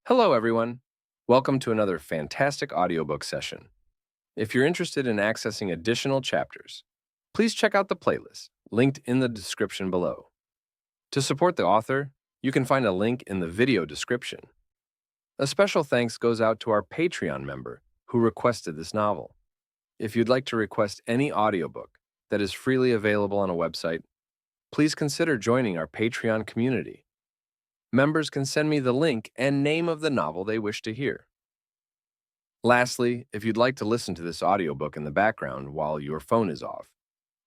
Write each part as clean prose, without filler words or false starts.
Hello, everyone. Welcome to another fantastic audiobook session. If you're interested in accessing additional chapters, please check out the playlist linked in the description below. To support the author, you can find a link in the video description. A special thanks goes out to our Patreon member who requested this novel. If you'd like to request any audiobook that is freely available on a website, please consider joining our Patreon community. Members can send me the link and name of the novel they wish to hear. Lastly, if you'd like to listen to this audiobook in the background while your phone is off,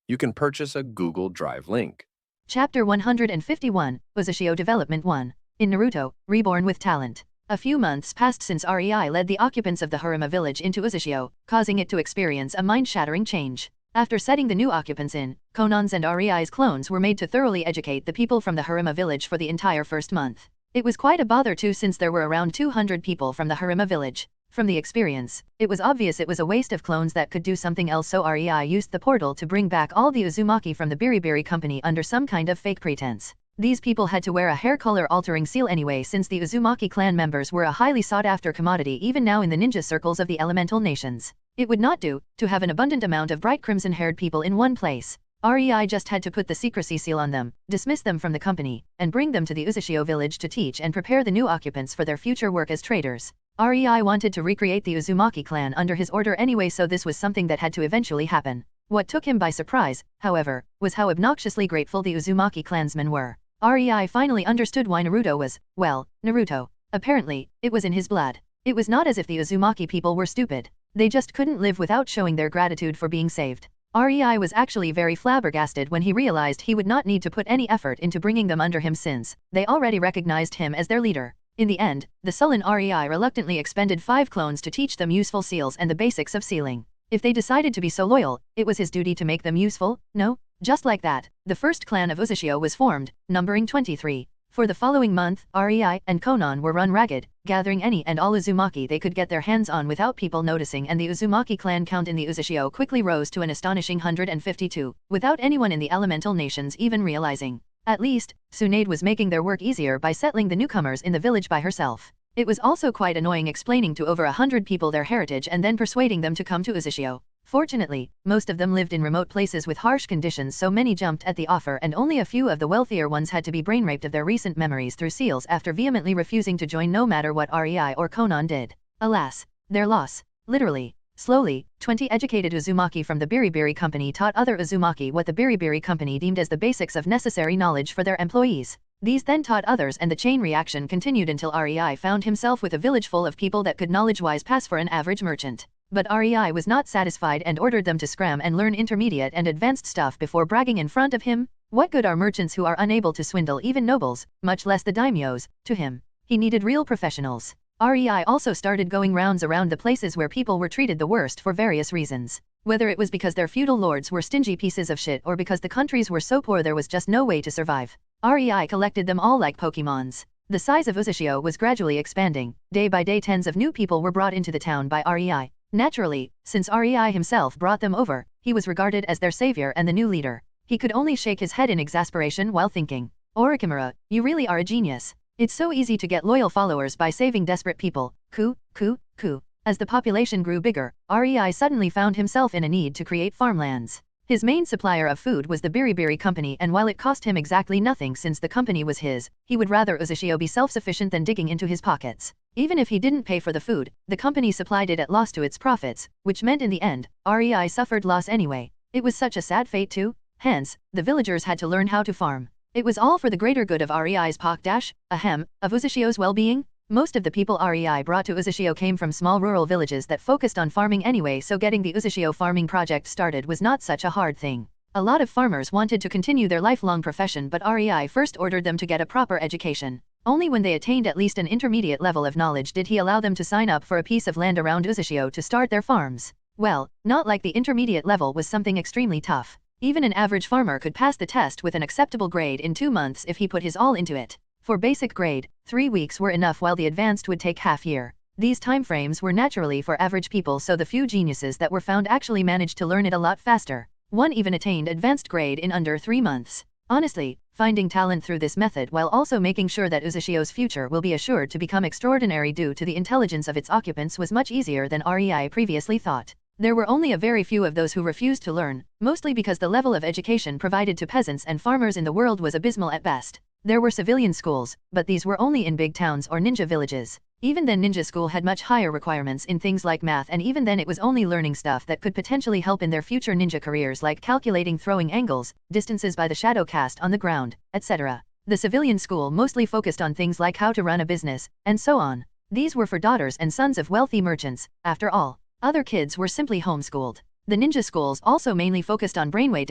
you can purchase a Google Drive link. Chapter 151, Uzushio Development 1. In Naruto, Reborn with Talent. A few months passed since Rei led the occupants of the Haruma village into Uzushio, causing it to experience a mind-shattering change. After setting the new occupants in, Conan's and Rei's clones were made to thoroughly educate the people from the Haruma village for the entire first month. It was quite a bother too, since there were around 200 people from the Haruma village. From the experience, it was obvious it was a waste of clones that could do something else, so Rei used the portal to bring back all the Uzumaki from the Biribiri company under some kind of fake pretense. These people had to wear a hair color altering seal anyway, since the Uzumaki clan members were a highly sought after commodity even now in the ninja circles of the elemental nations. It would not do to have an abundant amount of bright crimson haired people in one place. Rei just had to put the secrecy seal on them, dismiss them from the company, and bring them to the Uzushio village to teach and prepare the new occupants for their future work as traders. Rei wanted to recreate the Uzumaki clan under his order anyway, so this was something that had to eventually happen. What took him by surprise, however, was how obnoxiously grateful the Uzumaki clansmen were. Rei finally understood why Naruto was, well, Naruto. Apparently, it was in his blood. It was not as if the Uzumaki people were stupid. They just couldn't live without showing their gratitude for being saved. Rei was actually very flabbergasted when he realized he would not need to put any effort into bringing them under him, since they already recognized him as their leader. In the end, the sullen Rei reluctantly expended 5 clones to teach them useful seals and the basics of sealing. If they decided to be so loyal, it was his duty to make them useful, no? Just like that, the first clan of Uzushio was formed, numbering 23. For the following month, Rei and Conan were run ragged, gathering any and all Uzumaki they could get their hands on without people noticing, and the Uzumaki clan count in the Uzushio quickly rose to an astonishing 152, without anyone in the elemental nations even realizing. At least, Tsunade was making their work easier by settling the newcomers in the village by herself. It was also quite annoying explaining to over 100 people their heritage and then persuading them to come to Uzushio. Fortunately, most of them lived in remote places with harsh conditions, so many jumped at the offer, and only a few of the wealthier ones had to be brain-raped of their recent memories through seals after vehemently refusing to join no matter what Rei or Conan did. Alas, their loss. Literally. Slowly, 20 educated Uzumaki from the Biribiri company taught other Uzumaki what the Biribiri company deemed as the basics of necessary knowledge for their employees. These then taught others, and the chain reaction continued until Rei found himself with a village full of people that could knowledge-wise pass for an average merchant. But Rei was not satisfied and ordered them to scram and learn intermediate and advanced stuff before bragging in front of him. What good are merchants who are unable to swindle even nobles, much less the daimyos, to him? He needed real professionals. Rei also started going rounds around the places where people were treated the worst for various reasons. Whether it was because their feudal lords were stingy pieces of shit or because the countries were so poor there was just no way to survive. Rei collected them all like Pokemons. The size of Uzushio was gradually expanding. Day by day, tens of new people were brought into the town by Rei. Naturally, since Rei himself brought them over, he was regarded as their savior and the new leader. He could only shake his head in exasperation while thinking, "Orochimaru, you really are a genius. It's so easy to get loyal followers by saving desperate people." As the population grew bigger, Rei suddenly found himself in a need to create farmlands. His main supplier of food was the Biribiri company, and while it cost him exactly nothing since the company was his, he would rather Uzushio be self-sufficient than digging into his pockets. Even if he didn't pay for the food, the company supplied it at loss to its profits, which meant in the end, Rei suffered loss anyway. It was such a sad fate too. Hence, the villagers had to learn how to farm. It was all for the greater good of Rei's of Uzushio's well-being. Most of the people Rei brought to Uzushio came from small rural villages that focused on farming anyway, so getting the Uzushio farming project started was not such a hard thing. A lot of farmers wanted to continue their lifelong profession, but Rei first ordered them to get a proper education. Only when they attained at least an intermediate level of knowledge did he allow them to sign up for a piece of land around Uzushio to start their farms. Well, not like the intermediate level was something extremely tough. Even an average farmer could pass the test with an acceptable grade in 2 months if he put his all into it. For basic grade, 3 weeks were enough, while the advanced would take half year. These timeframes were naturally for average people, so the few geniuses that were found actually managed to learn it a lot faster. One even attained advanced grade in under 3 months. Honestly, finding talent through this method while also making sure that Uzishio's future will be assured to become extraordinary due to the intelligence of its occupants was much easier than REI previously thought. There were only a very few of those who refused to learn, mostly because the level of education provided to peasants and farmers in the world was abysmal at best. There were civilian schools, but these were only in big towns or ninja villages. Even then, ninja school had much higher requirements in things like math, and even then it was only learning stuff that could potentially help in their future ninja careers, like calculating throwing angles, distances by the shadow cast on the ground, etc. The civilian school mostly focused on things like how to run a business, and so on. These were for daughters and sons of wealthy merchants, after all. Other kids were simply homeschooled. The ninja schools also mainly focused on brainway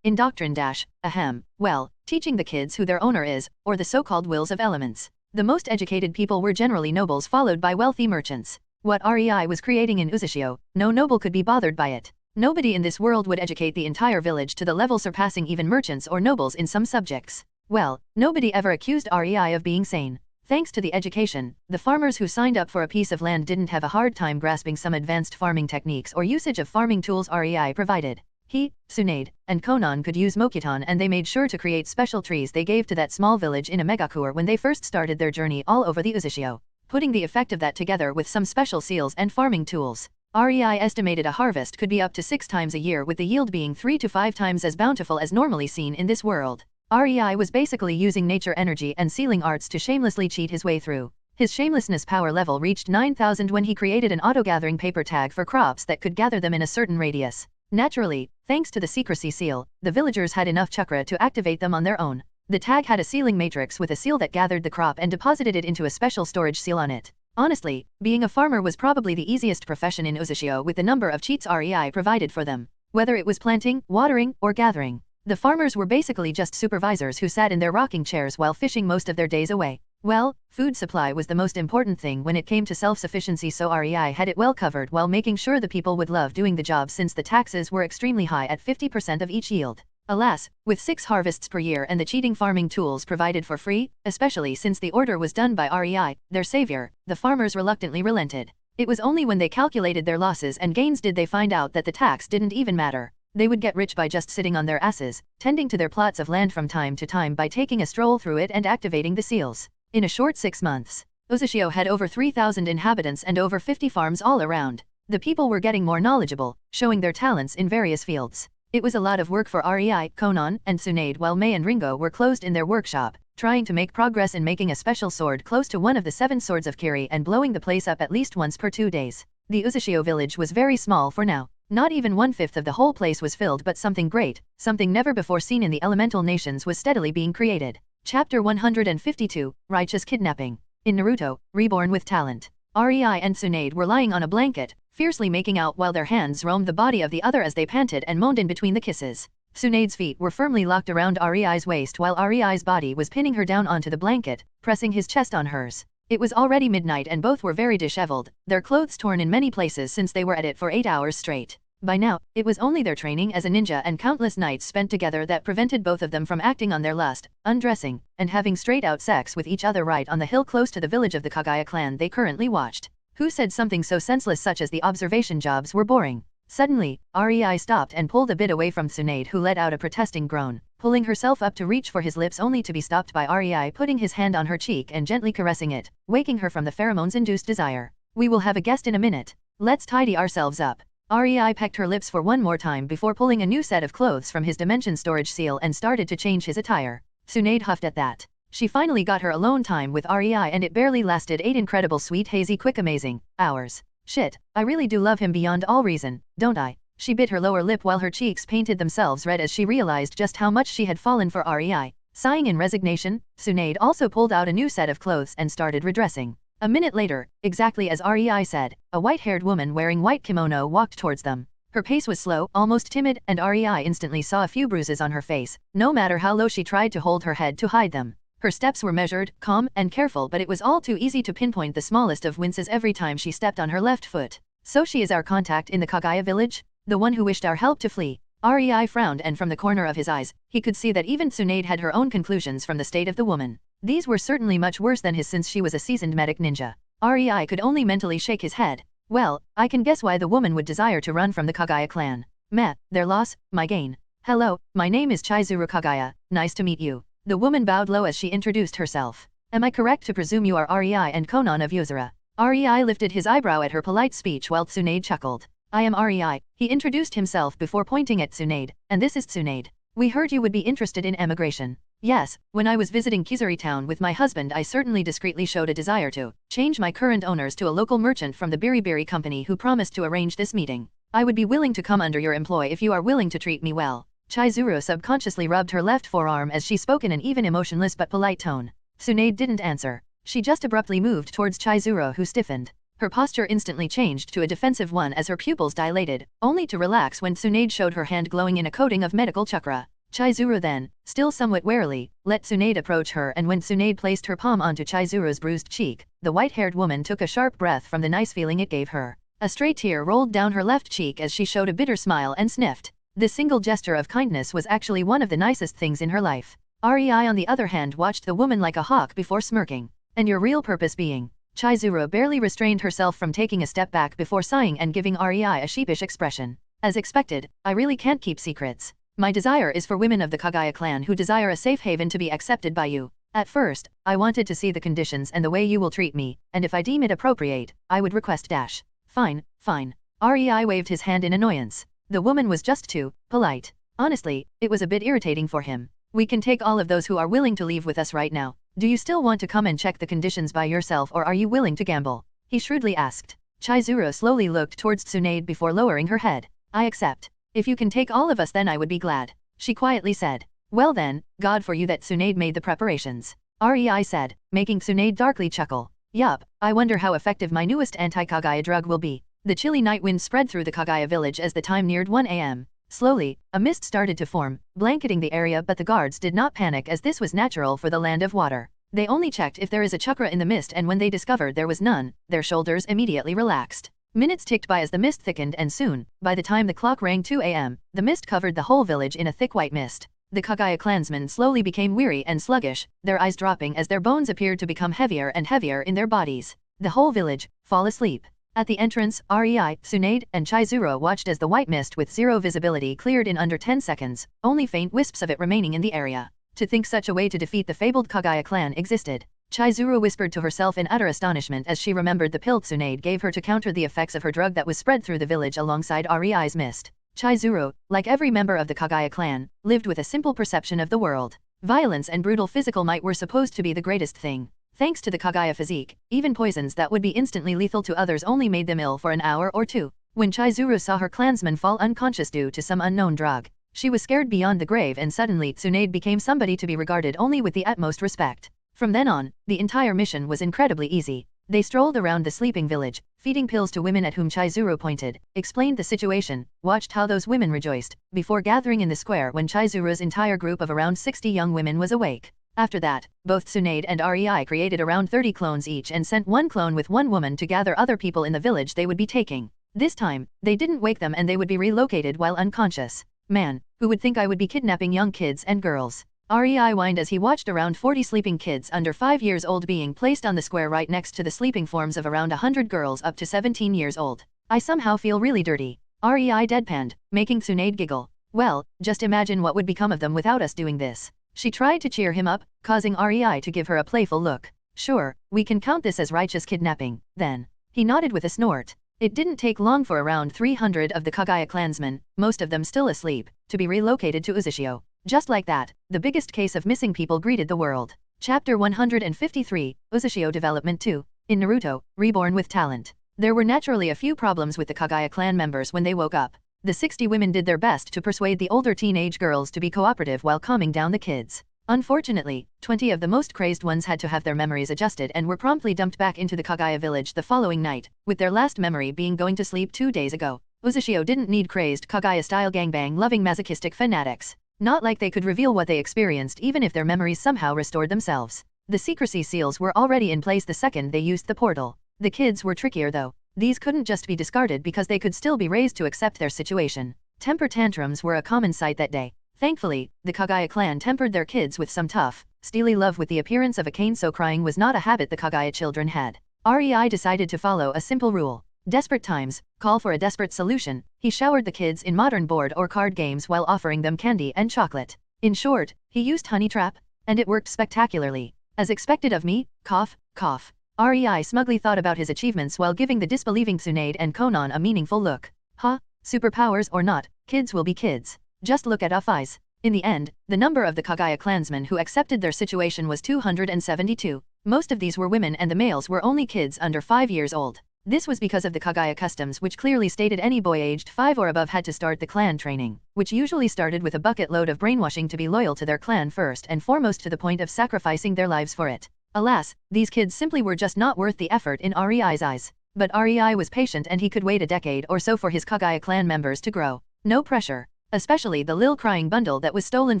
indoctrine well, teaching the kids who their owner is, or the so-called wills of elements. The most educated people were generally nobles, followed by wealthy merchants. What REI was creating in Uzishio, no noble could be bothered by it. Nobody in this world would educate the entire village to the level surpassing even merchants or nobles in some subjects. Well, nobody ever accused REI of being sane. Thanks to the education, the farmers who signed up for a piece of land didn't have a hard time grasping some advanced farming techniques or usage of farming tools REI provided. He, Tsunade, and Konan could use Mokuton, and they made sure to create special trees they gave to that small village in a megakur when they first started their journey all over the Uzishio. Putting the effect of that together with some special seals and farming tools, REI estimated a harvest could be up to 6 times a year, with the yield being 3 to 5 times as bountiful as normally seen in this world. REI was basically using nature energy and sealing arts to shamelessly cheat his way through. His shamelessness power level reached 9,000 when he created an auto-gathering paper tag for crops that could gather them in a certain radius. Naturally, thanks to the secrecy seal, the villagers had enough chakra to activate them on their own. The tag had a sealing matrix with a seal that gathered the crop and deposited it into a special storage seal on it. Honestly, being a farmer was probably the easiest profession in Uzishio, with the number of cheats REI provided for them. Whether it was planting, watering, or gathering, the farmers were basically just supervisors who sat in their rocking chairs while fishing most of their days away. Well, food supply was the most important thing when it came to self-sufficiency, so REI had it well covered while making sure the people would love doing the job, since the taxes were extremely high at 50% of each yield. Alas, with 6 harvests per year and the cheating farming tools provided for free, especially since the order was done by REI, their savior, the farmers reluctantly relented. It was only when they calculated their losses and gains did they find out that the tax didn't even matter. They would get rich by just sitting on their asses, tending to their plots of land from time to time by taking a stroll through it and activating the seals. In a short 6 months, Uzishio had over 3,000 inhabitants and over 50 farms all around. The people were getting more knowledgeable, showing their talents in various fields. It was a lot of work for REI, Konan, and Tsunade, while Mei and Ringo were closed in their workshop, trying to make progress in making a special sword close to one of the 7 swords of Kiri and blowing the place up at least once per 2 days. The Uzishio village was very small for now. Not even 1/5 of the whole place was filled, but something great, something never before seen in the elemental nations was steadily being created. Chapter 152, Righteous Kidnapping. In Naruto, Reborn with Talent, REI and Tsunade were lying on a blanket, fiercely making out while their hands roamed the body of the other as they panted and moaned in between the kisses. Tsunade's feet were firmly locked around REI's waist while REI's body was pinning her down onto the blanket, pressing his chest on hers. It was already midnight and both were very disheveled, their clothes torn in many places since they were at it for 8 hours straight. By now, it was only their training as a ninja and countless nights spent together that prevented both of them from acting on their lust, undressing, and having straight-out sex with each other right on the hill close to the village of the Kagaya clan they currently watched. Who said something so senseless such as the observation jobs were boring? Suddenly, REI stopped and pulled a bit away from Tsunade, who let out a protesting groan, pulling herself up to reach for his lips only to be stopped by REI putting his hand on her cheek and gently caressing it, waking her from the pheromones-induced desire. "We will have a guest in a minute. Let's tidy ourselves up." REI pecked her lips for one more time before pulling a new set of clothes from his dimension storage seal and started to change his attire. Tsunade huffed at that. She finally got her alone time with REI, and it barely lasted 8 incredible, sweet, hazy, quick, amazing hours. Shit, I really do love him beyond all reason, don't I? She bit her lower lip while her cheeks painted themselves red as she realized just how much she had fallen for REI. Sighing in resignation, Tsunade also pulled out a new set of clothes and started redressing. A minute later, exactly as REI said, a white-haired woman wearing white kimono walked towards them. Her pace was slow, almost timid, and REI instantly saw a few bruises on her face, no matter how low she tried to hold her head to hide them. Her steps were measured, calm, and careful, but it was all too easy to pinpoint the smallest of winces every time she stepped on her left foot. "So she is our contact in the Kagaya village? The one who wished our help to flee?" REI frowned, and from the corner of his eyes, he could see that even Tsunade had her own conclusions from the state of the woman. These were certainly much worse than his, since she was a seasoned medic ninja. REI could only mentally shake his head. "Well, I can guess why the woman would desire to run from the Kagaya clan. Meh, their loss, my gain." Hello, my name is Chizuru Kagaya, nice to meet you. The woman bowed low as she introduced herself. Am I correct to presume you are Rei and Konan of Yuzura? Rei lifted his eyebrow at her polite speech while Tsunade chuckled. I am Rei, he introduced himself before pointing at Tsunade, and this is Tsunade. We heard you would be interested in emigration. Yes, when I was visiting Kizuri town with my husband I certainly discreetly showed a desire to change my current owners to a local merchant from the Biribiri company who promised to arrange this meeting. I would be willing to come under your employ if you are willing to treat me well. Chizuru subconsciously rubbed her left forearm as she spoke in an even emotionless but polite tone. Tsunade didn't answer. She just abruptly moved towards Chizuru who stiffened. Her posture instantly changed to a defensive one as her pupils dilated, only to relax when Tsunade showed her hand glowing in a coating of medical chakra. Chizuru then, still somewhat warily, let Tsunade approach her, and when Tsunade placed her palm onto Chizuru's bruised cheek, the white-haired woman took a sharp breath from the nice feeling it gave her. A stray tear rolled down her left cheek as she showed a bitter smile and sniffed. This single gesture of kindness was actually one of the nicest things in her life. Rei on the other hand watched the woman like a hawk before smirking. And your real purpose being? Chizuru barely restrained herself from taking a step back before sighing and giving Rei a sheepish expression. As expected, I really can't keep secrets. My desire is for women of the Kagaya clan who desire a safe haven to be accepted by you. At first, I wanted to see the conditions and the way you will treat me, and if I deem it appropriate, I would request dash. Fine, fine. Rei waved his hand in annoyance. The woman was just too polite. Honestly, it was a bit irritating for him. We can take all of those who are willing to leave with us right now. Do you still want to come and check the conditions by yourself, or are you willing to gamble? He shrewdly asked. Chizuru slowly looked towards Tsunade before lowering her head. I accept. If you can take all of us then I would be glad. She quietly said. Well then, God for you that Tsunade made the preparations. Rei said, making Tsunade darkly chuckle. Yup, I wonder how effective my newest anti-Kagaya drug will be. The chilly night wind spread through the Kagaya village as the time neared 1 a.m. Slowly, a mist started to form, blanketing the area, but the guards did not panic as this was natural for the land of water. They only checked if there is a chakra in the mist, and when they discovered there was none, their shoulders immediately relaxed. Minutes ticked by as the mist thickened, and soon, by the time the clock rang 2 a.m., the mist covered the whole village in a thick white mist. The Kagaya clansmen slowly became weary and sluggish, their eyes dropping as their bones appeared to become heavier and heavier in their bodies. The whole village fall asleep. At the entrance, Rei, Tsunade, and Chizuru watched as the white mist with zero visibility cleared in under 10 seconds, only faint wisps of it remaining in the area. To think such a way to defeat the fabled Kagaya clan existed. Chizuru whispered to herself in utter astonishment as she remembered the pill Tsunade gave her to counter the effects of her drug that was spread through the village alongside Rei's mist. Chizuru, like every member of the Kagaya clan, lived with a simple perception of the world. Violence and brutal physical might were supposed to be the greatest thing. Thanks to the Kagaya physique, even poisons that would be instantly lethal to others only made them ill for an hour or two. When Chizuru saw her clansmen fall unconscious due to some unknown drug, she was scared beyond the grave, and suddenly Tsunade became somebody to be regarded only with the utmost respect. From then on, the entire mission was incredibly easy. They strolled around the sleeping village, feeding pills to women at whom Chizuru pointed, explained the situation, watched how those women rejoiced, before gathering in the square when Chizuru's entire group of around 60 young women was awake. After that, both Tsunade and Rei created around 30 clones each and sent one clone with one woman to gather other people in the village they would be taking. This time, they didn't wake them and they would be relocated while unconscious. Man, who would think I would be kidnapping young kids and girls? Rei whined as he watched around 40 sleeping kids under 5 years old being placed on the square right next to the sleeping forms of around 100 girls up to 17 years old. I somehow feel really dirty. Rei deadpanned, making Tsunade giggle. Well, just imagine what would become of them without us doing this. She tried to cheer him up, causing Rei to give her a playful look. Sure, we can count this as righteous kidnapping, then. He nodded with a snort. It didn't take long for around 300 of the Kagaya clansmen, most of them still asleep, to be relocated to Uzushio. Just like that, the biggest case of missing people greeted the world. Chapter 153, Uzushio Development 2. In Naruto, Reborn with Talent. There were naturally a few problems with the Kagaya clan members when they woke up. The 60 women did their best to persuade the older teenage girls to be cooperative while calming down the kids. Unfortunately, 20 of the most crazed ones had to have their memories adjusted and were promptly dumped back into the Kagaya village the following night, with their last memory being going to sleep 2 days ago. Uzushio didn't need crazed Kagaya-style gangbang-loving masochistic fanatics. Not like they could reveal what they experienced even if their memories somehow restored themselves. The secrecy seals were already in place the second they used the portal. The kids were trickier though. These couldn't just be discarded because they could still be raised to accept their situation. Temper tantrums were a common sight that day. Thankfully, the Kagaya clan tempered their kids with some tough, steely love with the appearance of a cane, so crying was not a habit the Kagaya children had. Rei decided to follow a simple rule. Desperate times call for a desperate solution. He showered the kids in modern board or card games while offering them candy and chocolate. In short, he used honey trap, and it worked spectacularly. As expected of me, cough, cough. REI smugly thought about his achievements while giving the disbelieving Tsunade and Konan a meaningful look. Huh? Superpowers or not, kids will be kids. Just look at Off eyes. In the end, the number of the Kagaya clansmen who accepted their situation was 272. Most of these were women and the males were only kids under 5 years old. This was because of the Kagaya customs which clearly stated any boy aged 5 or above had to start the clan training, which usually started with a bucket load of brainwashing to be loyal to their clan first and foremost to the point of sacrificing their lives for it. Alas, these kids simply were just not worth the effort in REI's eyes. But REI was patient and he could wait a decade or so for his Kagaya clan members to grow. No pressure. Especially the lil crying bundle that was stolen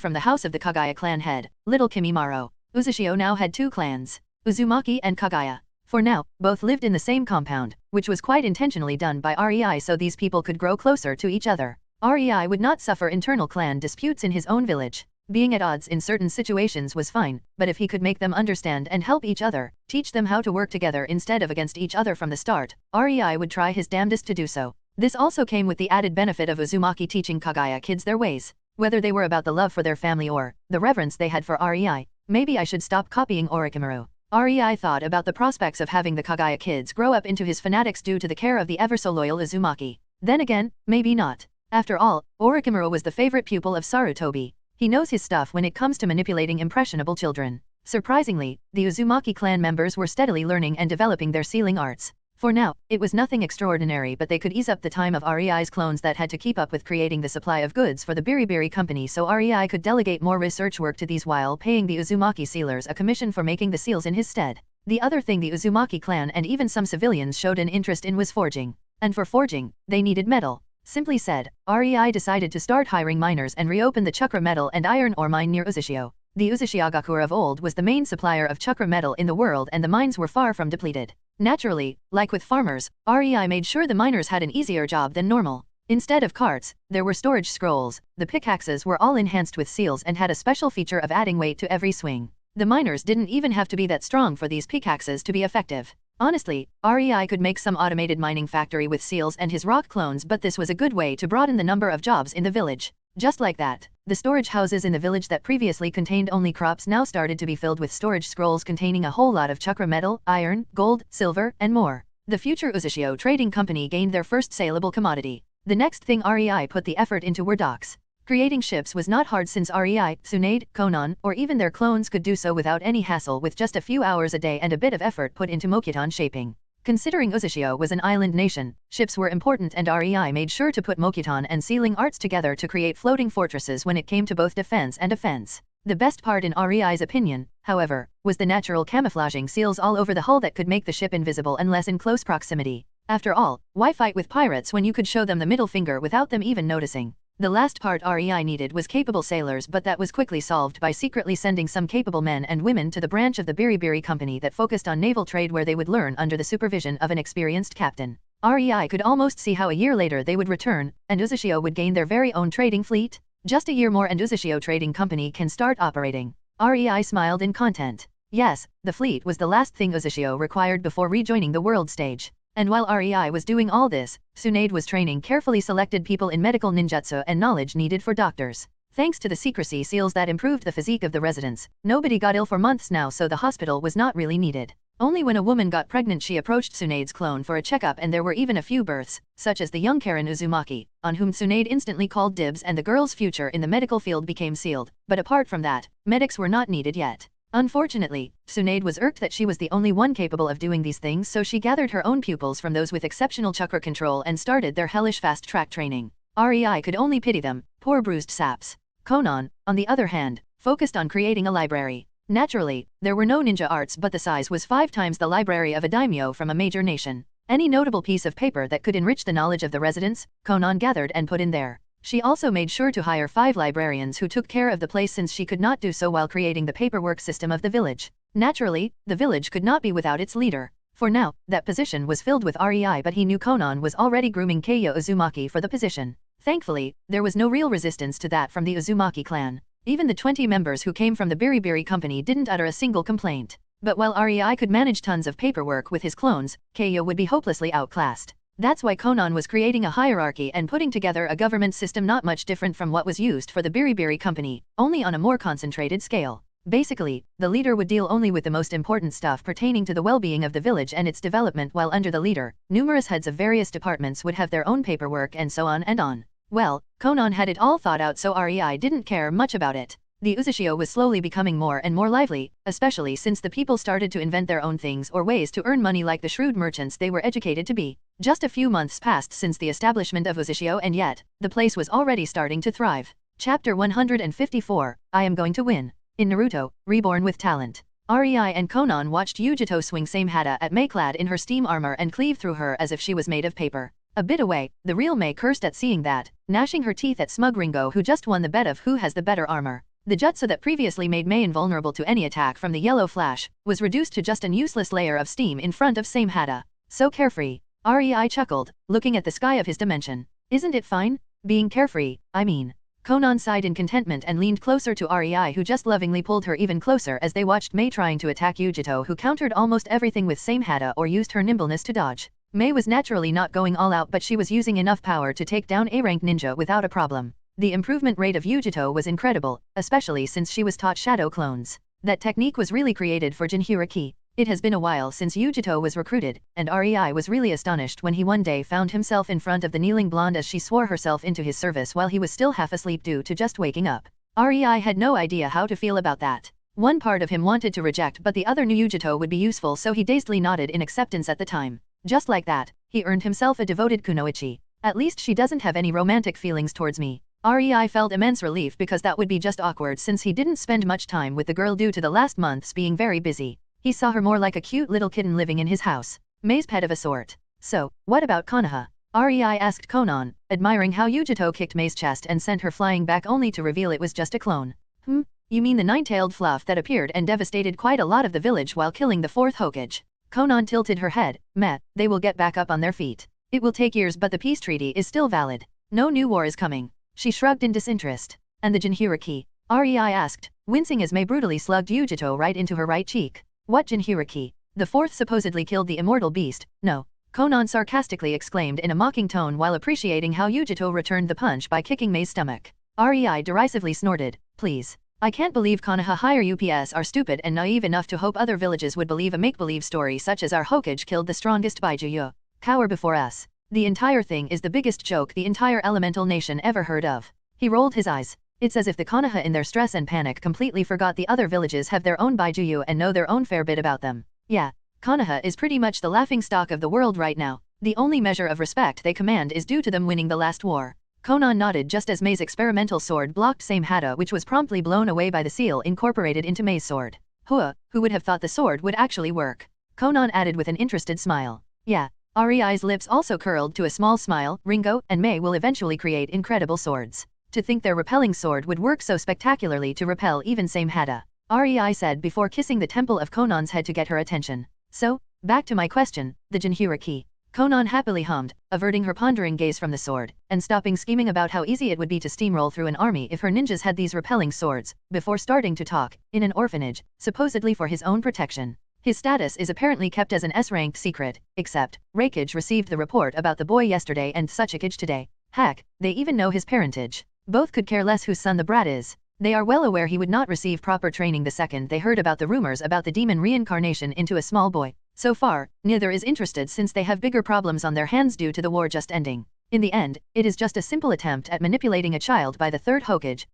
from the house of the Kagaya clan head, little Kimimaro. Uzushio now had 2 clans, Uzumaki and Kagaya. For now, both lived in the same compound, which was quite intentionally done by REI so these people could grow closer to each other. REI would not suffer internal clan disputes in his own village. Being at odds in certain situations was fine, but if he could make them understand and help each other, teach them how to work together instead of against each other from the start, REI would try his damnedest to do so. This also came with the added benefit of Uzumaki teaching Kagaya kids their ways, whether they were about the love for their family or the reverence they had for REI. Maybe I should stop copying Orochimaru. REI thought about the prospects of having the Kagaya kids grow up into his fanatics due to the care of the ever-so-loyal Uzumaki. Then again, maybe not. After all, Orochimaru was the favorite pupil of Sarutobi. He knows his stuff when it comes to manipulating impressionable children. Surprisingly, the Uzumaki clan members were steadily learning and developing their sealing arts. For now, it was nothing extraordinary but they could ease up the time of REI's clones that had to keep up with creating the supply of goods for the Biribiri company so REI could delegate more research work to these while paying the Uzumaki sealers a commission for making the seals in his stead. The other thing the Uzumaki clan and even some civilians showed an interest in was forging. And for forging, they needed metal. Simply said, REI decided to start hiring miners and reopen the chakra metal and iron ore mine near Uzushio. The Uzushiagakure of old was the main supplier of chakra metal in the world and the mines were far from depleted. Naturally, like with farmers, REI made sure the miners had an easier job than normal. Instead of carts, there were storage scrolls. The pickaxes were all enhanced with seals and had a special feature of adding weight to every swing. The miners didn't even have to be that strong for these pickaxes to be effective. Honestly, REI could make some automated mining factory with seals and his rock clones, but this was a good way to broaden the number of jobs in the village. Just like that, the storage houses in the village that previously contained only crops now started to be filled with storage scrolls containing a whole lot of chakra metal, iron, gold, silver, and more. The future Uzushio Trading Company gained their first saleable commodity. The next thing REI put the effort into were docks. Creating ships was not hard since REI, Tsunade, Konan, or even their clones could do so without any hassle with just a few hours a day and a bit of effort put into Mokutan shaping. Considering Uzushio was an island nation, ships were important and REI made sure to put Mokutan and sealing arts together to create floating fortresses when it came to both defense and offense. The best part in REI's opinion, however, was the natural camouflaging seals all over the hull that could make the ship invisible unless in close proximity. After all, why fight with pirates when you could show them the middle finger without them even noticing? The last part REI needed was capable sailors, but that was quickly solved by secretly sending some capable men and women to the branch of the Biribiri company that focused on naval trade where they would learn under the supervision of an experienced captain. REI could almost see how a year later they would return, and Uzushio would gain their very own trading fleet. Just a year more and Uzushio Trading Company can start operating. REI smiled in content. Yes, the fleet was the last thing Uzushio required before rejoining the world stage. And while REI was doing all this, Tsunade was training carefully selected people in medical ninjutsu and knowledge needed for doctors. Thanks to the secrecy seals that improved the physique of the residents, nobody got ill for months now, so the hospital was not really needed. Only when a woman got pregnant she approached Tsunade's clone for a checkup, and there were even a few births, such as the young Karen Uzumaki, on whom Tsunade instantly called dibs, and the girl's future in the medical field became sealed. But apart from that, medics were not needed yet. Unfortunately, Tsunade was irked that she was the only one capable of doing these things, so she gathered her own pupils from those with exceptional chakra control and started their hellish fast-track training. REI could only pity them, poor bruised saps. Konan, on the other hand, focused on creating a library. Naturally, there were no ninja arts, but the size was 5 times the library of a daimyo from a major nation. Any notable piece of paper that could enrich the knowledge of the residents, Konan gathered and put in there. She also made sure to hire 5 librarians who took care of the place, since she could not do so while creating the paperwork system of the village. Naturally, the village could not be without its leader. For now, that position was filled with REI, but he knew Konan was already grooming Keiyo Uzumaki for the position. Thankfully, there was no real resistance to that from the Uzumaki clan. Even the 20 members who came from the Biribiri company didn't utter a single complaint. But while REI could manage tons of paperwork with his clones, Keiyo would be hopelessly outclassed. That's why Konan was creating a hierarchy and putting together a government system not much different from what was used for the Biribiri company, only on a more concentrated scale. Basically, the leader would deal only with the most important stuff pertaining to the well-being of the village and its development, while under the leader, numerous heads of various departments would have their own paperwork and so on and on. Well, Konan had it all thought out, so Rei didn't care much about it. The Uzashio was slowly becoming more and more lively, especially since the people started to invent their own things or ways to earn money like the shrewd merchants they were educated to be. Just a few months passed since the establishment of Uzashio, and yet, the place was already starting to thrive. Chapter 154, I Am Going to Win. In Naruto, Reborn with Talent. Rei and Konan watched Yujito swing Same Hada at Mei clad in her steam armor and cleave through her as if she was made of paper. A bit away, the real Mei cursed at seeing that, gnashing her teeth at smug Ringo who just won the bet of who has the better armor. The jutsu that previously made Mei invulnerable to any attack from the yellow flash, was reduced to just an useless layer of steam in front of Same Hada. So carefree. Rei chuckled, looking at the sky of his dimension. Isn't it fine? Being carefree, I mean. Konan sighed in contentment and leaned closer to Rei, who just lovingly pulled her even closer as they watched Mei trying to attack Yujito, who countered almost everything with Same Hada or used her nimbleness to dodge. Mei was naturally not going all out, but she was using enough power to take down a rank ninja without a problem. The improvement rate of Yujito was incredible, especially since she was taught shadow clones. That technique was really created for Jinhuriki. It has been a while since Yujito was recruited, and Rei was really astonished when he one day found himself in front of the kneeling blonde as she swore herself into his service while he was still half asleep due to just waking up. Rei had no idea how to feel about that. One part of him wanted to reject, but the other knew Yujito would be useful, so he dazedly nodded in acceptance at the time. Just like that, he earned himself a devoted kunoichi. At least she doesn't have any romantic feelings towards me. Rei felt immense relief, because that would be just awkward since he didn't spend much time with the girl due to the last months being very busy. He saw her more like a cute little kitten living in his house. Mei's pet of a sort. So, what about Konoha? Rei asked Konan, admiring how Yujito kicked Mei's chest and sent her flying back only to reveal it was just a clone. You mean the nine-tailed fluff that appeared and devastated quite a lot of the village while killing the fourth Hokage? Konan tilted her head. Meh, they will get back up on their feet. It will take years, but the peace treaty is still valid. No new war is coming. She shrugged in disinterest. And the Jinhuriki? Rei asked, wincing as Mei brutally slugged Yujito right into her right cheek. What Jinhuriki? The fourth supposedly killed the immortal beast, no. Konan sarcastically exclaimed in a mocking tone while appreciating how Yujito returned the punch by kicking Mei's stomach. Rei derisively snorted, please. I can't believe Konoha higher UPS are stupid and naive enough to hope other villages would believe a make-believe story such as our Hokage killed the strongest Baijuyo. Cower before us. The entire thing is the biggest joke the entire elemental nation ever heard of. He rolled his eyes. It's as if the Konoha in their stress and panic completely forgot the other villages have their own Baijuyo and know their own fair bit about them. Yeah, Konoha is pretty much the laughingstock of the world right now. The only measure of respect they command is due to them winning the last war. Konan nodded just as Mei's experimental sword blocked Same Hada, which was promptly blown away by the seal incorporated into Mei's sword. Who would have thought the sword would actually work? Konan added with an interested smile. Yeah. Rei's lips also curled to a small smile. Ringo and Mei will eventually create incredible swords. To think their repelling sword would work so spectacularly to repel even Same Hada. Rei said before kissing the temple of Konan's head to get her attention. So, back to my question, the Jinhuriki. Konan happily hummed, averting her pondering gaze from the sword, and stopping scheming about how easy it would be to steamroll through an army if her ninjas had these repelling swords, before starting to talk, in an orphanage, supposedly for his own protection. His status is apparently kept as an S-ranked secret, except, Reikage received the report about the boy yesterday and Tsuchikage today. Heck, they even know his parentage. Both could care less whose son the brat is. They are well aware he would not receive proper training the second they heard about the rumors about the demon reincarnation into a small boy. So far, neither is interested since they have bigger problems on their hands due to the war just ending. In the end, it is just a simple attempt at manipulating a child by the third Hokage.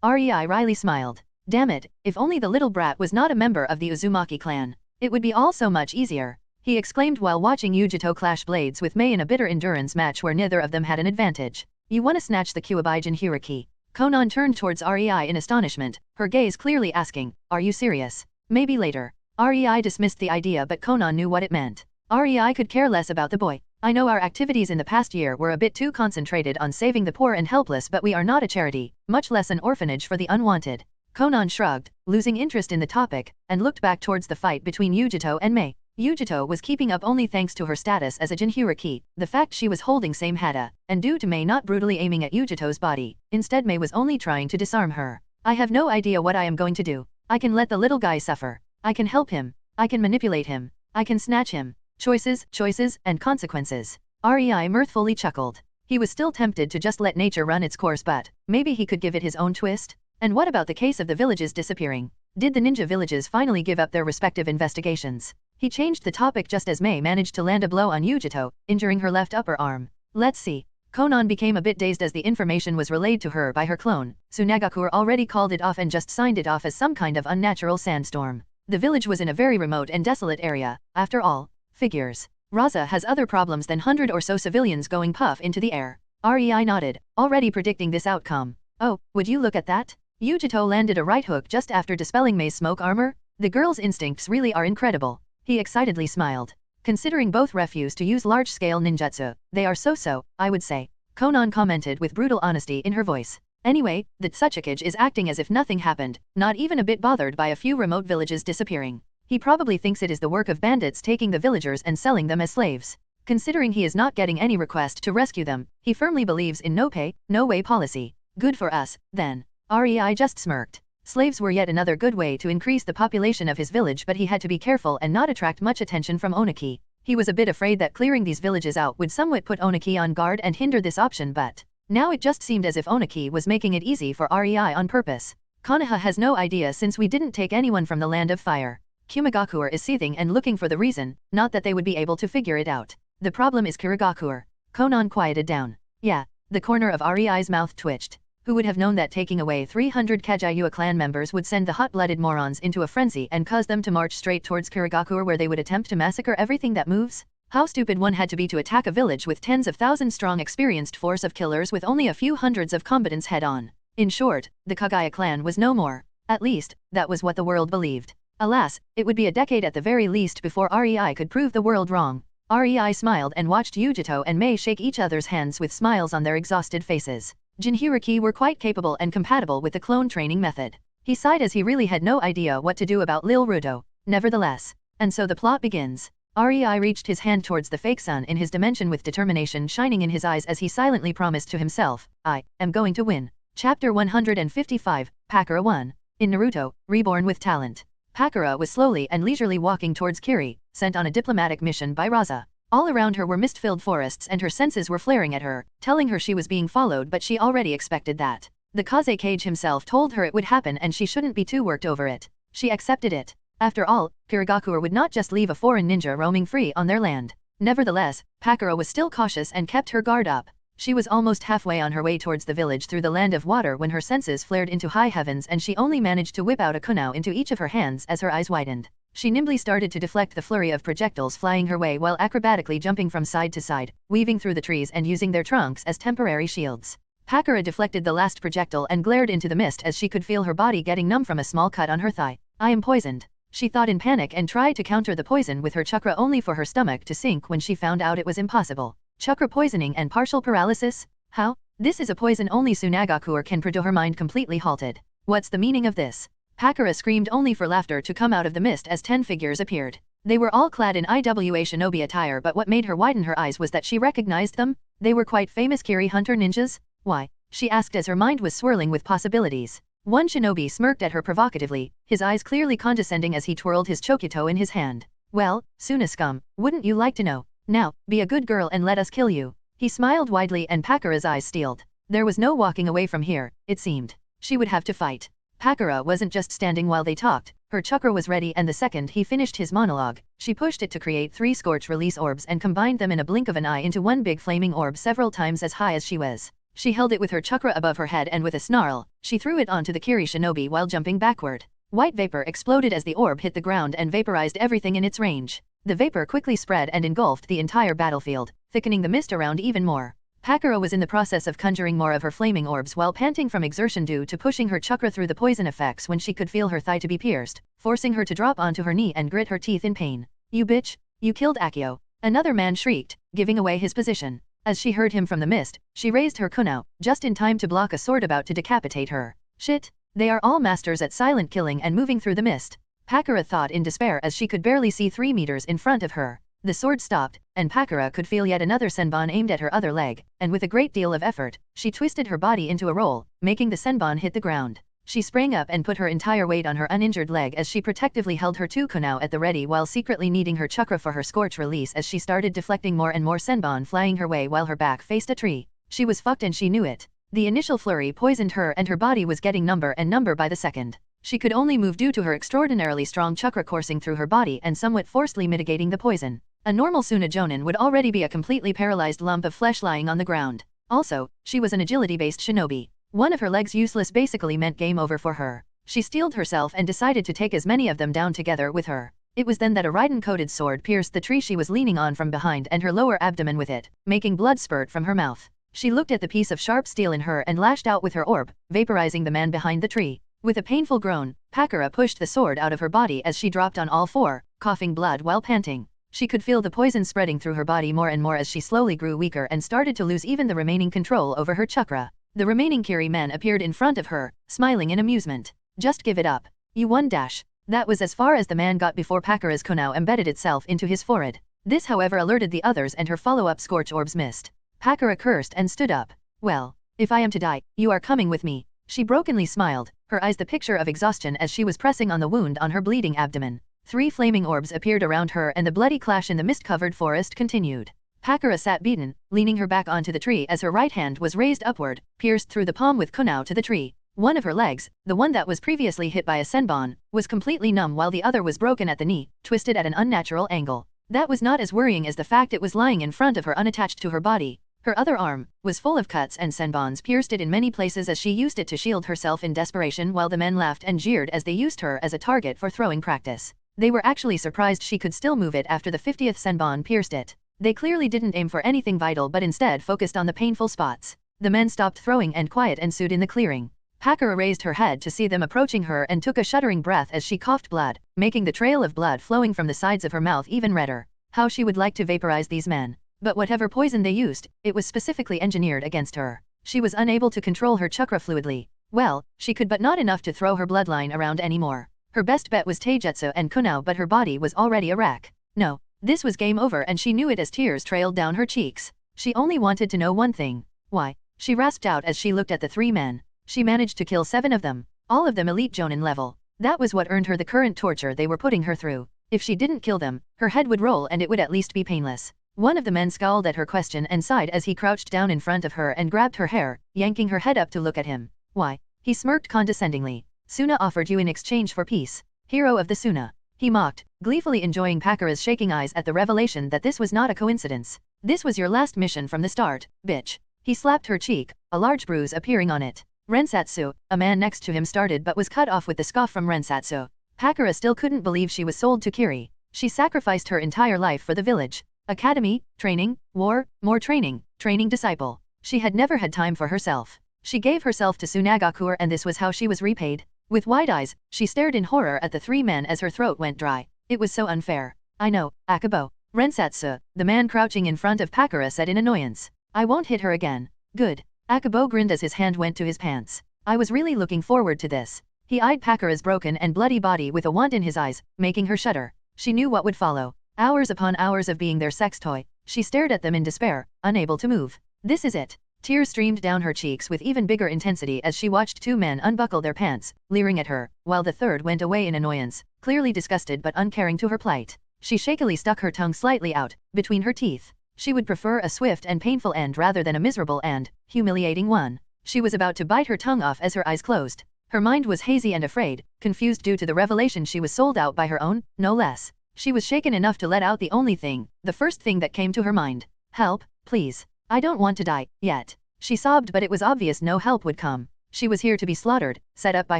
Rei wryly smiled. Damn it, if only the little brat was not a member of the Uzumaki clan. It would be all so much easier. He exclaimed while watching Yujito clash blades with Mei in a bitter endurance match where neither of them had an advantage. You wanna snatch the Kyuubi Jinhuriki? Konan turned towards Rei in astonishment, her gaze clearly asking, are you serious? Maybe later. Rei dismissed the idea, but Konan knew what it meant. Rei could care less about the boy. I know our activities in the past year were a bit too concentrated on saving the poor and helpless, but we are not a charity, much less an orphanage for the unwanted. Konan shrugged, losing interest in the topic, and looked back towards the fight between Yujito and Mei. Yujito was keeping up only thanks to her status as a Jinhuriki, the fact she was holding Same Hada, and due to Mei not brutally aiming at Yujito's body. Instead Mei was only trying to disarm her. I have no idea what I am going to do. I can let the little guy suffer. I can help him. I can manipulate him. I can snatch him. Choices, and consequences. REI mirthfully chuckled. He was still tempted to just let nature run its course, but maybe he could give it his own twist? And what about the case of the villages disappearing? Did the ninja villages finally give up their respective investigations? He changed the topic just as Mei managed to land a blow on Yujito, injuring her left upper arm. Let's see. Konan became a bit dazed as the information was relayed to her by her clone. Tsunagakur already called it off and just signed it off as some kind of unnatural sandstorm. The village was in a very remote and desolate area. After all, figures. Raza has other problems than 100 or so civilians going puff into the air. REI nodded, already predicting this outcome. Oh, would you look at that? Yujito landed a right hook just after dispelling Mei's smoke armor. The girl's instincts really are incredible. He excitedly smiled. Considering both refuse to use large-scale ninjutsu, they are so-so, I would say. Konan commented with brutal honesty in her voice. Anyway, the Tsuchikage is acting as if nothing happened, not even a bit bothered by a few remote villages disappearing. He probably thinks it is the work of bandits taking the villagers and selling them as slaves. Considering he is not getting any request to rescue them, he firmly believes in no pay, no way policy. Good for us, then. REI just smirked. Slaves were yet another good way to increase the population of his village, but he had to be careful and not attract much attention from Oniki. He was a bit afraid that clearing these villages out would somewhat put Oniki on guard and hinder this option, but now it just seemed as if Oniki was making it easy for REI on purpose. Konoha has no idea since we didn't take anyone from the land of fire. Kumagakur is seething and looking for the reason, not that they would be able to figure it out. The problem is Kiragakur. Konan quieted down. Yeah, the corner of REI's mouth twitched. Who would have known that taking away 300 Kajayua clan members would send the hot-blooded morons into a frenzy and cause them to march straight towards Kiragakur, where they would attempt to massacre everything that moves? How stupid one had to be to attack a village with tens of thousands strong experienced force of killers with only a few hundreds of combatants head-on. In short, the Kagaya clan was no more. At least, that was what the world believed. Alas, it would be a decade at the very least before REI could prove the world wrong. REI smiled and watched Yujito and Mei shake each other's hands with smiles on their exhausted faces. Jinhiriki were quite capable and compatible with the clone training method. He sighed as he really had no idea what to do about Lil Ruto. Nevertheless. And so the plot begins. REI reached his hand towards the fake sun in his dimension with determination shining in his eyes as he silently promised to himself, I am going to win. Chapter 155, Pakura 1. In Naruto, Reborn with Talent. Pakura was slowly and leisurely walking towards Kiri, sent on a diplomatic mission by Raza. All around her were mist-filled forests and her senses were flaring at her, telling her she was being followed, but she already expected that. The Kazekage himself told her it would happen and she shouldn't be too worked over it. She accepted it. After all, Kiragakur would not just leave a foreign ninja roaming free on their land. Nevertheless, Pakura was still cautious and kept her guard up. She was almost halfway on her way towards the village through the land of water when her senses flared into high heavens and she only managed to whip out a kunao into each of her hands as her eyes widened. She nimbly started to deflect the flurry of projectiles flying her way while acrobatically jumping from side to side, weaving through the trees and using their trunks as temporary shields. Pakura deflected the last projectile and glared into the mist as she could feel her body getting numb from a small cut on her thigh. I am poisoned. She thought in panic and tried to counter the poison with her chakra, only for her stomach to sink when she found out it was impossible. Chakra poisoning and partial paralysis? How? This is a poison only Tsunagakur can produce. Her mind completely halted. What's the meaning of this? Pakura screamed only for laughter to come out of the mist as 10 figures appeared. They were all clad in IWA shinobi attire, but what made her widen her eyes was that she recognized them. They were quite famous Kiri hunter ninjas. Why? She asked as her mind was swirling with possibilities. One shinobi smirked at her provocatively, his eyes clearly condescending as he twirled his chokito in his hand. Well, Suna scum, wouldn't you like to know? Now, be a good girl and let us kill you. He smiled widely and Pakura's eyes steeled. There was no walking away from here, it seemed. She would have to fight. Pakura wasn't just standing while they talked, her chakra was ready, and the second he finished his monologue, she pushed it to create 3 scorch release orbs and combined them in a blink of an eye into one big flaming orb several times as high as she was. She held it with her chakra above her head and with a snarl, she threw it onto the Kiri shinobi while jumping backward. White vapor exploded as the orb hit the ground and vaporized everything in its range. The vapor quickly spread and engulfed the entire battlefield, thickening the mist around even more. Pakura was in the process of conjuring more of her flaming orbs while panting from exertion due to pushing her chakra through the poison effects when she could feel her thigh to be pierced, forcing her to drop onto her knee and grit her teeth in pain. You bitch! You killed Akio! Another man shrieked, giving away his position. As she heard him from the mist, she raised her kunao, just in time to block a sword about to decapitate her. Shit! They are all masters at silent killing and moving through the mist. Pakura thought in despair as she could barely see 3 meters in front of her. The sword stopped, and Pakura could feel yet another senbon aimed at her other leg, and with a great deal of effort, she twisted her body into a roll, making the senbon hit the ground. She sprang up and put her entire weight on her uninjured leg as she protectively held her two kunao at the ready while secretly kneading her chakra for her scorch release as she started deflecting more and more senbon flying her way while her back faced a tree. She was fucked and she knew it. The initial flurry poisoned her and her body was getting number and number by the second. She could only move due to her extraordinarily strong chakra coursing through her body and somewhat forcefully mitigating the poison. A normal Suna Jonin would already be a completely paralyzed lump of flesh lying on the ground. Also, she was an agility-based shinobi. One of her legs useless basically meant game over for her. She steeled herself and decided to take as many of them down together with her. It was then that a Raiden-coated sword pierced the tree she was leaning on from behind and her lower abdomen with it, making blood spurt from her mouth. She looked at the piece of sharp steel in her and lashed out with her orb, vaporizing the man behind the tree. With a painful groan, Pakura pushed the sword out of her body as she dropped on all four, coughing blood while panting. She could feel the poison spreading through her body more and more as she slowly grew weaker and started to lose even the remaining control over her chakra. The remaining Kiri men appeared in front of her, smiling in amusement. Just give it up. You won dash. That was as far as the man got before Pakura's kunao embedded itself into his forehead. This however alerted the others and her follow-up scorch orbs missed. Pakura cursed and stood up. Well, if I am to die, you are coming with me. She brokenly smiled, her eyes the picture of exhaustion as she was pressing on the wound on her bleeding abdomen. 3 flaming orbs appeared around her and the bloody clash in the mist-covered forest continued. Pakura sat beaten, leaning her back onto the tree as her right hand was raised upward, pierced through the palm with kunao to the tree. One of her legs, the one that was previously hit by a senbon, was completely numb while the other was broken at the knee, twisted at an unnatural angle. That was not as worrying as the fact it was lying in front of her unattached to her body. Her other arm was full of cuts and senbons pierced it in many places as she used it to shield herself in desperation while the men laughed and jeered as they used her as a target for throwing practice. They were actually surprised she could still move it after the 50th senbon pierced it. They clearly didn't aim for anything vital but instead focused on the painful spots. The men stopped throwing and quiet ensued in the clearing. Pakura raised her head to see them approaching her and took a shuddering breath as she coughed blood, making the trail of blood flowing from the sides of her mouth even redder. How she would like to vaporize these men. But whatever poison they used, it was specifically engineered against her. She was unable to control her chakra fluidly. Well, she could but not enough to throw her bloodline around anymore. Her best bet was taijutsu and kunao but her body was already a wreck. No. This was game over and she knew it as tears trailed down her cheeks. She only wanted to know one thing. Why? She rasped out as she looked at the 3 men. She managed to kill 7 of them. All of them elite Jonin level. That was what earned her the current torture they were putting her through. If she didn't kill them, her head would roll and it would at least be painless. One of the men scowled at her question and sighed as he crouched down in front of her and grabbed her hair, yanking her head up to look at him. Why? He smirked condescendingly. Suna offered you in exchange for peace. Hero of the Suna. He mocked, gleefully enjoying Pakura's shaking eyes at the revelation that this was not a coincidence. This was your last mission from the start, bitch. He slapped her cheek, a large bruise appearing on it. Rensatsu, a man next to him started but was cut off with the scoff from Rensatsu. Pakura still couldn't believe she was sold to Kiri. She sacrificed her entire life for the village. Academy, training, war, more training, training disciple. She had never had time for herself. She gave herself to Tsunagakuer and this was how she was repaid. With wide eyes, she stared in horror at the 3 men as her throat went dry. It was so unfair. I know, Akabo. Rensatsu, the man crouching in front of Pakura said in annoyance. I won't hit her again. Good. Akabo grinned as his hand went to his pants. I was really looking forward to this. He eyed Pakura's broken and bloody body with a want in his eyes, making her shudder. She knew what would follow. Hours upon hours of being their sex toy. She stared at them in despair, unable to move. This is it. Tears streamed down her cheeks with even bigger intensity as she watched 2 men unbuckle their pants, leering at her, while the third went away in annoyance, clearly disgusted but uncaring to her plight. She shakily stuck her tongue slightly out, between her teeth. She would prefer a swift and painful end rather than a miserable and humiliating one. She was about to bite her tongue off as her eyes closed. Her mind was hazy and afraid, confused due to the revelation she was sold out by her own, no less. She was shaken enough to let out the only thing, the first thing that came to her mind. Help, please. I don't want to die, yet. She sobbed but it was obvious no help would come. She was here to be slaughtered, set up by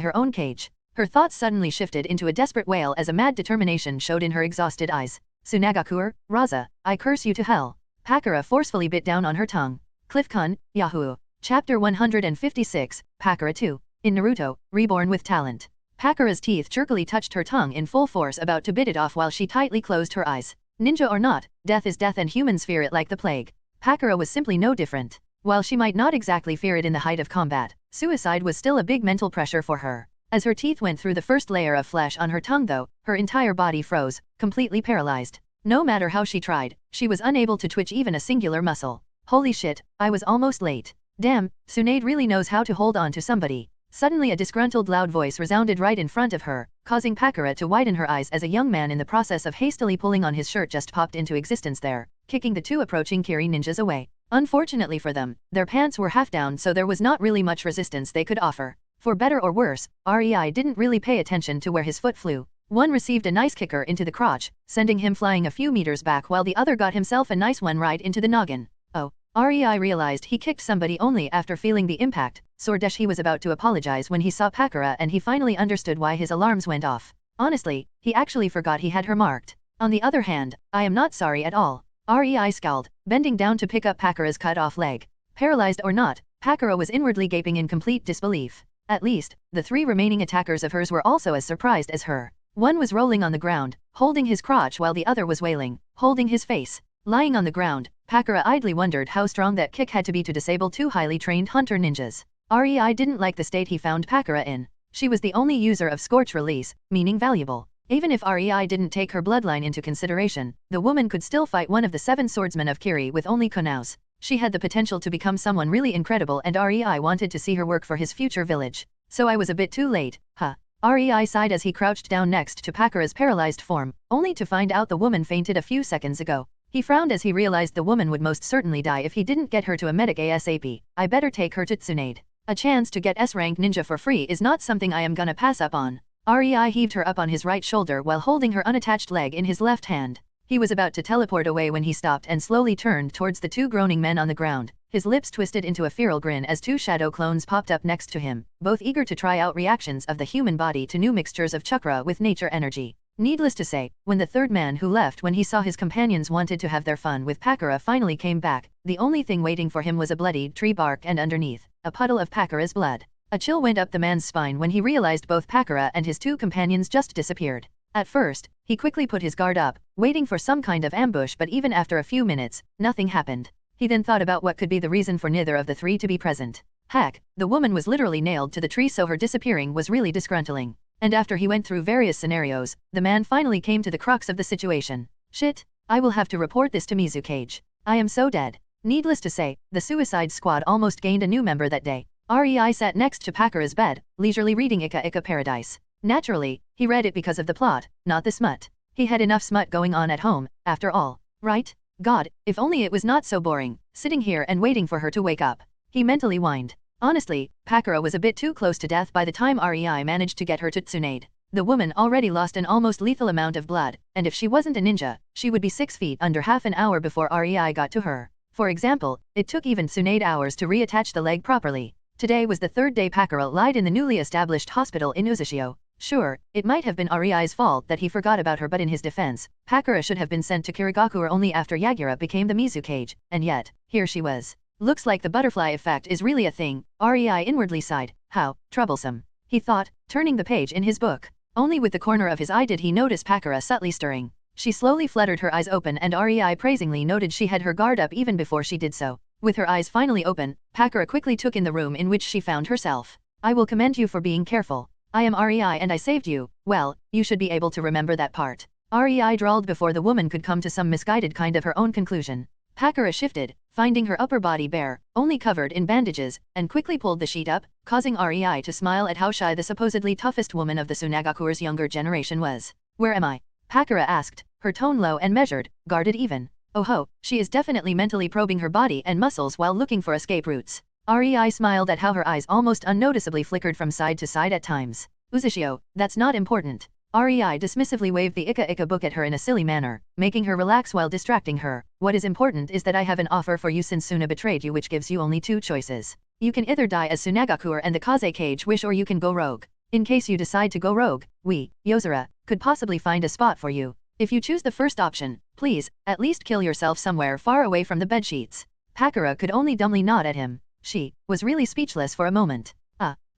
her own cage. Her thoughts suddenly shifted into a desperate wail as a mad determination showed in her exhausted eyes. Tsunagakuer, Raza, I curse you to hell. Pakura forcefully bit down on her tongue. Cliff-kun, Yahoo. Chapter 156, Pakura 2. In Naruto, Reborn with Talent. Pakura's teeth jerkily touched her tongue in full force about to bit it off while she tightly closed her eyes. Ninja or not, death is death and humans fear it like the plague. Pakura was simply no different. While she might not exactly fear it in the height of combat, suicide was still a big mental pressure for her. As her teeth went through the first layer of flesh on her tongue though, her entire body froze, completely paralyzed. No matter how she tried, she was unable to twitch even a singular muscle. Holy shit, I was almost late. Damn, Tsunade really knows how to hold on to somebody. Suddenly a disgruntled loud voice resounded right in front of her, causing Pakura to widen her eyes as a young man in the process of hastily pulling on his shirt just popped into existence there, kicking the two approaching Kiri ninjas away. Unfortunately for them, their pants were half down, so there was not really much resistance they could offer. For better or worse, REI didn't really pay attention to where his foot flew. One received a nice kicker into the crotch, sending him flying a few meters back, while the other got himself a nice one right into the noggin. Oh. REI realized he kicked somebody only after feeling the impact. Sordesh, he was about to apologize when he saw Pakura, and he finally understood why his alarms went off. Honestly, he actually forgot he had her marked. On the other hand, I am not sorry at all. REI scowled, bending down to pick up Pakura's cut-off leg. Paralyzed or not, Pakura was inwardly gaping in complete disbelief. At least, the three remaining attackers of hers were also as surprised as her. One was rolling on the ground, holding his crotch, while the other was wailing, holding his face. Lying on the ground, Pakura idly wondered how strong that kick had to be to disable two highly trained hunter ninjas. REI didn't like the state he found Pakura in. She was the only user of Scorch Release, meaning valuable. Even if REI didn't take her bloodline into consideration, the woman could still fight one of the 7 swordsmen of Kiri with only kunaus. She had the potential to become someone really incredible, and REI wanted to see her work for his future village. So I was a bit too late, huh? REI sighed as he crouched down next to Pakura's paralyzed form, only to find out the woman fainted a few seconds ago. He frowned as he realized the woman would most certainly die if he didn't get her to a medic ASAP. I better take her to Tsunade. A chance to get S-rank ninja for free is not something I am gonna pass up on. REI heaved her up on his right shoulder while holding her unattached leg in his left hand. He was about to teleport away when he stopped and slowly turned towards the two groaning men on the ground. His lips twisted into a feral grin as 2 shadow clones popped up next to him, both eager to try out reactions of the human body to new mixtures of chakra with nature energy. Needless to say, when the third man who left when he saw his companions wanted to have their fun with Pakura finally came back, the only thing waiting for him was a bloodied tree bark and underneath, a puddle of Pakura's blood. A chill went up the man's spine when he realized both Pakura and his 2 companions just disappeared. At first, he quickly put his guard up, waiting for some kind of ambush, but even after a few minutes, nothing happened. He then thought about what could be the reason for neither of the 3 to be present. Heck, the woman was literally nailed to the tree, so her disappearing was really disgruntling. And after he went through various scenarios, the man finally came to the crux of the situation. Shit, I will have to report this to Mizukage. I am so dead. Needless to say, the Suicide Squad almost gained a new member that day. REI sat next to Pakura's bed, leisurely reading Ika Ika Paradise. Naturally, he read it because of the plot, not the smut. He had enough smut going on at home, after all. Right? God, if only it was not so boring, sitting here and waiting for her to wake up. He mentally whined. Honestly, Pakura was a bit too close to death by the time REI managed to get her to Tsunade. The woman already lost an almost lethal amount of blood, and if she wasn't a ninja, she would be 6 feet under half an hour before REI got to her. For example, it took even Tsunade hours to reattach the leg properly. Today was the 3rd day Pakura lied in the newly established hospital in Uzushio. Sure, it might have been REI's fault that he forgot about her, but in his defense, Pakura should have been sent to Kirigakure only after Yagura became the Mizukage, and yet, here she was. Looks like the butterfly effect is really a thing. REI inwardly sighed. How troublesome, he thought, turning the page in his book. Only with the corner of his eye did he notice Pakura subtly stirring. She slowly fluttered her eyes open, and REI praisingly noted she had her guard up even before she did so. With her eyes finally open, Pakura quickly took in the room in which she found herself. I will commend you for being careful. I am REI and I saved you. Well, you should be able to remember that part. REI drawled before the woman could come to some misguided kind of her own conclusion. Pakura shifted, finding her upper body bare, only covered in bandages, and quickly pulled the sheet up, causing REI to smile at how shy the supposedly toughest woman of the Tsunagakure's younger generation was. Where am I? Pakura asked, her tone low and measured, guarded even. Oh ho, she is definitely mentally probing her body and muscles while looking for escape routes. REI smiled at how her eyes almost unnoticeably flickered from side to side at times. Uzushio, that's not important. REI dismissively waved the Ika Ika book at her in a silly manner, making her relax while distracting her. What is important is that I have an offer for you since Suna betrayed you, which gives you only 2 choices. You can either die as Tsunagakure and the Kaze Cage wish, or you can go rogue. In case you decide to go rogue, we, Yozora, could possibly find a spot for you. If you choose the first option, please, at least kill yourself somewhere far away from the bedsheets. Pakura could only dumbly nod at him. She was really speechless for a moment.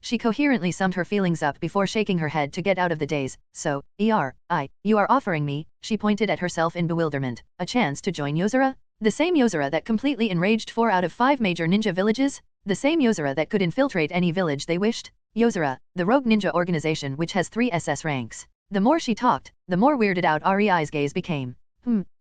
She coherently summed her feelings up before shaking her head to get out of the daze. So, you are offering me, she pointed at herself in bewilderment, a chance to join Yozora? The same Yozora that completely enraged 4 out of 5 major ninja villages? The same Yozora that could infiltrate any village they wished? Yozora, the rogue ninja organization which has 3 SS ranks. The more she talked, the more weirded out REI's gaze became.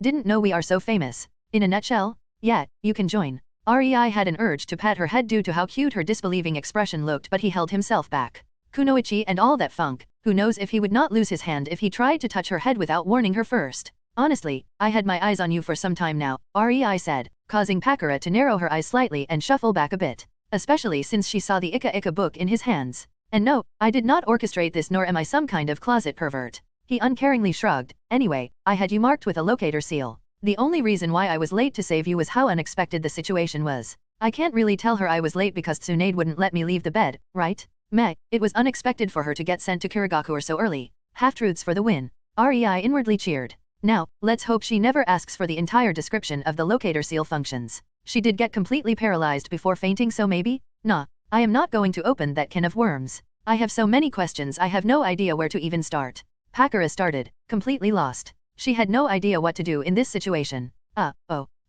Didn't know we are so famous. In a nutshell? Yeah, you can join. REI had an urge to pat her head due to how cute her disbelieving expression looked, but he held himself back. Kunoichi and all that funk, who knows if he would not lose his hand if he tried to touch her head without warning her first. Honestly, I had my eyes on you for some time now, REI said, causing Pakura to narrow her eyes slightly and shuffle back a bit, especially since she saw the Ika book in his hands. And no, I did not orchestrate this, nor am I some kind of closet pervert. He uncaringly shrugged. Anyway, I had you marked with a locator seal. The only reason why I was late to save you was how unexpected the situation was. I can't really tell her I was late because Tsunade wouldn't let me leave the bed, right? Meh, it was unexpected for her to get sent to Kirigakure so early. Half-truths for the win. REI inwardly cheered. Now, let's hope she never asks for the entire description of the locator seal functions. She did get completely paralyzed before fainting, so maybe? Nah, I am not going to open that can of worms. I have so many questions I have no idea where to even start. Pakura started, completely lost. She had no idea what to do in this situation.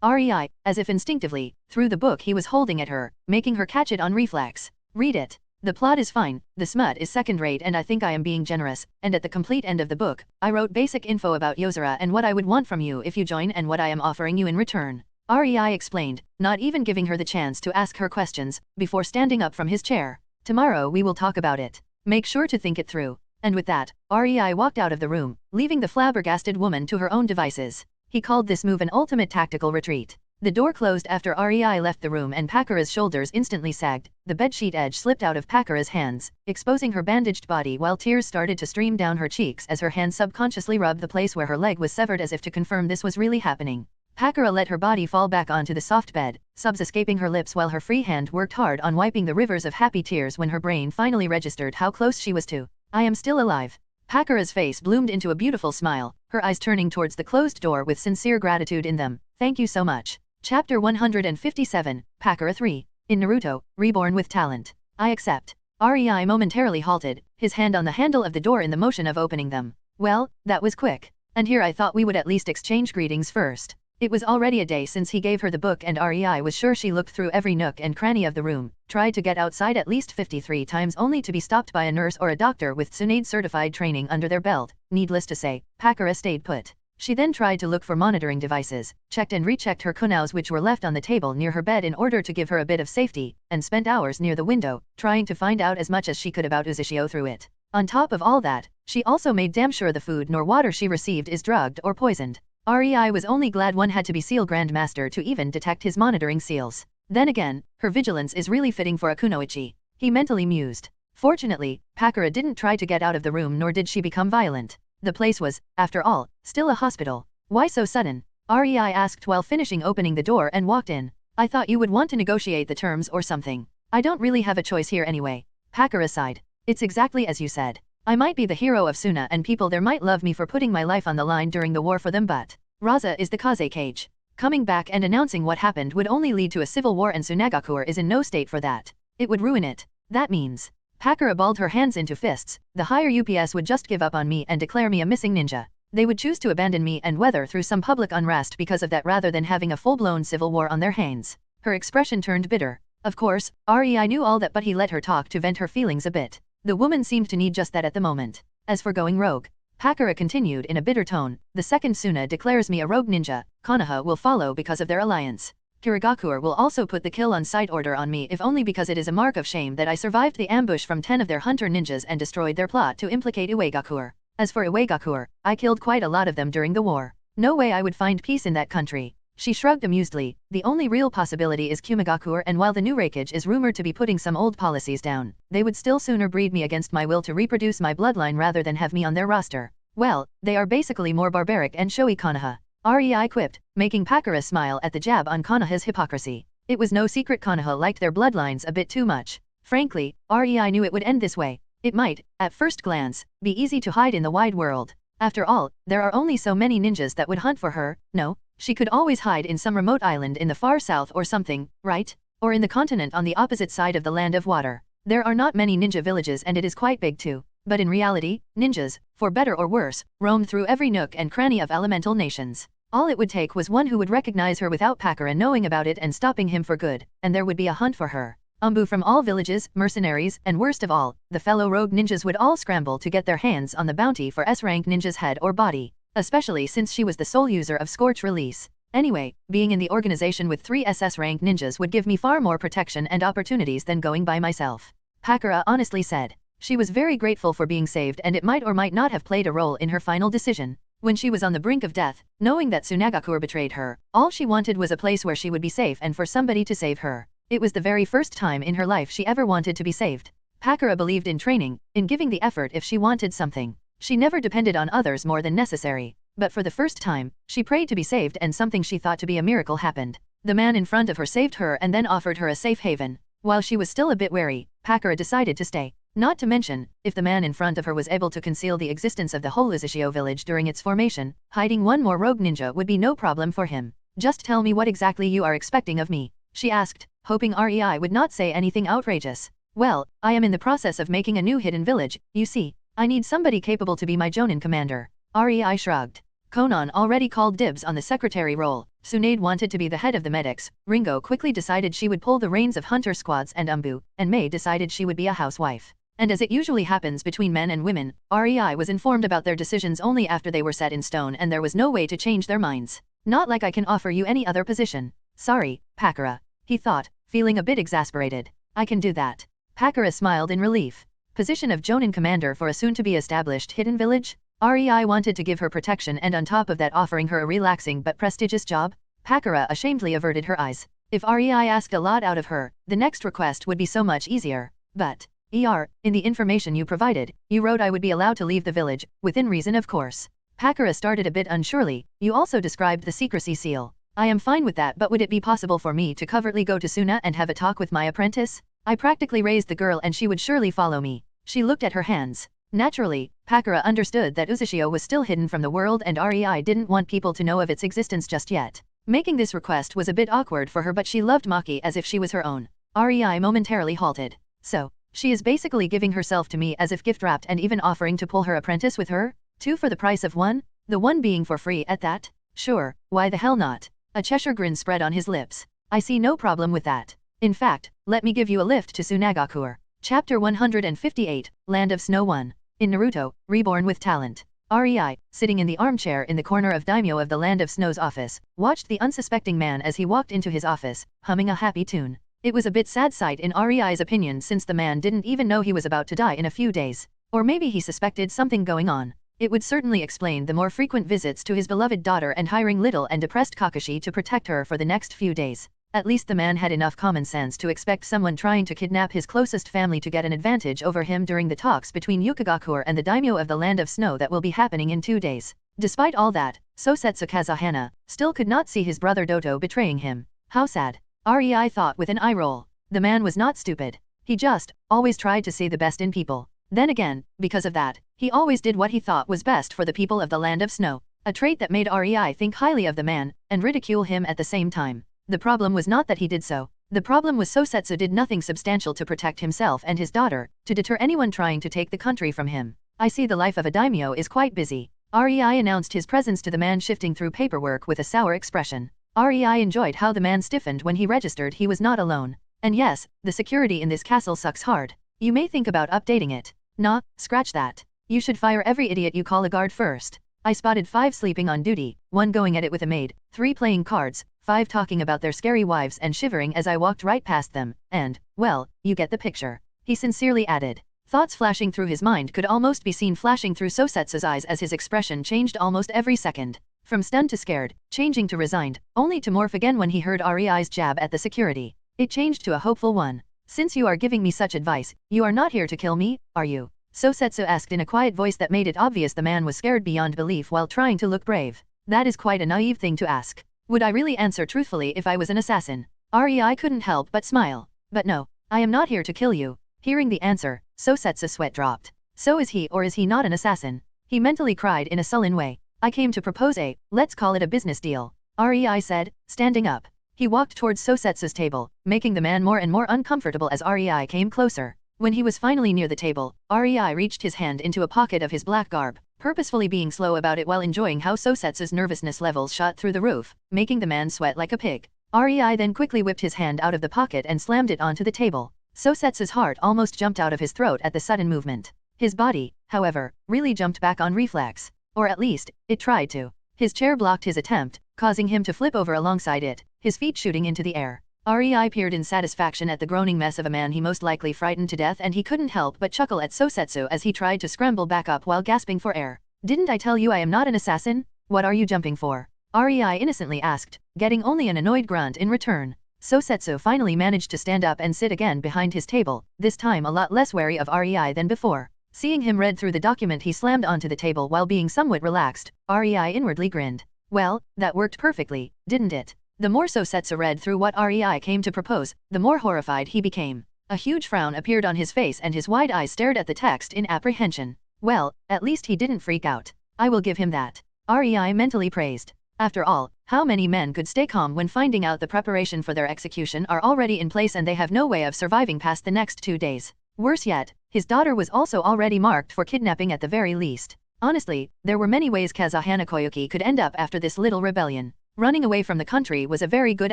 REI, as if instinctively, threw the book he was holding at her, making her catch it on reflex. Read it. The plot is fine, the smut is second-rate, and I think I am being generous, and at the complete end of the book, I wrote basic info about Yozora and what I would want from you if you join and what I am offering you in return. REI explained, not even giving her the chance to ask her questions, before standing up from his chair. Tomorrow we will talk about it. Make sure to think it through. And with that, REI walked out of the room, leaving the flabbergasted woman to her own devices. He called this move an ultimate tactical retreat. The door closed after REI left the room and Pakura's shoulders instantly sagged. The bedsheet edge slipped out of Pakura's hands, exposing her bandaged body while tears started to stream down her cheeks as her hand subconsciously rubbed the place where her leg was severed as if to confirm this was really happening. Pakura let her body fall back onto the soft bed, sobs escaping her lips while her free hand worked hard on wiping the rivers of happy tears when her brain finally registered how close she was to I am still alive. Pakura's face bloomed into a beautiful smile, her eyes turning towards the closed door with sincere gratitude in them. Thank you so much. Chapter 157, Pakura 3. In Naruto, Reborn with Talent. I accept. REI momentarily halted, his hand on the handle of the door in the motion of opening them. Well, that was quick. And here I thought we would at least exchange greetings first. It was already a day since he gave her the book and REI was sure she looked through every nook and cranny of the room, tried to get outside at least 53 times only to be stopped by a nurse or a doctor with Tsunade certified training under their belt. Needless to say, Pakura stayed put. She then tried to look for monitoring devices, checked and rechecked her kunaos which were left on the table near her bed in order to give her a bit of safety, and spent hours near the window, trying to find out as much as she could about Uzishio through it. On top of all that, she also made damn sure the food nor water she received is drugged or poisoned. REI was only glad one had to be Seal Grandmaster to even detect his monitoring seals. Then again, her vigilance is really fitting for a kunoichi. He mentally mused. Fortunately, Pakura didn't try to get out of the room nor did she become violent. The place was, after all, still a hospital. Why so sudden? REI asked while finishing opening the door and walked in. I thought you would want to negotiate the terms or something. I don't really have a choice here anyway. Pakura sighed. It's exactly as you said. I might be the hero of Suna and people there might love me for putting my life on the line during the war for them, but Raza is the Kaze cage. Coming back and announcing what happened would only lead to a civil war and Tsunagakure is in no state for that. It would ruin it. That means Pakura balled her hands into fists. The higher UPS would just give up on me and declare me a missing ninja. They would choose to abandon me and weather through some public unrest because of that rather than having a full-blown civil war on their hands. Her expression turned bitter. Of course, REI knew all that but he let her talk to vent her feelings a bit. The woman seemed to need just that at the moment. As for going rogue, Pakura continued in a bitter tone, the second Suna declares me a rogue ninja, Konoha will follow because of their alliance. Kirigakure will also put the kill on sight order on me if only because it is a mark of shame that I survived the ambush from 10 of their hunter ninjas and destroyed their plot to implicate Uegakure. As for Uegakure, I killed quite a lot of them during the war. No way I would find peace in that country. She shrugged amusedly. The only real possibility is Kumigakure, and while the new Reikage is rumored to be putting some old policies down, they would still sooner breed me against my will to reproduce my bloodline rather than have me on their roster. Well, they are basically more barbaric and showy Konoha. REI quipped, making Pakura smile at the jab on Konoha's hypocrisy. It was no secret Konoha liked their bloodlines a bit too much. Frankly, REI knew it would end this way. It might, at first glance, be easy to hide in the wide world. After all, there are only so many ninjas that would hunt for her. No, she could always hide in some remote island in the far south or something, right? Or in the continent on the opposite side of the land of water. There are not many ninja villages and it is quite big too. But in reality, ninjas, for better or worse, roam through every nook and cranny of elemental nations. All it would take was one who would recognize her without Pakura knowing about it and stopping him for good, and there would be a hunt for her. Umbu from all villages, mercenaries, and worst of all, the fellow rogue ninjas would all scramble to get their hands on the bounty for S-rank ninja's head or body, especially since she was the sole user of Scorch Release. Anyway, being in the organization with 3 SS-rank ninjas would give me far more protection and opportunities than going by myself. Pakura honestly said. She was very grateful for being saved, and it might or might not have played a role in her final decision. When she was on the brink of death, knowing that Tsunagakure betrayed her, all she wanted was a place where she would be safe and for somebody to save her. It was the very first time in her life she ever wanted to be saved. Pakura believed in training, in giving the effort if she wanted something. She never depended on others more than necessary. But for the first time, she prayed to be saved, and something she thought to be a miracle happened. The man in front of her saved her and then offered her a safe haven. While she was still a bit wary, Pakura decided to stay. Not to mention, if the man in front of her was able to conceal the existence of the whole Uzushio village during its formation, hiding one more rogue ninja would be no problem for him. Just tell me what exactly you are expecting of me, she asked, hoping Rei would not say anything outrageous. Well, I am in the process of making a new hidden village, you see. I need somebody capable to be my Jonin commander. Rei shrugged. Konan already called dibs on the secretary role. Tsunade wanted to be the head of the medics. Ringo quickly decided she would pull the reins of hunter squads, and Umbu and Mei decided she would be a housewife. And as it usually happens between men and women, Rei was informed about their decisions only after they were set in stone, and there was no way to change their minds. Not like I can offer you any other position. Sorry, Pakura, he thought, feeling a bit exasperated. I can do that. Pakura smiled in relief. Position of Jonin commander for a soon-to-be established hidden village? Rei wanted to give her protection and on top of that offering her a relaxing but prestigious job? Pakura ashamedly averted her eyes. If Rei asked a lot out of her, the next request would be so much easier. But, in the information you provided, you wrote I would be allowed to leave the village, within reason of course. Pakura started a bit unsurely. You also described the secrecy seal. I am fine with that, but would it be possible for me to covertly go to Suna and have a talk with my apprentice? I practically raised the girl and she would surely follow me. She looked at her hands. Naturally, Pakura understood that Uzushio was still hidden from the world and Rei didn't want people to know of its existence just yet. Making this request was a bit awkward for her, but she loved Maki as if she was her own. Rei momentarily halted. So, she is basically giving herself to me as if gift-wrapped and even offering to pull her apprentice with her? 2 for the price of 1? The one being for free at that? Sure, why the hell not? A Cheshire grin spread on his lips. I see no problem with that. In fact, let me give you a lift to Tsunagakure. Chapter 158, Land of Snow 1. In Naruto, Reborn with Talent. Rei, sitting in the armchair in the corner of Daimyo of the Land of Snow's office, watched the unsuspecting man as he walked into his office, humming a happy tune. It was a bit sad sight in Rei's opinion, since the man didn't even know he was about to die in a few days. Or maybe he suspected something going on. It would certainly explain the more frequent visits to his beloved daughter and hiring little and depressed Kakashi to protect her for the next few days. At least the man had enough common sense to expect someone trying to kidnap his closest family to get an advantage over him during the talks between Yukigakure and the daimyo of the Land of Snow that will be happening in 2 days. Despite all that, Sosetsu Kazahana still could not see his brother Doto betraying him. How sad. Rei thought with an eye roll. The man was not stupid. He just always tried to see the best in people. Then again, because of that, he always did what he thought was best for the people of the Land of Snow. A trait that made Rei think highly of the man, and ridicule him at the same time. The problem was not that he did so. The problem was Sosetsu did nothing substantial to protect himself and his daughter, to deter anyone trying to take the country from him. I see the life of a daimyo is quite busy. Rei announced his presence to the man shifting through paperwork with a sour expression. Rei enjoyed how the man stiffened when he registered he was not alone. And yes, the security in this castle sucks hard. You may think about updating it. Nah, scratch that. You should fire every idiot you call a guard first. I spotted 5 sleeping on duty, 1 going at it with a maid, 3 playing cards, 5 talking about their scary wives and shivering as I walked right past them, and, well, you get the picture. He sincerely added. Thoughts flashing through his mind could almost be seen flashing through Sosetsu's eyes as his expression changed almost every second. From stunned to scared, changing to resigned, only to morph again when he heard Rei's jab at the security. It changed to a hopeful one. Since you are giving me such advice, you are not here to kill me, are you? Sosetsu asked in a quiet voice that made it obvious the man was scared beyond belief while trying to look brave. That is quite a naive thing to ask. Would I really answer truthfully if I was an assassin? Rei couldn't help but smile. But no, I am not here to kill you. Hearing the answer, Sosetsu's sweat dropped. So is he or is he not an assassin? He mentally cried in a sullen way. I came to propose a, let's call it a business deal. Rei said, standing up. He walked towards Sosetsu's table, making the man more and more uncomfortable as Rei came closer. When he was finally near the table, Rei reached his hand into a pocket of his black garb, purposefully being slow about it while enjoying how Sosetsu's nervousness levels shot through the roof, making the man sweat like a pig. Rei then quickly whipped his hand out of the pocket and slammed it onto the table. Sosetsu's heart almost jumped out of his throat at the sudden movement. His body, however, really jumped back on reflex. Or at least, it tried to. His chair blocked his attempt, causing him to flip over alongside it, his feet shooting into the air. REI peered in satisfaction at the groaning mess of a man he most likely frightened to death, and he couldn't help but chuckle at Sosetsu as he tried to scramble back up while gasping for air. "Didn't I tell you I am not an assassin? What are you jumping for?" REI innocently asked, getting only an annoyed grunt in return. Sosetsu finally managed to stand up and sit again behind his table, this time a lot less wary of REI than before. Seeing him read through the document he slammed onto the table while being somewhat relaxed, REI inwardly grinned. Well, that worked perfectly, didn't it? The more Sosetsu read through what REI came to propose, the more horrified he became. A huge frown appeared on his face and his wide eyes stared at the text in apprehension. Well, at least he didn't freak out. I will give him that. REI mentally praised. After all, how many men could stay calm when finding out the preparation for their execution are already in place and they have no way of surviving past the next 2 days? Worse yet, his daughter was also already marked for kidnapping at the very least. Honestly, there were many ways Kazahana Koyuki could end up after this little rebellion. Running away from the country was a very good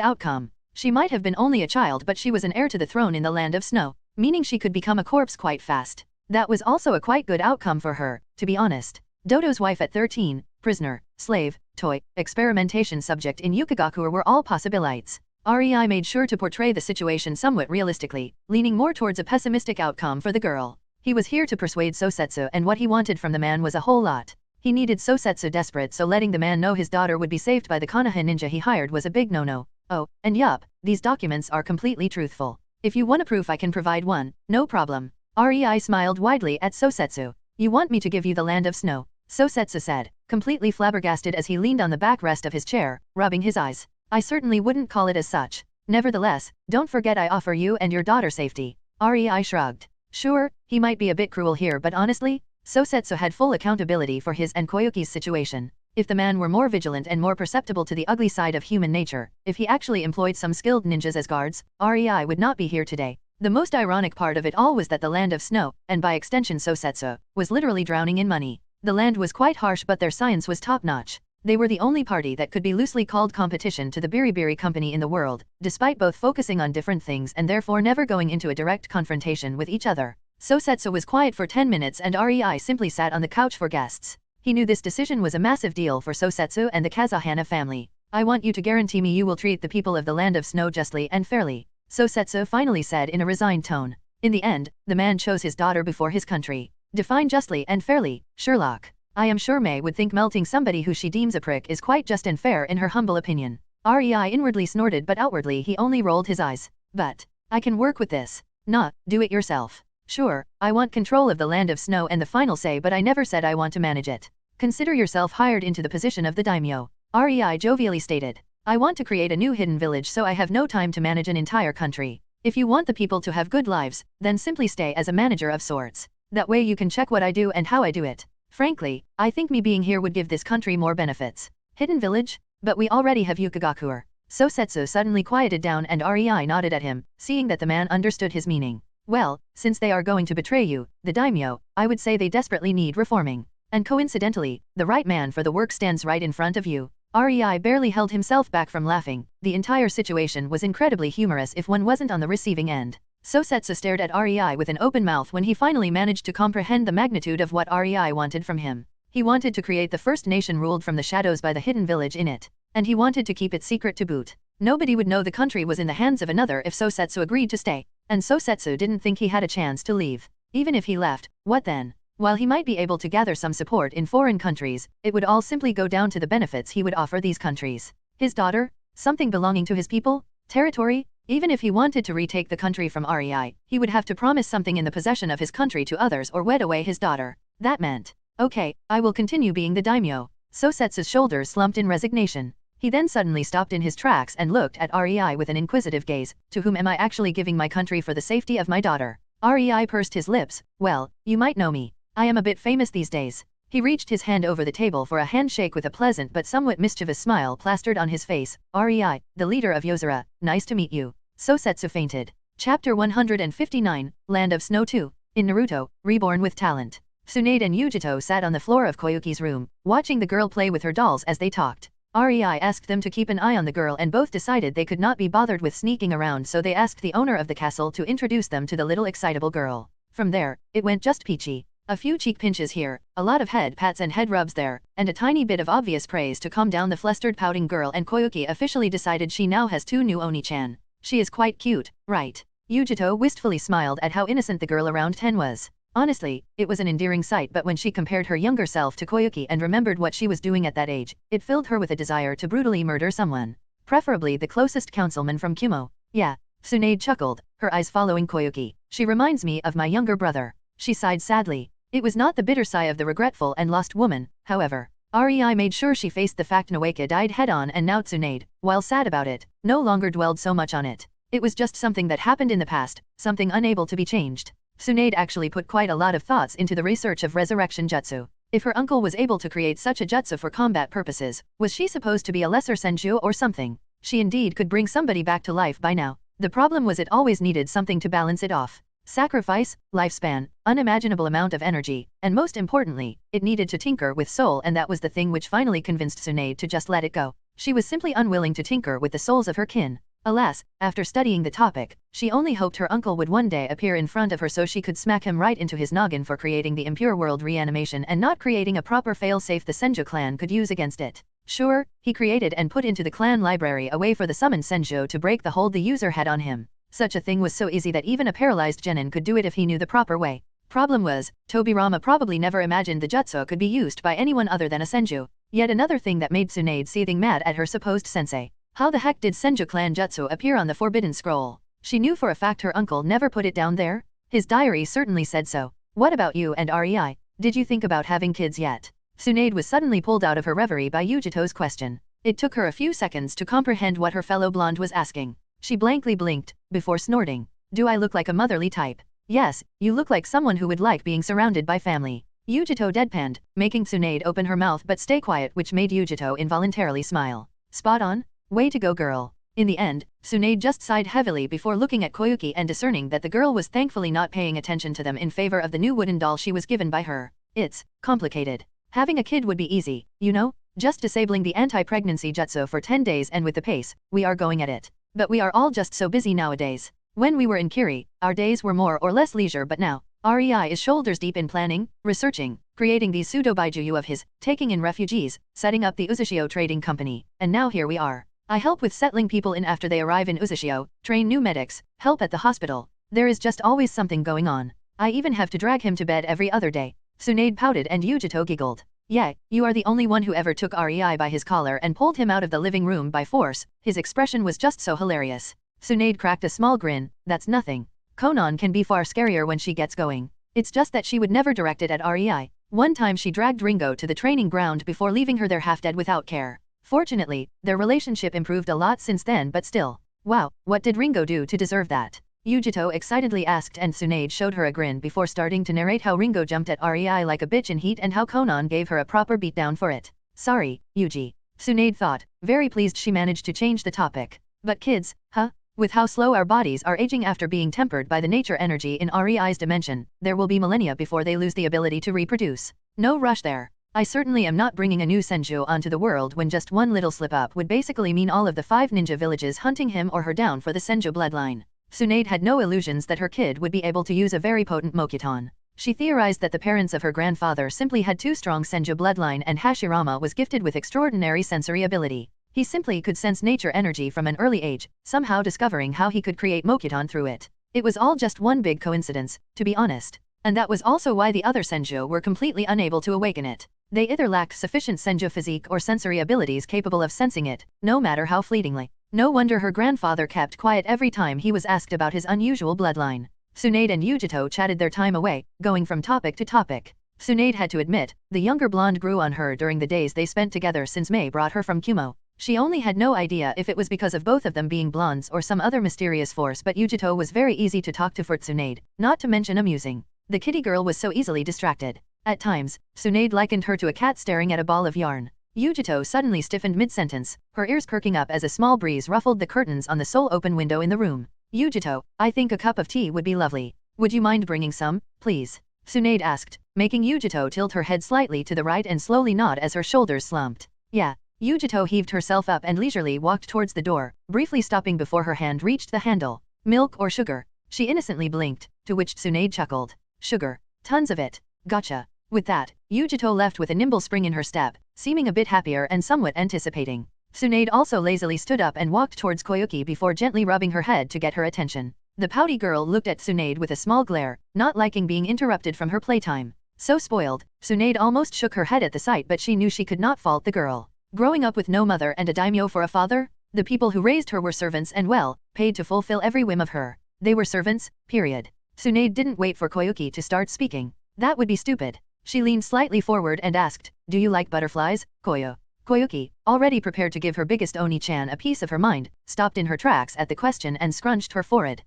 outcome. She might have been only a child, but she was an heir to the throne in the land of snow, meaning she could become a corpse quite fast. That was also a quite good outcome for her, to be honest. Dodo's wife at 13, prisoner, slave, toy, experimentation subject in Yukigakure were all possibilities. REI made sure to portray the situation somewhat realistically, leaning more towards a pessimistic outcome for the girl. He was here to persuade Sosetsu, and what he wanted from the man was a whole lot. He needed Sosetsu desperate, so letting the man know his daughter would be saved by the Konoha ninja he hired was a big no-no. Oh, and yup, these documents are completely truthful. If you want a proof I can provide one, no problem. REI smiled widely at Sosetsu. You want me to give you the land of snow? Sosetsu said, completely flabbergasted as he leaned on the backrest of his chair, rubbing his eyes. I certainly wouldn't call it as such. Nevertheless, don't forget I offer you and your daughter safety. REI shrugged. Sure, he might be a bit cruel here, but honestly, Sosetsu had full accountability for his and Koyuki's situation. If the man were more vigilant and more perceptible to the ugly side of human nature, if he actually employed some skilled ninjas as guards, REI would not be here today. The most ironic part of it all was that the land of snow, and by extension Sosetsu, was literally drowning in money. The land was quite harsh, but their science was top-notch. They were the only party that could be loosely called competition to the Biribiri company in the world, despite both focusing on different things and therefore never going into a direct confrontation with each other. Sosetsu was quiet for 10 minutes and REI simply sat on the couch for guests. He knew this decision was a massive deal for Sosetsu and the Kazahana family. I want you to guarantee me you will treat the people of the land of snow justly and fairly, Sosetsu finally said in a resigned tone. In the end, the man chose his daughter before his country. Define justly and fairly, Sherlock. I am sure May would think melting somebody who she deems a prick is quite just and fair in her humble opinion. REI inwardly snorted, but outwardly he only rolled his eyes. But I can work with this. Nah, do it yourself. Sure, I want control of the land of snow and the final say, but I never said I want to manage it. Consider yourself hired into the position of the daimyo. REI jovially stated. I want to create a new hidden village, so I have no time to manage an entire country. If you want the people to have good lives, then simply stay as a manager of sorts. That way you can check what I do and how I do it. Frankly, I think me being here would give this country more benefits. Hidden village? But we already have Yukigakure. Sosetsu suddenly quieted down and REI nodded at him, seeing that the man understood his meaning. Well, since they are going to betray you, the daimyo, I would say they desperately need reforming. And coincidentally, the right man for the work stands right in front of you. REI barely held himself back from laughing. The entire situation was incredibly humorous if one wasn't on the receiving end. Sosetsu stared at REI with an open mouth when he finally managed to comprehend the magnitude of what REI wanted from him. He wanted to create the first nation ruled from the shadows by the hidden village in it. And he wanted to keep it secret to boot. Nobody would know the country was in the hands of another if Sosetsu agreed to stay. And Sosetsu didn't think he had a chance to leave. Even if he left, what then? While he might be able to gather some support in foreign countries, it would all simply go down to the benefits he would offer these countries. His daughter? Something belonging to his people? Territory? Even if he wanted to retake the country from REI, he would have to promise something in the possession of his country to others or wed away his daughter. That meant, okay, I will continue being the daimyo. Sosetsu's shoulders slumped in resignation. He then suddenly stopped in his tracks and looked at REI with an inquisitive gaze. To whom am I actually giving my country for the safety of my daughter? REI pursed his lips. Well, you might know me. I am a bit famous these days. He reached his hand over the table for a handshake with a pleasant but somewhat mischievous smile plastered on his face. REI, the leader of Yozora, nice to meet you. Sosetsu fainted. Chapter 159, Land of Snow 2. In Naruto, Reborn with Talent. Tsunade and Yujito sat on the floor of Koyuki's room, watching the girl play with her dolls as they talked. REI asked them to keep an eye on the girl and both decided they could not be bothered with sneaking around, so they asked the owner of the castle to introduce them to the little excitable girl. From there, it went just peachy. A few cheek pinches here, a lot of head pats and head rubs there, and a tiny bit of obvious praise to calm down the flustered pouting girl, and Koyuki officially decided she now has two new Oni-chan. She is quite cute, right? Yujito wistfully smiled at how innocent the girl around 10 was. Honestly, it was an endearing sight, but when she compared her younger self to Koyuki and remembered what she was doing at that age, it filled her with a desire to brutally murder someone. Preferably the closest councilman from Kumo. Yeah, Tsunade chuckled, her eyes following Koyuki. She reminds me of my younger brother. She sighed sadly. It was not the bitter sigh of the regretful and lost woman, however. Rei made sure she faced the fact Noeka died head-on, and now Tsunade, while sad about it, no longer dwelled so much on it. It was just something that happened in the past, something unable to be changed. Tsunade actually put quite a lot of thoughts into the research of resurrection jutsu. If her uncle was able to create such a jutsu for combat purposes, was she supposed to be a lesser senju or something? She indeed could bring somebody back to life by now. The problem was it always needed something to balance it off. Sacrifice, lifespan, unimaginable amount of energy, and most importantly, it needed to tinker with soul, and that was the thing which finally convinced Tsunade to just let it go. She was simply unwilling to tinker with the souls of her kin. Alas, after studying the topic, she only hoped her uncle would one day appear in front of her so she could smack him right into his noggin for creating the impure world reanimation and not creating a proper fail-safe the Senju clan could use against it. Sure, he created and put into the clan library a way for the summoned Senju to break the hold the user had on him. Such a thing was so easy that even a paralyzed genin could do it if he knew the proper way. Problem was, Tobirama probably never imagined the jutsu could be used by anyone other than a Senju. Yet another thing that made Tsunade seething mad at her supposed sensei. How the heck did Senju clan jutsu appear on the Forbidden Scroll? She knew for a fact her uncle never put it down there. His diary certainly said so. What about you and Rei? Did you think about having kids yet? Tsunade was suddenly pulled out of her reverie by Yujito's question. It took her a few seconds to comprehend what her fellow blonde was asking. She blankly blinked, before snorting. Do I look like a motherly type? Yes, you look like someone who would like being surrounded by family. Yujito deadpanned, making Tsunade open her mouth but stay quiet, which made Yujito involuntarily smile. Spot on? Way to go, girl. In the end, Tsunade just sighed heavily before looking at Koyuki and discerning that the girl was thankfully not paying attention to them in favor of the new wooden doll she was given by her. It's complicated. Having a kid would be easy, you know? Just disabling the anti-pregnancy jutsu for 10 days and with the pace we are going at it. But we are all just so busy nowadays. When we were in Kiri, our days were more or less leisure, but now, Rei is shoulders deep in planning, researching, creating these pseudo-baijuyu of his, taking in refugees, setting up the Uzushio trading company, and now here we are. I help with settling people in after they arrive in Uzushio, train new medics, help at the hospital. There is just always something going on. I even have to drag him to bed every other day. Tsunade pouted and Yujito giggled. Yeah, you are the only one who ever took Rei by his collar and pulled him out of the living room by force. His expression was just so hilarious. Tsunade cracked a small grin. That's nothing. Konan can be far scarier when she gets going. It's just that she would never direct it at Rei. One time she dragged Ringo to the training ground before leaving her there half dead without care. Fortunately, their relationship improved a lot since then, but still. Wow, what did Ringo do to deserve that? Yujito excitedly asked, and Tsunade showed her a grin before starting to narrate how Ringo jumped at Rei like a bitch in heat and how Konan gave her a proper beatdown for it. Sorry, Yuji. Tsunade thought, very pleased she managed to change the topic. But kids, huh? With how slow our bodies are aging after being tempered by the nature energy in Rei's dimension, there will be millennia before they lose the ability to reproduce. No rush there. I certainly am not bringing a new Senju onto the world when just one little slip-up would basically mean all of the 5 ninja villages hunting him or her down for the Senju bloodline. Tsunade had no illusions that her kid would be able to use a very potent Mokuton. She theorized that the parents of her grandfather simply had too strong Senju bloodline, and Hashirama was gifted with extraordinary sensory ability. He simply could sense nature energy from an early age, somehow discovering how he could create Mokuton through it. It was all just one big coincidence, to be honest. And that was also why the other Senju were completely unable to awaken it. They either lacked sufficient Senju physique or sensory abilities capable of sensing it, no matter how fleetingly. No wonder her grandfather kept quiet every time he was asked about his unusual bloodline. Tsunade and Yujito chatted their time away, going from topic to topic. Tsunade had to admit, the younger blonde grew on her during the days they spent together since Mei brought her from Kumo. She only had no idea if it was because of both of them being blondes or some other mysterious force, but Yujito was very easy to talk to for Tsunade, not to mention amusing. The kitty girl was so easily distracted. At times, Tsunade likened her to a cat staring at a ball of yarn. Yujito suddenly stiffened mid-sentence, her ears perking up as a small breeze ruffled the curtains on the sole open window in the room. Yujito, I think a cup of tea would be lovely. Would you mind bringing some, please? Tsunade asked, making Yujito tilt her head slightly to the right and slowly nod as her shoulders slumped. Yeah. Yujito heaved herself up and leisurely walked towards the door, briefly stopping before her hand reached the handle. Milk or sugar? She innocently blinked, to which Tsunade chuckled. Sugar. Tons of it. Gotcha. With that, Yujito left with a nimble spring in her step, seeming a bit happier and somewhat anticipating. Tsunade also lazily stood up and walked towards Koyuki before gently rubbing her head to get her attention. The pouty girl looked at Tsunade with a small glare, not liking being interrupted from her playtime. So spoiled, Tsunade almost shook her head at the sight, but she knew she could not fault the girl. Growing up with no mother and a daimyo for a father, the people who raised her were servants and well, paid to fulfill every whim of her. They were servants, period. Tsunade didn't wait for Koyuki to start speaking. That would be stupid. She leaned slightly forward and asked, "Do you like butterflies, Koyo?" Koyuki, already prepared to give her biggest Oni-chan a piece of her mind, stopped in her tracks at the question and scrunched her forehead.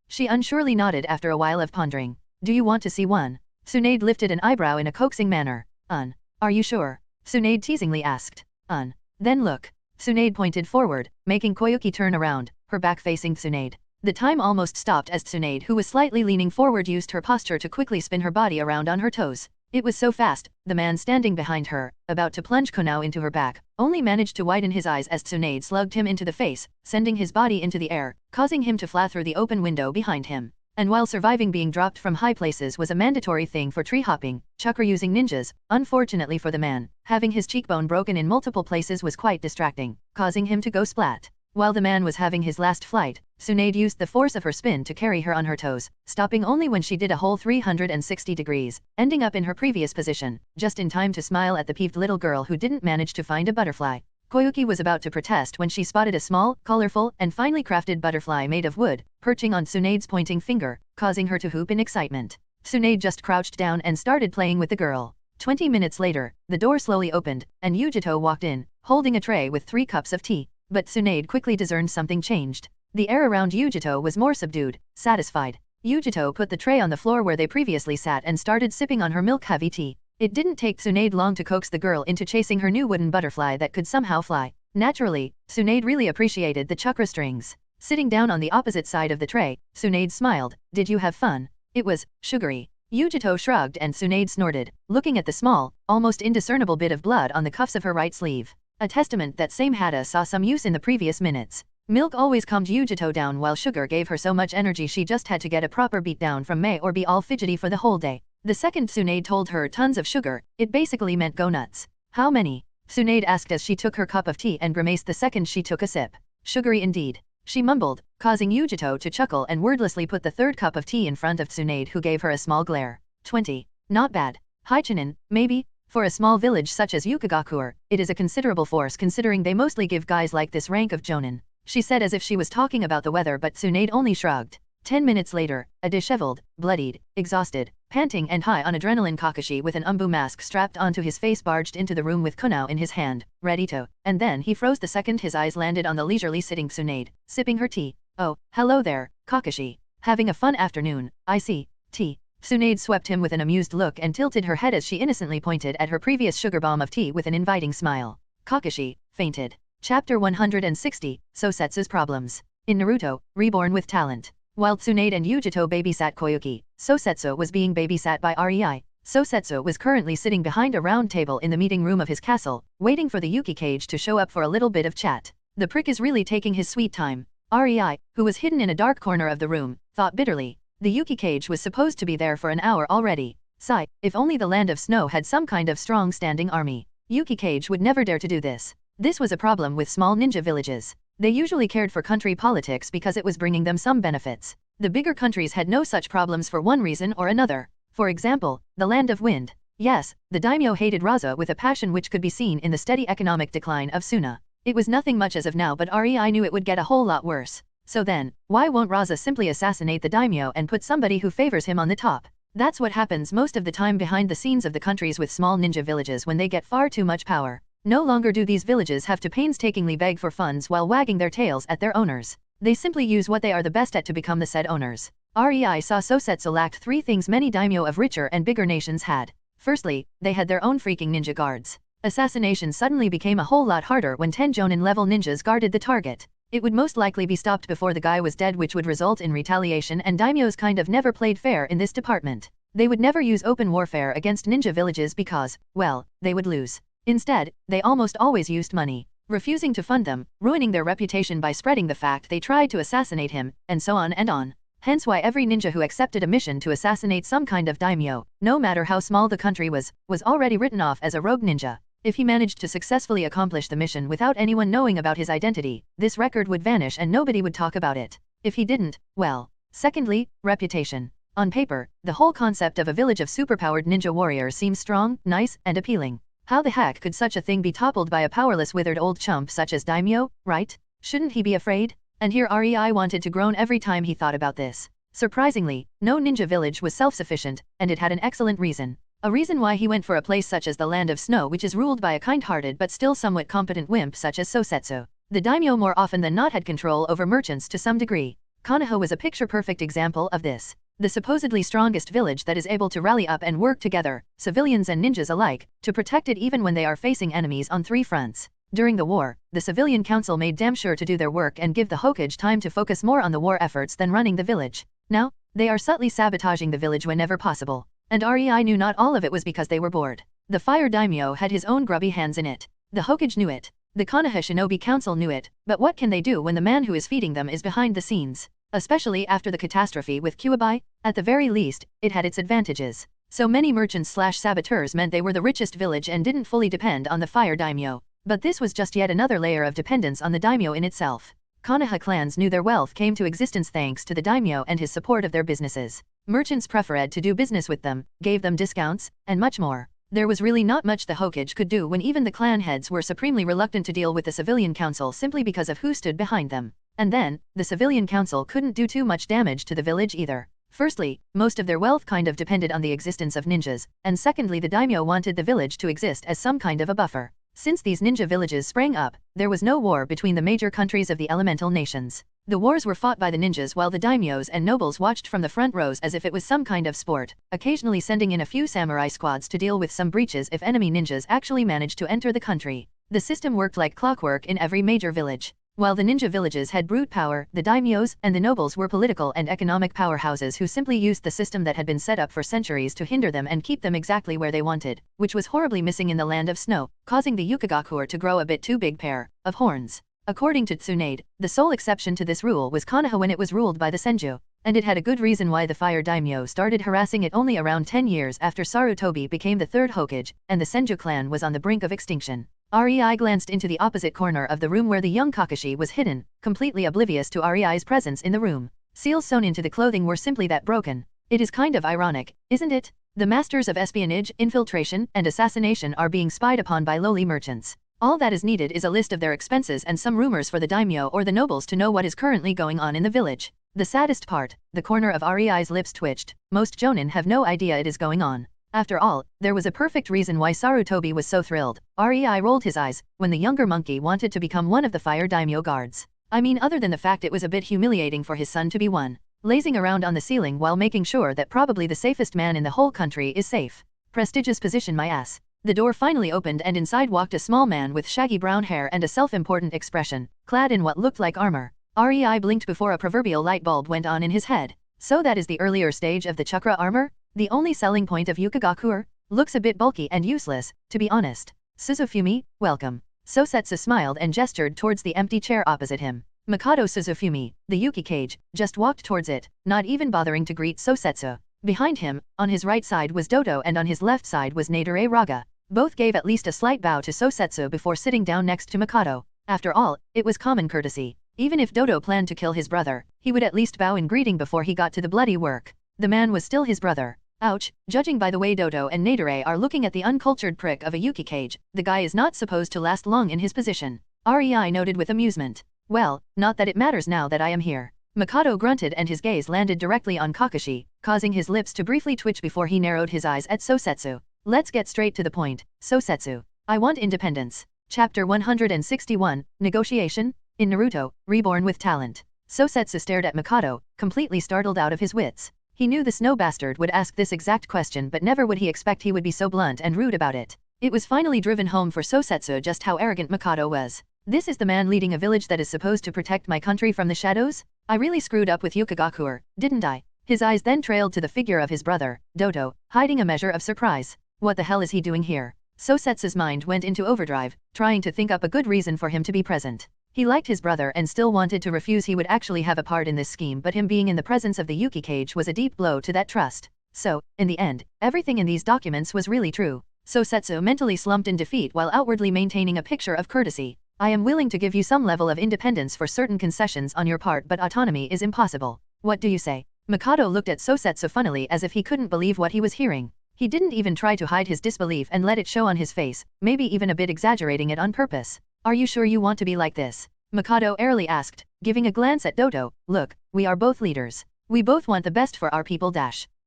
She unsurely nodded after a while of pondering. "Do you want to see one?" Tsunade lifted an eyebrow in a coaxing manner. Are you sure?" Tsunade teasingly asked. Then look." Tsunade pointed forward, making Koyuki turn around, her back facing Tsunade. The time almost stopped as Tsunade, who was slightly leaning forward, used her posture to quickly spin her body around on her toes. It was so fast, the man standing behind her, about to plunge Konao into her back, only managed to widen his eyes as Tsunade slugged him into the face, sending his body into the air, causing him to fly through the open window behind him. And while surviving being dropped from high places was a mandatory thing for tree hopping, chakra-using ninjas, unfortunately for the man, having his cheekbone broken in multiple places was quite distracting, causing him to go splat. While the man was having his last flight, Tsunade used the force of her spin to carry her on her toes, stopping only when she did a whole 360 degrees, ending up in her previous position, just in time to smile at the peeved little girl who didn't manage to find a butterfly. Koyuki was about to protest when she spotted a small, colorful, and finely crafted butterfly made of wood, perching on Tsunade's pointing finger, causing her to whoop in excitement. Tsunade just crouched down and started playing with the girl. 20 minutes later, the door slowly opened, and Yujito walked in, holding a tray with 3 cups of tea. But Tsunade quickly discerned something changed. The air around Yujito was more subdued, satisfied. Yujito put the tray on the floor where they previously sat and started sipping on her milk-heavy tea. It didn't take Tsunade long to coax the girl into chasing her new wooden butterfly that could somehow fly. Naturally, Tsunade really appreciated the chakra strings. Sitting down on the opposite side of the tray, Tsunade smiled. "Did you have fun?" "It was sugary." Yujito shrugged and Tsunade snorted, looking at the small, almost indiscernible bit of blood on the cuffs of her right sleeve. A testament that same Hada saw some use in the previous minutes. Milk always calmed Yujito down while sugar gave her so much energy she just had to get a proper beat down from May or be all fidgety for the whole day. The second Tsunade told her tons of sugar, it basically meant go nuts. "How many?" Tsunade asked as she took her cup of tea and grimaced the second she took a sip. "Sugary indeed," she mumbled, causing Yujito to chuckle and wordlessly put the third cup of tea in front of Tsunade, who gave her a small glare. 20. Not bad. Haichinin, maybe? For a small village such as Yukagakuer, it is a considerable force considering they mostly give guys like this rank of jonin, she said as if she was talking about the weather, but Tsunade only shrugged. 10 minutes later, a disheveled, bloodied, exhausted, panting and high on adrenaline Kakashi with an umbu mask strapped onto his face barged into the room with Konao in his hand, ready to, and then he froze the second his eyes landed on the leisurely sitting Tsunade, sipping her tea. "Oh, hello there, Kakashi. Having a fun afternoon, I see. Tea." Tsunade swept him with an amused look and tilted her head as she innocently pointed at her previous sugar bomb of tea with an inviting smile. Kakashi fainted. Chapter 160, Sosetsu's Problems. In Naruto, Reborn with Talent. While Tsunade and Yujito babysat Koyuki, Sosetsu was being babysat by Rei. Sosetsu was currently sitting behind a round table in the meeting room of his castle, waiting for the Yuki cage to show up for a little bit of chat. The prick is really taking his sweet time. Rei, who was hidden in a dark corner of the room, thought bitterly. The Yuki cage was supposed to be there for an hour already. Sigh, if only the land of snow had some kind of strong standing army. Yuki cage would never dare to do this. This was a problem with small ninja villages. They usually cared for country politics because it was bringing them some benefits. The bigger countries had no such problems for one reason or another. For example, the land of wind. Yes, the daimyo hated Raza with a passion which could be seen in the steady economic decline of Suna. It was nothing much as of now, but Rei knew it would get a whole lot worse. So then, why won't Raza simply assassinate the daimyo and put somebody who favors him on the top? That's what happens most of the time behind the scenes of the countries with small ninja villages when they get far too much power. No longer do these villages have to painstakingly beg for funds while wagging their tails at their owners. They simply use what they are the best at to become the said owners. Rei saw Sosetsu lacked 3 things many daimyo of richer and bigger nations had. Firstly, they had their own freaking ninja guards. Assassination suddenly became a whole lot harder when 10 Jonin level ninjas guarded the target. It would most likely be stopped before the guy was dead, which would result in retaliation, and daimyos kind of never played fair in this department. They would never use open warfare against ninja villages because, well, they would lose. Instead, they almost always used money, refusing to fund them, ruining their reputation by spreading the fact they tried to assassinate him, and so on and on. Hence why every ninja who accepted a mission to assassinate some kind of daimyo, no matter how small the country was already written off as a rogue ninja. If he managed to successfully accomplish the mission without anyone knowing about his identity, this record would vanish and nobody would talk about it. If he didn't, well. Secondly, reputation. On paper, the whole concept of a village of superpowered ninja warriors seems strong, nice, and appealing. How the heck could such a thing be toppled by a powerless withered old chump such as daimyo, right? Shouldn't he be afraid? And here REI wanted to groan every time he thought about this. Surprisingly, no ninja village was self-sufficient, and it had an excellent reason. A reason why he went for a place such as the Land of Snow, which is ruled by a kind-hearted but still somewhat competent wimp such as Sosetsu. The daimyo more often than not had control over merchants to some degree. Konoha was a picture-perfect example of this. The supposedly strongest village that is able to rally up and work together, civilians and ninjas alike, to protect it even when they are facing enemies on 3 fronts. During the war, the civilian council made damn sure to do their work and give the Hokage time to focus more on the war efforts than running the village. Now, they are subtly sabotaging the village whenever possible. And REI knew not all of it was because they were bored. The Fire Daimyo had his own grubby hands in it. The Hokage knew it. The Konoha Shinobi Council knew it, but what can they do when the man who is feeding them is behind the scenes? Especially after the catastrophe with Kuwabai, at the very least, it had its advantages. So many merchants/saboteurs meant they were the richest village and didn't fully depend on the Fire Daimyo. But this was just yet another layer of dependence on the daimyo in itself. Konoha clans knew their wealth came to existence thanks to the daimyo and his support of their businesses. Merchants preferred to do business with them, gave them discounts, and much more. There was really not much the Hokage could do when even the clan heads were supremely reluctant to deal with the civilian council simply because of who stood behind them. And then, the civilian council couldn't do too much damage to the village either. Firstly, most of their wealth kind of depended on the existence of ninjas, and secondly the daimyo wanted the village to exist as some kind of a buffer. Since these ninja villages sprang up, there was no war between the major countries of the elemental nations. The wars were fought by the ninjas while the daimyos and nobles watched from the front rows as if it was some kind of sport, occasionally sending in a few samurai squads to deal with some breaches if enemy ninjas actually managed to enter the country. The system worked like clockwork in every major village. While the ninja villages had brute power, the daimyos and the nobles were political and economic powerhouses who simply used the system that had been set up for centuries to hinder them and keep them exactly where they wanted, which was horribly missing in the Land of Snow, causing the Yukigakur to grow a bit too big pair of horns. According to Tsunade, the sole exception to this rule was Konoha when it was ruled by the Senju, and it had a good reason why the Fire Daimyo started harassing it only around 10 years after Sarutobi became the 3rd Hokage, and the Senju clan was on the brink of extinction. REI glanced into the opposite corner of the room where the young Kakashi was hidden, completely oblivious to REI's presence in the room. Seals sewn into the clothing were simply that broken. It is kind of ironic, isn't it? The masters of espionage, infiltration, and assassination are being spied upon by lowly merchants. All that is needed is a list of their expenses and some rumors for the daimyo or the nobles to know what is currently going on in the village. The saddest part, the corner of REI's lips twitched. Most jonin have no idea it is going on. After all, there was a perfect reason why Sarutobi was so thrilled. REI rolled his eyes when the younger monkey wanted to become one of the Fire Daimyo guards. I mean, other than the fact it was a bit humiliating for his son to be one, lazing around on the ceiling while making sure that probably the safest man in the whole country is safe. Prestigious position, my ass. The door finally opened and inside walked a small man with shaggy brown hair and a self-important expression, clad in what looked like armor. REI blinked before a proverbial light bulb went on in his head. So that is the earlier stage of the chakra armor? The only selling point of Yukigakur? Looks a bit bulky and useless, to be honest. Suzufumi, welcome. Sosetsu smiled and gestured towards the empty chair opposite him. Mikado Suzufumi, the Yuki Cage, just walked towards it, not even bothering to greet Sosetsu. Behind him, on his right side was Dodo and on his left side was Nadare Raga. Both gave at least a slight bow to Sosetsu before sitting down next to Mikado. After all, it was common courtesy. Even if Dodo planned to kill his brother, he would at least bow in greeting before he got to the bloody work. The man was still his brother. Ouch, judging by the way Dodo and Nadare are looking at the uncultured prick of a Yuki Cage, the guy is not supposed to last long in his position. REI noted with amusement. Well, not that it matters now that I am here. Mikado grunted and his gaze landed directly on Kakashi, causing his lips to briefly twitch before he narrowed his eyes at Sosetsu. Let's get straight to the point, Sosetsu. I want independence. Chapter 161, Negotiation? In Naruto, Reborn with Talent. Sosetsu stared at Mikado, completely startled out of his wits. He knew the snow bastard would ask this exact question but never would he expect he would be so blunt and rude about it. It was finally driven home for Sosetsu just how arrogant Mikado was. This is the man leading a village that is supposed to protect my country from the shadows? I really screwed up with Yukigakur, didn't I? His eyes then trailed to the figure of his brother, Dodo, hiding a measure of surprise. What the hell is he doing here? Sosetsu's mind went into overdrive, trying to think up a good reason for him to be present. He liked his brother and still wanted to refuse he would actually have a part in this scheme, but him being in the presence of the Yuki cage was a deep blow to that trust. So, in the end, everything in these documents was really true. So Setsu mentally slumped in defeat while outwardly maintaining a picture of courtesy. I am willing to give you some level of independence for certain concessions on your part, but autonomy is impossible. What do you say? Mikado looked at Sosetsu funnily as if he couldn't believe what he was hearing. He didn't even try to hide his disbelief and let it show on his face, maybe even a bit exaggerating it on purpose. Are you sure you want to be like this? Mikado airily asked, giving a glance at Dodo. Look, we are both leaders. We both want the best for our people.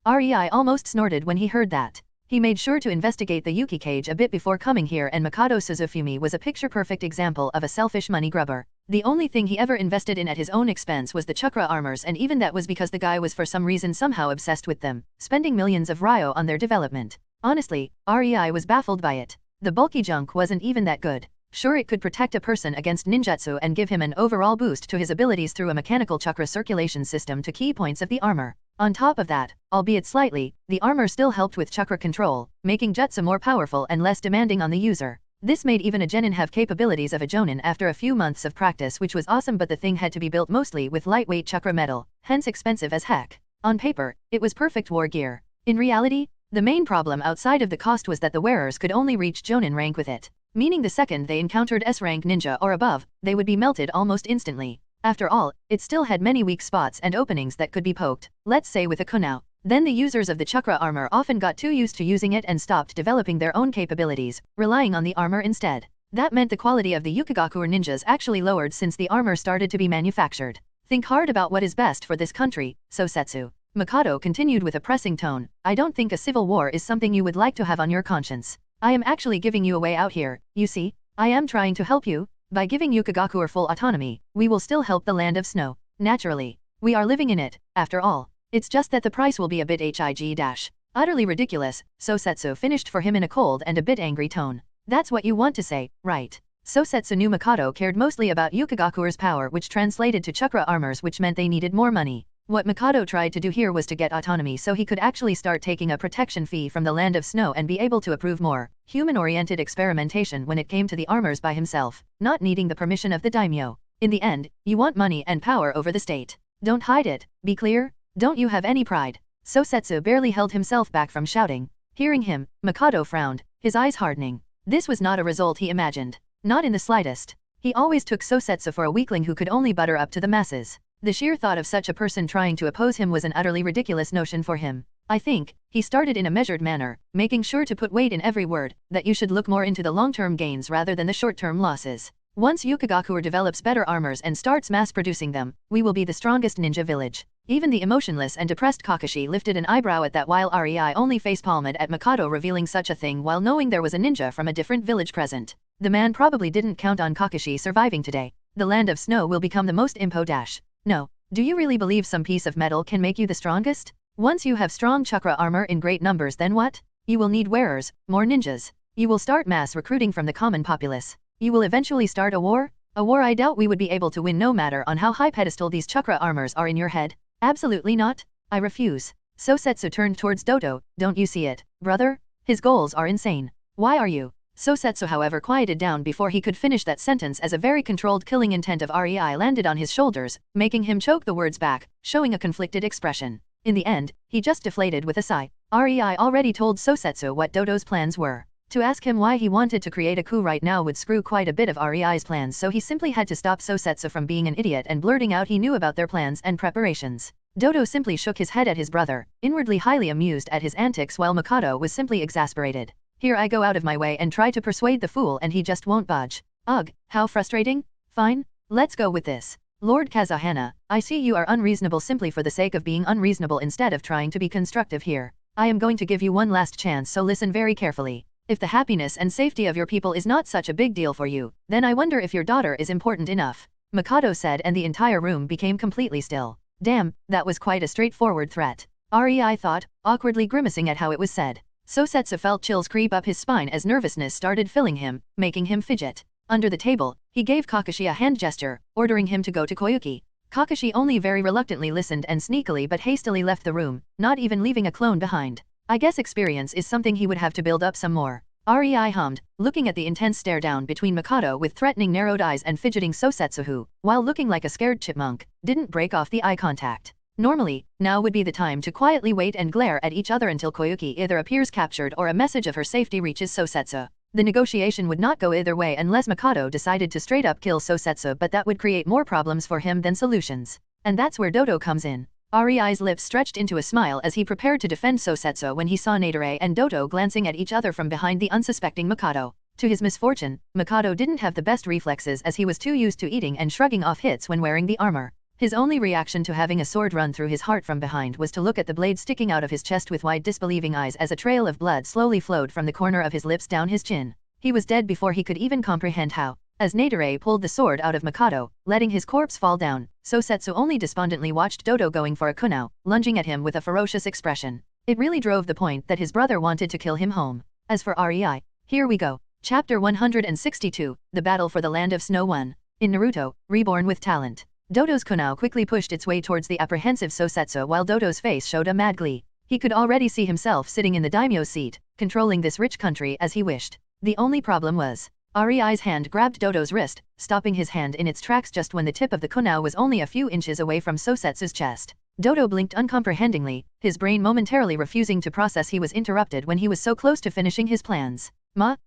Rei almost snorted when he heard that. He made sure to investigate the Yuki cage a bit before coming here, and Mikado Suzufumi was a picture-perfect example of a selfish money grubber. The only thing he ever invested in at his own expense was the chakra armors, and even that was because the guy was for some reason somehow obsessed with them, spending millions of ryo on their development. Honestly, Rei was baffled by it. The bulky junk wasn't even that good. Sure, it could protect a person against ninjutsu and give him an overall boost to his abilities through a mechanical chakra circulation system to key points of the armor. On top of that, albeit slightly, the armor still helped with chakra control, making jutsu more powerful and less demanding on the user. This made even a genin have capabilities of a jonin after a few months of practice, which was awesome, but the thing had to be built mostly with lightweight chakra metal, hence expensive as heck. On paper, it was perfect war gear. In reality, the main problem outside of the cost was that the wearers could only reach jonin rank with it, meaning the second they encountered S-rank ninja or above, they would be melted almost instantly. After all, it still had many weak spots and openings that could be poked, let's say with a kunao. Then the users of the chakra armor often got too used to using it and stopped developing their own capabilities, relying on the armor instead. That meant the quality of the Yukigakuer ninjas actually lowered since the armor started to be manufactured. Think hard about what is best for this country, Sosetsu. Mikado continued with a pressing tone. I don't think a civil war is something you would like to have on your conscience. I am actually giving you a way out here, you see? I am trying to help you. By giving Yukigakuer full autonomy, we will still help the land of snow. Naturally, we are living in it, after all. It's just that the price will be a bit hig. Utterly ridiculous, Sosetsu finished for him in a cold and a bit angry tone. That's what you want to say, right? Sosetsu knew Mikado cared mostly about Yukigakuer's power, which translated to chakra armors, which meant they needed more money. What Mikado tried to do here was to get autonomy so he could actually start taking a protection fee from the land of snow and be able to approve more human-oriented experimentation when it came to the armors by himself, not needing the permission of the daimyo. In the end, you want money and power over the state. Don't hide it, be clear? Don't you have any pride? Sosetsu barely held himself back from shouting. Hearing him, Mikado frowned, his eyes hardening. This was not a result he imagined. Not in the slightest. He always took Sosetsu for a weakling who could only butter up to the masses. The sheer thought of such a person trying to oppose him was an utterly ridiculous notion for him. I think, he started in a measured manner, making sure to put weight in every word, that you should look more into the long-term gains rather than the short-term losses. Once Yukigakuer develops better armors and starts mass-producing them, we will be the strongest ninja village. Even the emotionless and depressed Kakashi lifted an eyebrow at that, while Rei only face-palmed at Mikado revealing such a thing while knowing there was a ninja from a different village present. The man probably didn't count on Kakashi surviving today. The land of snow will become the most impo. No, do you really believe some piece of metal can make you the strongest? Once you have strong chakra armor in great numbers, then what? You will need wearers, more ninjas. You will start mass recruiting from the common populace. You will eventually start a war? A war I doubt we would be able to win no matter on how high pedestal these chakra armors are in your head. Absolutely not. I refuse. Sosetsu turned towards Dodo. Don't you see it, brother? His goals are insane. Why are you? Sosetsu however quieted down before he could finish that sentence as a very controlled killing intent of Rei landed on his shoulders, making him choke the words back, showing a conflicted expression. In the end, he just deflated with a sigh. Rei already told Sosetsu what Dodo's plans were. To ask him why he wanted to create a coup right now would screw quite a bit of Rei's plans, so he simply had to stop Sosetsu from being an idiot and blurting out he knew about their plans and preparations. Dodo simply shook his head at his brother, inwardly highly amused at his antics, while Mikado was simply exasperated. Here I go out of my way and try to persuade the fool and he just won't budge. Ugh, how frustrating. Fine, let's go with this. Lord Kazahana, I see you are unreasonable simply for the sake of being unreasonable instead of trying to be constructive here. I am going to give you one last chance, so listen very carefully. If the happiness and safety of your people is not such a big deal for you, then I wonder if your daughter is important enough. Mikado said, and the entire room became completely still. Damn, that was quite a straightforward threat. Rei thought, awkwardly grimacing at how it was said. Sosetsu felt chills creep up his spine as nervousness started filling him, making him fidget. Under the table, he gave Kakashi a hand gesture, ordering him to go to Koyuki. Kakashi only very reluctantly listened and sneakily but hastily left the room, not even leaving a clone behind. I guess experience is something he would have to build up some more. REI hummed, looking at the intense stare down between Mikado with threatening narrowed eyes and fidgeting Sosetsu who, while looking like a scared chipmunk, didn't break off the eye contact. Normally, now would be the time to quietly wait and glare at each other until Koyuki either appears captured or a message of her safety reaches Sosetsu. The negotiation would not go either way unless Mikado decided to straight up kill Sosetsu, but that would create more problems for him than solutions. And that's where Dodo comes in. REI's lips stretched into a smile as he prepared to defend Sosetsu when he saw Nadare and Dodo glancing at each other from behind the unsuspecting Mikado. To his misfortune, Mikado didn't have the best reflexes as he was too used to eating and shrugging off hits when wearing the armor. His only reaction to having a sword run through his heart from behind was to look at the blade sticking out of his chest with wide disbelieving eyes as a trail of blood slowly flowed from the corner of his lips down his chin. He was dead before he could even comprehend how. As Nadare pulled the sword out of Mikado, letting his corpse fall down, Sosetsu only despondently watched Dodo going for a kunao, lunging at him with a ferocious expression. It really drove the point that his brother wanted to kill him home. As for REI, here we go. Chapter 162, The Battle for the Land of Snow 1. In Naruto, Reborn with Talent. Dodo's kunao quickly pushed its way towards the apprehensive Sosetsu while Dodo's face showed a mad glee. He could already see himself sitting in the daimyo's seat, controlling this rich country as he wished. The only problem was, REI's hand grabbed Dodo's wrist, stopping his hand in its tracks just when the tip of the kunao was only a few inches away from Sosetsu's chest. Dodo blinked uncomprehendingly, his brain momentarily refusing to process he was interrupted when he was so close to finishing his plans.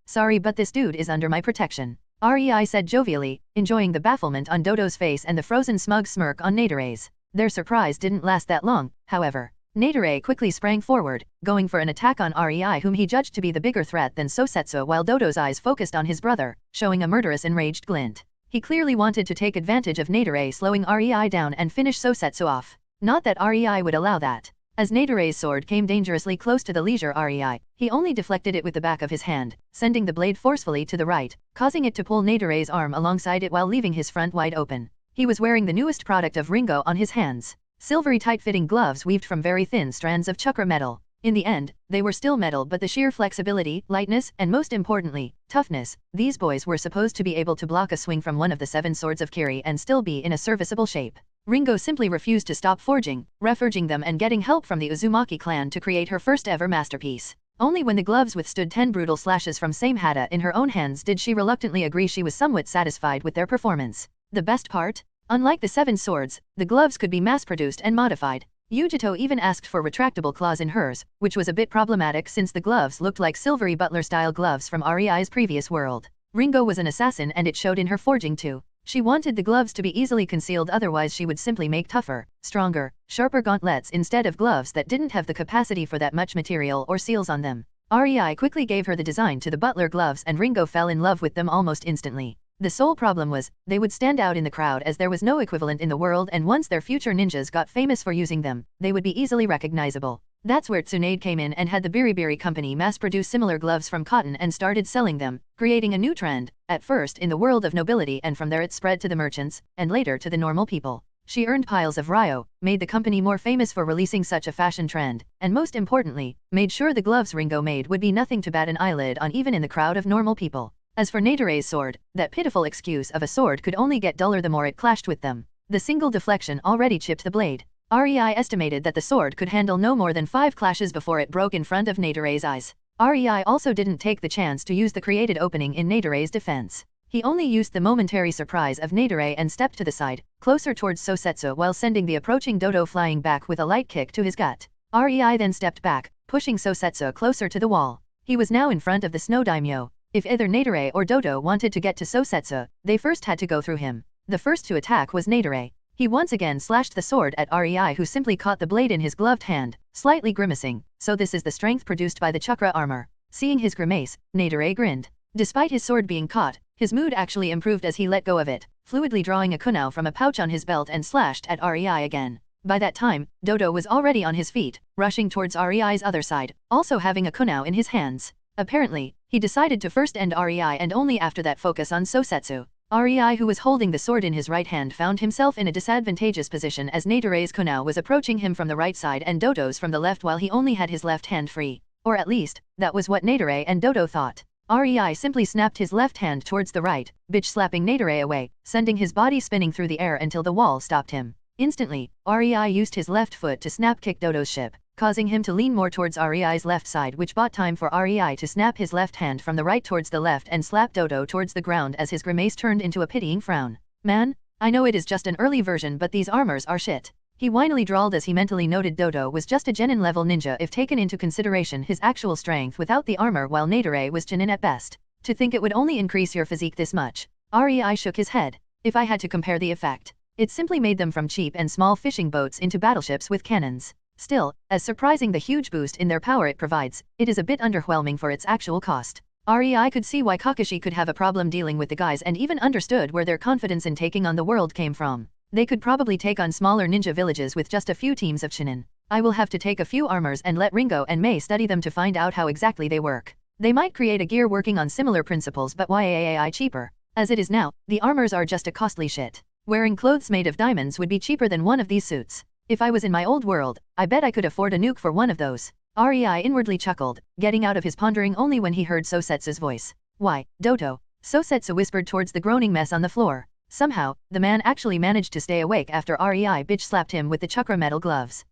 Sorry but this dude is under my protection. REI said jovially, enjoying the bafflement on Dodo's face and the frozen smug smirk on Nadare's. Their surprise didn't last that long, however. Nadare quickly sprang forward, going for an attack on REI whom he judged to be the bigger threat than Sosetsu while Dodo's eyes focused on his brother, showing a murderous enraged glint. He clearly wanted to take advantage of Nadare slowing REI down and finish Sosetsu off. Not that REI would allow that. As Nadare's sword came dangerously close to the leisure REI, he only deflected it with the back of his hand, sending the blade forcefully to the right, causing it to pull Nadare's arm alongside it while leaving his front wide open. He was wearing the newest product of Ringo on his hands. Silvery tight-fitting gloves weaved from very thin strands of chakra metal. In the end, they were still metal but the sheer flexibility, lightness, and most importantly, toughness, these boys were supposed to be able to block a swing from one of the 7 swords of Kiri and still be in a serviceable shape. Ringo simply refused to stop forging, reforging them and getting help from the Uzumaki clan to create her first ever masterpiece. Only when the gloves withstood 10 brutal slashes from same hada in her own hands did she reluctantly agree she was somewhat satisfied with their performance. The best part? Unlike the 7 swords, the gloves could be mass-produced and modified. Yujito even asked for retractable claws in hers, which was a bit problematic since the gloves looked like silvery butler-style gloves from REI's previous world. Ringo was an assassin and it showed in her forging too. She wanted the gloves to be easily concealed, otherwise she would simply make tougher, stronger, sharper gauntlets instead of gloves that didn't have the capacity for that much material or seals on them. REI quickly gave her the design to the butler gloves and Ringo fell in love with them almost instantly. The sole problem was, they would stand out in the crowd as there was no equivalent in the world, and once their future ninjas got famous for using them, they would be easily recognizable. That's where Tsunade came in and had the Biribiri company mass-produce similar gloves from cotton and started selling them, creating a new trend, at first in the world of nobility and from there it spread to the merchants, and later to the normal people. She earned piles of ryo, made the company more famous for releasing such a fashion trend, and most importantly, made sure the gloves Ringo made would be nothing to bat an eyelid on even in the crowd of normal people. As for Nadare's sword, that pitiful excuse of a sword could only get duller the more it clashed with them. The single deflection already chipped the blade. REI estimated that the sword could handle no more than 5 clashes before it broke in front of Nadare's eyes. REI also didn't take the chance to use the created opening in Nadare's defense. He only used the momentary surprise of Nadare and stepped to the side, closer towards Sosetsu while sending the approaching Dodo flying back with a light kick to his gut. REI then stepped back, pushing Sosetsu closer to the wall. He was now in front of the Snow Daimyo. If either Nadare or Dodo wanted to get to Sosetsu, they first had to go through him. The first to attack was Nadare. He once again slashed the sword at REI, who simply caught the blade in his gloved hand, slightly grimacing. So this is the strength produced by the chakra armor. Seeing his grimace, Nadare grinned. Despite his sword being caught, his mood actually improved as he let go of it, fluidly drawing a kunao from a pouch on his belt and slashed at REI again. By that time, Dodo was already on his feet, rushing towards REI's other side, also having a kunao in his hands. Apparently, he decided to first end REI and only after that focus on Sosetsu. REI, who was holding the sword in his right hand, found himself in a disadvantageous position as Nadare's kunao was approaching him from the right side and Dodo's from the left while he only had his left hand free. Or at least, that was what Nadare and Dodo thought. REI simply snapped his left hand towards the right, bitch slapping Nadare away, sending his body spinning through the air until the wall stopped him. Instantly, REI used his left foot to snap kick Dodo's ship. causing him to lean more towards REI's left side, which bought time for REI to snap his left hand from the right towards the left and slap Dodo towards the ground as his grimace turned into a pitying frown. Man, I know it is just an early version, but these armors are shit. He whinily drawled as he mentally noted Dodo was just a genin level ninja if taken into consideration his actual strength without the armor, while Nadare was genin at best. To think it would only increase your physique this much. REI shook his head. If I had to compare the effect, it simply made them from cheap and small fishing boats into battleships with cannons. Still, as surprising the huge boost in their power it provides, it is a bit underwhelming for its actual cost. REI could see why Kakashi could have a problem dealing with the guys and even understood where their confidence in taking on the world came from. They could probably take on smaller ninja villages with just a few teams of shinin. I will have to take a few armors and let Ringo and Mei study them to find out how exactly they work. They might create a gear working on similar principles, but why cheaper? As it is now, the armors are just a costly shit. Wearing clothes made of diamonds would be cheaper than one of these suits. If I was in my old world, I bet I could afford a nuke for one of those. REI inwardly chuckled, getting out of his pondering only when he heard Sosetsu's voice. Why, Doto? Sosetsu whispered towards the groaning mess on the floor. Somehow, the man actually managed to stay awake after REI bitch slapped him with the chakra metal gloves.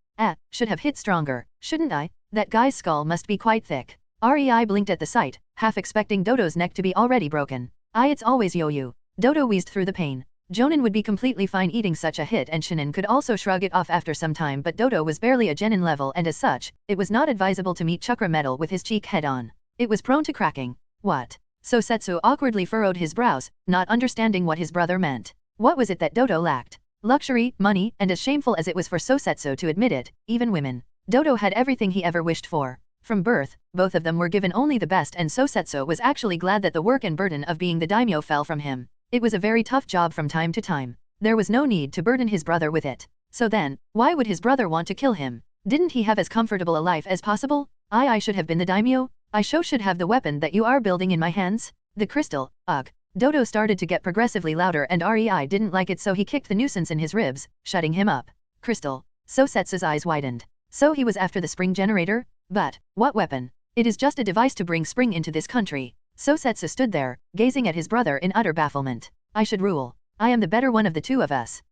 Should have hit stronger, shouldn't I? That guy's skull must be quite thick. REI blinked at the sight, half expecting Dodo's neck to be already broken. It's always yo-yo. Dodo wheezed through the pain. Jonin would be completely fine eating such a hit, and Shinin could also shrug it off after some time, but Dodo was barely a genin level, and as such, it was not advisable to meet chakra metal with his cheek head on. It was prone to cracking. What? Sosetsu awkwardly furrowed his brows, not understanding what his brother meant. What was it that Dodo lacked? Luxury, money, and as shameful as it was for Sosetsu to admit it, even women. Dodo had everything he ever wished for. From birth, both of them were given only the best, and Sosetsu was actually glad that the work and burden of being the daimyo fell from him. It was a very tough job from time to time. There was no need to burden his brother with it. So then, why would his brother want to kill him? Didn't he have as comfortable a life as possible? I should have been the daimyo. I should have the weapon that you are building in my hands. The crystal, ugh. Dodo started to get progressively louder, and REI didn't like it, so he kicked the nuisance in his ribs, shutting him up. Crystal. Sosetsu's eyes widened. So he was after the spring generator? But, what weapon? It is just a device to bring spring into this country. Sosetsu stood there, gazing at his brother in utter bafflement. I should rule. I am the better one of the two of us.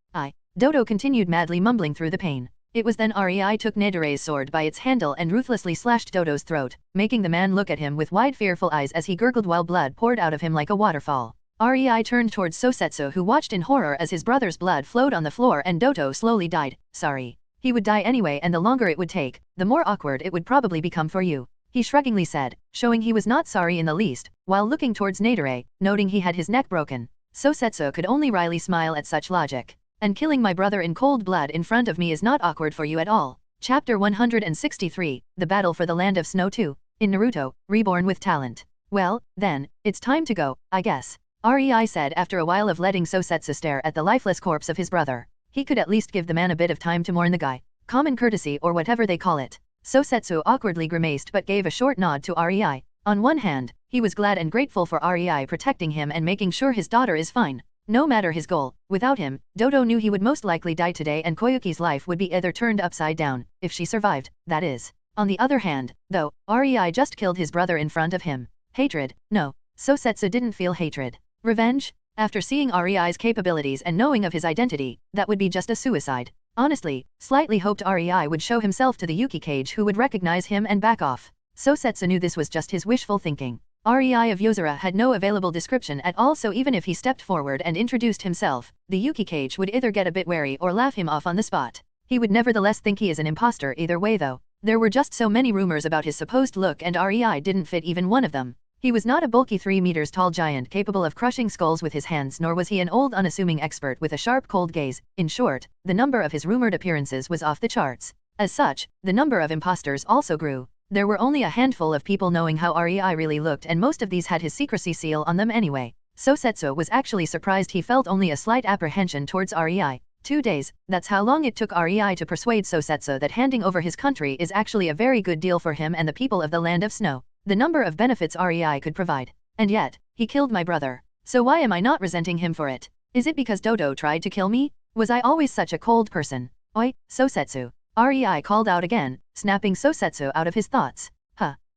Dodo continued madly mumbling through the pain. It was then REI took Nadare's sword by its handle and ruthlessly slashed Dodo's throat, making the man look at him with wide fearful eyes as he gurgled while blood poured out of him like a waterfall. REI turned towards Sosetsu, who watched in horror as his brother's blood flowed on the floor and Dodo slowly died. Sorry. He would die anyway, and the longer it would take, the more awkward it would probably become for you. He shruggingly said, showing he was not sorry in the least, while looking towards Nadare, noting he had his neck broken. Sosetsu could only wryly smile at such logic. And killing my brother in cold blood in front of me is not awkward for you at all. Chapter 163, The Battle for the Land of Snow 2. In Naruto, Reborn with Talent. Well, then, it's time to go, I guess. REI said after a while of letting Sosetsu stare at the lifeless corpse of his brother. He could at least give the man a bit of time to mourn the guy. Common courtesy or whatever they call it. Sosetsu awkwardly grimaced but gave a short nod to REI. On one hand, he was glad and grateful for REI protecting him and making sure his daughter is fine. No matter his goal, without him, Dodo knew he would most likely die today, and Koyuki's life would be either turned upside down, if she survived, that is. On the other hand, though, REI just killed his brother in front of him. Hatred? No. Sosetsu didn't feel hatred. Revenge? After seeing REI's capabilities and knowing of his identity, that would be just a suicide. Honestly, slightly hoped REI would show himself to the Yuki cage, who would recognize him and back off. Sosetsu knew this was just his wishful thinking. REI of Yozora had no available description at all, so even if he stepped forward and introduced himself, the Yuki cage would either get a bit wary or laugh him off on the spot. He would nevertheless think he is an imposter either way though. There were just so many rumors about his supposed look, and REI didn't fit even one of them. He was not a bulky 3 meters tall giant capable of crushing skulls with his hands, nor was he an old unassuming expert with a sharp cold gaze. In short, the number of his rumored appearances was off the charts. As such, the number of imposters also grew. There were only a handful of people knowing how REI really looked, and most of these had his secrecy seal on them anyway. Sosetsu was actually surprised. He felt only a slight apprehension towards REI. 2 days, that's how long it took REI to persuade Sosetsu that handing over his country is actually a very good deal for him and the people of the Land of Snow. The number of benefits REI could provide. And yet, he killed my brother. So why am I not resenting him for it? Is it because Dodo tried to kill me? Was I always such a cold person? Oi, Sosetsu. REI called out again, snapping Sosetsu out of his thoughts.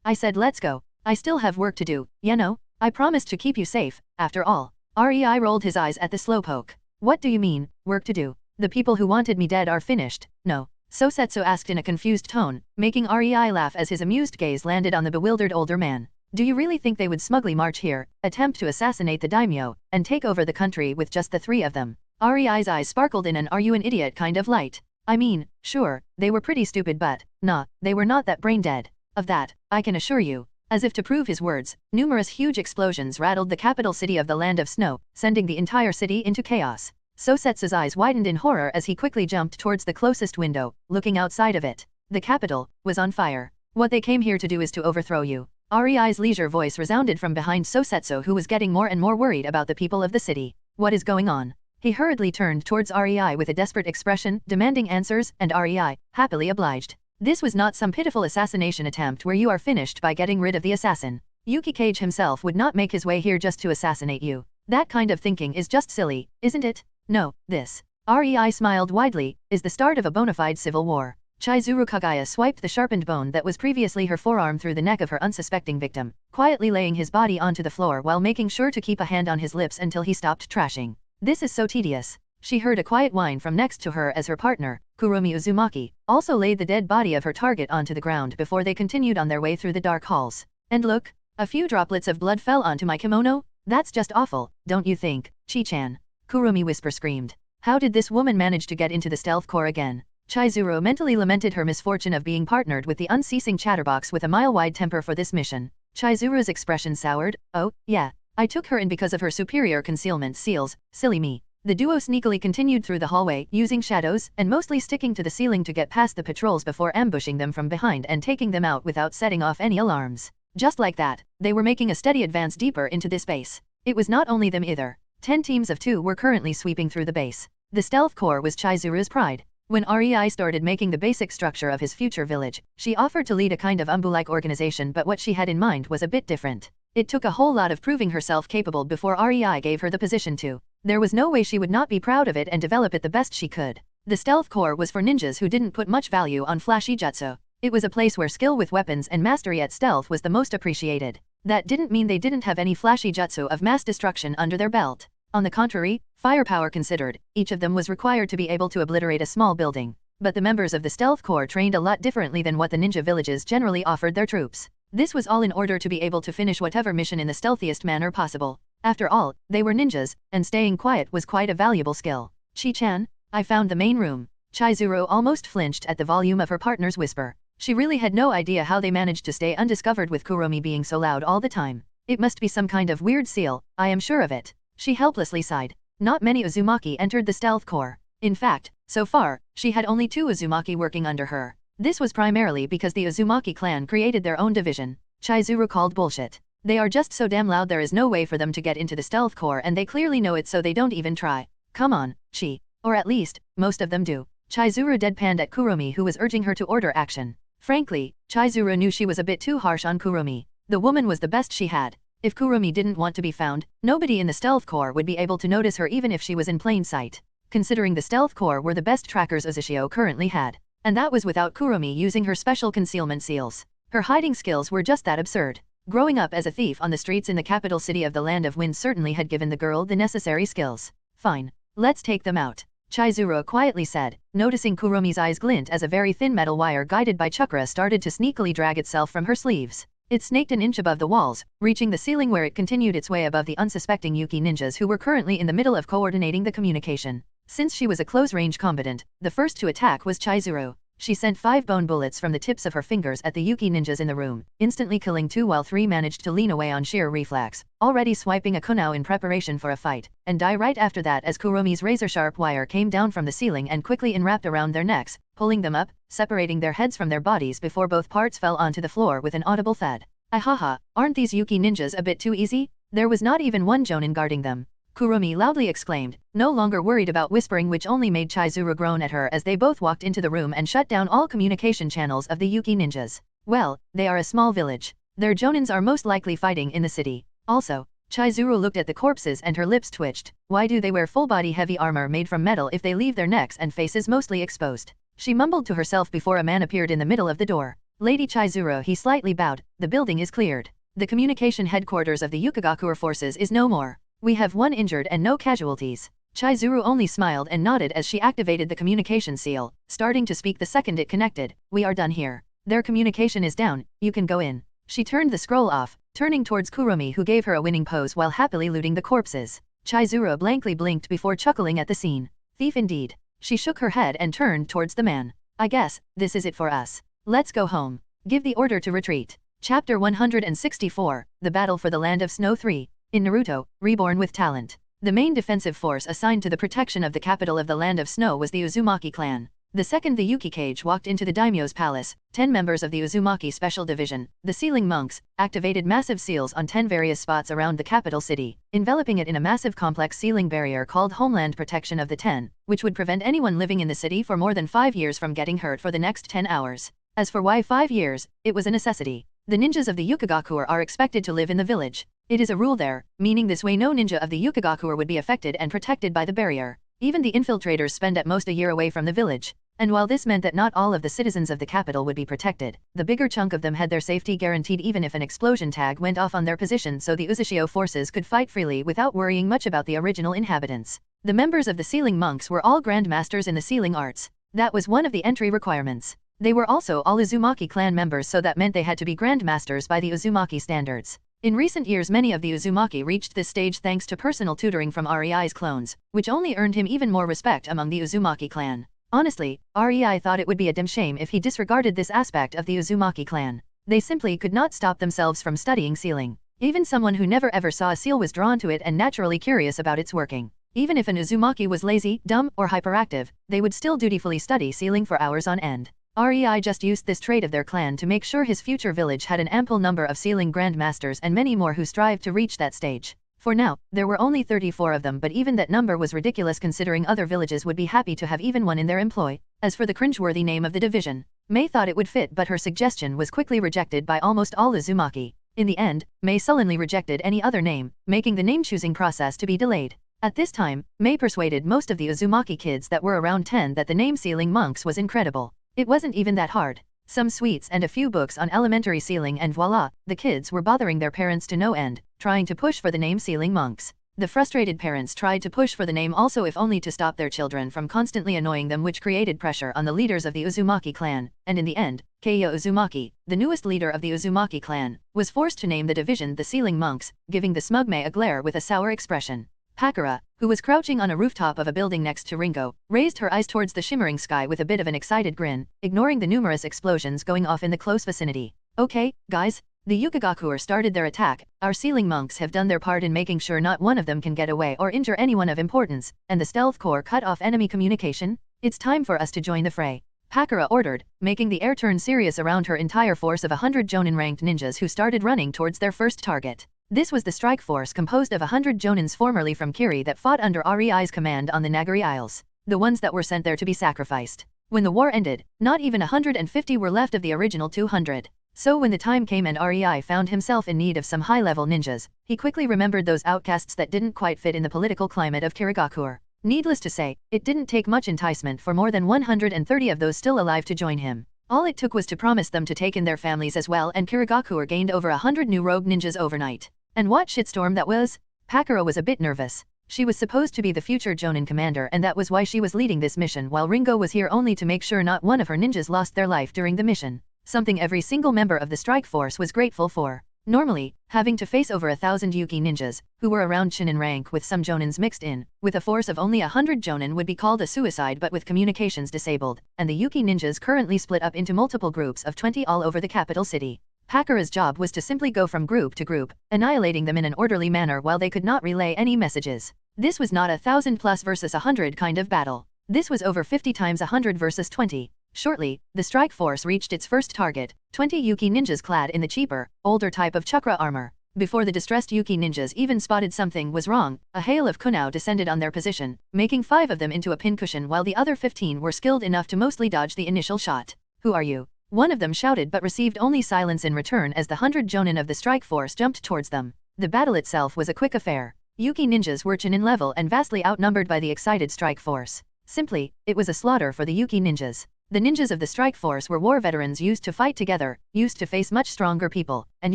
I said let's go. I still have work to do, you know? I promised to keep you safe, after all. REI rolled his eyes at the slowpoke. What do you mean, work to do? The people who wanted me dead are finished. No. Sosetsu asked in a confused tone, making Rei laugh as his amused gaze landed on the bewildered older man. Do you really think they would smugly march here, attempt to assassinate the daimyo, and take over the country with just the three of them? Rei's eyes sparkled in an "are you an idiot" kind of light. I mean, sure, they were pretty stupid but, nah, they were not that brain dead. Of that, I can assure you. As if to prove his words, numerous huge explosions rattled the capital city of the Land of Snow, sending the entire city into chaos. Sosetsu's eyes widened in horror as he quickly jumped towards the closest window, looking outside of it. The capital was on fire. What they came here to do is to overthrow you. Rei's leisure voice resounded from behind Sosetsu, who was getting more and more worried about the people of the city. What is going on? He hurriedly turned towards Rei with a desperate expression, demanding answers, and Rei, happily obliged. This was not some pitiful assassination attempt where you are finished by getting rid of the assassin. Yuki Cage himself would not make his way here just to assassinate you. That kind of thinking is just silly, isn't it? No, this. Rei smiled widely, is the start of a bona fide civil war. Chizuru Kagaya swiped the sharpened bone that was previously her forearm through the neck of her unsuspecting victim, quietly laying his body onto the floor while making sure to keep a hand on his lips until he stopped trashing. This is so tedious. She heard a quiet whine from next to her as her partner, Kurumi Uzumaki, also laid the dead body of her target onto the ground before they continued on their way through the dark halls. And look, a few droplets of blood fell onto my kimono? That's just awful, don't you think, Chi-chan? Kurumi whisper screamed. How did this woman manage to get into the stealth corps again? Chizuru mentally lamented her misfortune of being partnered with the unceasing chatterbox with a mile-wide temper for this mission. Chizuru's expression soured. Oh, yeah, I took her in because of her superior concealment skills, silly me. The duo sneakily continued through the hallway, using shadows, and mostly sticking to the ceiling to get past the patrols before ambushing them from behind and taking them out without setting off any alarms. Just like that, they were making a steady advance deeper into this base. It was not only them either. 10 teams of 2 were currently sweeping through the base. The stealth corps was Chizuru's pride. When Rei started making the basic structure of his future village, she offered to lead a kind of umbu-like organization, but what she had in mind was a bit different. It took a whole lot of proving herself capable before Rei gave her the position to. There was no way she would not be proud of it and develop it the best she could. The stealth corps was for ninjas who didn't put much value on flashy jutsu. It was a place where skill with weapons and mastery at stealth was the most appreciated. That didn't mean they didn't have any flashy jutsu of mass destruction under their belt. On the contrary, firepower considered, each of them was required to be able to obliterate a small building. But the members of the stealth corps trained a lot differently than what the ninja villages generally offered their troops. This was all in order to be able to finish whatever mission in the stealthiest manner possible. After all, they were ninjas, and staying quiet was quite a valuable skill. Chi-chan, I found the main room. Chizuru almost flinched at the volume of her partner's whisper. She really had no idea how they managed to stay undiscovered with Kurumi being so loud all the time. It must be some kind of weird seal, I am sure of it. She helplessly sighed. Not many Uzumaki entered the stealth corps. In fact, so far, she had only 2 Uzumaki working under her. This was primarily because the Uzumaki clan created their own division. Chizuru called bullshit. They are just so damn loud, there is no way for them to get into the stealth corps, and they clearly know it, so they don't even try. Come on, Chi. Or at least, most of them do. Chizuru deadpanned at Kurumi, who was urging her to order action. Frankly, Chizuru knew she was a bit too harsh on Kurumi. The woman was the best she had. If Kurumi didn't want to be found, nobody in the stealth corps would be able to notice her even if she was in plain sight. Considering the stealth corps were the best trackers Uzushio currently had. And that was without Kurumi using her special concealment seals. Her hiding skills were just that absurd. Growing up as a thief on the streets in the capital city of the Land of Wind certainly had given the girl the necessary skills. Fine. Let's take them out. Chizuru quietly said, noticing Kurumi's eyes glint as a very thin metal wire guided by chakra started to sneakily drag itself from her sleeves. It snaked an inch above the walls, reaching the ceiling where it continued its way above the unsuspecting Yuki ninjas who were currently in the middle of coordinating the communication. Since she was a close-range combatant, the first to attack was Chizuru. She sent 5 bone bullets from the tips of her fingers at the Yuki ninjas in the room, instantly killing 2 while 3 managed to lean away on sheer reflex, already swiping a kunao in preparation for a fight, and die right after that as Kurumi's razor-sharp wire came down from the ceiling and quickly enwrapped around their necks, pulling them up, separating their heads from their bodies before both parts fell onto the floor with an audible thud. Ahaha, aren't these Yuki ninjas a bit too easy? There was not even one jonin guarding them. Kurumi loudly exclaimed, no longer worried about whispering, which only made Chizuru groan at her as they both walked into the room and shut down all communication channels of the Yuki ninjas. Well, they are a small village. Their jonins are most likely fighting in the city. Also, Chizuru looked at the corpses and her lips twitched. Why do they wear full-body heavy armor made from metal if they leave their necks and faces mostly exposed? She mumbled to herself before a man appeared in the middle of the door. Lady Chizuru, he slightly bowed. The building is cleared. The communication headquarters of the Yukigakure forces is no more. We have 1 injured and no casualties. Chizuru only smiled and nodded as she activated the communication seal, starting to speak the second it connected. We are done here. Their communication is down, you can go in. She turned the scroll off, turning towards Kuromi who gave her a winning pose while happily looting the corpses. Chizuru blankly blinked before chuckling at the scene. Thief indeed. She shook her head and turned towards the man. I guess, this is it for us. Let's go home. Give the order to retreat. Chapter 164, The Battle for the Land of Snow 3. In Naruto, Reborn with Talent. The main defensive force assigned to the protection of the capital of the Land of Snow was the Uzumaki clan. The second the Yuki Cage walked into the daimyo's palace, 10 members of the Uzumaki Special Division, the Sealing Monks, activated massive seals on 10 various spots around the capital city, enveloping it in a massive complex sealing barrier called Homeland Protection of the 10, which would prevent anyone living in the city for more than 5 years from getting hurt for the next 10 hours. As for why 5 years, it was a necessity. The ninjas of the Yukigakure are expected to live in the village. It is a rule there, meaning this way no ninja of the Yukigakure would be affected and protected by the barrier. Even the infiltrators spend at most a year away from the village. And while this meant that not all of the citizens of the capital would be protected, the bigger chunk of them had their safety guaranteed even if an explosion tag went off on their position so the Uzishio forces could fight freely without worrying much about the original inhabitants. The members of the Sealing Monks were all grandmasters in the sealing arts. That was one of the entry requirements. They were also all Uzumaki clan members, so that meant they had to be grandmasters by the Uzumaki standards. In recent years many of the Uzumaki reached this stage thanks to personal tutoring from Rei's clones, which only earned him even more respect among the Uzumaki clan. Honestly, Rei thought it would be a damn shame if he disregarded this aspect of the Uzumaki clan. They simply could not stop themselves from studying sealing. Even someone who never ever saw a seal was drawn to it and naturally curious about its working. Even if an Uzumaki was lazy, dumb, or hyperactive, they would still dutifully study sealing for hours on end. Rei just used this trait of their clan to make sure his future village had an ample number of sealing grandmasters and many more who strived to reach that stage. For now, there were only 34 of them, but even that number was ridiculous considering other villages would be happy to have even one in their employ. As for the cringeworthy name of the division, Mei thought it would fit, but her suggestion was quickly rejected by almost all Uzumaki. In the end, Mei sullenly rejected any other name, making the name-choosing process to be delayed. At this time, Mei persuaded most of the Uzumaki kids that were around 10 that the name Sealing Monks was incredible. It wasn't even that hard. Some sweets and a few books on elementary sealing and voila, the kids were bothering their parents to no end, trying to push for the name Sealing Monks. The frustrated parents tried to push for the name also, if only to stop their children from constantly annoying them, which created pressure on the leaders of the Uzumaki clan, and in the end, Keiya Uzumaki, the newest leader of the Uzumaki clan, was forced to name the division the Sealing Monks, giving the smug Mei a glare with a sour expression. Pakura, who was crouching on a rooftop of a building next to Ringo, raised her eyes towards the shimmering sky with a bit of an excited grin, ignoring the numerous explosions going off in the close vicinity. Okay, guys, the Yukigakure started their attack. Our Sealing Monks have done their part in making sure not one of them can get away or injure anyone of importance, and the Stealth Corps cut off enemy communication. It's time for us to join the fray. Pakura ordered, making the air turn serious around her entire force of 100 Jonin-ranked ninjas who started running towards their first target. This was the strike force composed of 100 Jonins formerly from Kiri that fought under Rei's command on the Nagari Isles, the ones that were sent there to be sacrificed. When the war ended, not even 150 were left of the original 200. So when the time came and Rei found himself in need of some high-level ninjas, he quickly remembered those outcasts that didn't quite fit in the political climate of Kirigakure. Needless to say, it didn't take much enticement for more than 130 of those still alive to join him. All it took was to promise them to take in their families as well, and Kirigakure gained over 100 new rogue ninjas overnight. And what shitstorm that was? Pakura was a bit nervous. She was supposed to be the future Jonin commander, and that was why she was leading this mission, while Ringo was here only to make sure not one of her ninjas lost their life during the mission. Something every single member of the strike force was grateful for. Normally, having to face over 1,000 Yuki ninjas, who were around Shinin rank with some Jonins mixed in, with a force of only 100 Jonin would be called a suicide, but with communications disabled, and the Yuki ninjas currently split up into multiple groups of 20 all over the capital city. Pakura's job was to simply go from group to group, annihilating them in an orderly manner while they could not relay any messages. This was not a 1,000 plus versus 100 kind of battle. This was over 50 times 100 versus 20. Shortly, the strike force reached its first target, 20 Yuki ninjas clad in the cheaper, older type of chakra armor. Before the distressed Yuki ninjas even spotted something was wrong, a hail of kunao descended on their position, making 5 of them into a pincushion while the other 15 were skilled enough to mostly dodge the initial shot. Who are you? One of them shouted, but received only silence in return as the 100 Jonin of the strike force jumped towards them. The battle itself was a quick affair. Yuki ninjas were Chunin level and vastly outnumbered by the excited strike force. Simply, it was a slaughter for the Yuki ninjas. The ninjas of the strike force were war veterans used to fight together, used to face much stronger people, and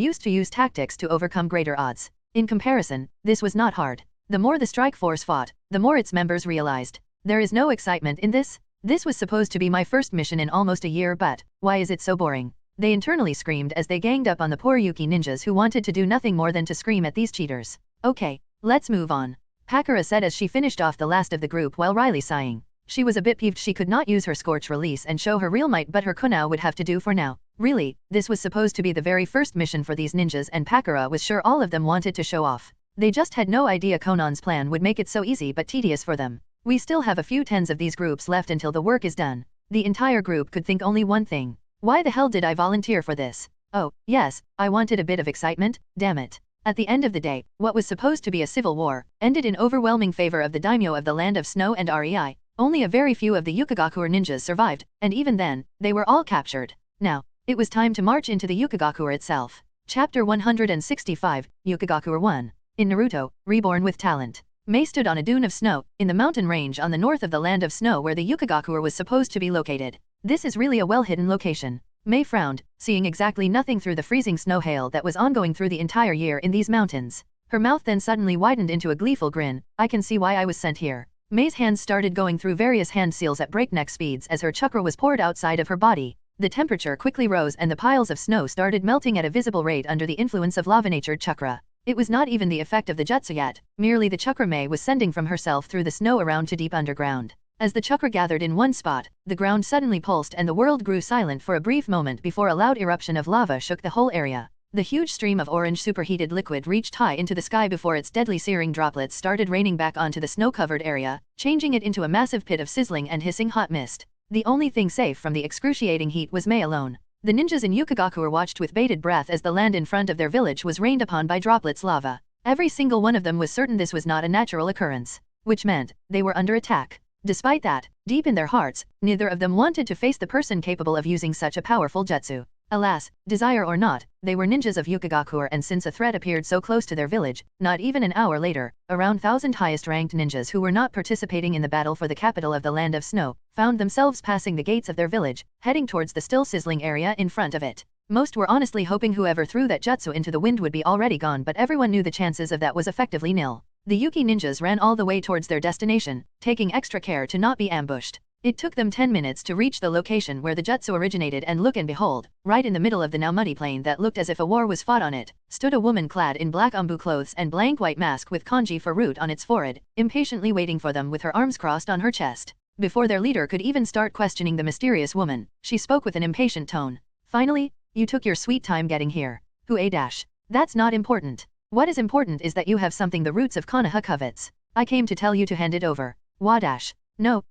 used to use tactics to overcome greater odds. In comparison, this was not hard. The more the strike force fought, the more its members realized. There is no excitement in this? This was supposed to be my first mission in almost a year, but why is it so boring? They internally screamed as they ganged up on the poor Yuki ninjas who wanted to do nothing more than to scream at these cheaters. Okay, let's move on. Pakura said as she finished off the last of the group while Riley sighing. She was a bit peeved she could not use her Scorch release and show her real might, but her Kunao would have to do for now. Really, this was supposed to be the very first mission for these ninjas and Pakura was sure all of them wanted to show off. They just had no idea Conan's plan would make it so easy but tedious for them. We still have a few tens of these groups left until the work is done. The entire group could think only one thing. Why the hell did I volunteer for this? Oh, yes, I wanted a bit of excitement, damn it. At the end of the day, what was supposed to be a civil war ended in overwhelming favor of the daimyo of the Land of Snow and REI. Only a very few of the Yukigakure ninjas survived, and even then, they were all captured. Now, it was time to march into the Yukigakure itself. Chapter 165, Yukigakure 1. In Naruto, Reborn with Talent. Mei stood on a dune of snow, in the mountain range on the north of the Land of Snow where the Yukigakure was supposed to be located. This is really a well-hidden location. Mei frowned, seeing exactly nothing through the freezing snow hail that was ongoing through the entire year in these mountains. Her mouth then suddenly widened into a gleeful grin. I can see why I was sent here. Mei's hands started going through various hand seals at breakneck speeds as her chakra was poured outside of her body. The temperature quickly rose and the piles of snow started melting at a visible rate under the influence of lava-natured chakra. It was not even the effect of the jutsu yet, merely the chakra Mei was sending from herself through the snow around to deep underground. As the chakra gathered in one spot, the ground suddenly pulsed and the world grew silent for a brief moment before a loud eruption of lava shook the whole area. The huge stream of orange superheated liquid reached high into the sky before its deadly searing droplets started raining back onto the snow-covered area, changing it into a massive pit of sizzling and hissing hot mist. The only thing safe from the excruciating heat was Mei alone. The ninjas in Yukigakure watched with bated breath as the land in front of their village was rained upon by droplets lava. Every single one of them was certain this was not a natural occurrence, which meant they were under attack. Despite that, deep in their hearts, neither of them wanted to face the person capable of using such a powerful jutsu. Alas, desire or not, they were ninjas of Yukigakure, and since a threat appeared so close to their village, not even an hour later, around 1,000 highest-ranked ninjas who were not participating in the battle for the capital of the Land of Snow, found themselves passing the gates of their village, heading towards the still sizzling area in front of it. Most were honestly hoping whoever threw that jutsu into the wind would be already gone, but everyone knew the chances of that was effectively nil. The Yuki ninjas ran all the way towards their destination, taking extra care to not be ambushed. It took them 10 minutes to reach the location where the jutsu originated, and look and behold, right in the middle of the now muddy plain that looked as if a war was fought on it, stood a woman clad in black umbu clothes and blank white mask with kanji for root on its forehead, impatiently waiting for them with her arms crossed on her chest. Before their leader could even start questioning the mysterious woman, she spoke with an impatient tone. Finally, you took your sweet time getting here. Who a dash? That's not important. What is important is that you have something the roots of Konoha covets. I came to tell you to hand it over. Wadash. No,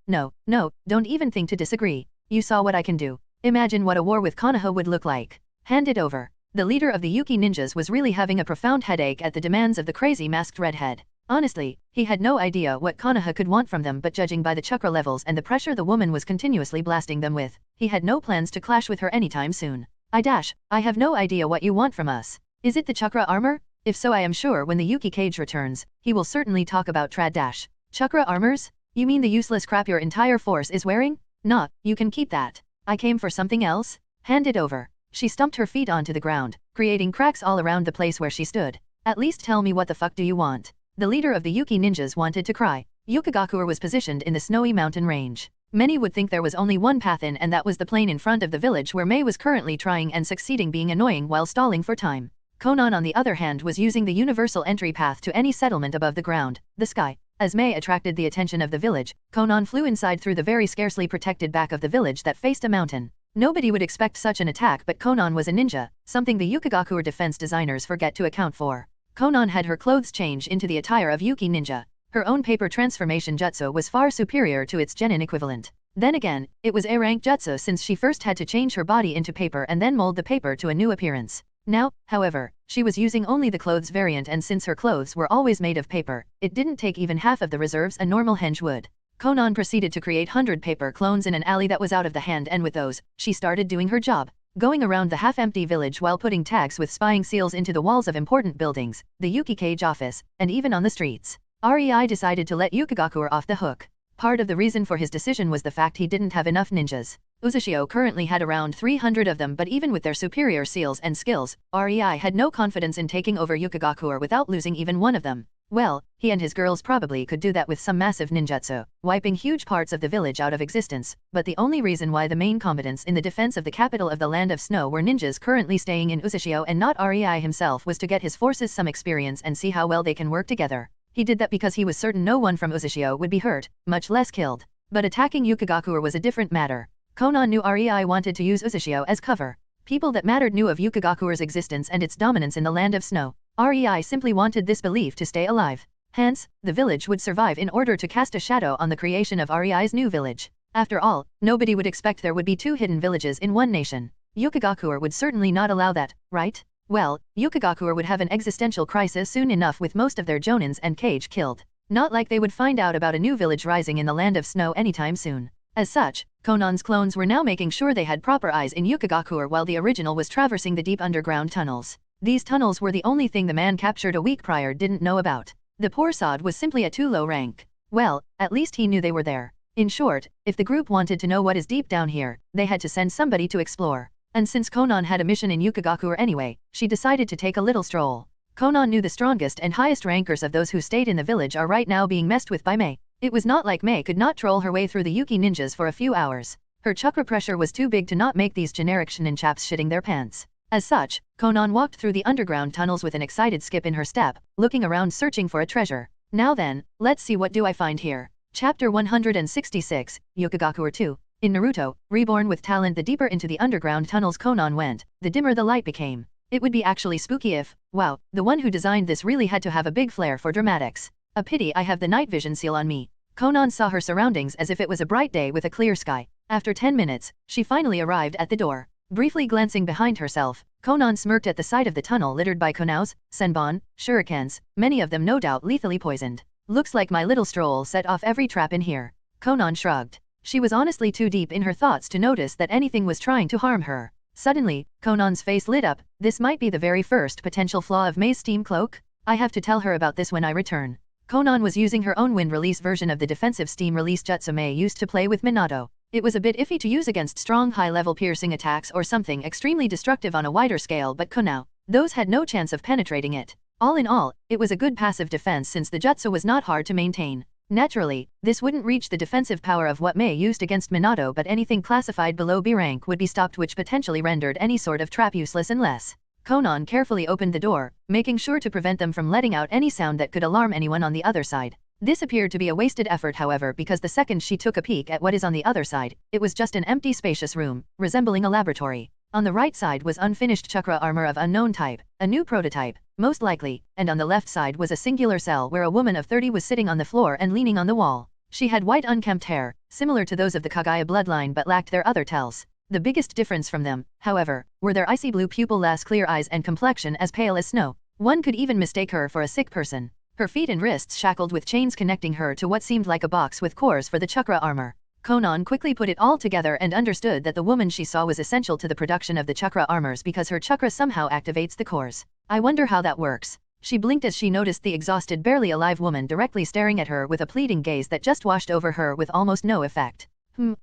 don't even think to disagree. You saw what I can do. Imagine what a war with Konoha would look like. Hand it over. The leader of the Yuki ninjas was really having a profound headache at the demands of the crazy masked redhead. Honestly, he had no idea what Konoha could want from them, but judging by the chakra levels and the pressure the woman was continuously blasting them with, he had no plans to clash with her anytime soon. I have no idea what you want from us. Is it the chakra armor? If so, I am sure when the Yuki cage returns, he will certainly talk about chakra armors? You mean the useless crap your entire force is wearing? Nah, you can keep that. I came for something else. Hand it over. She stumped her feet onto the ground, creating cracks all around the place where she stood. At least tell me what the fuck do you want? The leader of the Yuki ninjas wanted to cry. Yukigakure was positioned in the snowy mountain range. Many would think there was only one path in, and that was the plain in front of the village where Mei was currently trying and succeeding, being annoying while stalling for time. Conan on the other hand was using the universal entry path to any settlement above the ground, the sky. As Mei attracted the attention of the village, Conan flew inside through the very scarcely protected back of the village that faced a mountain. Nobody would expect such an attack, but Conan was a ninja, something the Yukigakure defense designers forget to account for. Conan had her clothes change into the attire of Yuki ninja. Her own paper transformation jutsu was far superior to its genin equivalent. Then again, it was A-rank jutsu since she first had to change her body into paper and then mold the paper to a new appearance. Now, however, she was using only the clothes variant, and since her clothes were always made of paper, it didn't take even half of the reserves a normal henge would. Conan proceeded to create 100 paper clones in an alley that was out of the hand, and with those, she started doing her job, going around the half-empty village while putting tags with spying seals into the walls of important buildings, the Yuki Cage office, and even on the streets. REI decided to let Yukigakure off the hook. Part of the reason for his decision was the fact he didn't have enough ninjas. Uzushio currently had around 300 of them, but even with their superior seals and skills, REI had no confidence in taking over Yukigakure without losing even one of them. Well, he and his girls probably could do that with some massive ninjutsu, wiping huge parts of the village out of existence, but the only reason why the main combatants in the defense of the capital of the Land of Snow were ninjas currently staying in Uzashio and not Rei himself was to get his forces some experience and see how well they can work together. He did that because he was certain no one from Uzashio would be hurt, much less killed. But attacking Yukigakure was a different matter. Konan knew Rei wanted to use Uzashio as cover. People that mattered knew of Yukigakure's existence and its dominance in the Land of Snow. Rei simply wanted this belief to stay alive. Hence, the village would survive in order to cast a shadow on the creation of Rei's new village. After all, nobody would expect there would be 2 hidden villages in one nation. Yukigakure would certainly not allow that, right? Well, Yukigakure would have an existential crisis soon enough with most of their jonins and kage killed. Not like they would find out about a new village rising in the Land of Snow anytime soon. As such, Konan's clones were now making sure they had proper eyes in Yukigakure while the original was traversing the deep underground tunnels. These tunnels were the only thing the man captured a week prior didn't know about. The poor sod was simply a too low rank. Well, at least he knew they were there. In short, if the group wanted to know what is deep down here, they had to send somebody to explore. And since Konan had a mission in Yukigakure anyway, she decided to take a little stroll. Konan knew the strongest and highest rankers of those who stayed in the village are right now being messed with by Mei. It was not like Mei could not troll her way through the Yuki ninjas for a few hours. Her chakra pressure was too big to not make these generic shinin chaps shitting their pants. As such, Konan walked through the underground tunnels with an excited skip in her step, looking around searching for a treasure. Now then, let's see what do I find here. Chapter 166, Yukigakure 2. In Naruto, Reborn with talent, the deeper into the underground tunnels Konan went, the dimmer the light became. It would be actually spooky if, wow, the one who designed this really had to have a big flair for dramatics. A pity I have the night vision seal on me. Konan saw her surroundings as if it was a bright day with a clear sky. After 10 minutes, she finally arrived at the door. Briefly glancing behind herself, Konan smirked at the sight of the tunnel littered by kunaus, senbon, shurikens, many of them no doubt lethally poisoned. Looks like my little stroll set off every trap in here. Konan shrugged. She was honestly too deep in her thoughts to notice that anything was trying to harm her. Suddenly, Konan's face lit up. This might be the very first potential flaw of Mei's steam cloak. I have to tell her about this when I return. Konan was using her own wind release version of the defensive steam release jutsu Mei used to play with Minato. It was a bit iffy to use against strong high-level piercing attacks or something extremely destructive on a wider scale, but kunao, those had no chance of penetrating it. All in all, it was a good passive defense since the jutsu was not hard to maintain. Naturally, this wouldn't reach the defensive power of what Mei used against Minato, but anything classified below B rank would be stopped, which potentially rendered any sort of trap useless unless. Konan carefully opened the door, making sure to prevent them from letting out any sound that could alarm anyone on the other side. This appeared to be a wasted effort, however, because the second she took a peek at what is on the other side, it was just an empty spacious room, resembling a laboratory. On the right side was unfinished chakra armor of unknown type, a new prototype, most likely, and on the left side was a singular cell where a woman of 30 was sitting on the floor and leaning on the wall. She had white unkempt hair, similar to those of the Kagaya bloodline, but lacked their other tells. The biggest difference from them, however, were their icy blue pupil-less clear eyes and complexion as pale as snow. One could even mistake her for a sick person. Her feet and wrists shackled with chains connecting her to what seemed like a box with cores for the chakra armor. Konan quickly put it all together and understood that the woman she saw was essential to the production of the chakra armors because her chakra somehow activates the cores. I wonder how that works. She blinked as she noticed the exhausted, barely alive woman directly staring at her with a pleading gaze that just washed over her with almost no effect.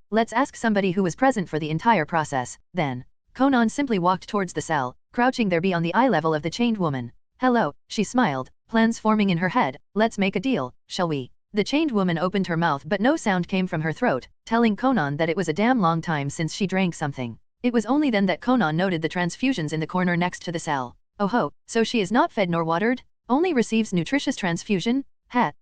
Let's ask somebody who was present for the entire process, then. Konan simply walked towards the cell, crouching there beyond the eye level of the chained woman. Hello, she smiled, plans forming in her head. Let's make a deal, shall we? The chained woman opened her mouth, but no sound came from her throat, telling Konan that it was a damn long time since she drank something. It was only then that Konan noted the transfusions in the corner next to the cell. Oh ho, so she is not fed nor watered? Only receives nutritious transfusion?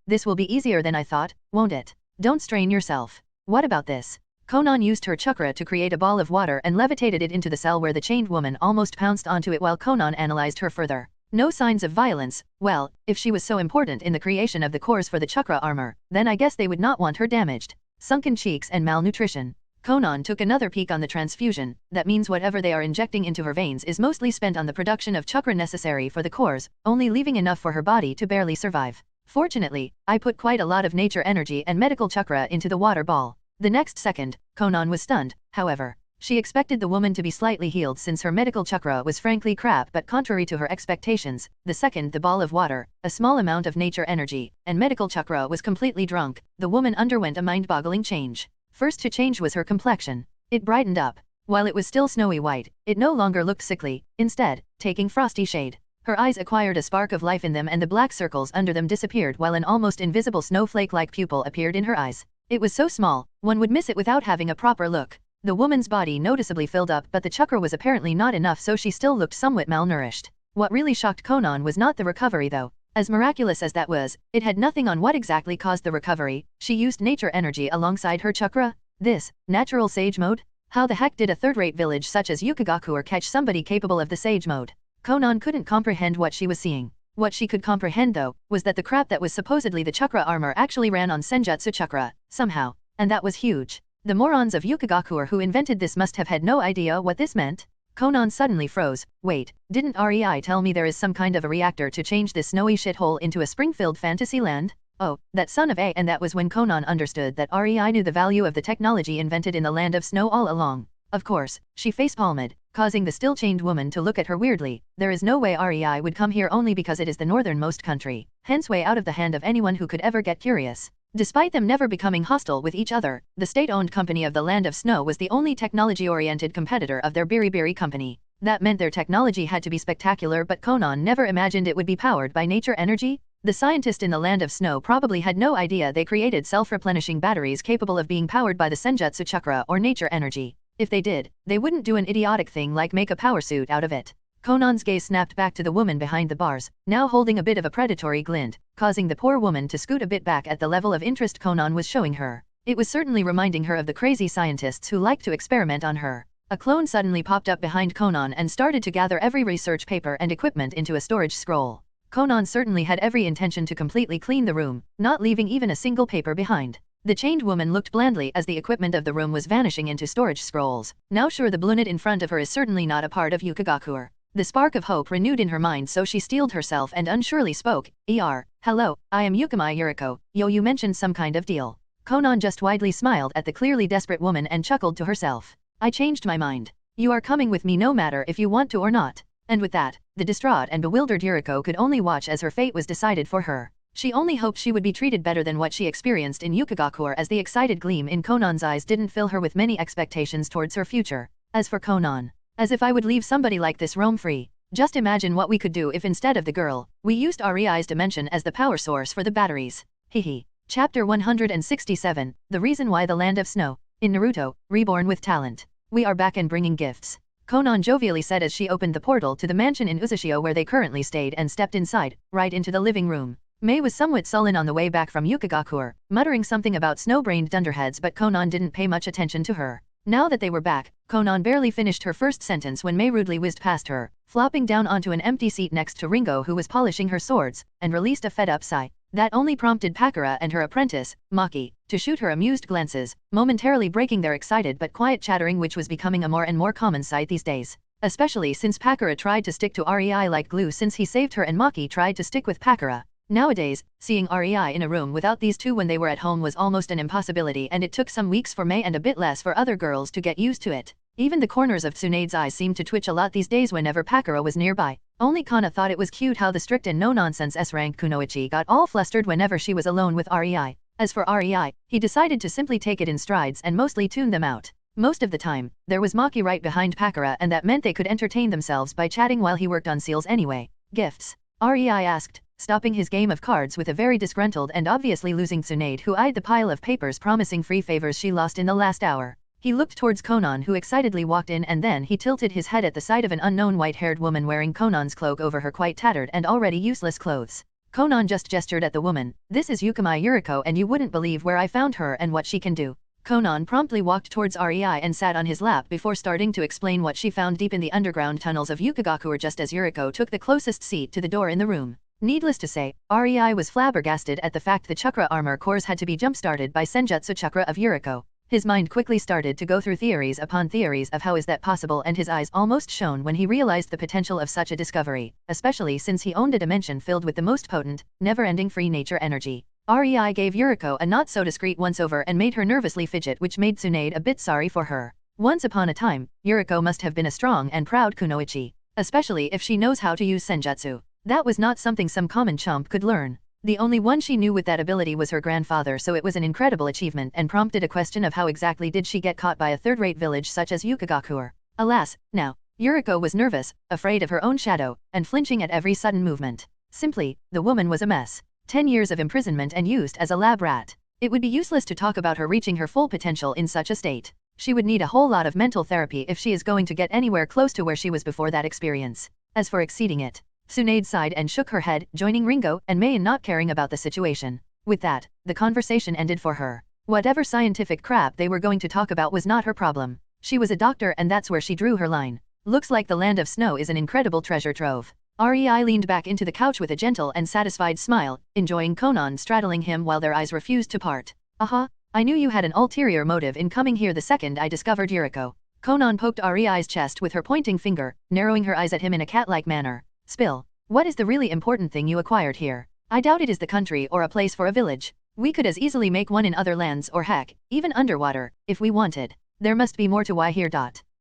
This will be easier than I thought, won't it? Don't strain yourself. What about this? Konan used her chakra to create a ball of water and levitated it into the cell where the chained woman almost pounced onto it while Konan analyzed her further. No signs of violence. Well, if she was so important in the creation of the cores for the chakra armor, then I guess they would not want her damaged. Sunken cheeks and malnutrition. Konan took another peek on the transfusion. That means whatever they are injecting into her veins is mostly spent on the production of chakra necessary for the cores, only leaving enough for her body to barely survive. Fortunately, I put quite a lot of nature energy and medical chakra into the water ball. The next second, Konan was stunned, however. She expected the woman to be slightly healed since her medical chakra was frankly crap, but contrary to her expectations, the second the ball of water, a small amount of nature energy, and medical chakra was completely drunk, the woman underwent a mind-boggling change. First to change was her complexion. It brightened up. While it was still snowy white, it no longer looked sickly, instead, taking frosty shade. Her eyes acquired a spark of life in them and the black circles under them disappeared while an almost invisible snowflake-like pupil appeared in her eyes. It was so small, one would miss it without having a proper look. The woman's body noticeably filled up but the chakra was apparently not enough so she still looked somewhat malnourished. What really shocked Conan was not the recovery though. As miraculous as that was, it had nothing on what exactly caused the recovery. She used nature energy alongside her chakra? This, natural sage mode? How the heck did a third-rate village such as Yukagakuer catch somebody capable of the sage mode? Conan couldn't comprehend what she was seeing. What she could comprehend though, was that the crap that was supposedly the chakra armor actually ran on Senjutsu chakra, somehow. And that was huge. The morons of Yukagakuer who invented this must have had no idea what this meant. Conan suddenly froze. Wait, didn't REI tell me there is some kind of a reactor to change this snowy shithole into a spring-filled fantasy land? Oh, that son of a, and that was when Conan understood that REI knew the value of the technology invented in the land of snow all along. Of course, she facepalmed, causing the still-chained woman to look at her weirdly. There is no way REI would come here only because it is the northernmost country, hence way out of the hand of anyone who could ever get curious. Despite them never becoming hostile with each other, the state-owned company of the Land of Snow was the only technology-oriented competitor of their Biribiri company. That meant their technology had to be spectacular but Conan never imagined it would be powered by nature energy. The scientist in the Land of Snow probably had no idea they created self-replenishing batteries capable of being powered by the Senjutsu chakra or nature energy. If they did, they wouldn't do an idiotic thing like make a power suit out of it. Conan's gaze snapped back to the woman behind the bars, now holding a bit of a predatory glint, causing the poor woman to scoot a bit back at the level of interest Conan was showing her. It was certainly reminding her of the crazy scientists who liked to experiment on her. A clone suddenly popped up behind Conan and started to gather every research paper and equipment into a storage scroll. Conan certainly had every intention to completely clean the room, not leaving even a single paper behind. The chained woman looked blandly as the equipment of the room was vanishing into storage scrolls. Now sure, the blunted in front of her is certainly not a part of Yukagakuer. The spark of hope renewed in her mind so she steeled herself and unsurely spoke. Hello, I am Yukimai Yuriko. Yo, you mentioned some kind of deal. Conan just widely smiled at the clearly desperate woman and chuckled to herself. I changed my mind. You are coming with me no matter if you want to or not. And with that, the distraught and bewildered Yuriko could only watch as her fate was decided for her. She only hoped she would be treated better than what she experienced in Yukagakuer as the excited gleam in Conan's eyes didn't fill her with many expectations towards her future. As for Conan, as if I would leave somebody like this roam free. Just imagine what we could do if instead of the girl, we used REI's dimension as the power source for the batteries. Hehe. Chapter 167, The Reason Why the Land of Snow. In Naruto, Reborn with Talent. We are back and bringing gifts. Conan jovially said as she opened the portal to the mansion in Uzashio where they currently stayed and stepped inside, right into the living room. Mei was somewhat sullen on the way back from Yukagakuer, muttering something about snow-brained dunderheads but Conan didn't pay much attention to her. Now that they were back, Conan barely finished her first sentence when Mei rudely whizzed past her, flopping down onto an empty seat next to Ringo who was polishing her swords, and released a fed-up sigh. That only prompted Pakura and her apprentice, Maki, to shoot her amused glances, momentarily breaking their excited but quiet chattering which was becoming a more and more common sight these days. Especially since Pakura tried to stick to REI like glue since he saved her and Maki tried to stick with Pakura. Nowadays, seeing REI in a room without these two when they were at home was almost an impossibility and it took some weeks for Mei and a bit less for other girls to get used to it. Even the corners of Tsunade's eyes seemed to twitch a lot these days whenever Pakura was nearby. Only Kana thought it was cute how the strict and no-nonsense S-rank Kunoichi got all flustered whenever she was alone with REI. As for REI, he decided to simply take it in strides and mostly tune them out. Most of the time, there was Maki right behind Pakura and that meant they could entertain themselves by chatting while he worked on seals anyway. Gifts? REI asked, stopping his game of cards with a very disgruntled and obviously losing Tsunade who eyed the pile of papers promising free favors she lost in the last hour. He looked towards Conan who excitedly walked in and then he tilted his head at the sight of an unknown white-haired woman wearing Conan's cloak over her quite tattered and already useless clothes. Conan just gestured at the woman. This is Yukimai Yuriko and you wouldn't believe where I found her and what she can do. Conan promptly walked towards REI and sat on his lap before starting to explain what she found deep in the underground tunnels of Yukagakuer just as Yuriko took the closest seat to the door in the room. Needless to say, REI was flabbergasted at the fact the chakra armor cores had to be jump-started by Senjutsu chakra of Yuriko. His mind quickly started to go through theories upon theories of how is that possible and his eyes almost shone when he realized the potential of such a discovery, especially since he owned a dimension filled with the most potent, never-ending free nature energy. REI gave Yuriko a not-so-discreet once-over and made her nervously fidget which made Tsunade a bit sorry for her. Once upon a time, Yuriko must have been a strong and proud kunoichi, especially if she knows how to use Senjutsu. That was not something some common chump could learn. The only one she knew with that ability was her grandfather so it was an incredible achievement and prompted a question of how exactly did she get caught by a third-rate village such as Yukagakuer. Alas, now, Yuriko was nervous, afraid of her own shadow, and flinching at every sudden movement. Simply, the woman was a mess. 10 years of imprisonment and used as a lab rat. It would be useless to talk about her reaching her full potential in such a state. She would need a whole lot of mental therapy if she is going to get anywhere close to where she was before that experience. As for exceeding it, Tsunade sighed and shook her head, joining Ringo and Mei in not caring about the situation. With that, the conversation ended for her. Whatever scientific crap they were going to talk about was not her problem. She was a doctor and that's where she drew her line. Looks like the land of snow is an incredible treasure trove. Rei leaned back into the couch with a gentle and satisfied smile, enjoying Konan straddling him while their eyes refused to part. Aha, I knew you had an ulterior motive in coming here the second I discovered Yuriko. Konan poked Rei's chest with her pointing finger, narrowing her eyes at him in a cat-like manner. Spill. What is the really important thing you acquired here? I doubt it is the country or a place for a village. We could as easily make one in other lands or heck, even underwater, if we wanted. There must be more to why here.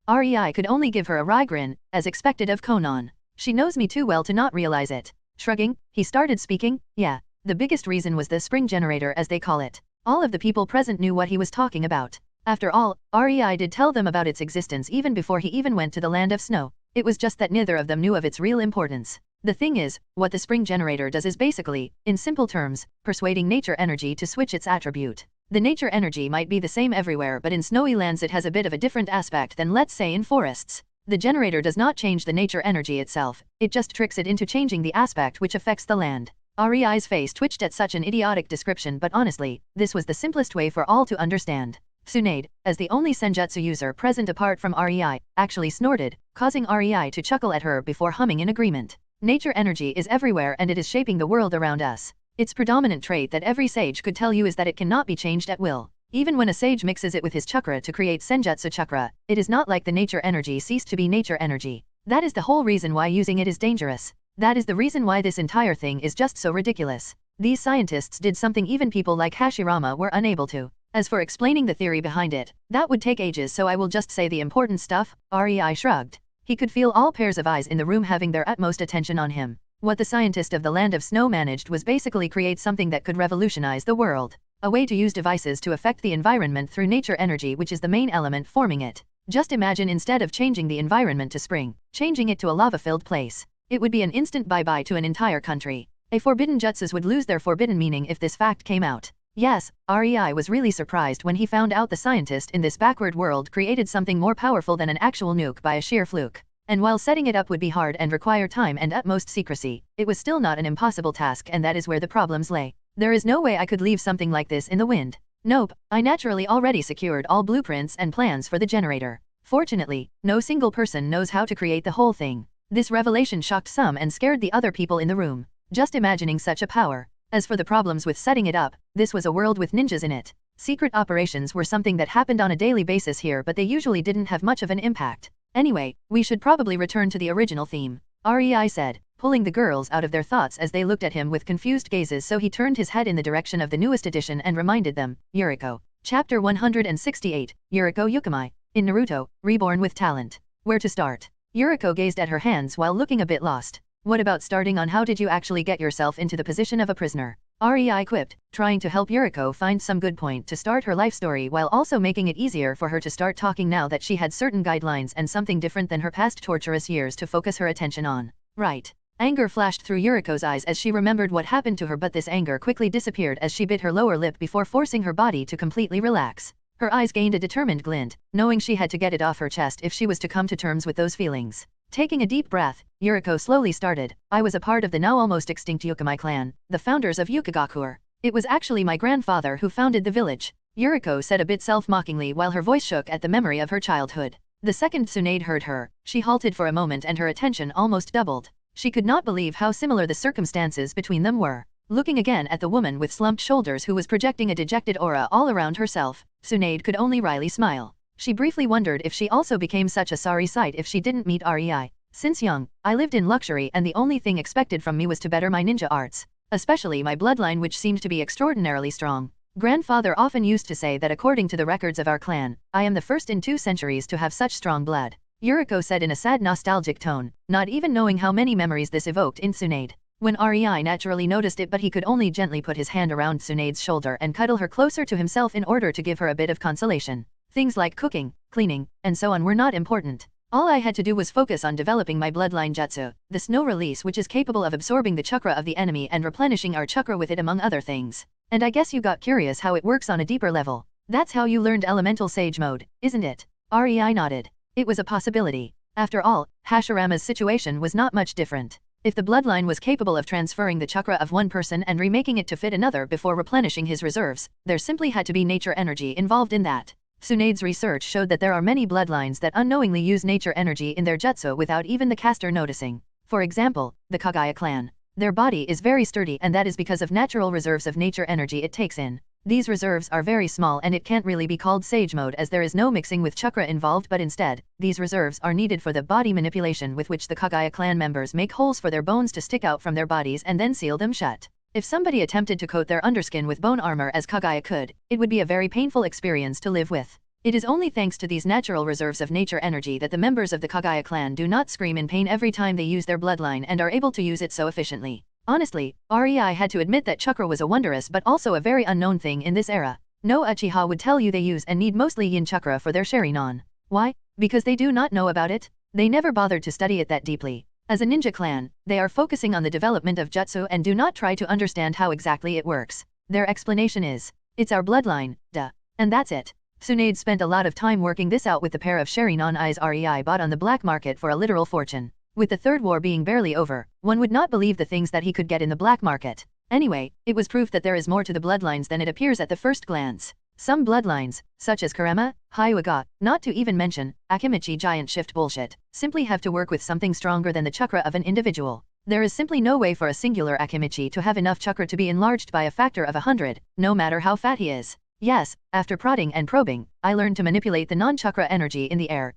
Rei could only give her a wry grin, as expected of Konan. She knows me too well to not realize it. Shrugging, he started speaking. Yeah, the biggest reason was the spring generator as they call it. All of the people present knew what he was talking about. After all, Rei did tell them about its existence even before he even went to the land of snow. It was just that neither of them knew of its real importance. The thing is, what the spring generator does is basically, in simple terms, persuading nature energy to switch its attribute. The nature energy might be the same everywhere, but in snowy lands it has a bit of a different aspect than, let's say, in forests. The generator does not change the nature energy itself, it just tricks it into changing the aspect which affects the land. Rei's face twitched at such an idiotic description, but honestly, this was the simplest way for all to understand. Tsunade, as the only senjutsu user present apart from Rei, actually snorted, causing Rei to chuckle at her before humming in agreement. Nature energy is everywhere and it is shaping the world around us. Its predominant trait that every sage could tell you is that it cannot be changed at will. Even when a sage mixes it with his chakra to create senjutsu chakra, it is not like the nature energy ceased to be nature energy. That is the whole reason why using it is dangerous. That is the reason why this entire thing is just so ridiculous. These scientists did something even people like Hashirama were unable to. As for explaining the theory behind it, that would take ages, so I will just say the important stuff. Rei shrugged. He could feel all pairs of eyes in the room having their utmost attention on him. What the scientist of the land of snow managed was basically create something that could revolutionize the world. A way to use devices to affect the environment through nature energy, which is the main element forming it. Just imagine, instead of changing the environment to spring, changing it to a lava-filled place. It would be an instant bye-bye to an entire country. A forbidden jutsus would lose their forbidden meaning if this fact came out. Yes, Rei was really surprised when he found out the scientist in this backward world created something more powerful than an actual nuke by a sheer fluke. And while setting it up would be hard and require time and utmost secrecy, it was still not an impossible task, and that is where the problems lay. There is no way I could leave something like this in the wind. Nope, I naturally already secured all blueprints and plans for the generator. Fortunately, no single person knows how to create the whole thing. This revelation shocked some and scared the other people in the room. Just imagining such a power. As for the problems with setting it up, this was a world with ninjas in it. Secret operations were something that happened on a daily basis here, but they usually didn't have much of an impact. Anyway, we should probably return to the original theme, Rei said, pulling the girls out of their thoughts as they looked at him with confused gazes, so he turned his head in the direction of the newest edition and reminded them, Yuriko. Chapter 168, Yuriko Yukamai. In Naruto, Reborn with Talent. Where to start? Yuriko gazed at her hands while looking a bit lost. What about starting on how did you actually get yourself into the position of a prisoner? Rei quipped, trying to help Yuriko find some good point to start her life story while also making it easier for her to start talking now that she had certain guidelines and something different than her past torturous years to focus her attention on. Right. Anger flashed through Yuriko's eyes as she remembered what happened to her, but this anger quickly disappeared as she bit her lower lip before forcing her body to completely relax. Her eyes gained a determined glint, knowing she had to get it off her chest if she was to come to terms with those feelings. Taking a deep breath, Yuriko slowly started. I was a part of the now almost extinct Yukamai clan, the founders of Yukigakure. It was actually my grandfather who founded the village, Yuriko said a bit self-mockingly while her voice shook at the memory of her childhood. The second Tsunade heard her, she halted for a moment and her attention almost doubled. She could not believe how similar the circumstances between them were. Looking again at the woman with slumped shoulders who was projecting a dejected aura all around herself, Tsunade could only wryly smile. She briefly wondered if she also became such a sorry sight if she didn't meet Rei. Since young, I lived in luxury and the only thing expected from me was to better my ninja arts. Especially my bloodline, which seemed to be extraordinarily strong. Grandfather often used to say that according to the records of our clan, I am the first in 2 centuries to have such strong blood. Yuriko said in a sad nostalgic tone, not even knowing how many memories this evoked in Tsunade. When Rei naturally noticed it, but he could only gently put his hand around Tsunade's shoulder and cuddle her closer to himself in order to give her a bit of consolation. Things like cooking, cleaning, and so on were not important. All I had to do was focus on developing my bloodline jutsu, the snow release, which is capable of absorbing the chakra of the enemy and replenishing our chakra with it, among other things. And I guess you got curious how it works on a deeper level. That's how you learned elemental sage mode, isn't it? Rei nodded. It was a possibility. After all, Hashirama's situation was not much different. If the bloodline was capable of transferring the chakra of one person and remaking it to fit another before replenishing his reserves, there simply had to be nature energy involved in that. Tsunade's research showed that there are many bloodlines that unknowingly use nature energy in their jutsu without even the caster noticing. For example, the Kagaya clan. Their body is very sturdy, and that is because of natural reserves of nature energy it takes in. These reserves are very small and it can't really be called sage mode as there is no mixing with chakra involved, but instead, these reserves are needed for the body manipulation with which the Kagaya clan members make holes for their bones to stick out from their bodies and then seal them shut. If somebody attempted to coat their underskin with bone armor as Kagaya could, it would be a very painful experience to live with. It is only thanks to these natural reserves of nature energy that the members of the Kagaya clan do not scream in pain every time they use their bloodline and are able to use it so efficiently. Honestly, Rei had to admit that chakra was a wondrous but also a very unknown thing in this era. No Uchiha would tell you they use and need mostly yin chakra for their Sharingan. Why? Because they do not know about it? They never bothered to study it that deeply. As a ninja clan, they are focusing on the development of jutsu and do not try to understand how exactly it works. Their explanation is, it's our bloodline, duh. And that's it. Tsunade spent a lot of time working this out with the pair of Sharingan eyes Rei bought on the black market for a literal fortune. With the third war being barely over, one would not believe the things that he could get in the black market. Anyway, it was proof that there is more to the bloodlines than it appears at the first glance. Some bloodlines, such as Karema, Hyuga, not to even mention Akimichi giant shift bullshit, simply have to work with something stronger than the chakra of an individual. There is simply no way for a singular Akimichi to have enough chakra to be enlarged by a factor of 100, no matter how fat he is. Yes, after prodding and probing, I learned to manipulate the non-chakra energy in the air,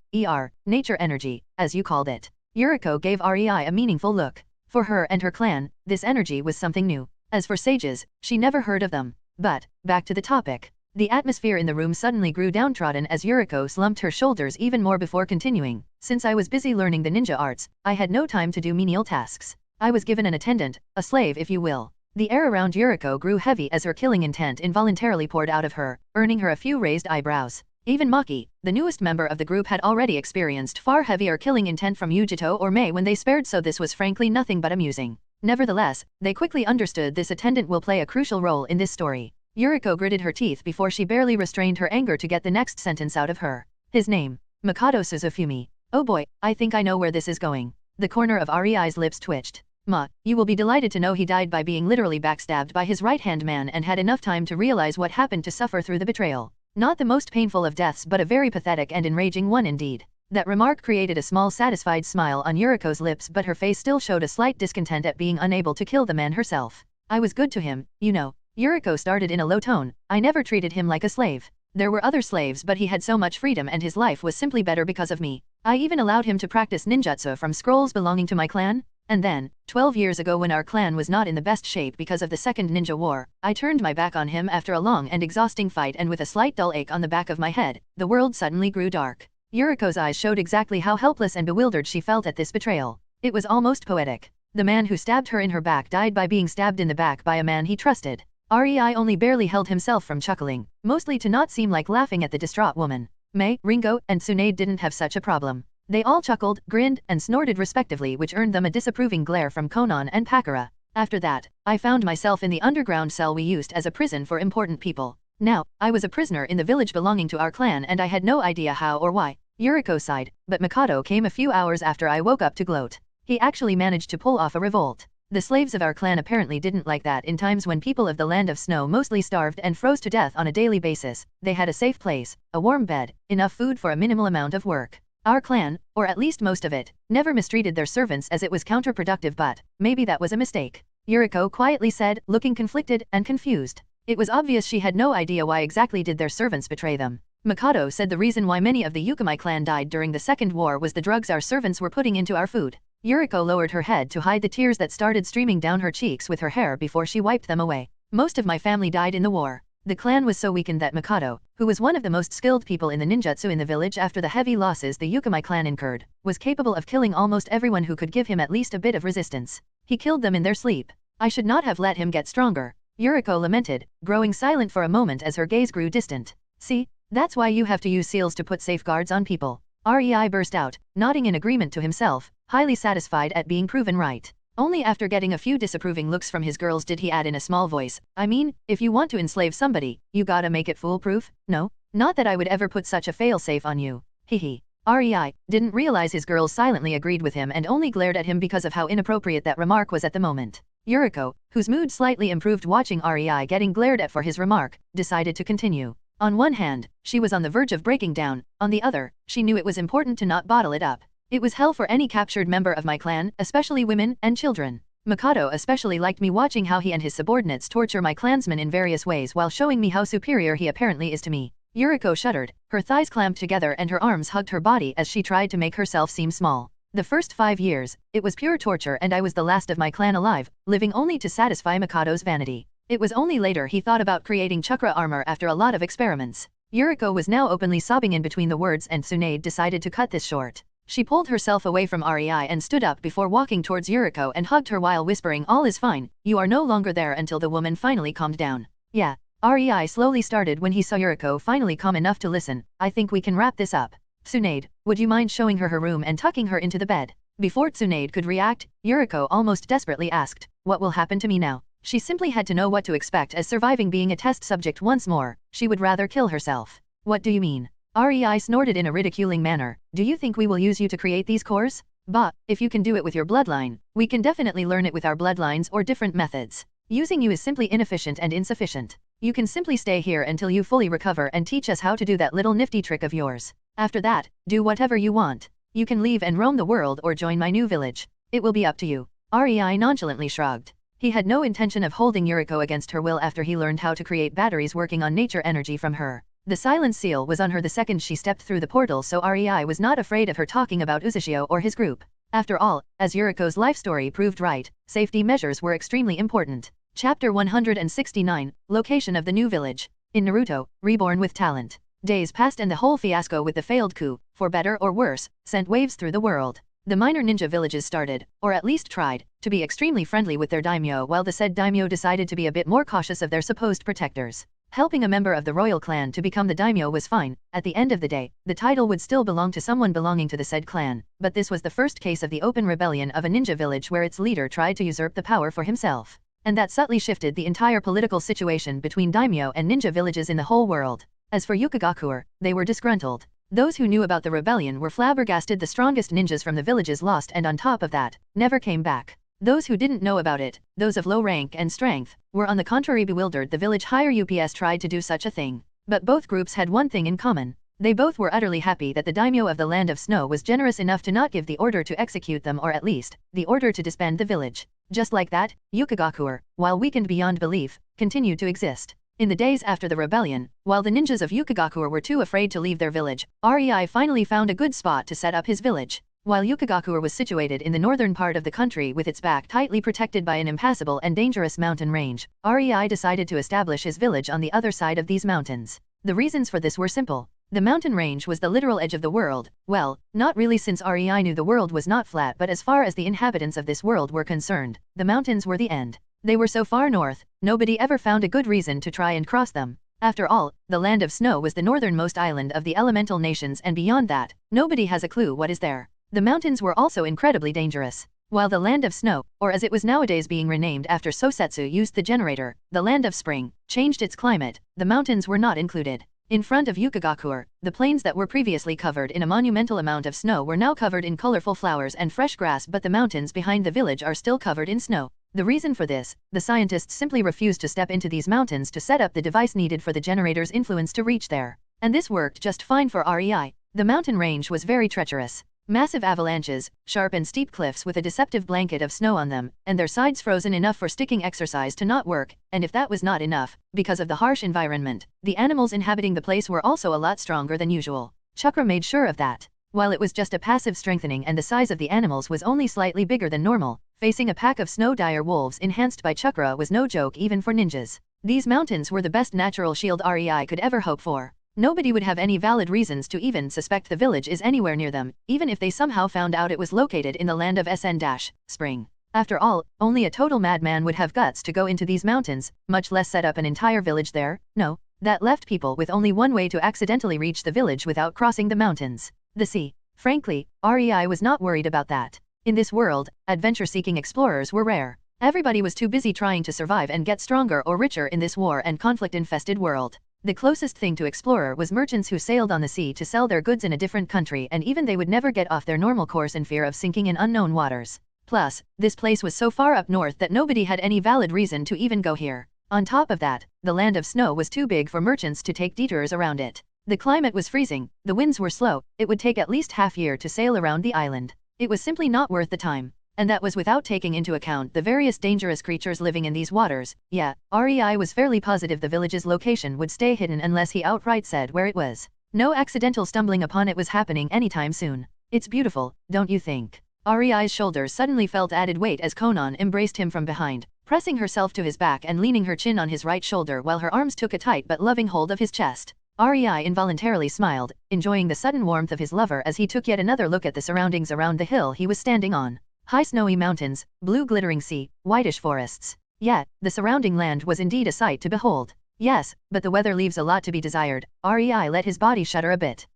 nature energy, as you called it. Yuriko gave Rei a meaningful look. For her and her clan, this energy was something new. As for sages, she never heard of them. But, back to the topic. The atmosphere in the room suddenly grew downtrodden as Yuriko slumped her shoulders even more before continuing. Since I was busy learning the ninja arts, I had no time to do menial tasks. I was given an attendant, a slave if you will. The air around Yuriko grew heavy as her killing intent involuntarily poured out of her, earning her a few raised eyebrows. Even Maki, the newest member of the group, had already experienced far heavier killing intent from Yujito or Mei when they spared, so this was frankly nothing but amusing. Nevertheless, they quickly understood this attendant will play a crucial role in this story. Yuriko gritted her teeth before she barely restrained her anger to get the next sentence out of her. His name. Mikado Suzufumi. Oh boy, I think I know where this is going. The corner of Rei's lips twitched. You will be delighted to know he died by being literally backstabbed by his right-hand man and had enough time to realize what happened to suffer through the betrayal. Not the most painful of deaths, but a very pathetic and enraging one indeed. That remark created a small satisfied smile on Yuriko's lips, but her face still showed a slight discontent at being unable to kill the man herself. I was good to him, you know. Yuriko started in a low tone. I never treated him like a slave. There were other slaves, but he had so much freedom and his life was simply better because of me. I even allowed him to practice ninjutsu from scrolls belonging to my clan. And then, 12 years ago, when our clan was not in the best shape because of the Second Ninja War, I turned my back on him after a long and exhausting fight, and with a slight dull ache on the back of my head, the world suddenly grew dark. Yuriko's eyes showed exactly how helpless and bewildered she felt at this betrayal. It was almost poetic. The man who stabbed her in her back died by being stabbed in the back by a man he trusted. Rei only barely held himself from chuckling, mostly to not seem like laughing at the distraught woman. Mei, Ringo, and Tsunade didn't have such a problem. They all chuckled, grinned, and snorted respectively, which earned them a disapproving glare from Konan and Pakara. After that, I found myself in the underground cell we used as a prison for important people. Now, I was a prisoner in the village belonging to our clan and I had no idea how or why. Yuriko sighed, but Mikado came a few hours after I woke up to gloat. He actually managed to pull off a revolt. The slaves of our clan apparently didn't like that. In times when people of the land of snow mostly starved and froze to death on a daily basis, they had a safe place, a warm bed, enough food for a minimal amount of work. Our clan, or at least most of it, never mistreated their servants as it was counterproductive, but maybe that was a mistake. Yuriko quietly said, looking conflicted and confused. It was obvious she had no idea why exactly did their servants betray them. Mikado said the reason why many of the Yukamai clan died during the Second War was the drugs our servants were putting into our food. Yuriko lowered her head to hide the tears that started streaming down her cheeks with her hair before she wiped them away. Most of my family died in the war. The clan was so weakened that Mikado, who was one of the most skilled people in the ninjutsu in the village after the heavy losses the Yukamai clan incurred, was capable of killing almost everyone who could give him at least a bit of resistance. He killed them in their sleep. I should not have let him get stronger. Yuriko lamented, growing silent for a moment as her gaze grew distant. See, that's why you have to use seals to put safeguards on people. REI burst out, nodding in agreement to himself, highly satisfied at being proven right. Only after getting a few disapproving looks from his girls did he add in a small voice, I mean, if you want to enslave somebody, you gotta make it foolproof, no? Not that I would ever put such a failsafe on you. Hehe. REI didn't realize his girls silently agreed with him and only glared at him because of how inappropriate that remark was at the moment. Yuriko, whose mood slightly improved watching REI getting glared at for his remark, decided to continue. On one hand, she was on the verge of breaking down, on the other, she knew it was important to not bottle it up. It was hell for any captured member of my clan, especially women and children. Mikado especially liked me watching how he and his subordinates torture my clansmen in various ways while showing me how superior he apparently is to me. Yuriko shuddered, her thighs clamped together and her arms hugged her body as she tried to make herself seem small. The first 5 years, it was pure torture and I was the last of my clan alive, living only to satisfy Mikado's vanity. It was only later he thought about creating chakra armor after a lot of experiments. Yuriko was now openly sobbing in between the words and Tsunade decided to cut this short. She pulled herself away from REI and stood up before walking towards Yuriko and hugged her while whispering, all is fine, you are no longer there, until the woman finally calmed down. Yeah. REI slowly started when he saw Yuriko finally calm enough to listen. I think we can wrap this up. Tsunade, would you mind showing her her room and tucking her into the bed? Before Tsunade could react, Yuriko almost desperately asked, what will happen to me now? She simply had to know what to expect as surviving being a test subject once more. She would rather kill herself. What do you mean? REI snorted in a ridiculing manner. Do you think we will use you to create these cores? Bah, if you can do it with your bloodline, we can definitely learn it with our bloodlines or different methods. Using you is simply inefficient and insufficient. You can simply stay here until you fully recover and teach us how to do that little nifty trick of yours. After that, do whatever you want. You can leave and roam the world or join my new village. It will be up to you. REI nonchalantly shrugged. He had no intention of holding Yuriko against her will after he learned how to create batteries working on nature energy from her. The silence seal was on her the second she stepped through the portal, so REI was not afraid of her talking about Uzushio or his group. After all, as Yuriko's life story proved right, safety measures were extremely important. Chapter 169, Location of the New Village. In Naruto, Reborn with Talent. Days passed and the whole fiasco with the failed coup, for better or worse, sent waves through the world. The minor ninja villages started, or at least tried, to be extremely friendly with their daimyo, while the said daimyo decided to be a bit more cautious of their supposed protectors. Helping a member of the royal clan to become the daimyo was fine. At the end of the day, the title would still belong to someone belonging to the said clan, but this was the first case of the open rebellion of a ninja village where its leader tried to usurp the power for himself. And that subtly shifted the entire political situation between daimyo and ninja villages in the whole world. As for Yukigakure, they were disgruntled. Those who knew about the rebellion were flabbergasted. The strongest ninjas from the villages lost and on top of that, never came back. Those who didn't know about it, those of low rank and strength, were on the contrary bewildered. The village higher UPS tried to do such a thing. But both groups had one thing in common. They both were utterly happy that the daimyo of the Land of Snow was generous enough to not give the order to execute them, or at least, the order to disband the village. Just like that, Yukigakure, while weakened beyond belief, continued to exist. In the days after the rebellion, while the ninjas of Yukigakure were too afraid to leave their village, REI finally found a good spot to set up his village. While Yukigakure was situated in the northern part of the country with its back tightly protected by an impassable and dangerous mountain range, REI decided to establish his village on the other side of these mountains. The reasons for this were simple. The mountain range was the literal edge of the world. Well, not really, since REI knew the world was not flat, but as far as the inhabitants of this world were concerned, the mountains were the end. They were so far north, nobody ever found a good reason to try and cross them. After all, the Land of Snow was the northernmost island of the elemental nations, and beyond that, nobody has a clue what is there. The mountains were also incredibly dangerous. While the Land of Snow, or as it was nowadays being renamed after Sosetsu, used the generator, the Land of Spring, changed its climate, the mountains were not included. In front of Yukigakure, the plains that were previously covered in a monumental amount of snow were now covered in colorful flowers and fresh grass, but the mountains behind the village are still covered in snow. The reason for this, the scientists simply refused to step into these mountains to set up the device needed for the generator's influence to reach there. And this worked just fine for REI. The mountain range was very treacherous. Massive avalanches, sharp and steep cliffs with a deceptive blanket of snow on them, and their sides frozen enough for sticking exercise to not work, and if that was not enough, because of the harsh environment, the animals inhabiting the place were also a lot stronger than usual. Chakra made sure of that. While it was just a passive strengthening and the size of the animals was only slightly bigger than normal, facing a pack of snow dire wolves enhanced by chakra was no joke even for ninjas. These mountains were the best natural shield REI could ever hope for. Nobody would have any valid reasons to even suspect the village is anywhere near them, even if they somehow found out it was located in the Land of Spring. After all, only a total madman would have guts to go into these mountains, much less set up an entire village there. No, that left people with only one way to accidentally reach the village without crossing the mountains. the sea. Frankly, REI was not worried about that. In this world, adventure-seeking explorers were rare. Everybody was too busy trying to survive and get stronger or richer in this war and conflict-infested world. The closest thing to explorer was merchants who sailed on the sea to sell their goods in a different country, and even they would never get off their normal course in fear of sinking in unknown waters. Plus, this place was so far up north that nobody had any valid reason to even go here. On top of that, the land of snow was too big for merchants to take detours around it. The climate was freezing, the winds were slow, it would take at least half-year to sail around the island. It was simply not worth the time. And that was without taking into account the various dangerous creatures living in these waters. Yeah, REI was fairly positive the village's location would stay hidden unless he outright said where it was. No accidental stumbling upon it was happening anytime soon. It's beautiful, don't you think? REI's shoulders suddenly felt added weight as Konan embraced him from behind, pressing herself to his back and leaning her chin on his right shoulder while her arms took a tight but loving hold of his chest. REI involuntarily smiled, enjoying the sudden warmth of his lover as he took yet another look at the surroundings around the hill he was standing on. High snowy mountains, blue glittering sea, whitish forests. Yeah, the surrounding land was indeed a sight to behold. Yes, but the weather leaves a lot to be desired. REI let his body shudder a bit.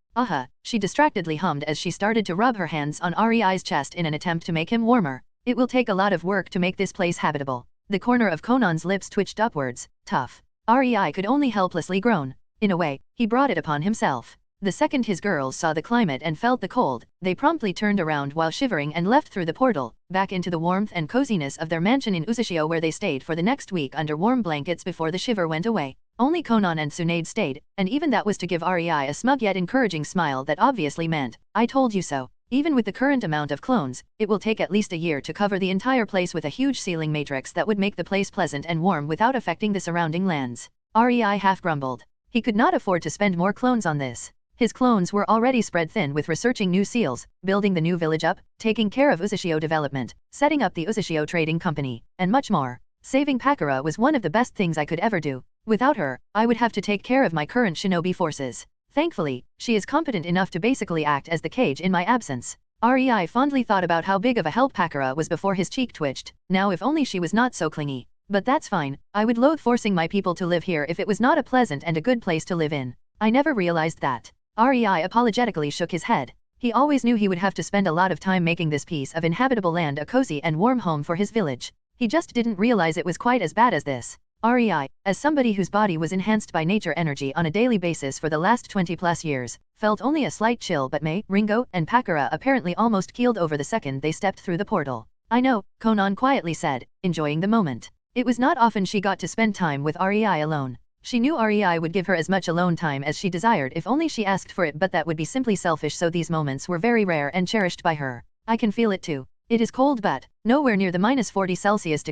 She distractedly hummed as she started to rub her hands on REI's chest in an attempt to make him warmer. It will take a lot of work to make this place habitable. The corner of Konan's lips twitched upwards. Tough. REI could only helplessly groan. In a way, he brought it upon himself. The second his girls saw the climate and felt the cold, they promptly turned around while shivering and left through the portal, back into the warmth and coziness of their mansion in Uzashio, where they stayed for the next week under warm blankets before the shiver went away. Only Konan and Tsunade stayed, and even that was to give REI a smug yet encouraging smile that obviously meant, "I told you so." Even with the current amount of clones, it will take at least a year to cover the entire place with a huge ceiling matrix that would make the place pleasant and warm without affecting the surrounding lands. REI half grumbled. He could not afford to spend more clones on this. His clones were already spread thin with researching new seals, building the new village up, taking care of Uzashio development, setting up the Uzashio trading company, and much more. Saving Pakura was one of the best things I could ever do. Without her, I would have to take care of my current shinobi forces. Thankfully, she is competent enough to basically act as the cage in my absence. REI fondly thought about how big of a help Pakura was before his cheek twitched. Now if only she was not so clingy. But that's fine, I would loathe forcing my people to live here if it was not a pleasant and a good place to live in. I never realized that. REI apologetically shook his head. He always knew he would have to spend a lot of time making this piece of inhabitable land a cozy and warm home for his village. He just didn't realize it was quite as bad as this. REI, as somebody whose body was enhanced by nature energy on a daily basis for the last 20+ years, felt only a slight chill, but Mei, Ringo, and Pakura apparently almost keeled over the second they stepped through the portal. "I know," Konan quietly said, enjoying the moment. It was not often she got to spend time with REI alone. She knew REI would give her as much alone time as she desired if only she asked for it, but that would be simply selfish, so these moments were very rare and cherished by her. "I can feel it too. It is cold, but nowhere near the -40 degrees Celsius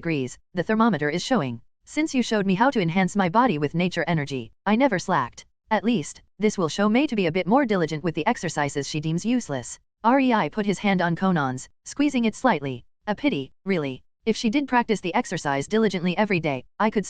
the thermometer is showing. Since you showed me how to enhance my body with nature energy, I never slacked. At least, this will show Mei to be a bit more diligent with the exercises she deems useless." REI put his hand on Konan's, squeezing it slightly. "A pity, really. If she did practice the exercise diligently every day, I could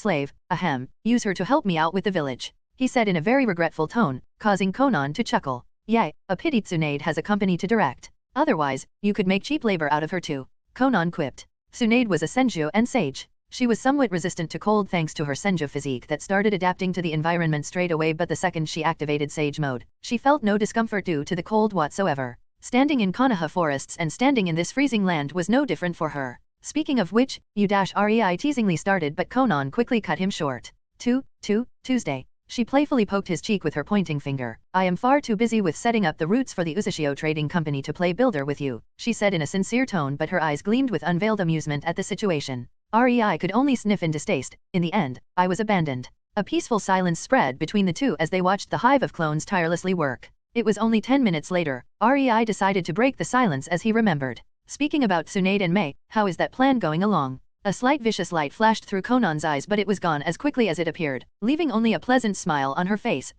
use her to help me out with the village," he said in a very regretful tone, causing Konan to chuckle. "Yay, a pity Tsunade has a company to direct. Otherwise, you could make cheap labor out of her too," Konan quipped. Tsunade was a senju and sage. She was somewhat resistant to cold thanks to her senju physique that started adapting to the environment straight away, but the second she activated sage mode, she felt no discomfort due to the cold whatsoever. Standing in Konoha forests and standing in this freezing land was no different for her. "Speaking of which, REI teasingly started, but Konan quickly cut him short. Tuesday. She playfully poked his cheek with her pointing finger. "I am far too busy with setting up the roots for the Uzashio trading company to play builder with you," she said in a sincere tone, but her eyes gleamed with unveiled amusement at the situation. REI could only sniff in distaste. In the end, I was abandoned. A peaceful silence spread between the two as they watched the hive of clones tirelessly work. It was only 10 minutes later, REI decided to break the silence as he remembered. "Speaking about Tsunade and Mei, how is that plan going along?" A slight vicious light flashed through Konan's eyes, but it was gone as quickly as it appeared, leaving only a pleasant smile on her face.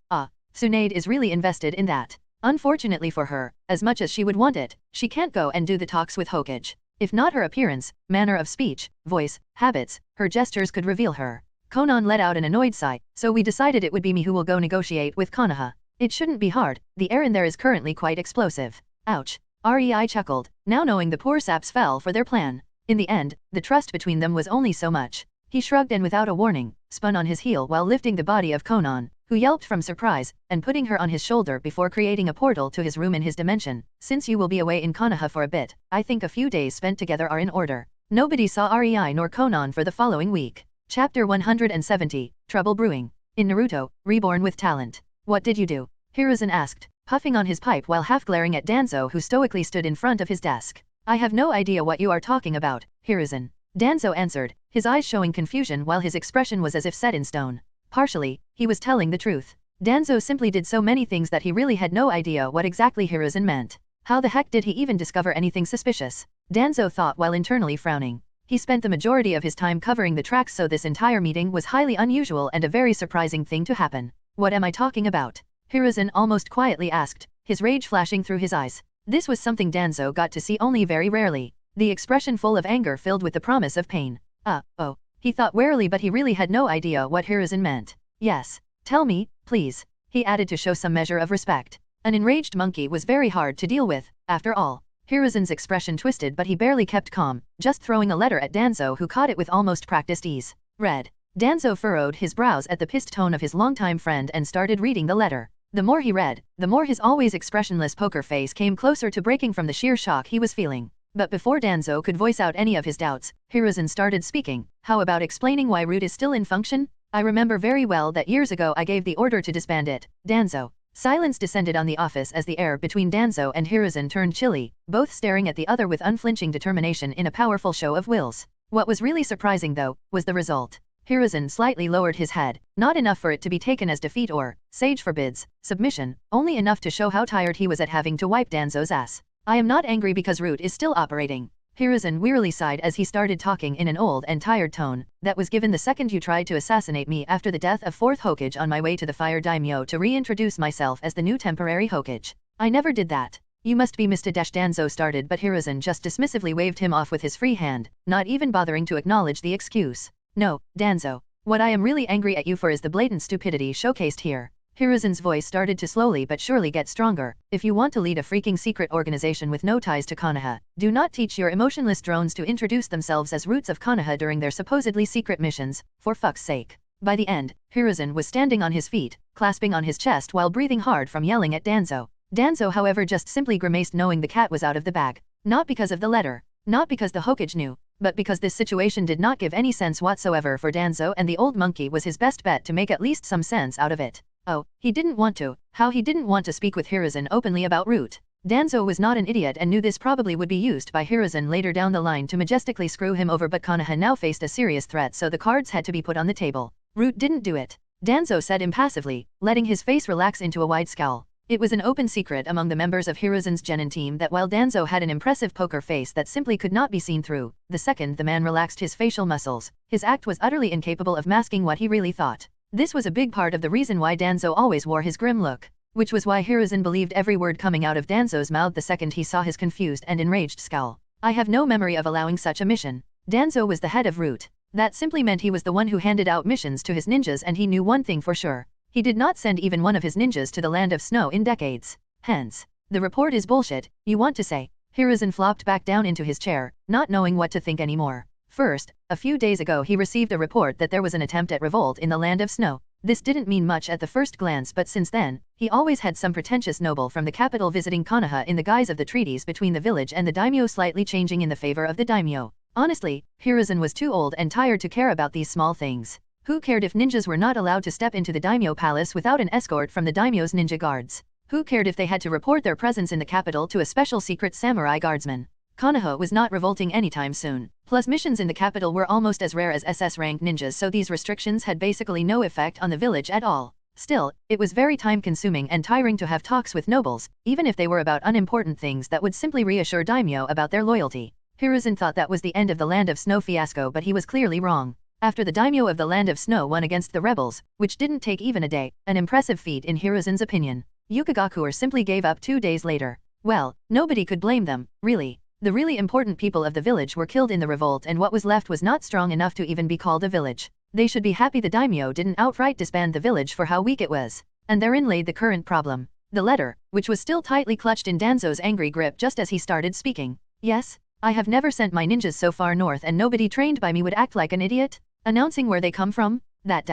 Tsunade is really invested in that. Unfortunately for her, as much as she would want it, she can't go and do the talks with Hokage. If not her appearance, manner of speech, voice, habits, her gestures could reveal her. Konan let out an annoyed sigh, "So we decided it would be me who will go negotiate with Konoha. It shouldn't be hard, the air in there is currently quite explosive." Ouch. REI chuckled, now knowing the poor saps fell for their plan. In the end, the trust between them was only so much. He shrugged and without a warning, spun on his heel while lifting the body of Konan, who yelped from surprise, and putting her on his shoulder before creating a portal to his room in his dimension. Since you will be away in Konoha for a bit, I think a few days spent together are in order. Nobody saw Rei nor Konan for the following week. Chapter 170, Trouble Brewing. In Naruto, Reborn with Talent. What did you do? Hiruzen asked, puffing on his pipe while half glaring at Danzo who stoically stood in front of his desk. I have no idea what you are talking about, Hiruzen. Danzo answered, his eyes showing confusion while his expression was as if set in stone. Partially, he was telling the truth. Danzo simply did so many things that he really had no idea what exactly Hiruzen meant. How the heck did he even discover anything suspicious? Danzo thought while internally frowning. He spent the majority of his time covering the tracks, so this entire meeting was highly unusual and a very surprising thing to happen. What am I talking about? Hiruzen almost quietly asked, his rage flashing through his eyes. This was something Danzo got to see only very rarely. The expression full of anger filled with the promise of pain. Oh. He thought warily, but he really had no idea what Hiruzen meant. Yes. Tell me, please. He added to show some measure of respect. An enraged monkey was very hard to deal with, after all. Hiruzen's expression twisted, but he barely kept calm, just throwing a letter at Danzo who caught it with almost practiced ease. Read. Danzo furrowed his brows at the pissed tone of his longtime friend and started reading the letter. The more he read, the more his always expressionless poker face came closer to breaking from the sheer shock he was feeling. But before Danzo could voice out any of his doubts, Hiruzen started speaking. How about explaining why Root is still in function? I remember very well that years ago I gave the order to disband it, Danzo. Silence descended on the office as the air between Danzo and Hiruzen turned chilly, both staring at the other with unflinching determination in a powerful show of wills. What was really surprising, though, was the result. Hiruzen slightly lowered his head, not enough for it to be taken as defeat or, sage forbids, submission, only enough to show how tired he was at having to wipe Danzo's ass. I am not angry because Root is still operating. Hiruzen wearily sighed as he started talking in an old and tired tone. That was given the second you tried to assassinate me after the death of 4th Hokage on my way to the Fire Daimyo to reintroduce myself as the new temporary Hokage. I never did that. You must be Mr. Danzo started, but Hiruzen just dismissively waved him off with his free hand, not even bothering to acknowledge the excuse. No, Danzo. What I am really angry at you for is the blatant stupidity showcased here. Hiruzen's voice started to slowly but surely get stronger. If you want to lead a freaking secret organization with no ties to Konoha, do not teach your emotionless drones to introduce themselves as roots of Konoha during their supposedly secret missions, for fuck's sake. By the end, Hiruzen was standing on his feet, clasping on his chest while breathing hard from yelling at Danzo. Danzo, however, just simply grimaced, knowing the cat was out of the bag. Not because of the letter, not because the Hokage knew, but because this situation did not give any sense whatsoever for Danzo, and the old monkey was his best bet to make at least some sense out of it. Oh, he didn't want to. How he didn't want to speak with Hiruzen openly about Root. Danzo was not an idiot and knew this probably would be used by Hiruzen later down the line to majestically screw him over, but Konoha now faced a serious threat, so the cards had to be put on the table. Root didn't do it, Danzo said impassively, letting his face relax into a wide scowl. It was an open secret among the members of Hiruzen's genin team that while Danzo had an impressive poker face that simply could not be seen through, the second the man relaxed his facial muscles, his act was utterly incapable of masking what he really thought. This was a big part of the reason why Danzo always wore his grim look, which was why Hiruzen believed every word coming out of Danzo's mouth the second he saw his confused and enraged scowl. I have no memory of allowing such a mission. Danzo was the head of Root. That simply meant he was the one who handed out missions to his ninjas, and he knew one thing for sure. He did not send even one of his ninjas to the land of snow in decades. Hence, the report is bullshit, you want to say? Hiruzen flopped back down into his chair, not knowing what to think anymore. First, a few days ago he received a report that there was an attempt at revolt in the land of snow. This didn't mean much at the first glance, but since then, he always had some pretentious noble from the capital visiting Konoha in the guise of the treaties between the village and the daimyo slightly changing in the favor of the daimyo. Honestly, Hiruzen was too old and tired to care about these small things. Who cared if ninjas were not allowed to step into the daimyo palace without an escort from the daimyo's ninja guards? Who cared if they had to report their presence in the capital to a special secret samurai guardsman? Konoha was not revolting anytime soon. Plus, missions in the capital were almost as rare as SS-ranked ninjas, so these restrictions had basically no effect on the village at all. Still, it was very time-consuming and tiring to have talks with nobles, even if they were about unimportant things that would simply reassure daimyo about their loyalty. Hiruzen thought that was the end of the Land of Snow fiasco, but he was clearly wrong. After the daimyo of the Land of Snow won against the rebels, which didn't take even a day, an impressive feat in Hiruzen's opinion, Yukigakure simply gave up 2 days later. Well, nobody could blame them, really. The really important people of the village were killed in the revolt, and what was left was not strong enough to even be called a village. They should be happy the daimyo didn't outright disband the village for how weak it was. And therein lay the current problem. The letter, which was still tightly clutched in Danzo's angry grip just as he started speaking. Yes, I have never sent my ninjas so far north, and nobody trained by me would act like an idiot. Announcing where they come from? That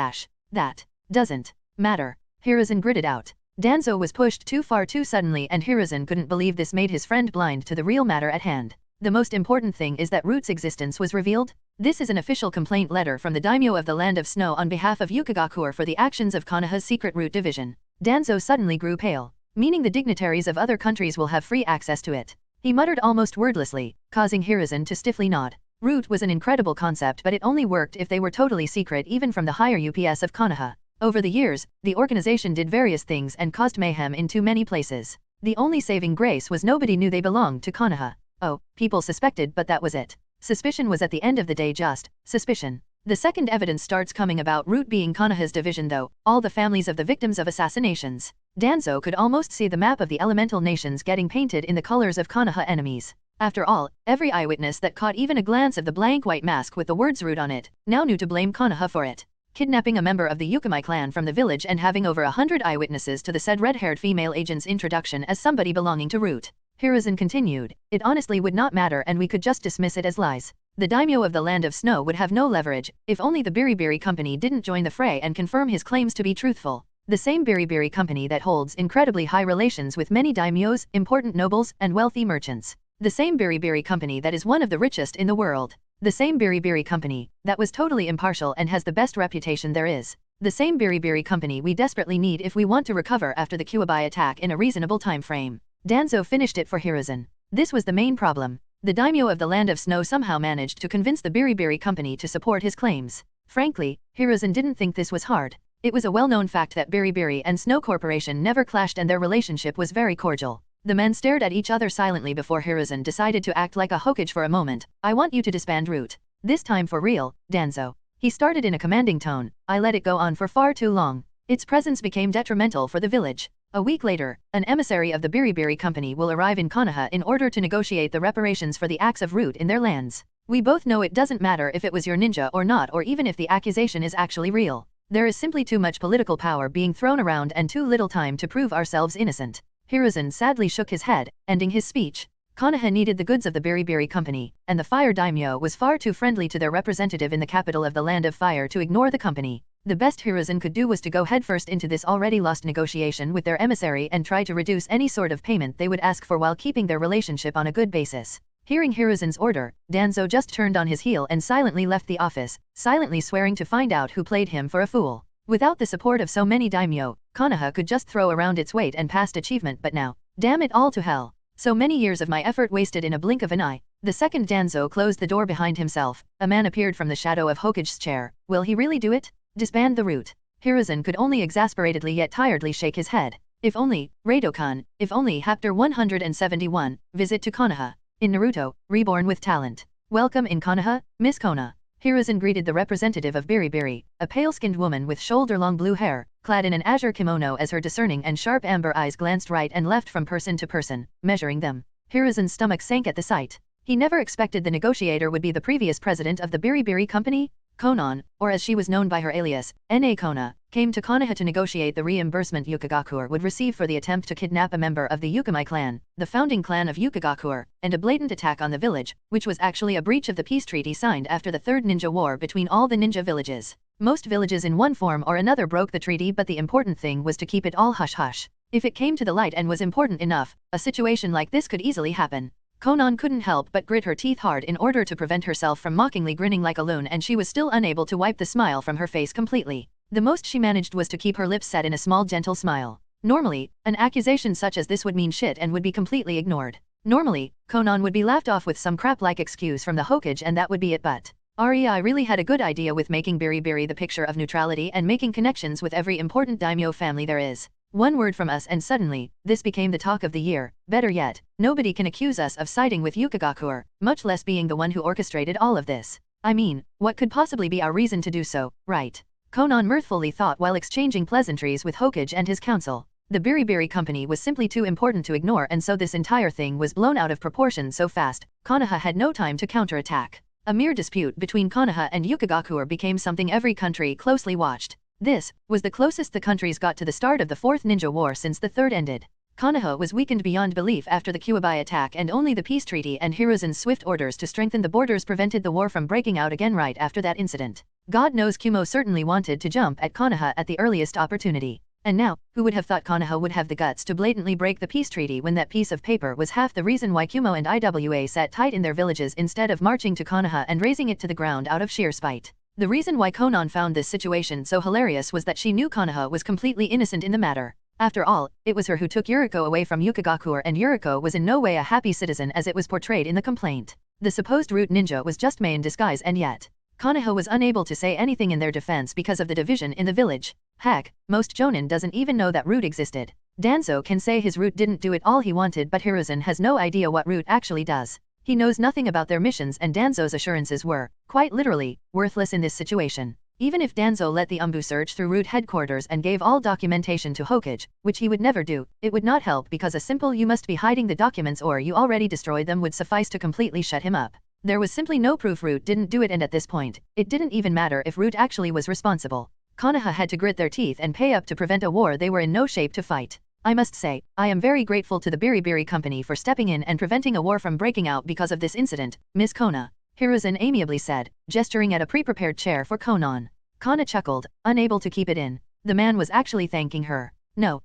doesn't matter. Hiruzen gritted out. Danzo was pushed too far too suddenly and Hiruzen couldn't believe this made his friend blind to the real matter at hand. The most important thing is that Root's existence was revealed. This is an official complaint letter from the daimyo of the Land of Snow on behalf of Yukigakure for the actions of Konoha's secret Root division. Danzo suddenly grew pale, meaning the dignitaries of other countries will have free access to it. He muttered almost wordlessly, causing Hiruzen to stiffly nod. Root was an incredible concept but it only worked if they were totally secret even from the higher UPS of Konoha. Over the years, the organization did various things and caused mayhem in too many places. The only saving grace was nobody knew they belonged to Konoha. Oh, people suspected but that was it. Suspicion was at the end of the day just suspicion. The second evidence starts coming about Root being Konoha's division though, all the families of the victims of assassinations. Danzo could almost see the map of the elemental nations getting painted in the colors of Konoha enemies. After all, every eyewitness that caught even a glance of the blank white mask with the words Root on it, now knew to blame Konoha for it. Kidnapping a member of the Yukimai clan from the village and having over 100 eyewitnesses to the said red-haired female agent's introduction as somebody belonging to Root. Hiruzen continued, it honestly would not matter and we could just dismiss it as lies. The daimyo of the Land of Snow would have no leverage, if only the Biribiri company didn't join the fray and confirm his claims to be truthful. The same Biribiri company that holds incredibly high relations with many daimyos, important nobles, and wealthy merchants. The same Biribiri company that is one of the richest in the world. The same Biribiri company that was totally impartial and has the best reputation there is. The same Biribiri company we desperately need if we want to recover after the Kyuubi attack in a reasonable time frame. Danzo finished it for Hiruzen. This was the main problem. The daimyo of the Land of Snow somehow managed to convince the Biribiri company to support his claims. Frankly, Hiruzen didn't think this was hard. It was a well-known fact that Biribiri and Snow Corporation never clashed and their relationship was very cordial. The men stared at each other silently before Hiruzen decided to act like a Hokage for a moment. I want you to disband Root. This time for real, Danzo. He started in a commanding tone. I let it go on for far too long. Its presence became detrimental for the village. A week later, an emissary of the Biribiri company will arrive in Konoha in order to negotiate the reparations for the acts of Root in their lands. We both know it doesn't matter if it was your ninja or not or even if the accusation is actually real. There is simply too much political power being thrown around and too little time to prove ourselves innocent. Hiruzen sadly shook his head, ending his speech. Konoha needed the goods of the Biribiri company, and the Fire Daimyo was far too friendly to their representative in the capital of the Land of Fire to ignore the company. The best Hiruzen could do was to go headfirst into this already lost negotiation with their emissary and try to reduce any sort of payment they would ask for while keeping their relationship on a good basis. Hearing Hiruzen's order, Danzo just turned on his heel and silently left the office, silently swearing to find out who played him for a fool. Without the support of so many daimyo, Konoha could just throw around its weight and past achievement but now, damn it all to hell. So many years of my effort wasted in a blink of an eye. The second Danzo closed the door behind himself, a man appeared from the shadow of Hokage's chair. Will he really do it? Disband the Root. Hiruzen could only exasperatedly yet tiredly shake his head. If only, Rado-kun, if only Chapter 171, Visit to Konoha. In Naruto, Reborn with Talent. Welcome in Konoha, Miss Kona. Hiruzen greeted the representative of Biribiri, a pale-skinned woman with shoulder-long blue hair, clad in an azure kimono as her discerning and sharp amber eyes glanced right and left from person to person, measuring them. Hiruzen's stomach sank at the sight. He never expected the negotiator would be the previous president of the Biribiri company. Konan, or as she was known by her alias, Na Kona, came to Konoha to negotiate the reimbursement Yukigakure would receive for the attempt to kidnap a member of the Yukimai clan, the founding clan of Yukigakure, and a blatant attack on the village, which was actually a breach of the peace treaty signed after the Third Ninja War between all the ninja villages. Most villages in one form or another broke the treaty but the important thing was to keep it all hush-hush. If it came to the light and was important enough, a situation like this could easily happen. Konan couldn't help but grit her teeth hard in order to prevent herself from mockingly grinning like a loon and she was still unable to wipe the smile from her face completely. The most she managed was to keep her lips set in a small gentle smile. Normally, an accusation such as this would mean shit and would be completely ignored. Normally, Konan would be laughed off with some crap-like excuse from the Hokage and that would be it but REI really had a good idea with making Biribiri the picture of neutrality and making connections with every important daimyo family there is. One word from us and suddenly, this became the talk of the year. Better yet, nobody can accuse us of siding with Yukigakure, much less being the one who orchestrated all of this. I mean, what could possibly be our reason to do so, right? Konan mirthfully thought while exchanging pleasantries with Hokage and his council. The Biribiri company was simply too important to ignore and so this entire thing was blown out of proportion so fast, Konoha had no time to counterattack. A mere dispute between Konoha and Yukigakure became something every country closely watched. This was the closest the countries got to the start of the Fourth Ninja War since the Third ended. Konoha was weakened beyond belief after the Kyuubi attack and only the peace treaty and Hiruzen's swift orders to strengthen the borders prevented the war from breaking out again right after that incident. God knows Kumo certainly wanted to jump at Konoha at the earliest opportunity. And now, who would have thought Konoha would have the guts to blatantly break the peace treaty when that piece of paper was half the reason why Kumo and Iwa sat tight in their villages instead of marching to Konoha and razing it to the ground out of sheer spite. The reason why Konan found this situation so hilarious was that she knew Konoha was completely innocent in the matter. After all, it was her who took Yuriko away from Yukigakure, and Yuriko was in no way a happy citizen as it was portrayed in the complaint. The supposed root ninja was just Mei in disguise, and yet Konoha was unable to say anything in their defense because of the division in the village. Heck, most Jonin doesn't even know that root existed. Danzo can say his root didn't do it all he wanted, but Hiruzen has no idea what root actually does. He knows nothing about their missions, and Danzo's assurances were, quite literally, worthless in this situation. Even if Danzo let the Umbu search through root headquarters and gave all documentation to Hokage, which he would never do, it would not help because a simple "you must be hiding the documents or you already destroyed them" would suffice to completely shut him up. There was simply no proof Root didn't do it, and at this point, it didn't even matter if Root actually was responsible. Konoha had to grit their teeth and pay up to prevent a war they were in no shape to fight. I must say, I am very grateful to the Biribiri Company for stepping in and preventing a war from breaking out because of this incident, Miss Kona, Hiruzen amiably said, gesturing at a pre-prepared chair for Konan. Kana chuckled, unable to keep it in. The man was actually thanking her. No,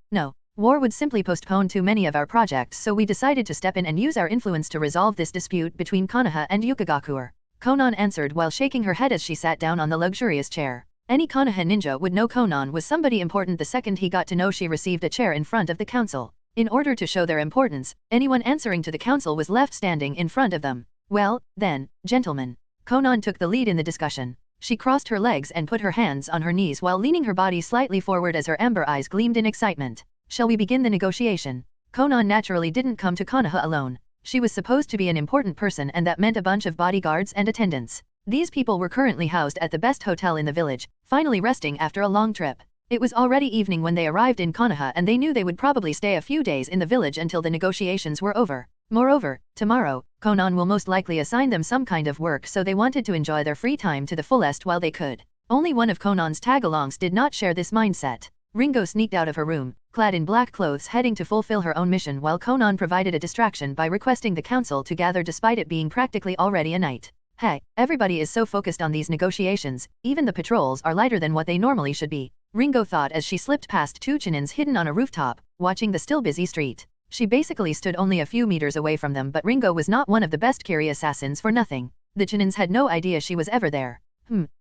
war would simply postpone too many of our projects, so we decided to step in and use our influence to resolve this dispute between Konoha and Yukigakure. Konan answered while shaking her head as she sat down on the luxurious chair. Any Konoha ninja would know Konan was somebody important the second he got to know she received a chair in front of the council. In order to show their importance, anyone answering to the council was left standing in front of them. Well, then, gentlemen. Konan took the lead in the discussion. She crossed her legs and put her hands on her knees while leaning her body slightly forward as her amber eyes gleamed in excitement. Shall we begin the negotiation? Konan naturally didn't come to Konoha alone. She was supposed to be an important person, and that meant a bunch of bodyguards and attendants. These people were currently housed at the best hotel in the village, finally resting after a long trip. It was already evening when they arrived in Konoha, and they knew they would probably stay a few days in the village until the negotiations were over. Moreover, tomorrow, Konan will most likely assign them some kind of work, so they wanted to enjoy their free time to the fullest while they could. Only one of Konan's tag-alongs did not share this mindset. Ringo sneaked out of her room, clad in black clothes, heading to fulfill her own mission, while Konan provided a distraction by requesting the council to gather despite it being practically already a night. Hey, everybody is so focused on these negotiations, even the patrols are lighter than what they normally should be, Ringo thought as she slipped past two Chinins hidden on a rooftop, watching the still busy street. She basically stood only a few meters away from them, but Ringo was not one of the best Kiri assassins for nothing. The Chinins had no idea she was ever there.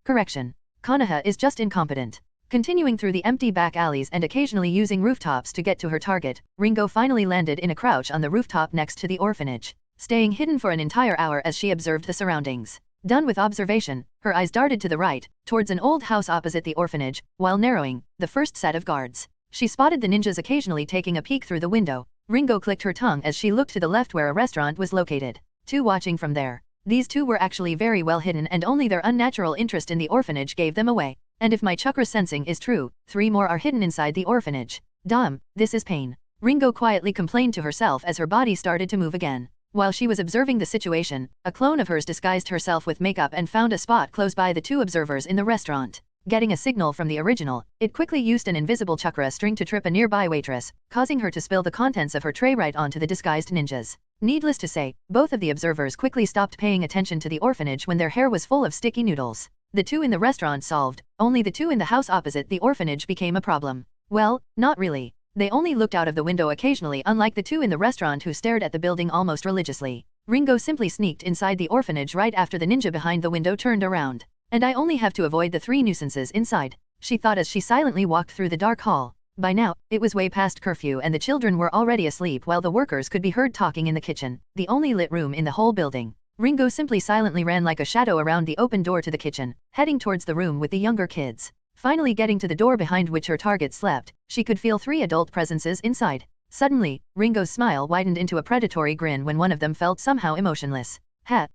Correction. Konoha is just incompetent. Continuing through the empty back alleys and occasionally using rooftops to get to her target, Ringo finally landed in a crouch on the rooftop next to the orphanage, staying hidden for an entire hour as she observed the surroundings. Done with observation, her eyes darted to the right, towards an old house opposite the orphanage, while narrowing the first set of guards. She spotted the ninjas occasionally taking a peek through the window. Ringo clicked her tongue as she looked to the left where a restaurant was located. Two watching from there. These two were actually very well hidden, and only their unnatural interest in the orphanage gave them away. And if my chakra sensing is true, 3 more are hidden inside the orphanage. Damn, this is pain. Ringo quietly complained to herself as her body started to move again. While she was observing the situation, a clone of hers disguised herself with makeup and found a spot close by the two observers in the restaurant. Getting a signal from the original, it quickly used an invisible chakra string to trip a nearby waitress, causing her to spill the contents of her tray right onto the disguised ninjas. Needless to say, both of the observers quickly stopped paying attention to the orphanage when their hair was full of sticky noodles. The two in the restaurant solved, only the two in the house opposite the orphanage became a problem. Well, not really. They only looked out of the window occasionally, unlike the two in the restaurant who stared at the building almost religiously. Ringo simply sneaked inside the orphanage right after the ninja behind the window turned around. And I only have to avoid the 3 nuisances inside, she thought as she silently walked through the dark hall. By now, it was way past curfew and the children were already asleep while the workers could be heard talking in the kitchen, the only lit room in the whole building. Ringo simply silently ran like a shadow around the open door to the kitchen, heading towards the room with the younger kids. Finally getting to the door behind which her target slept, she could feel 3 adult presences inside. Suddenly, Ringo's smile widened into a predatory grin when one of them felt somehow emotionless.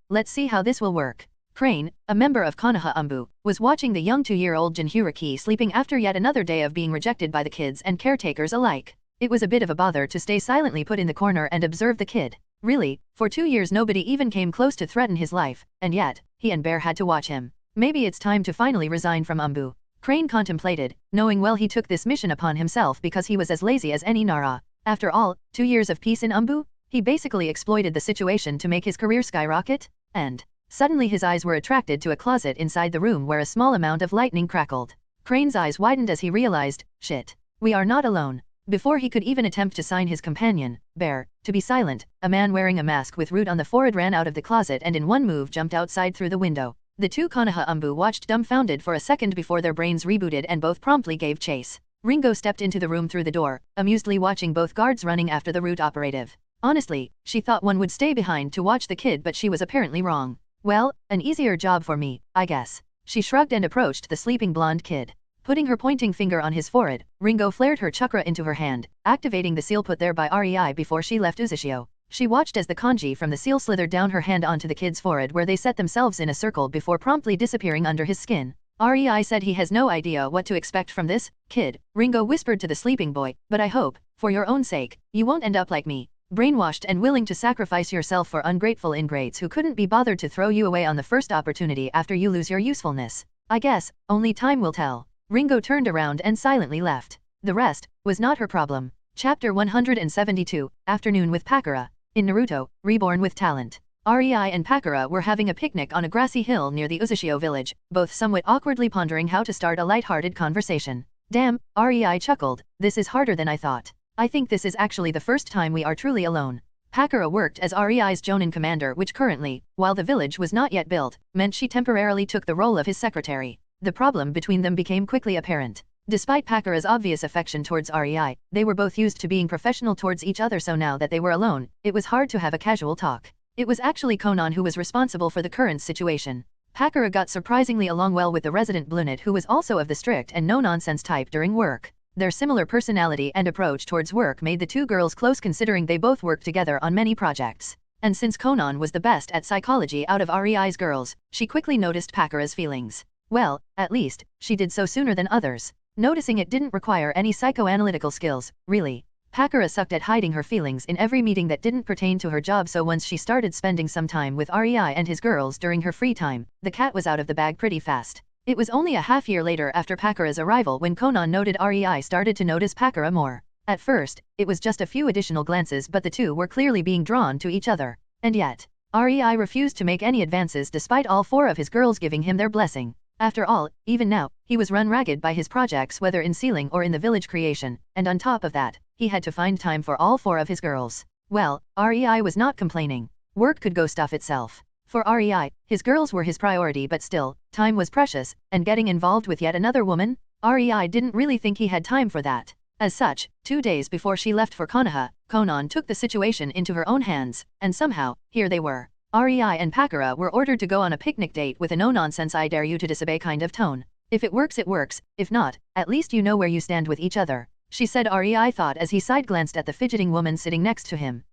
Let's see how this will work. Crane, a member of Konoha Umbu, was watching the young 2-year-old Jinhuriki sleeping after yet another day of being rejected by the kids and caretakers alike. It was a bit of a bother to stay silently put in the corner and observe the kid. Really, for 2 years nobody even came close to threaten his life, and yet, he and Bear had to watch him. Maybe it's time to finally resign from Umbu. Crane contemplated, knowing well he took this mission upon himself because he was as lazy as any Nara. After all, 2 years of peace in Umbu? He basically exploited the situation to make his career skyrocket? And Suddenly his eyes were attracted to a closet inside the room where a small amount of lightning crackled. Crane's eyes widened as he realized, shit. We are not alone. Before he could even attempt to sign his companion, Bear, to be silent, a man wearing a mask with root on the forehead ran out of the closet and in one move jumped outside through the window. The two Konoha Umbu watched dumbfounded for a second before their brains rebooted and both promptly gave chase. Ringo stepped into the room through the door, amusedly watching both guards running after the root operative. Honestly, she thought one would stay behind to watch the kid, but she was apparently wrong. Well, an easier job for me, I guess. She shrugged and approached the sleeping blonde kid. Putting her pointing finger on his forehead, Ringo flared her chakra into her hand, activating the seal put there by Rei before she left Uzushio. She watched as the kanji from the seal slithered down her hand onto the kid's forehead where they set themselves in a circle before promptly disappearing under his skin. Rei said he has no idea what to expect from this kid, Ringo whispered to the sleeping boy, but I hope, for your own sake, you won't end up like me. Brainwashed and willing to sacrifice yourself for ungrateful ingrates who couldn't be bothered to throw you away on the first opportunity after you lose your usefulness. I guess, only time will tell. Ringo turned around and silently left. The rest was not her problem. Chapter 172, Afternoon with Pakura. In Naruto, Reborn with Talent. Rei and Pakura were having a picnic on a grassy hill near the Uzushio village, both somewhat awkwardly pondering how to start a light-hearted conversation. Damn, Rei chuckled, this is harder than I thought. I think this is actually the first time we are truly alone. Pakura worked as Rei's Jonin commander, which currently, while the village was not yet built, meant she temporarily took the role of his secretary. The problem between them became quickly apparent. Despite Pakura's obvious affection towards Rei, they were both used to being professional towards each other, so now that they were alone, it was hard to have a casual talk. It was actually Konan who was responsible for the current situation. Pakura got surprisingly along well with the resident Blunet, who was also of the strict and no-nonsense type during work. Their similar personality and approach towards work made the two girls close, considering they both worked together on many projects. And since Konan was the best at psychology out of Rei's girls, she quickly noticed Pakura's feelings. Well, at least, she did so sooner than others. Noticing it didn't require any psychoanalytical skills, really. Pakura sucked at hiding her feelings in every meeting that didn't pertain to her job, so once she started spending some time with Rei and his girls during her free time, the cat was out of the bag pretty fast. It was only a half-year later after Pakura's arrival when Konan noted Rei started to notice Pakura more. At first, it was just a few additional glances, but the two were clearly being drawn to each other. And yet, Rei refused to make any advances despite all four of his girls giving him their blessing. After all, even now, he was run ragged by his projects, whether in sealing or in the village creation, and on top of that, he had to find time for all four of his girls. Well, Rei was not complaining. Work could go stuff itself. For Rei, his girls were his priority, but still, time was precious, and getting involved with yet another woman? Rei didn't really think he had time for that. As such, 2 days before she left for Konoha, Konan took the situation into her own hands, and somehow, here they were. Rei and Pakura were ordered to go on a picnic date with a no-nonsense I dare you to disobey kind of tone. If it works it works, if not, at least you know where you stand with each other, she said. Rei thought as he side-glanced at the fidgeting woman sitting next to him.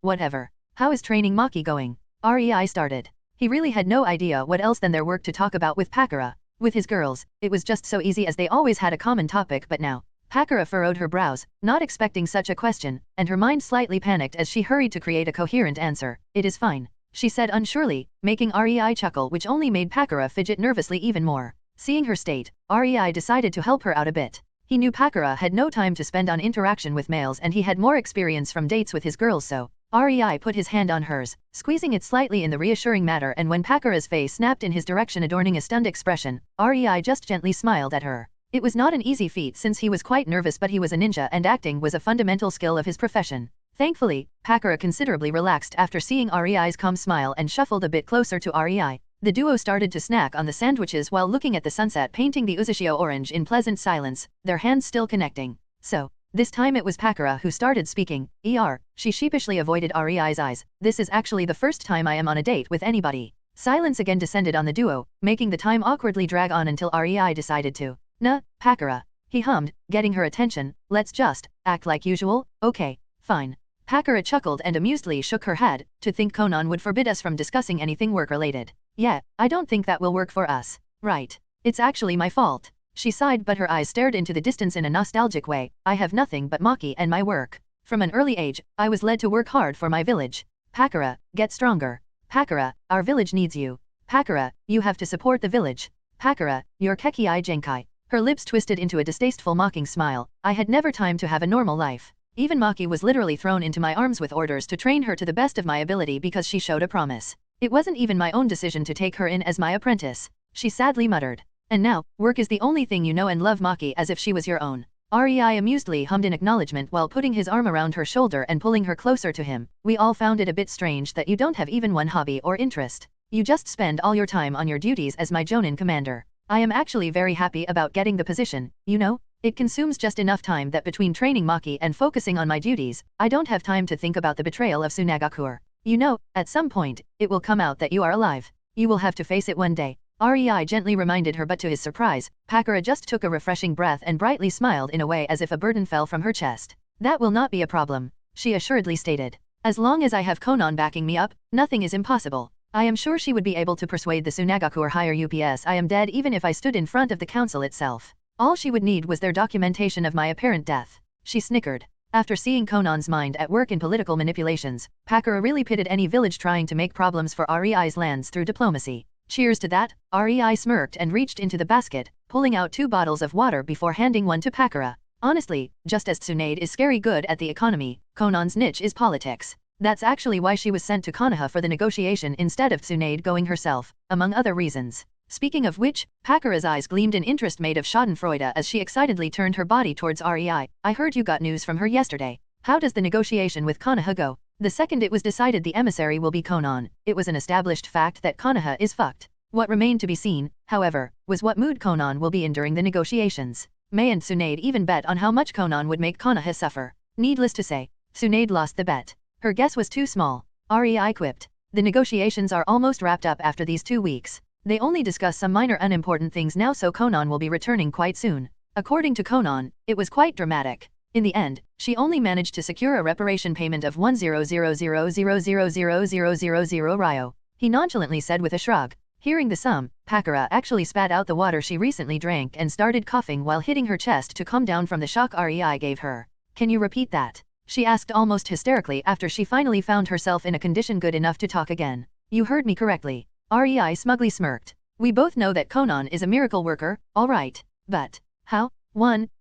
Whatever. How is training Maki going? Rei started. He really had no idea what else than their work to talk about with Pakura. With his girls, it was just so easy as they always had a common topic, but now, Pakura furrowed her brows, not expecting such a question, and her mind slightly panicked as she hurried to create a coherent answer. It is fine, she said unsurely, making Rei chuckle, which only made Pakura fidget nervously even more. Seeing her state, Rei decided to help her out a bit. He knew Pakura had no time to spend on interaction with males and he had more experience from dates with his girls, so Rei put his hand on hers, squeezing it slightly in the reassuring manner, and when Pakura's face snapped in his direction adorning a stunned expression, Rei just gently smiled at her. It was not an easy feat since he was quite nervous, but he was a ninja and acting was a fundamental skill of his profession. Thankfully, Pakura considerably relaxed after seeing Rei's calm smile and shuffled a bit closer to Rei. The duo started to snack on the sandwiches while looking at the sunset painting the Uzushio orange in pleasant silence, their hands still connecting. So, this time it was Pakura who started speaking. She sheepishly avoided Rei's eyes. This is actually the first time I am on a date with anybody. Silence again descended on the duo, making the time awkwardly drag on until Rei decided to. Nah, Pakura. He hummed, getting her attention. Let's just act like usual, okay, fine. Pakura chuckled and amusedly shook her head, to think Konan would forbid us from discussing anything work-related. Yeah, I don't think that will work for us. Right. It's actually my fault. She sighed, but her eyes stared into the distance in a nostalgic way. I have nothing but Maki and my work. From an early age, I was led to work hard for my village. Pakura, get stronger. Pakura, our village needs you. Pakura, you have to support the village. Pakura, you're Kekkei Genkai. Her lips twisted into a distasteful mocking smile. I had never time to have a normal life. Even Maki was literally thrown into my arms with orders to train her to the best of my ability because she showed a promise. It wasn't even my own decision to take her in as my apprentice, she sadly muttered. And now, work is the only thing you know and love, Maki, as if she was your own. Rei amusedly hummed in acknowledgement while putting his arm around her shoulder and pulling her closer to him. We all found it a bit strange that you don't have even one hobby or interest. You just spend all your time on your duties as my Jonin commander. I am actually very happy about getting the position, you know? It consumes just enough time that between training Maki and focusing on my duties, I don't have time to think about the betrayal of Tsunagakur. You know, at some point, it will come out that you are alive. You will have to face it one day. Rei gently reminded her, but to his surprise, Pakura just took a refreshing breath and brightly smiled in a way as if a burden fell from her chest. That will not be a problem, she assuredly stated. As long as I have Konan backing me up, nothing is impossible. I am sure she would be able to persuade the Tsunagakur higher UPS I am dead even if I stood in front of the council itself. All she would need was their documentation of my apparent death. She snickered. After seeing Konan's mind at work in political manipulations, Pakura really pitted any village trying to make problems for Rei's lands through diplomacy. Cheers to that, Rei smirked and reached into the basket, pulling out 2 bottles of water before handing one to Pakura. Honestly, just as Tsunade is scary good at the economy, Konan's niche is politics. That's actually why she was sent to Konoha for the negotiation instead of Tsunade going herself, among other reasons. Speaking of which, Pakura's eyes gleamed in interest made of schadenfreude as she excitedly turned her body towards Rei. I heard you got news from her yesterday. How does the negotiation with Konoha go? The second it was decided the emissary will be Konan, it was an established fact that Konoha is fucked. What remained to be seen, however, was what mood Konan will be in during the negotiations. Mei and Tsunade even bet on how much Konan would make Konoha suffer. Needless to say, Tsunade lost the bet. Her guess was too small. Rei quipped. The negotiations are almost wrapped up after these 2 weeks. They only discuss some minor unimportant things now, so Konan will be returning quite soon. According to Konan, it was quite dramatic. In the end, she only managed to secure a reparation payment of 100,000,000,000 ryo. He nonchalantly said with a shrug. Hearing the sum, Pakura actually spat out the water she recently drank and started coughing while hitting her chest to calm down from the shock Rei gave her. Can you repeat that? She asked almost hysterically after she finally found herself in a condition good enough to talk again. You heard me correctly. Rei smugly smirked. We both know that Konan is a miracle worker, all right. But how?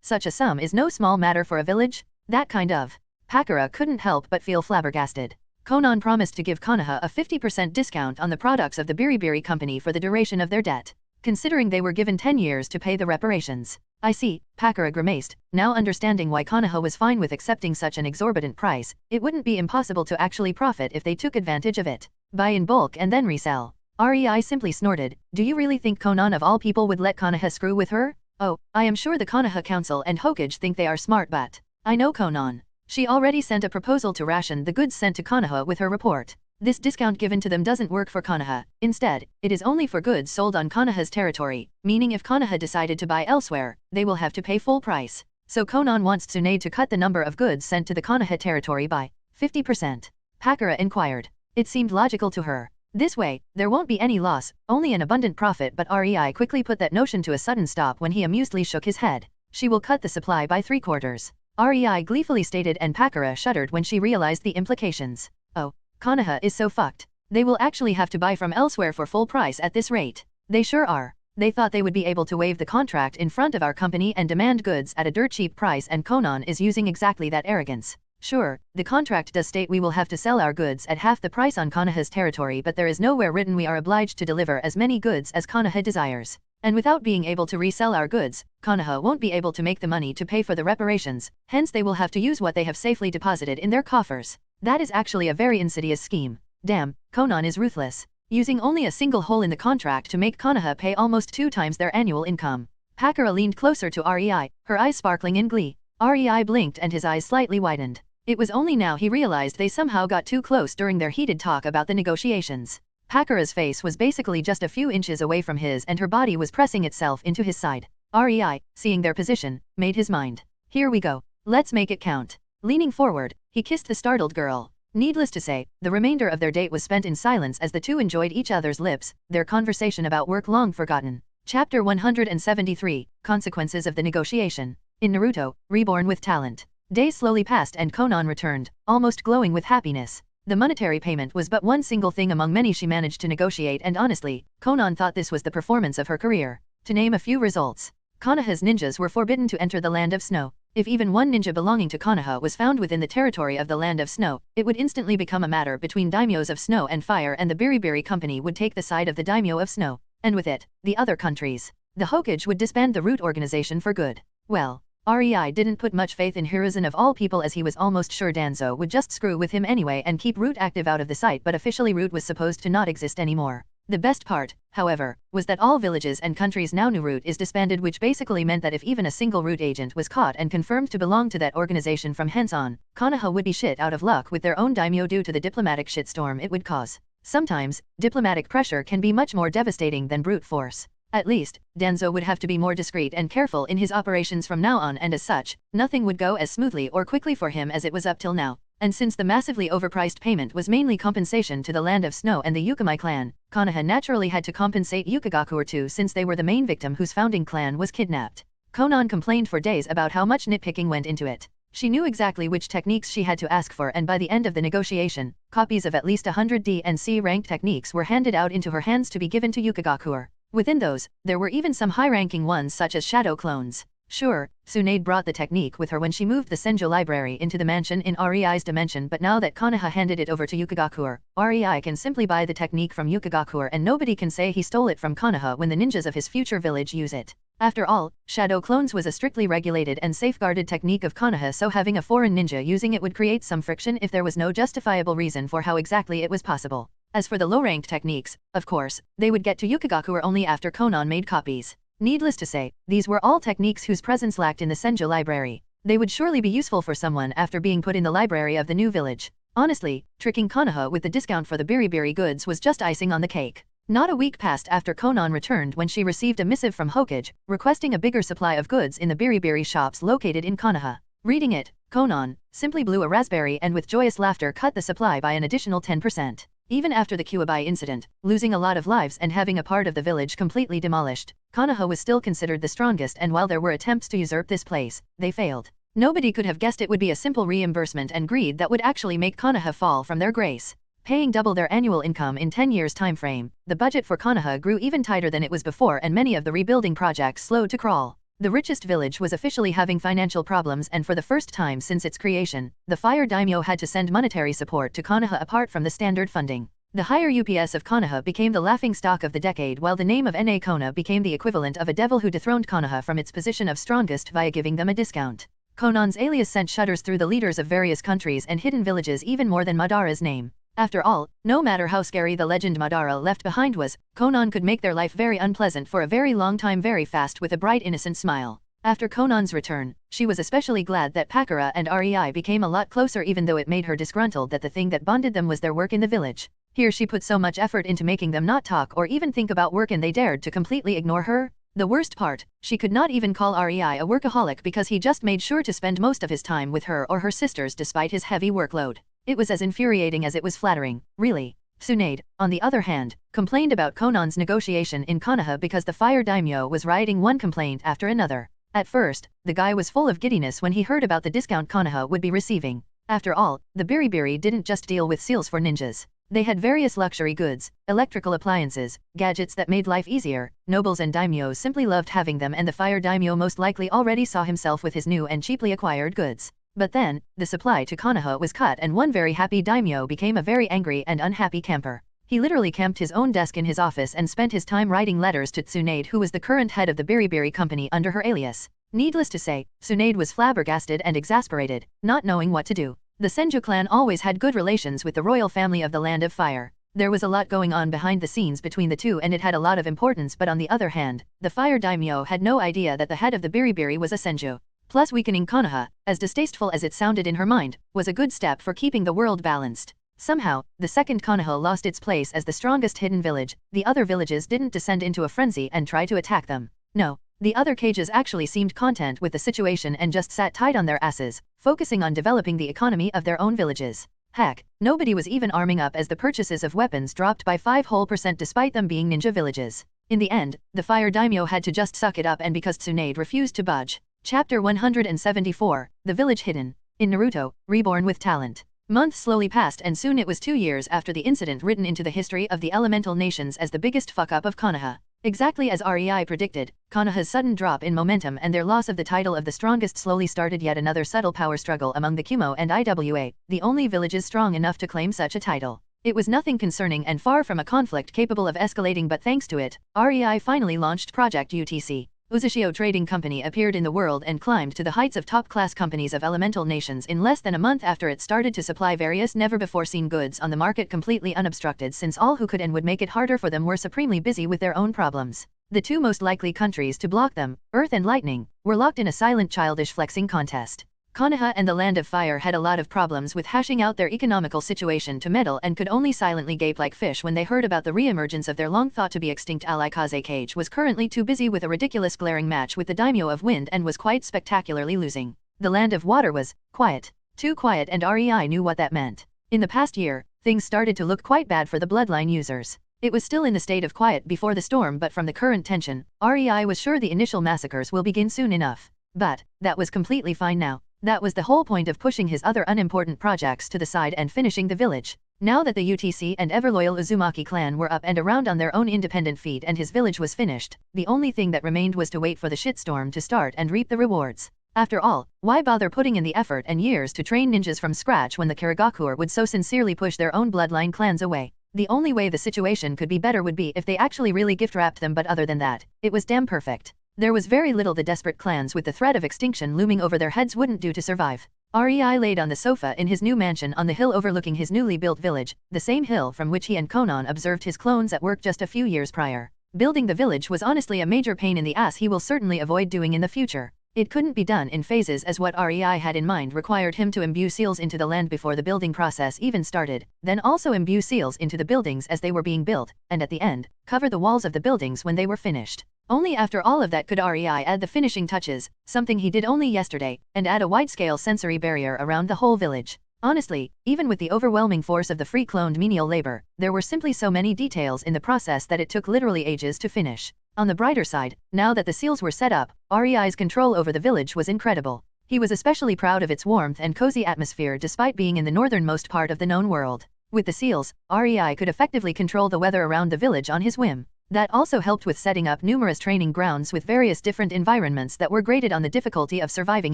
Such a sum is no small matter for a village. That kind of. Pakura couldn't help but feel flabbergasted. Konan promised to give Konoha a 50% discount on the products of the Biribiri company for the duration of their debt, considering they were given 10 years to pay the reparations. I see, Pakura grimaced, now understanding why Konoha was fine with accepting such an exorbitant price. It wouldn't be impossible to actually profit if they took advantage of it. Buy in bulk and then resell. Rei simply snorted. Do you really think Konan of all people would let Konoha screw with her? Oh, I am sure the Konoha Council and Hokage think they are smart, but I know Konan. She already sent a proposal to ration the goods sent to Konoha with her report. This discount given to them doesn't work for Konoha. Instead, it is only for goods sold on Konoha's territory, meaning if Konoha decided to buy elsewhere, they will have to pay full price. So Konan wants Tsunade to cut the number of goods sent to the Konoha territory by 50%. Pakura inquired. It seemed logical to her. This way, there won't be any loss, only an abundant profit, but Rei quickly put that notion to a sudden stop when he amusedly shook his head. She will cut the supply by 3/4. Rei gleefully stated, and Pakura shuddered when she realized the implications. Oh, Konoha is so fucked. They will actually have to buy from elsewhere for full price at this rate. They sure are. They thought they would be able to waive the contract in front of our company and demand goods at a dirt cheap price, and Konan is using exactly that arrogance. Sure, the contract does state we will have to sell our goods at half the price on Konoha's territory, but there is nowhere written we are obliged to deliver as many goods as Konoha desires. And without being able to resell our goods, Konoha won't be able to make the money to pay for the reparations, hence they will have to use what they have safely deposited in their coffers. That is actually a very insidious scheme. Damn, Konan is ruthless. Using only a single hole in the contract to make Konoha pay almost 2 times their annual income. Pakura leaned closer to Rei, her eyes sparkling in glee. Rei blinked and his eyes slightly widened. It was only now he realized they somehow got too close during their heated talk about the negotiations. Pakura's face was basically just a few inches away from his and her body was pressing itself into his side. Rei, seeing their position, made his mind. Here we go. Let's make it count. Leaning forward, he kissed the startled girl. Needless to say, the remainder of their date was spent in silence as the two enjoyed each other's lips, their conversation about work long forgotten. Chapter 173, Consequences of the Negotiation. In Naruto, Reborn with Talent. Days slowly passed and Konan returned, almost glowing with happiness. The monetary payment was but one single thing among many she managed to negotiate, and honestly, Konan thought this was the performance of her career. To name a few results. Konoha's ninjas were forbidden to enter the land of snow. If even one ninja belonging to Konoha was found within the territory of the Land of Snow, it would instantly become a matter between daimyos of Snow and Fire, and the Biribiri Company would take the side of the daimyo of Snow, and with it, the other countries. The Hokage would disband the Root organization for good. Well, REI didn't put much faith in Hiruzen of all people, as he was almost sure Danzo would just screw with him anyway and keep Root active out of the sight, but officially Root was supposed to not exist anymore. The best part, however, was that all villages and countries now knew Root is disbanded, which basically meant that if even a single Root agent was caught and confirmed to belong to that organization from hence on, Konoha would be shit out of luck with their own daimyo due to the diplomatic shitstorm it would cause. Sometimes, diplomatic pressure can be much more devastating than brute force. At least, Danzo would have to be more discreet and careful in his operations from now on, and as such, nothing would go as smoothly or quickly for him as it was up till now. And since the massively overpriced payment was mainly compensation to the Land of Snow and the Yukamai clan, Konoha naturally had to compensate Yukigakure too, since they were the main victim whose founding clan was kidnapped. Konan complained for days about how much nitpicking went into it. She knew exactly which techniques she had to ask for, and by the end of the negotiation, copies of at least 100 D and C ranked techniques were handed out into her hands to be given to Yukigakure. Within those, there were even some high-ranking ones such as shadow clones. Sure, Tsunade brought the technique with her when she moved the Senjo library into the mansion in REI's dimension, but now that Konoha handed it over to Yukigakure, REI can simply buy the technique from Yukigakure and nobody can say he stole it from Konoha when the ninjas of his future village use it. After all, shadow clones was a strictly regulated and safeguarded technique of Konoha, so having a foreign ninja using it would create some friction if there was no justifiable reason for how exactly it was possible. As for the low-ranked techniques, of course, they would get to Yukigakure only after Konan made copies. Needless to say, these were all techniques whose presence lacked in the Senjo library. They would surely be useful for someone after being put in the library of the new village. Honestly, tricking Konoha with the discount for the Biribiri goods was just icing on the cake. Not a week passed after Konan returned when she received a missive from Hokage, requesting a bigger supply of goods in the Biribiri shops located in Konoha. Reading it, Konan simply blew a raspberry and with joyous laughter cut the supply by an additional 10%. Even after the Kuwabai incident, losing a lot of lives and having a part of the village completely demolished, Konoha was still considered the strongest, and while there were attempts to usurp this place, they failed. Nobody could have guessed it would be a simple reimbursement and greed that would actually make Konoha fall from their grace. Paying double their annual income in 10 years' time frame, the budget for Konoha grew even tighter than it was before, and many of the rebuilding projects slowed to crawl. The richest village was officially having financial problems, and for the first time since its creation, the Fire Daimyo had to send monetary support to Konoha apart from the standard funding. The higher UPS of Konoha became the laughingstock of the decade, while the name of Na Kona became the equivalent of a devil who dethroned Konoha from its position of strongest via giving them a discount. Konan's alias sent shudders through the leaders of various countries and hidden villages even more than Madara's name. After all, no matter how scary the legend Madara left behind was, Konan could make their life very unpleasant for a very long time very fast with a bright innocent smile. After Konan's return, she was especially glad that Pakura and REI became a lot closer, even though it made her disgruntled that the thing that bonded them was their work in the village. Here she put so much effort into making them not talk or even think about work, and they dared to completely ignore her. The worst part, she could not even call REI a workaholic because he just made sure to spend most of his time with her or her sisters despite his heavy workload. It was as infuriating as it was flattering, really. Tsunade, on the other hand, complained about Konan's negotiation in Konoha because the Fire Daimyo was writing one complaint after another. At first, the guy was full of giddiness when he heard about the discount Konoha would be receiving. After all, the Biribiri didn't just deal with seals for ninjas. They had various luxury goods, electrical appliances, gadgets that made life easier. Nobles and daimyos simply loved having them, and the Fire Daimyo most likely already saw himself with his new and cheaply acquired goods. But then, the supply to Konoha was cut, and one very happy daimyo became a very angry and unhappy camper. He literally camped his own desk in his office and spent his time writing letters to Tsunade, who was the current head of the Biribiri company under her alias. Needless to say, Tsunade was flabbergasted and exasperated, not knowing what to do. The Senju clan always had good relations with the royal family of the Land of Fire. There was a lot going on behind the scenes between the two, and it had a lot of importance, but on the other hand, the Fire Daimyo had no idea that the head of the Biribiri was a Senju. Plus, weakening Konoha, as distasteful as it sounded in her mind, was a good step for keeping the world balanced. Somehow, the second Konoha lost its place as the strongest hidden village. The other villages didn't descend into a frenzy and try to attack them. No, the other cages actually seemed content with the situation and just sat tight on their asses, focusing on developing the economy of their own villages. Heck, nobody was even arming up, as the purchases of weapons dropped by 5% despite them being ninja villages. In the end, the Fire Daimyo had to just suck it up, and because Tsunade refused to budge. Chapter 174, The Village Hidden. In Naruto, Reborn with Talent. Months slowly passed, and soon it was 2 years after the incident written into the history of the elemental nations as the biggest fuck-up of Konoha. Exactly as REI predicted, Konoha's sudden drop in momentum and their loss of the title of the strongest slowly started yet another subtle power struggle among the Kumo and IWA, the only villages strong enough to claim such a title. It was nothing concerning and far from a conflict capable of escalating, but thanks to it, REI finally launched Project UTC. Uzashio Trading Company appeared in the world and climbed to the heights of top-class companies of elemental nations in less than a month after it started to supply various never-before-seen goods on the market completely unobstructed, since all who could and would make it harder for them were supremely busy with their own problems. The two most likely countries to block them, Earth and Lightning, were locked in a silent childish flexing contest. Konoha and the Land of Fire had a lot of problems with hashing out their economical situation to meddle and could only silently gape like fish when they heard about the re-emergence of their long-thought-to-be-extinct ally. Kaze Cage was currently too busy with a ridiculous glaring match with the Daimyo of Wind and was quite spectacularly losing. The Land of Water was quiet. Too quiet, and REI knew what that meant. In the past year, things started to look quite bad for the Bloodline users. It was still in the state of quiet before the storm, but from the current tension, REI was sure the initial massacres will begin soon enough. But that was completely fine now. That was the whole point of pushing his other unimportant projects to the side and finishing the village. Now that the UTC and ever-loyal Uzumaki clan were up and around on their own independent feet and his village was finished, the only thing that remained was to wait for the shitstorm to start and reap the rewards. After all, why bother putting in the effort and years to train ninjas from scratch when the Kirigakuer would so sincerely push their own bloodline clans away? The only way the situation could be better would be if they actually really gift-wrapped them, but other than that, it was damn perfect. There was very little the desperate clans with the threat of extinction looming over their heads wouldn't do to survive. REI laid on the sofa in his new mansion on the hill overlooking his newly built village, the same hill from which he and Konan observed his clones at work just a few years prior. Building the village was honestly a major pain in the ass he will certainly avoid doing in the future. It couldn't be done in phases, as what REI had in mind required him to imbue seals into the land before the building process even started, then also imbue seals into the buildings as they were being built, and at the end, cover the walls of the buildings when they were finished. Only after all of that could REI add the finishing touches, something he did only yesterday, and add a wide-scale sensory barrier around the whole village. Honestly, even with the overwhelming force of the free-cloned menial labor, there were simply so many details in the process that it took literally ages to finish. On the brighter side, now that the seals were set up, REI's control over the village was incredible. He was especially proud of its warmth and cozy atmosphere despite being in the northernmost part of the known world. With the seals, REI could effectively control the weather around the village on his whim. That also helped with setting up numerous training grounds with various different environments that were graded on the difficulty of surviving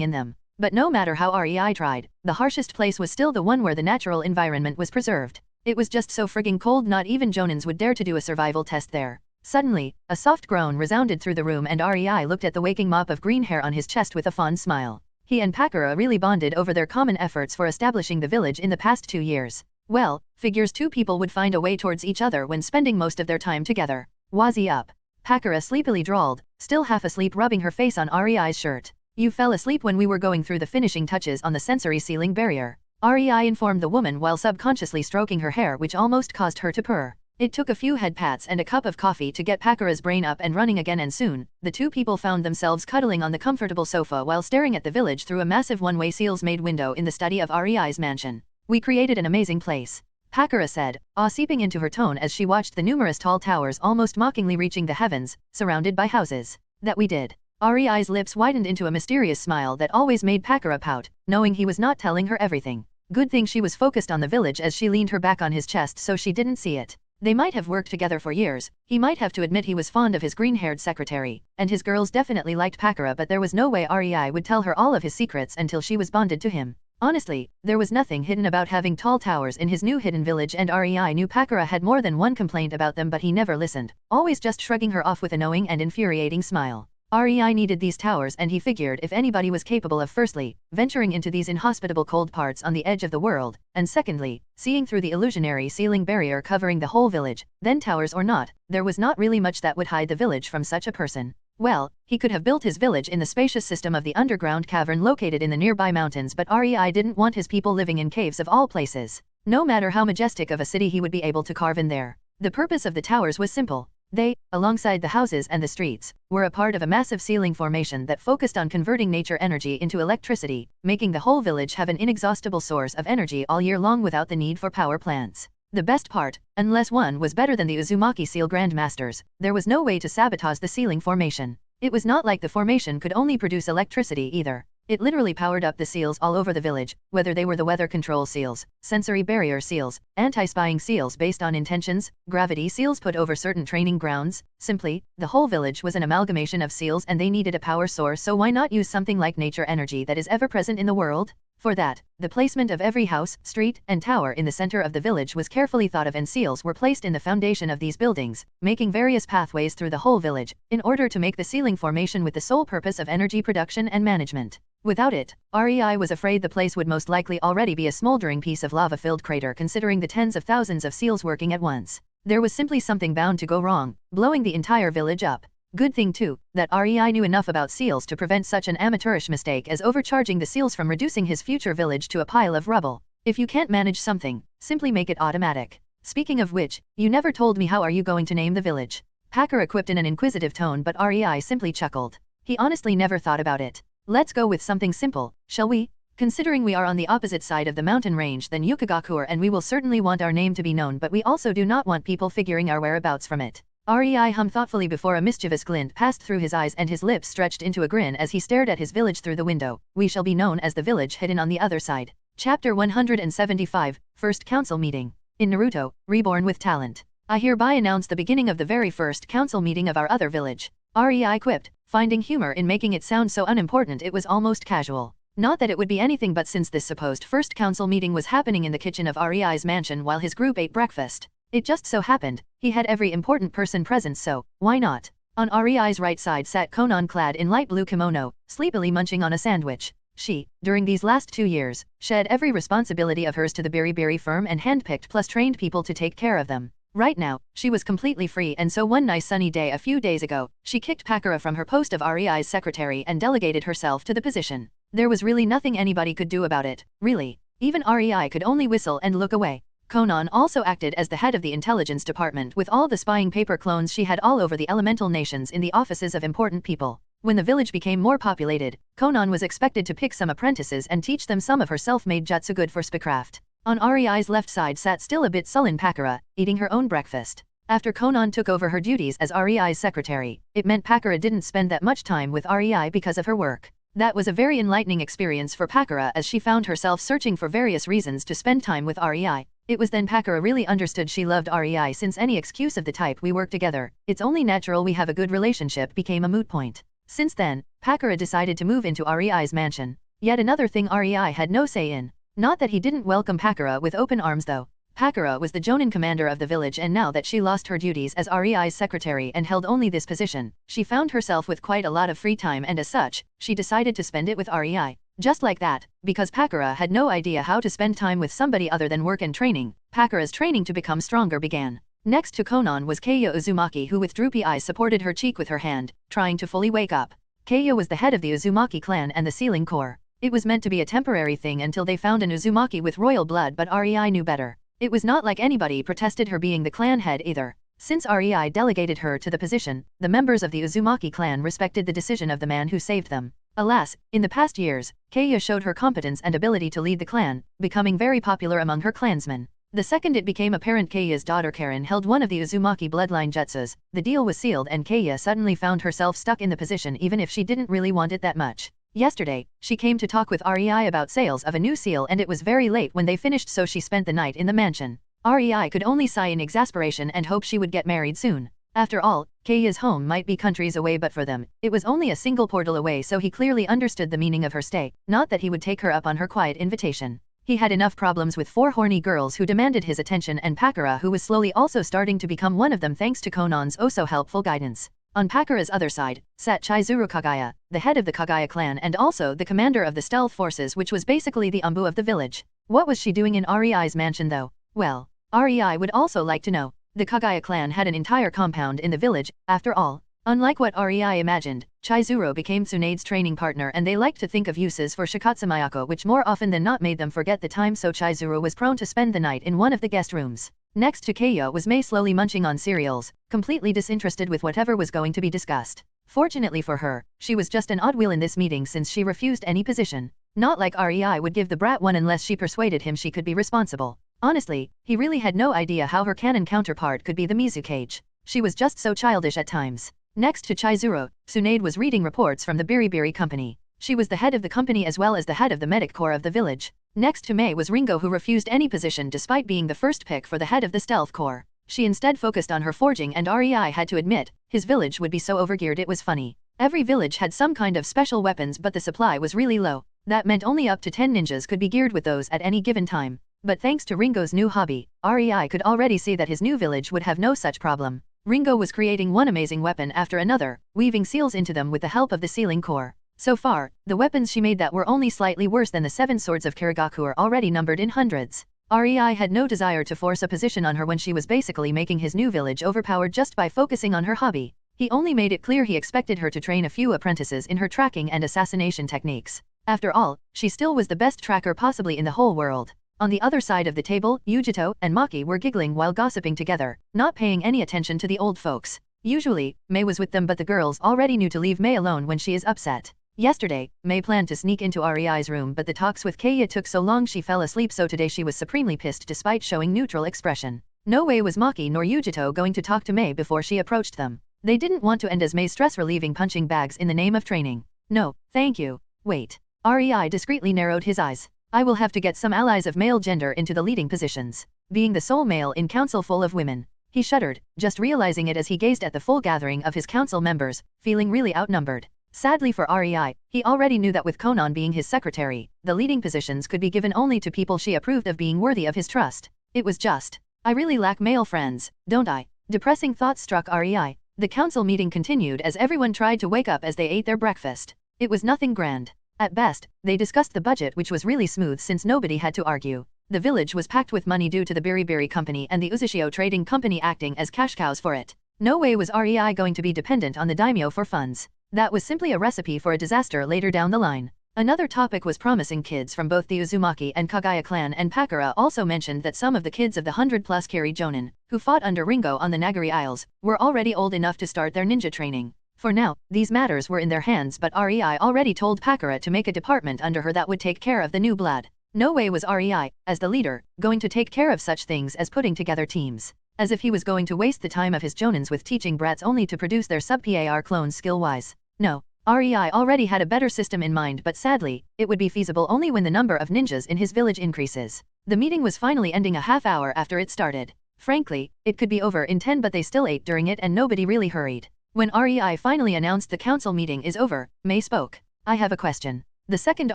in them. But no matter how REI tried, the harshest place was still the one where the natural environment was preserved. It was just so frigging cold not even Jonins would dare to do a survival test there. Suddenly, a soft groan resounded through the room and REI looked at the waking mop of green hair on his chest with a fond smile. He and Pakura really bonded over their common efforts for establishing the village in the past 2 years. Well, figures two people would find a way towards each other when spending most of their time together. Wazzy up. Pakura sleepily drawled, still half asleep, rubbing her face on REI's shirt. You fell asleep when we were going through the finishing touches on the sensory sealing barrier. REI informed the woman while subconsciously stroking her hair, which almost caused her to purr. It took a few head pats and a cup of coffee to get Pakura's brain up and running again, and soon, the two people found themselves cuddling on the comfortable sofa while staring at the village through a massive one-way seals-made window in the study of REI's mansion. We created an amazing place, Pakura said, awe seeping into her tone as she watched the numerous tall towers almost mockingly reaching the heavens, surrounded by houses. That we did. REI's lips widened into a mysterious smile that always made Pakura pout, knowing he was not telling her everything. Good thing she was focused on the village as she leaned her back on his chest so she didn't see it. They might have worked together for years, he might have to admit he was fond of his green-haired secretary, and his girls definitely liked Pakura, but there was no way REI would tell her all of his secrets until she was bonded to him. Honestly, there was nothing hidden about having tall towers in his new hidden village, and REI knew Pakura had more than one complaint about them, but he never listened, always just shrugging her off with a knowing and infuriating smile. REI needed these towers, and he figured if anybody was capable of firstly, venturing into these inhospitable cold parts on the edge of the world, and secondly, seeing through the illusionary sealing barrier covering the whole village, then towers or not, there was not really much that would hide the village from such a person. Well, he could have built his village in the spacious system of the underground cavern located in the nearby mountains, but REI didn't want his people living in caves of all places. No matter how majestic of a city he would be able to carve in there. The purpose of the towers was simple. They, alongside the houses and the streets, were a part of a massive sealing formation that focused on converting nature energy into electricity, making the whole village have an inexhaustible source of energy all year long without the need for power plants. The best part, unless one was better than the Uzumaki Seal Grandmasters, there was no way to sabotage the sealing formation. It was not like the formation could only produce electricity either. It literally powered up the seals all over the village, whether they were the weather control seals, sensory barrier seals, anti-spying seals based on intentions, gravity seals put over certain training grounds. Simply, the whole village was an amalgamation of seals and they needed a power source, so why not use something like nature energy that is ever present in the world? For that, the placement of every house, street, and tower in the center of the village was carefully thought of and seals were placed in the foundation of these buildings, making various pathways through the whole village, in order to make the ceiling formation with the sole purpose of energy production and management. Without it, REI was afraid the place would most likely already be a smoldering piece of lava-filled crater considering the tens of thousands of seals working at once. There was simply something bound to go wrong, blowing the entire village up. Good thing too, that REI knew enough about seals to prevent such an amateurish mistake as overcharging the seals from reducing his future village to a pile of rubble. If you can't manage something, simply make it automatic. Speaking of which, you never told me how are you going to name the village? Packer quipped in an inquisitive tone, but REI simply chuckled. He honestly never thought about it. Let's go with something simple, shall we? Considering we are on the opposite side of the mountain range than Yukagakur, and we will certainly want our name to be known, but we also do not want people figuring our whereabouts from it. REI hummed thoughtfully before a mischievous glint passed through his eyes and his lips stretched into a grin as he stared at his village through the window. We shall be known as the village hidden on the other side. Chapter 175, First Council Meeting. In Naruto, Reborn with Talent. I hereby announce the beginning of the very first council meeting of our other village. REI quipped, finding humor in making it sound so unimportant it was almost casual. Not that it would be anything but since this supposed first council meeting was happening in the kitchen of REI's mansion while his group ate breakfast. It just so happened, he had every important person present, so why not? On REI's right side sat Konan clad in light blue kimono, sleepily munching on a sandwich. She, during these last 2 years, shed every responsibility of hers to the Beriberi firm and handpicked plus trained people to take care of them. Right now, she was completely free, and so one nice sunny day a few days ago, she kicked Pakura from her post of REI's secretary and delegated herself to the position. There was really nothing anybody could do about it, really. Even REI could only whistle and look away. Konan also acted as the head of the intelligence department with all the spying paper clones she had all over the elemental nations in the offices of important people. When the village became more populated, Konan was expected to pick some apprentices and teach them some of her self-made jutsu good for spycraft. On REI's left side sat still a bit sullen Pakura, eating her own breakfast. After Konan took over her duties as REI's secretary, it meant Pakura didn't spend that much time with REI because of her work. That was a very enlightening experience for Pakura as she found herself searching for various reasons to spend time with REI. It was then Pakura really understood she loved REI, since any excuse of the type "we work together, it's only natural we have a good relationship" became a moot point. Since then, Pakura decided to move into REI's mansion. Yet another thing REI had no say in. Not that he didn't welcome Pakura with open arms though. Pakura was the Jonin commander of the village, and now that she lost her duties as REI's secretary and held only this position, she found herself with quite a lot of free time, and as such, she decided to spend it with REI. Just like that, because Pakura had no idea how to spend time with somebody other than work and training, Pakura's training to become stronger began. Next to Konan was Keiya Uzumaki, who with droopy eyes supported her cheek with her hand, trying to fully wake up. Keiya was the head of the Uzumaki clan and the Sealing Corps. It was meant to be a temporary thing until they found an Uzumaki with royal blood, but REI knew better. It was not like anybody protested her being the clan head either. Since REI delegated her to the position, the members of the Uzumaki clan respected the decision of the man who saved them. Alas, in the past years, Keiya showed her competence and ability to lead the clan, becoming very popular among her clansmen. The second it became apparent Keiya's daughter Karen held one of the Uzumaki bloodline jutsus, the deal was sealed and Keiya suddenly found herself stuck in the position even if she didn't really want it that much. Yesterday, she came to talk with REI about sales of a new seal, and it was very late when they finished, so she spent the night in the mansion. REI could only sigh in exasperation and hope she would get married soon. After all, Keiya's home might be countries away, but for them, it was only a single portal away, so he clearly understood the meaning of her stay, not that he would take her up on her quiet invitation. He had enough problems with 4 horny girls who demanded his attention, and Pakura, who was slowly also starting to become one of them thanks to Konan's oh-so-helpful guidance. On Pakura's other side, sat Chizuru Kagaya, the head of the Kagaya clan and also the commander of the stealth forces, which was basically the umbu of the village. What was she doing in REI's mansion though? Well, REI would also like to know. The Kagaya clan had an entire compound in the village, after all. Unlike what REI imagined, Chizuru became Tsunade's training partner, and they liked to think of uses for Shikatsu Mayako, which more often than not made them forget the time, so Chizuru was prone to spend the night in one of the guest rooms. Next to Keiya was Mei, slowly munching on cereals, completely disinterested with whatever was going to be discussed. Fortunately for her, she was just an odd wheel in this meeting since she refused any position. Not like REI would give the brat one unless she persuaded him she could be responsible. Honestly, he really had no idea how her canon counterpart could be the Mizukage. She was just so childish at times. Next to Chizuru, Tsunade was reading reports from the Beriberi company. She was the head of the company as well as the head of the medic corps of the village. Next to Mei was Ringo, who refused any position despite being the first pick for the head of the stealth corps. She instead focused on her forging, and REI had to admit, his village would be so overgeared it was funny. Every village had some kind of special weapons, but the supply was really low. That meant only up to 10 ninjas could be geared with those at any given time. But thanks to Ringo's new hobby, REI could already see that his new village would have no such problem. Ringo was creating one amazing weapon after another, weaving seals into them with the help of the sealing core. So far, the weapons she made that were only slightly worse than the 7 swords of Kirigaku are already numbered in hundreds. REI had no desire to force a position on her when she was basically making his new village overpowered just by focusing on her hobby. He only made it clear he expected her to train a few apprentices in her tracking and assassination techniques. After all, she still was the best tracker possibly in the whole world. On the other side of the table, Yujito and Maki were giggling while gossiping together, not paying any attention to the old folks. Usually, Mei was with them, but the girls already knew to leave Mei alone when she is upset. Yesterday, Mei planned to sneak into REI's room, but the talks with Keiya took so long she fell asleep, so today she was supremely pissed despite showing neutral expression. No way was Maki nor Yujito going to talk to Mei before she approached them. They didn't want to end as Mei's stress-relieving punching bags in the name of training. No, thank you. Wait. REI discreetly narrowed his eyes. I will have to get some allies of male gender into the leading positions. Being the sole male in council full of women. He shuddered, just realizing it as he gazed at the full gathering of his council members, feeling really outnumbered. Sadly for REI, he already knew that with Konan being his secretary, the leading positions could be given only to people she approved of being worthy of his trust. It was just, I really lack male friends, don't I? Depressing thoughts struck REI. The council meeting continued as everyone tried to wake up as they ate their breakfast. It was nothing grand. At best, they discussed the budget, which was really smooth since nobody had to argue. The village was packed with money due to the Biribiri Company and the Uzushio Trading Company acting as cash cows for it. No way was REI going to be dependent on the daimyo for funds. That was simply a recipe for a disaster later down the line. Another topic was promising kids from both the Uzumaki and Kagaya clan, and Pakura also mentioned that some of the kids of the 100-plus Kiri Jonin, who fought under Ringo on the Nagari Isles, were already old enough to start their ninja training. For now, these matters were in their hands, but REI already told Pakura to make a department under her that would take care of the new blood. No way was REI, as the leader, going to take care of such things as putting together teams. As if he was going to waste the time of his Jonins with teaching brats only to produce their sub-PAR clones skill-wise. No, REI already had a better system in mind, but sadly, it would be feasible only when the number of ninjas in his village increases. The meeting was finally ending a half hour after it started. Frankly, it could be over in 10, but they still ate during it and nobody really hurried. When REI finally announced the council meeting is over, Mei spoke. I have a question. The second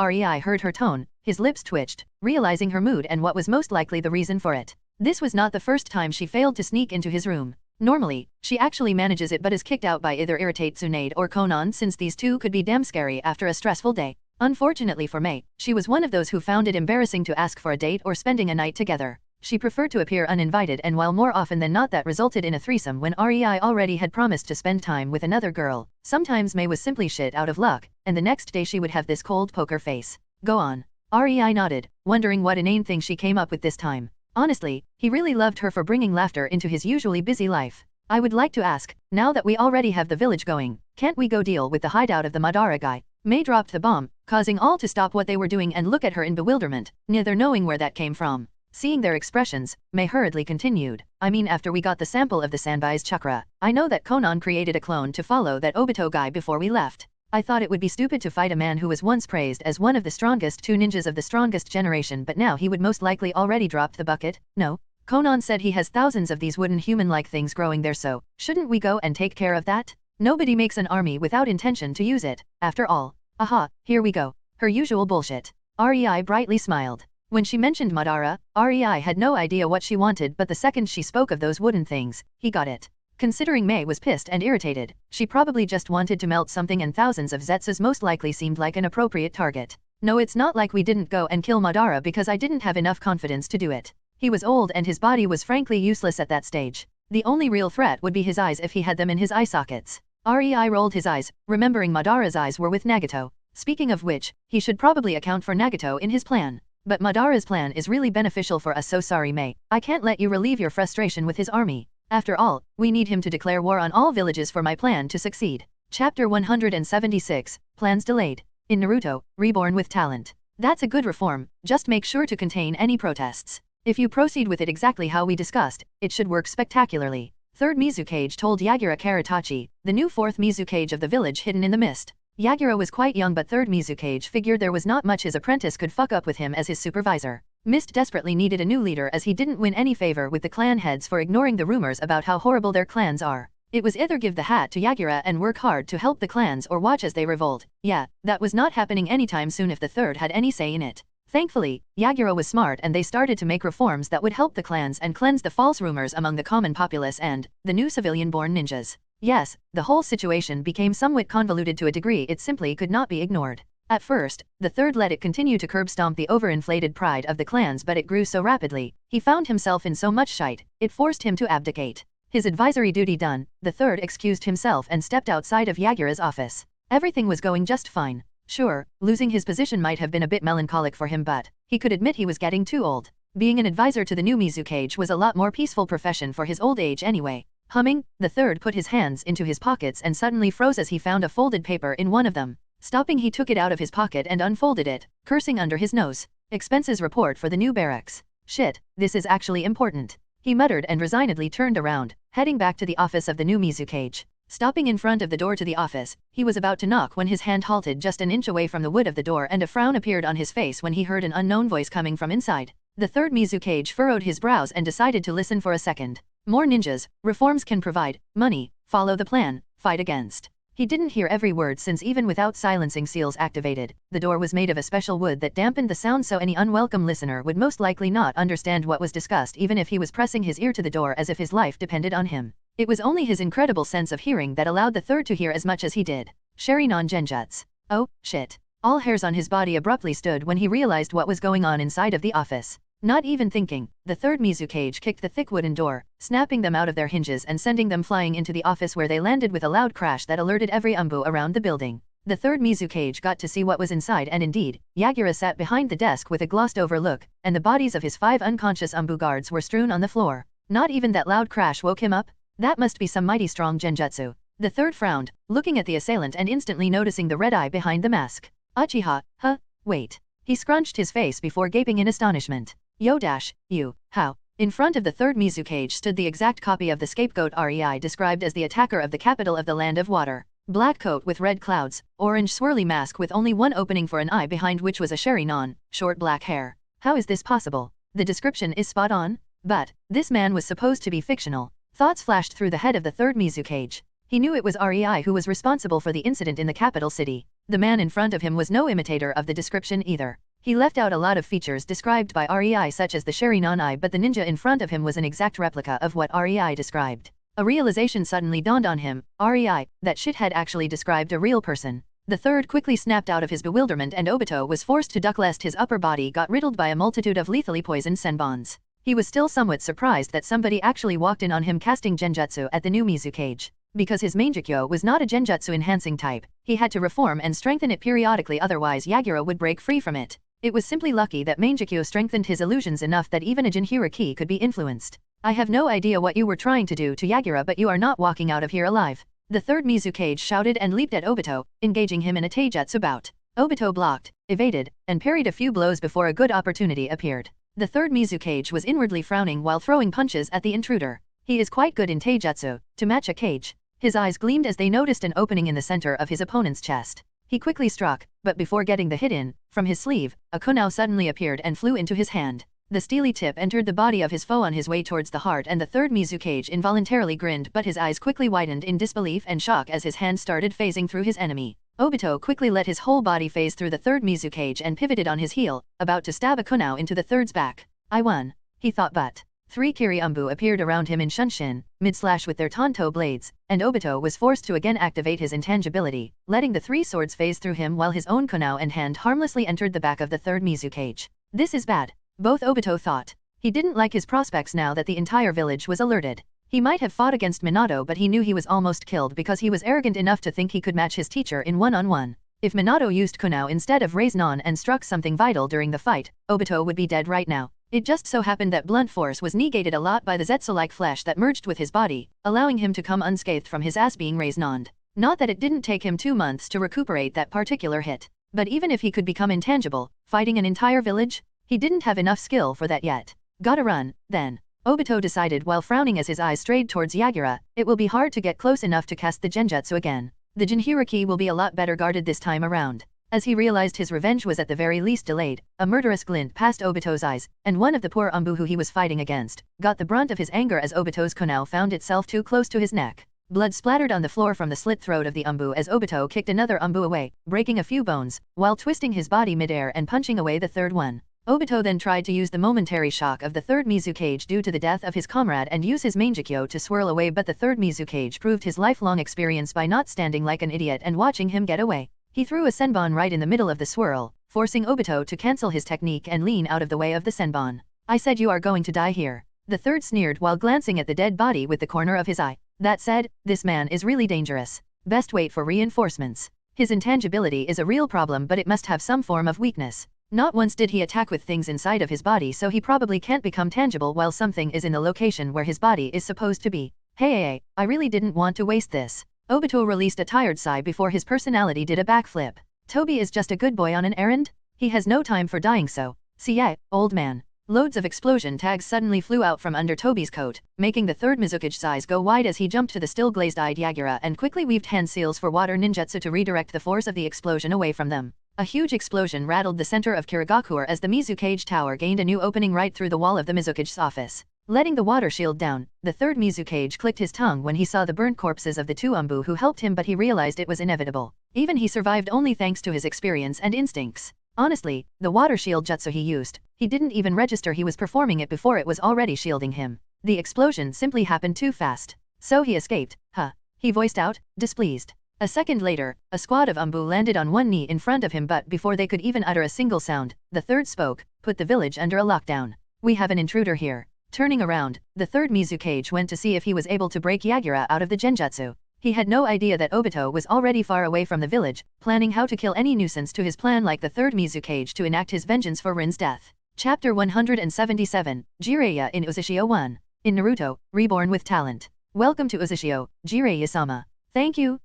REI heard her tone, his lips twitched, realizing her mood and what was most likely the reason for it. This was not the first time she failed to sneak into his room. Normally, she actually manages it but is kicked out by either Irritate Tsunade or Konan, since these two could be damn scary after a stressful day. Unfortunately for Mei, she was one of those who found it embarrassing to ask for a date or spending a night together. She preferred to appear uninvited, and while more often than not that resulted in a threesome when REI already had promised to spend time with another girl, sometimes Mei was simply shit out of luck, and the next day she would have this cold poker face. Go on. REI nodded, wondering what inane thing she came up with this time. Honestly, he really loved her for bringing laughter into his usually busy life. I would like to ask, now that we already have the village going, can't we go deal with the hideout of the Madara guy? Mei dropped the bomb, causing all to stop what they were doing and look at her in bewilderment, neither knowing where that came from. Seeing their expressions, Mei hurriedly continued. I mean, after we got the sample of the Sanbai's chakra, I know that Konan created a clone to follow that Obito guy before we left. I thought it would be stupid to fight a man who was once praised as one of the strongest 2 ninjas of the strongest generation, but now he would most likely already dropped the bucket. No? Konan said he has thousands of these wooden human-like things growing there, so shouldn't we go and take care of that? Nobody makes an army without intention to use it, after all. Aha, here we go. Her usual bullshit. REI brightly smiled. When she mentioned Madara, REI had no idea what she wanted, but the second she spoke of those wooden things, he got it. Considering Mei was pissed and irritated, she probably just wanted to melt something, and thousands of zetsus most likely seemed like an appropriate target. No, it's not like we didn't go and kill Madara because I didn't have enough confidence to do it. He was old and his body was frankly useless at that stage. The only real threat would be his eyes if he had them in his eye sockets. REI rolled his eyes, remembering Madara's eyes were with Nagato. Speaking of which, he should probably account for Nagato in his plan. But Madara's plan is really beneficial for us, so sorry Mei, I can't let you relieve your frustration with his army. After all, we need him to declare war on all villages for my plan to succeed. Chapter 176, Plans Delayed. In Naruto, Reborn with Talent. That's a good reform, just make sure to contain any protests. If you proceed with it exactly how we discussed, it should work spectacularly. Third Mizukage told Yagura Karatachi, the new 4th Mizukage of the village hidden in the mist. Yagura was quite young, but third Mizukage figured there was not much his apprentice could fuck up with him as his supervisor. Mist desperately needed a new leader as he didn't win any favor with the clan heads for ignoring the rumors about how horrible their clans are. It was either give the hat to Yagura and work hard to help the clans or watch as they revolt. Yeah, that was not happening anytime soon if the third had any say in it. Thankfully, Yagura was smart and they started to make reforms that would help the clans and cleanse the false rumors among the common populace and the new civilian-born ninjas. Yes, the whole situation became somewhat convoluted to a degree it simply could not be ignored. At first, the third let it continue to curb stomp the overinflated pride of the clans, but it grew so rapidly, he found himself in so much shite, it forced him to abdicate. His advisory duty done, the third excused himself and stepped outside of Yagura's office. Everything was going just fine. Sure, losing his position might have been a bit melancholic for him, but he could admit he was getting too old. Being an advisor to the new Mizukage was a lot more peaceful profession for his old age anyway. Humming, the third put his hands into his pockets and suddenly froze as he found a folded paper in one of them. Stopping, he took it out of his pocket and unfolded it, cursing under his nose. Expenses report for the new barracks. Shit, this is actually important. He muttered and resignedly turned around, heading back to the office of the new Mizukage. Stopping in front of the door to the office, he was about to knock when his hand halted just an inch away from the wood of the door and a frown appeared on his face when he heard an unknown voice coming from inside. The third Mizukage furrowed his brows and decided to listen for a second. More ninjas, reforms can provide, money, follow the plan, fight against. He didn't hear every word since even without silencing seals activated, the door was made of a special wood that dampened the sound so any unwelcome listener would most likely not understand what was discussed even if he was pressing his ear to the door as if his life depended on him. It was only his incredible sense of hearing that allowed the third to hear as much as he did. Sharinon Genjutsu. Oh, shit. All hairs on his body abruptly stood when he realized what was going on inside of the office. Not even thinking, the third Mizukage kicked the thick wooden door, snapping them out of their hinges and sending them flying into the office where they landed with a loud crash that alerted every umbu around the building. The third Mizukage got to see what was inside and indeed, Yagura sat behind the desk with a glossed-over look, and the bodies of his 5 unconscious umbu guards were strewn on the floor. Not even that loud crash woke him up? That must be some mighty strong genjutsu. The third frowned, looking at the assailant and instantly noticing the red eye behind the mask. Uchiha, huh? Wait. He scrunched his face before gaping in astonishment. Yo dash, you, how? In front of the third Mizukage stood the exact copy of the scapegoat Rei described as the attacker of the capital of the land of water. Black coat with red clouds, orange swirly mask with only one opening for an eye behind which was a Sharinon, short black hair. How is this possible? The description is spot on? But, this man was supposed to be fictional. Thoughts flashed through the head of the third Mizukage. He knew it was Rei who was responsible for the incident in the capital city. The man in front of him was no imitator of the description either. He left out a lot of features described by Rei such as the Sharinon eye, but the ninja in front of him was an exact replica of what Rei described. A realization suddenly dawned on him. Rei, that shit had actually described a real person. The third quickly snapped out of his bewilderment and Obito was forced to duck lest his upper body got riddled by a multitude of lethally poisoned senbons. He was still somewhat surprised that somebody actually walked in on him casting genjutsu at the new Mizukage. Because his Mangekyo was not a genjutsu enhancing type, he had to reform and strengthen it periodically, otherwise Yagura would break free from it. It was simply lucky that Mangekyo strengthened his illusions enough that even a Jinhira ki could be influenced. I have no idea what you were trying to do to Yagura, but you are not walking out of here alive. The third Mizukage shouted and leaped at Obito, engaging him in a taijutsu bout. Obito blocked, evaded, and parried a few blows before a good opportunity appeared. The third Mizukage was inwardly frowning while throwing punches at the intruder. He is quite good in taijutsu, to match a cage. His eyes gleamed as they noticed an opening in the center of his opponent's chest. He quickly struck, but before getting the hit in, from his sleeve, a kunai suddenly appeared and flew into his hand. The steely tip entered the body of his foe on his way towards the heart, and the third Mizukage involuntarily grinned, but his eyes quickly widened in disbelief and shock as his hand started phasing through his enemy. Obito quickly let his whole body phase through the third Mizukage and pivoted on his heel, about to stab a kunai into the third's back. I won, he thought, but 3 Kiri Umbu appeared around him in Shunshin, mid-slash with their Tonto blades, and Obito was forced to again activate his intangibility, letting the 3 swords phase through him while his own kunai and hand harmlessly entered the back of the third Mizukage. This is bad. Both Obito thought. He didn't like his prospects now that the entire village was alerted. He might have fought against Minato, but he knew he was almost killed because he was arrogant enough to think he could match his teacher in one-on-one. If Minato used kunai instead of Raise-Non and struck something vital during the fight, Obito would be dead right now. It just so happened that blunt force was negated a lot by the Zetsu-like flesh that merged with his body, allowing him to come unscathed from his ass being Raise-Noned. Not that it didn't take him 2 months to recuperate that particular hit. But even if he could become intangible, fighting an entire village? He didn't have enough skill for that yet. Gotta run, then. Obito decided while frowning as his eyes strayed towards Yagura, it will be hard to get close enough to cast the genjutsu again. The Jinhiriki will be a lot better guarded this time around. As he realized his revenge was at the very least delayed, a murderous glint passed Obito's eyes, and one of the poor Umbu who he was fighting against got the brunt of his anger as Obito's kunai found itself too close to his neck. Blood splattered on the floor from the slit throat of the Umbu as Obito kicked another Umbu away, breaking a few bones, while twisting his body midair and punching away the third one. Obito then tried to use the momentary shock of the third Mizukage due to the death of his comrade and use his Mangekyo to swirl away, but the third Mizukage proved his lifelong experience by not standing like an idiot and watching him get away. He threw a senbon right in the middle of the swirl, forcing Obito to cancel his technique and lean out of the way of the senbon. I said you are going to die here. The third sneered while glancing at the dead body with the corner of his eye. That said, this man is really dangerous. Best wait for reinforcements. His intangibility is a real problem, but it must have some form of weakness. Not once did he attack with things inside of his body, so he probably can't become tangible while something is in the location where his body is supposed to be. Hey, I really didn't want to waste this. Obito released a tired sigh before his personality did a backflip. Toby is just a good boy on an errand? He has no time for dying, so. See ya, old man. Loads of explosion tags suddenly flew out from under Toby's coat, making the third Mizukage's eyes go wide as he jumped to the still glazed-eyed Yagura and quickly weaved hand seals for water ninjutsu to redirect the force of the explosion away from them. A huge explosion rattled the center of Kirigakure as the Mizukage tower gained a new opening right through the wall of the Mizukage's office. Letting the water shield down, the third Mizukage clicked his tongue when he saw the burnt corpses of the two Umbu who helped him, but he realized it was inevitable. Even he survived only thanks to his experience and instincts. Honestly, the water shield jutsu he used, he didn't even register he was performing it before it was already shielding him. The explosion simply happened too fast. So he escaped, huh? He voiced out, displeased. A second later, a squad of Umbu landed on one knee in front of him, but before they could even utter a single sound, the third spoke, put the village under a lockdown. We have an intruder here. Turning around, the third Mizukage went to see if he was able to break Yagura out of the genjutsu. He had no idea that Obito was already far away from the village, planning how to kill any nuisance to his plan like the third Mizukage to enact his vengeance for Rin's death. Chapter 177, Jiraiya in Uzushio 1. In Naruto, Reborn with Talent. Welcome to Uzushio, Jiraiya-sama. Thank you.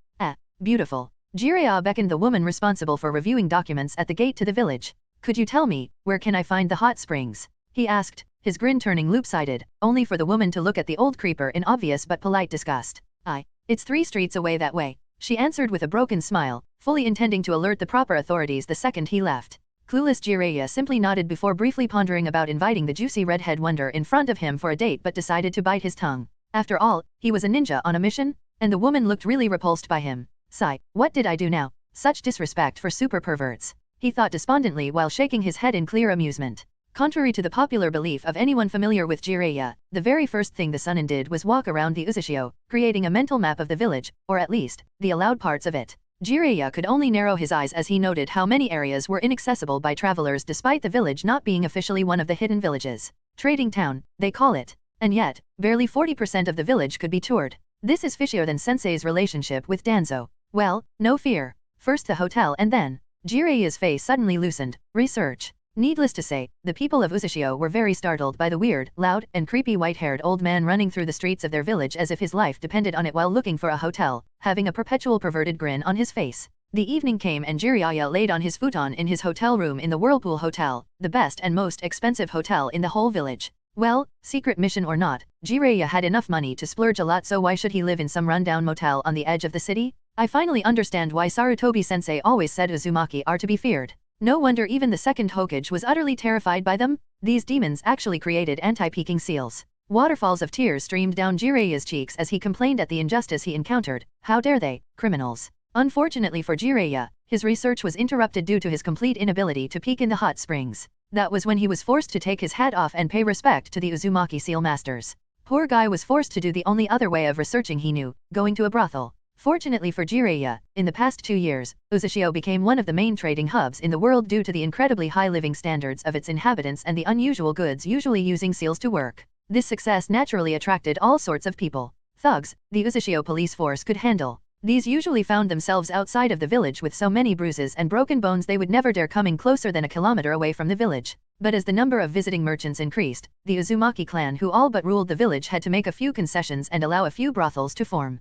Beautiful. Jiraiya beckoned the woman responsible for reviewing documents at the gate to the village. Could you tell me, where can I find the hot springs? He asked, his grin turning loop-sided, only for the woman to look at the old creeper in obvious but polite disgust. It's 3 streets away that way, she answered with a broken smile, fully intending to alert the proper authorities the second he left. Clueless Jiraiya simply nodded before briefly pondering about inviting the juicy redhead wonder in front of him for a date, but decided to bite his tongue. After all, he was a ninja on a mission, and the woman looked really repulsed by him. Sigh, what did I do now? Such disrespect for super perverts. He thought despondently while shaking his head in clear amusement. Contrary to the popular belief of anyone familiar with Jiraiya, the very first thing the Sunin did was walk around the Uzushio, creating a mental map of the village, or at least, the allowed parts of it. Jiraiya could only narrow his eyes as he noted how many areas were inaccessible by travelers despite the village not being officially one of the hidden villages. Trading town, they call it. And yet, barely 40% of the village could be toured. This is fishier than Sensei's relationship with Danzo. Well, no fear. First the hotel and then. Jiraiya's face suddenly loosened. Research. Needless to say, the people of Uzushio were very startled by the weird, loud, and creepy white-haired old man running through the streets of their village as if his life depended on it while looking for a hotel, having a perpetual perverted grin on his face. The evening came and Jiraiya laid on his futon in his hotel room in the Whirlpool Hotel, the best and most expensive hotel in the whole village. Well, secret mission or not, Jiraiya had enough money to splurge a lot, so why should he live in some rundown motel on the edge of the city? I finally understand why Sarutobi-sensei always said Uzumaki are to be feared. No wonder even the second Hokage was utterly terrified by them. These demons actually created anti-peeking seals. Waterfalls of tears streamed down Jiraiya's cheeks as he complained at the injustice he encountered. How dare they, criminals. Unfortunately for Jiraiya, his research was interrupted due to his complete inability to peek in the hot springs. That was when he was forced to take his hat off and pay respect to the Uzumaki seal masters. Poor guy was forced to do the only other way of researching he knew, going to a brothel. Fortunately for Jiraiya, in the past 2 years, Uzushio became one of the main trading hubs in the world due to the incredibly high living standards of its inhabitants and the unusual goods usually using seals to work. This success naturally attracted all sorts of people. Thugs, the Uzushio police force could handle. These usually found themselves outside of the village with so many bruises and broken bones they would never dare coming closer than a kilometer away from the village. But as the number of visiting merchants increased, the Uzumaki clan who all but ruled the village had to make a few concessions and allow a few brothels to form.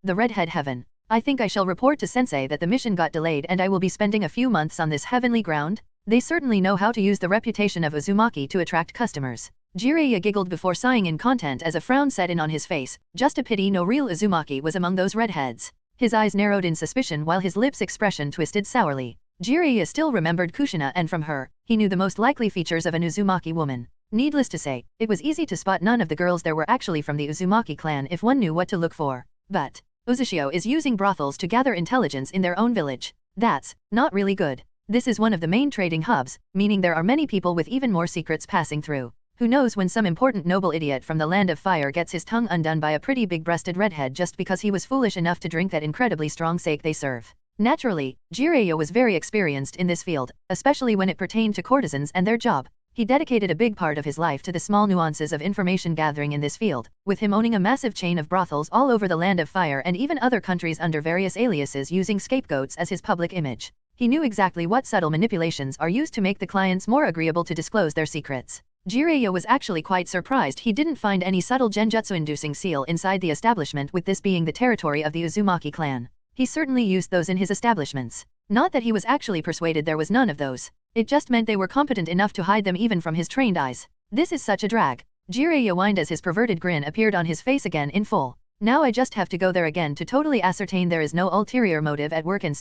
The redhead heaven. I think I shall report to Sensei that the mission got delayed and I will be spending a few months on this heavenly ground. They certainly know how to use the reputation of Uzumaki to attract customers. Jiraiya giggled before sighing in content as a frown set in on his face. Just a pity no real Uzumaki was among those redheads. His eyes narrowed in suspicion while his lips' expression twisted sourly. Jiraiya still remembered Kushina, and from her, he knew the most likely features of an Uzumaki woman. Needless to say, it was easy to spot none of the girls there were actually from the Uzumaki clan if one knew what to look for. But Uzushio is using brothels to gather intelligence in their own village. That's not really good. This is one of the main trading hubs, meaning there are many people with even more secrets passing through. Who knows when some important noble idiot from the land of fire gets his tongue undone by a pretty big-breasted redhead just because he was foolish enough to drink that incredibly strong sake they serve. Naturally, Jiraiya was very experienced in this field, especially when it pertained to courtesans and their job. He dedicated a big part of his life to the small nuances of information gathering in this field, with him owning a massive chain of brothels all over the land of fire and even other countries under various aliases using scapegoats as his public image. He knew exactly what subtle manipulations are used to make the clients more agreeable to disclose their secrets. Jiraiya was actually quite surprised he didn't find any subtle genjutsu-inducing seal inside the establishment, with this being the territory of the Uzumaki clan. He certainly used those in his establishments. Not that he was actually persuaded there was none of those. It just meant they were competent enough to hide them even from his trained eyes. This is such a drag. Jiraiya whined as his perverted grin appeared on his face again in full. Now I just have to go there again to totally ascertain there is no ulterior motive at work and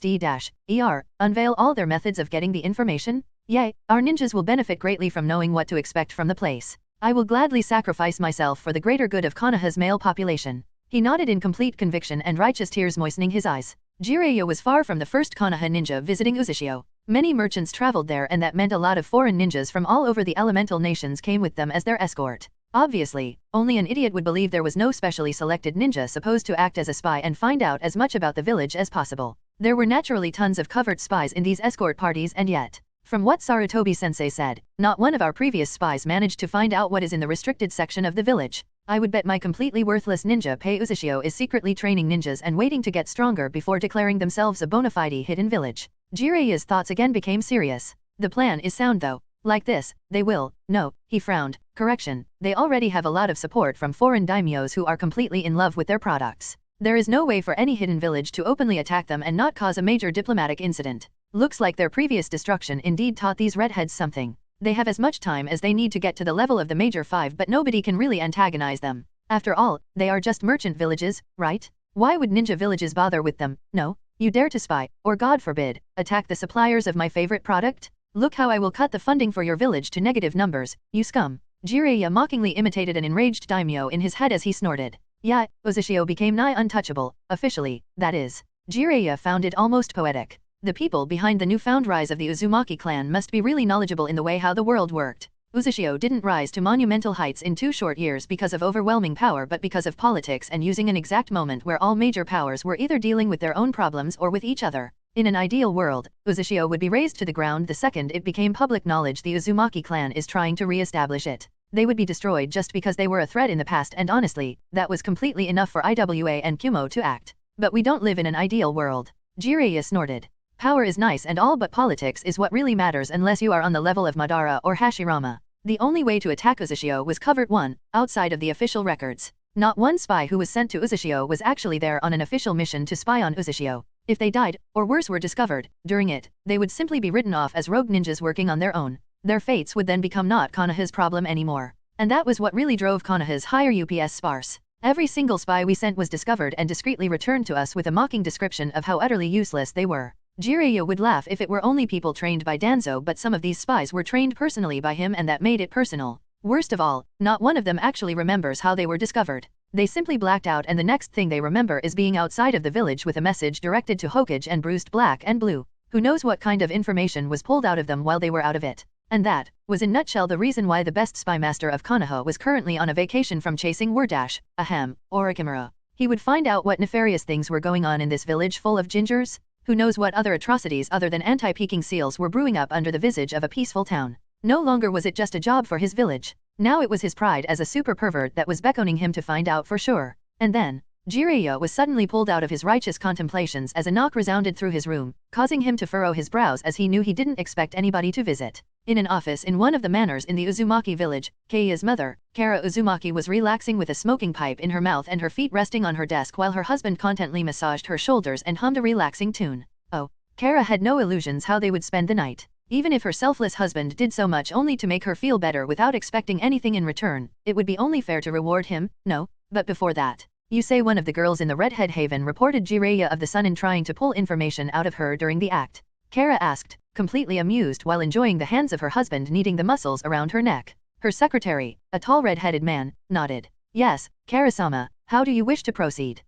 unveil all their methods of getting the information? Yay, our ninjas will benefit greatly from knowing what to expect from the place. I will gladly sacrifice myself for the greater good of Konoha's male population. He nodded in complete conviction and righteous tears moistening his eyes. Jiraiya was far from the first Konoha ninja visiting Uzushio. Many merchants traveled there, and that meant a lot of foreign ninjas from all over the elemental nations came with them as their escort. Obviously, only an idiot would believe there was no specially selected ninja supposed to act as a spy and find out as much about the village as possible. There were naturally tons of covert spies in these escort parties, and yet, from what Sarutobi-sensei said, not one of our previous spies managed to find out what is in the restricted section of the village. I would bet my completely worthless ninja pay Uzushio is secretly training ninjas and waiting to get stronger before declaring themselves a bona fide hidden village. Jiraiya's thoughts again became serious. The plan is sound though. Like this, they will, no, he frowned, correction, they already have a lot of support from foreign daimyos who are completely in love with their products. There is no way for any hidden village to openly attack them and not cause a major diplomatic incident. Looks like their previous destruction indeed taught these redheads something. They have as much time as they need to get to the level of the major five, but nobody can really antagonize them. After all, they are just merchant villages, right? Why would ninja villages bother with them? No, you dare to spy, or God forbid, attack the suppliers of my favorite product? Look how I will cut the funding for your village to negative numbers, you scum. Jiraiya mockingly imitated an enraged daimyo in his head as he snorted. Yeah, Uzushio became nigh untouchable, officially, that is. Jiraiya found it almost poetic. The people behind the newfound rise of the Uzumaki clan must be really knowledgeable in the way how the world worked. Uzushio didn't rise to monumental heights in 2 short years because of overwhelming power, but because of politics and using an exact moment where all major powers were either dealing with their own problems or with each other. In an ideal world, Uzushio would be razed to the ground the second it became public knowledge the Uzumaki clan is trying to re-establish it. They would be destroyed just because they were a threat in the past, and honestly, that was completely enough for Iwa and Kumo to act. But we don't live in an ideal world. Jiraiya snorted. Power is nice and all, but politics is what really matters unless you are on the level of Madara or Hashirama. The only way to attack Uzushio was covert one, outside of the official records. Not one spy who was sent to Uzushio was actually there on an official mission to spy on Uzushio. If they died, or worse were discovered, during it, they would simply be written off as rogue ninjas working on their own. Their fates would then become not Konoha's problem anymore. And that was what really drove Konoha's higher UPS sparse. Every single spy we sent was discovered and discreetly returned to us with a mocking description of how utterly useless they were. Jiraiya would laugh if it were only people trained by Danzo, but some of these spies were trained personally by him, and that made it personal. Worst of all, not one of them actually remembers how they were discovered. They simply blacked out, and the next thing they remember is being outside of the village with a message directed to Hokage and bruised black and blue. Who knows what kind of information was pulled out of them while they were out of it. And that was in nutshell the reason why the best spy master of Konoha was currently on a vacation from chasing Orochimaru. He would find out what nefarious things were going on in this village full of gingers. Who knows what other atrocities other than anti-peaking seals were brewing up under the visage of a peaceful town. No longer was it just a job for his village. Now it was his pride as a super pervert that was beckoning him to find out for sure. And then, Jiraiya was suddenly pulled out of his righteous contemplations as a knock resounded through his room, causing him to furrow his brows as he knew he didn't expect anybody to visit. In an office in one of the manors in the Uzumaki village, Keiya's mother, Kara Uzumaki, was relaxing with a smoking pipe in her mouth and her feet resting on her desk while her husband contently massaged her shoulders and hummed a relaxing tune. Oh, Kara had no illusions how they would spend the night. Even if her selfless husband did so much only to make her feel better without expecting anything in return, it would be only fair to reward him, no? But before that, You say one of the girls in the Redhead Haven reported Jiraiya of the Sun in trying to pull information out of her during the act. Kara asked, completely amused while enjoying the hands of her husband kneading the muscles around her neck. Her secretary, a tall red-headed man, nodded. Yes, Kara-sama, how do you wish to proceed?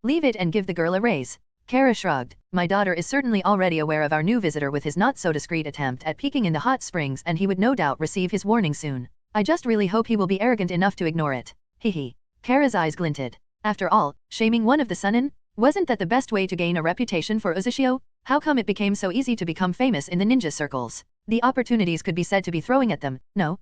Leave it and give the girl a raise. Kara shrugged. My daughter is certainly already aware of our new visitor with his not-so-discreet attempt at peeking in the hot springs, and he would no doubt receive his warning soon. I just really hope he will be arrogant enough to ignore it. Hehe. Kara's eyes glinted. After all, shaming one of the Sunin? Wasn't that the best way to gain a reputation for Uzushio? How come it became so easy to become famous in the ninja circles? The opportunities could be said to be throwing at them. No.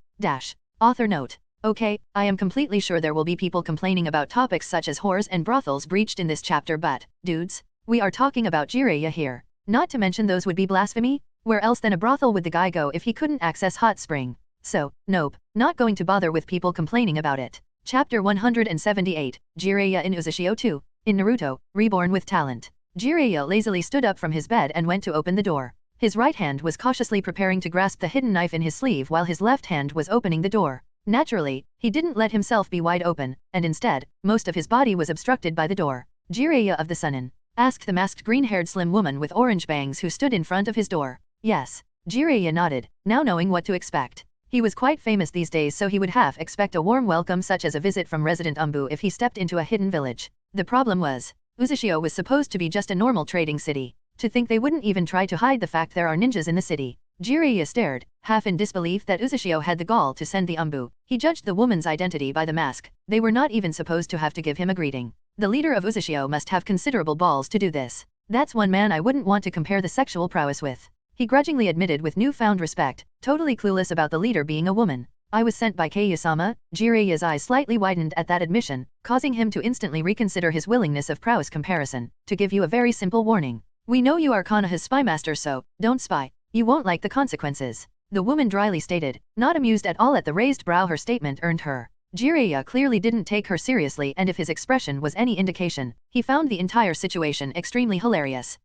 Author note. Okay, I am completely sure there will be people complaining about topics such as whores and brothels breached in this chapter, but, dudes, we are talking about Jiraiya here. Not to mention those would be blasphemy? Where else than a brothel would the guy go if he couldn't access hot spring? So, nope, not going to bother with people complaining about it. Chapter 178, Jiraiya in Uzushio 2. In Naruto, Reborn with Talent. Jiraiya lazily stood up from his bed and went to open the door. His right hand was cautiously preparing to grasp the hidden knife in his sleeve while his left hand was opening the door. Naturally, he didn't let himself be wide open, and instead, most of his body was obstructed by the door. Jiraiya of the Sunin? Asked the masked green-haired slim woman with orange bangs who stood in front of his door. Yes. Jiraiya nodded, now knowing what to expect. He was quite famous these days, so he would half expect a warm welcome such as a visit from Resident Umbu if he stepped into a hidden village. The problem was, Uzushio was supposed to be just a normal trading city. To think they wouldn't even try to hide the fact there are ninjas in the city. Jiraiya stared, half in disbelief that Uzushio had the gall to send the Umbu. He judged the woman's identity by the mask. They were not even supposed to have to give him a greeting. The leader of Uzushio must have considerable balls to do this. That's one man I wouldn't want to compare the sexual prowess with. He grudgingly admitted with newfound respect, totally clueless about the leader being a woman. I was sent by Keiya-sama. Jiraiya's eyes slightly widened at that admission, causing him to instantly reconsider his willingness of prowess comparison. To give you a very simple warning. We know you are Konoha's spymaster, so, don't spy. You won't like the consequences. The woman dryly stated, not amused at all at the raised brow her statement earned her. Jiraiya clearly didn't take her seriously, and if his expression was any indication, he found the entire situation extremely hilarious.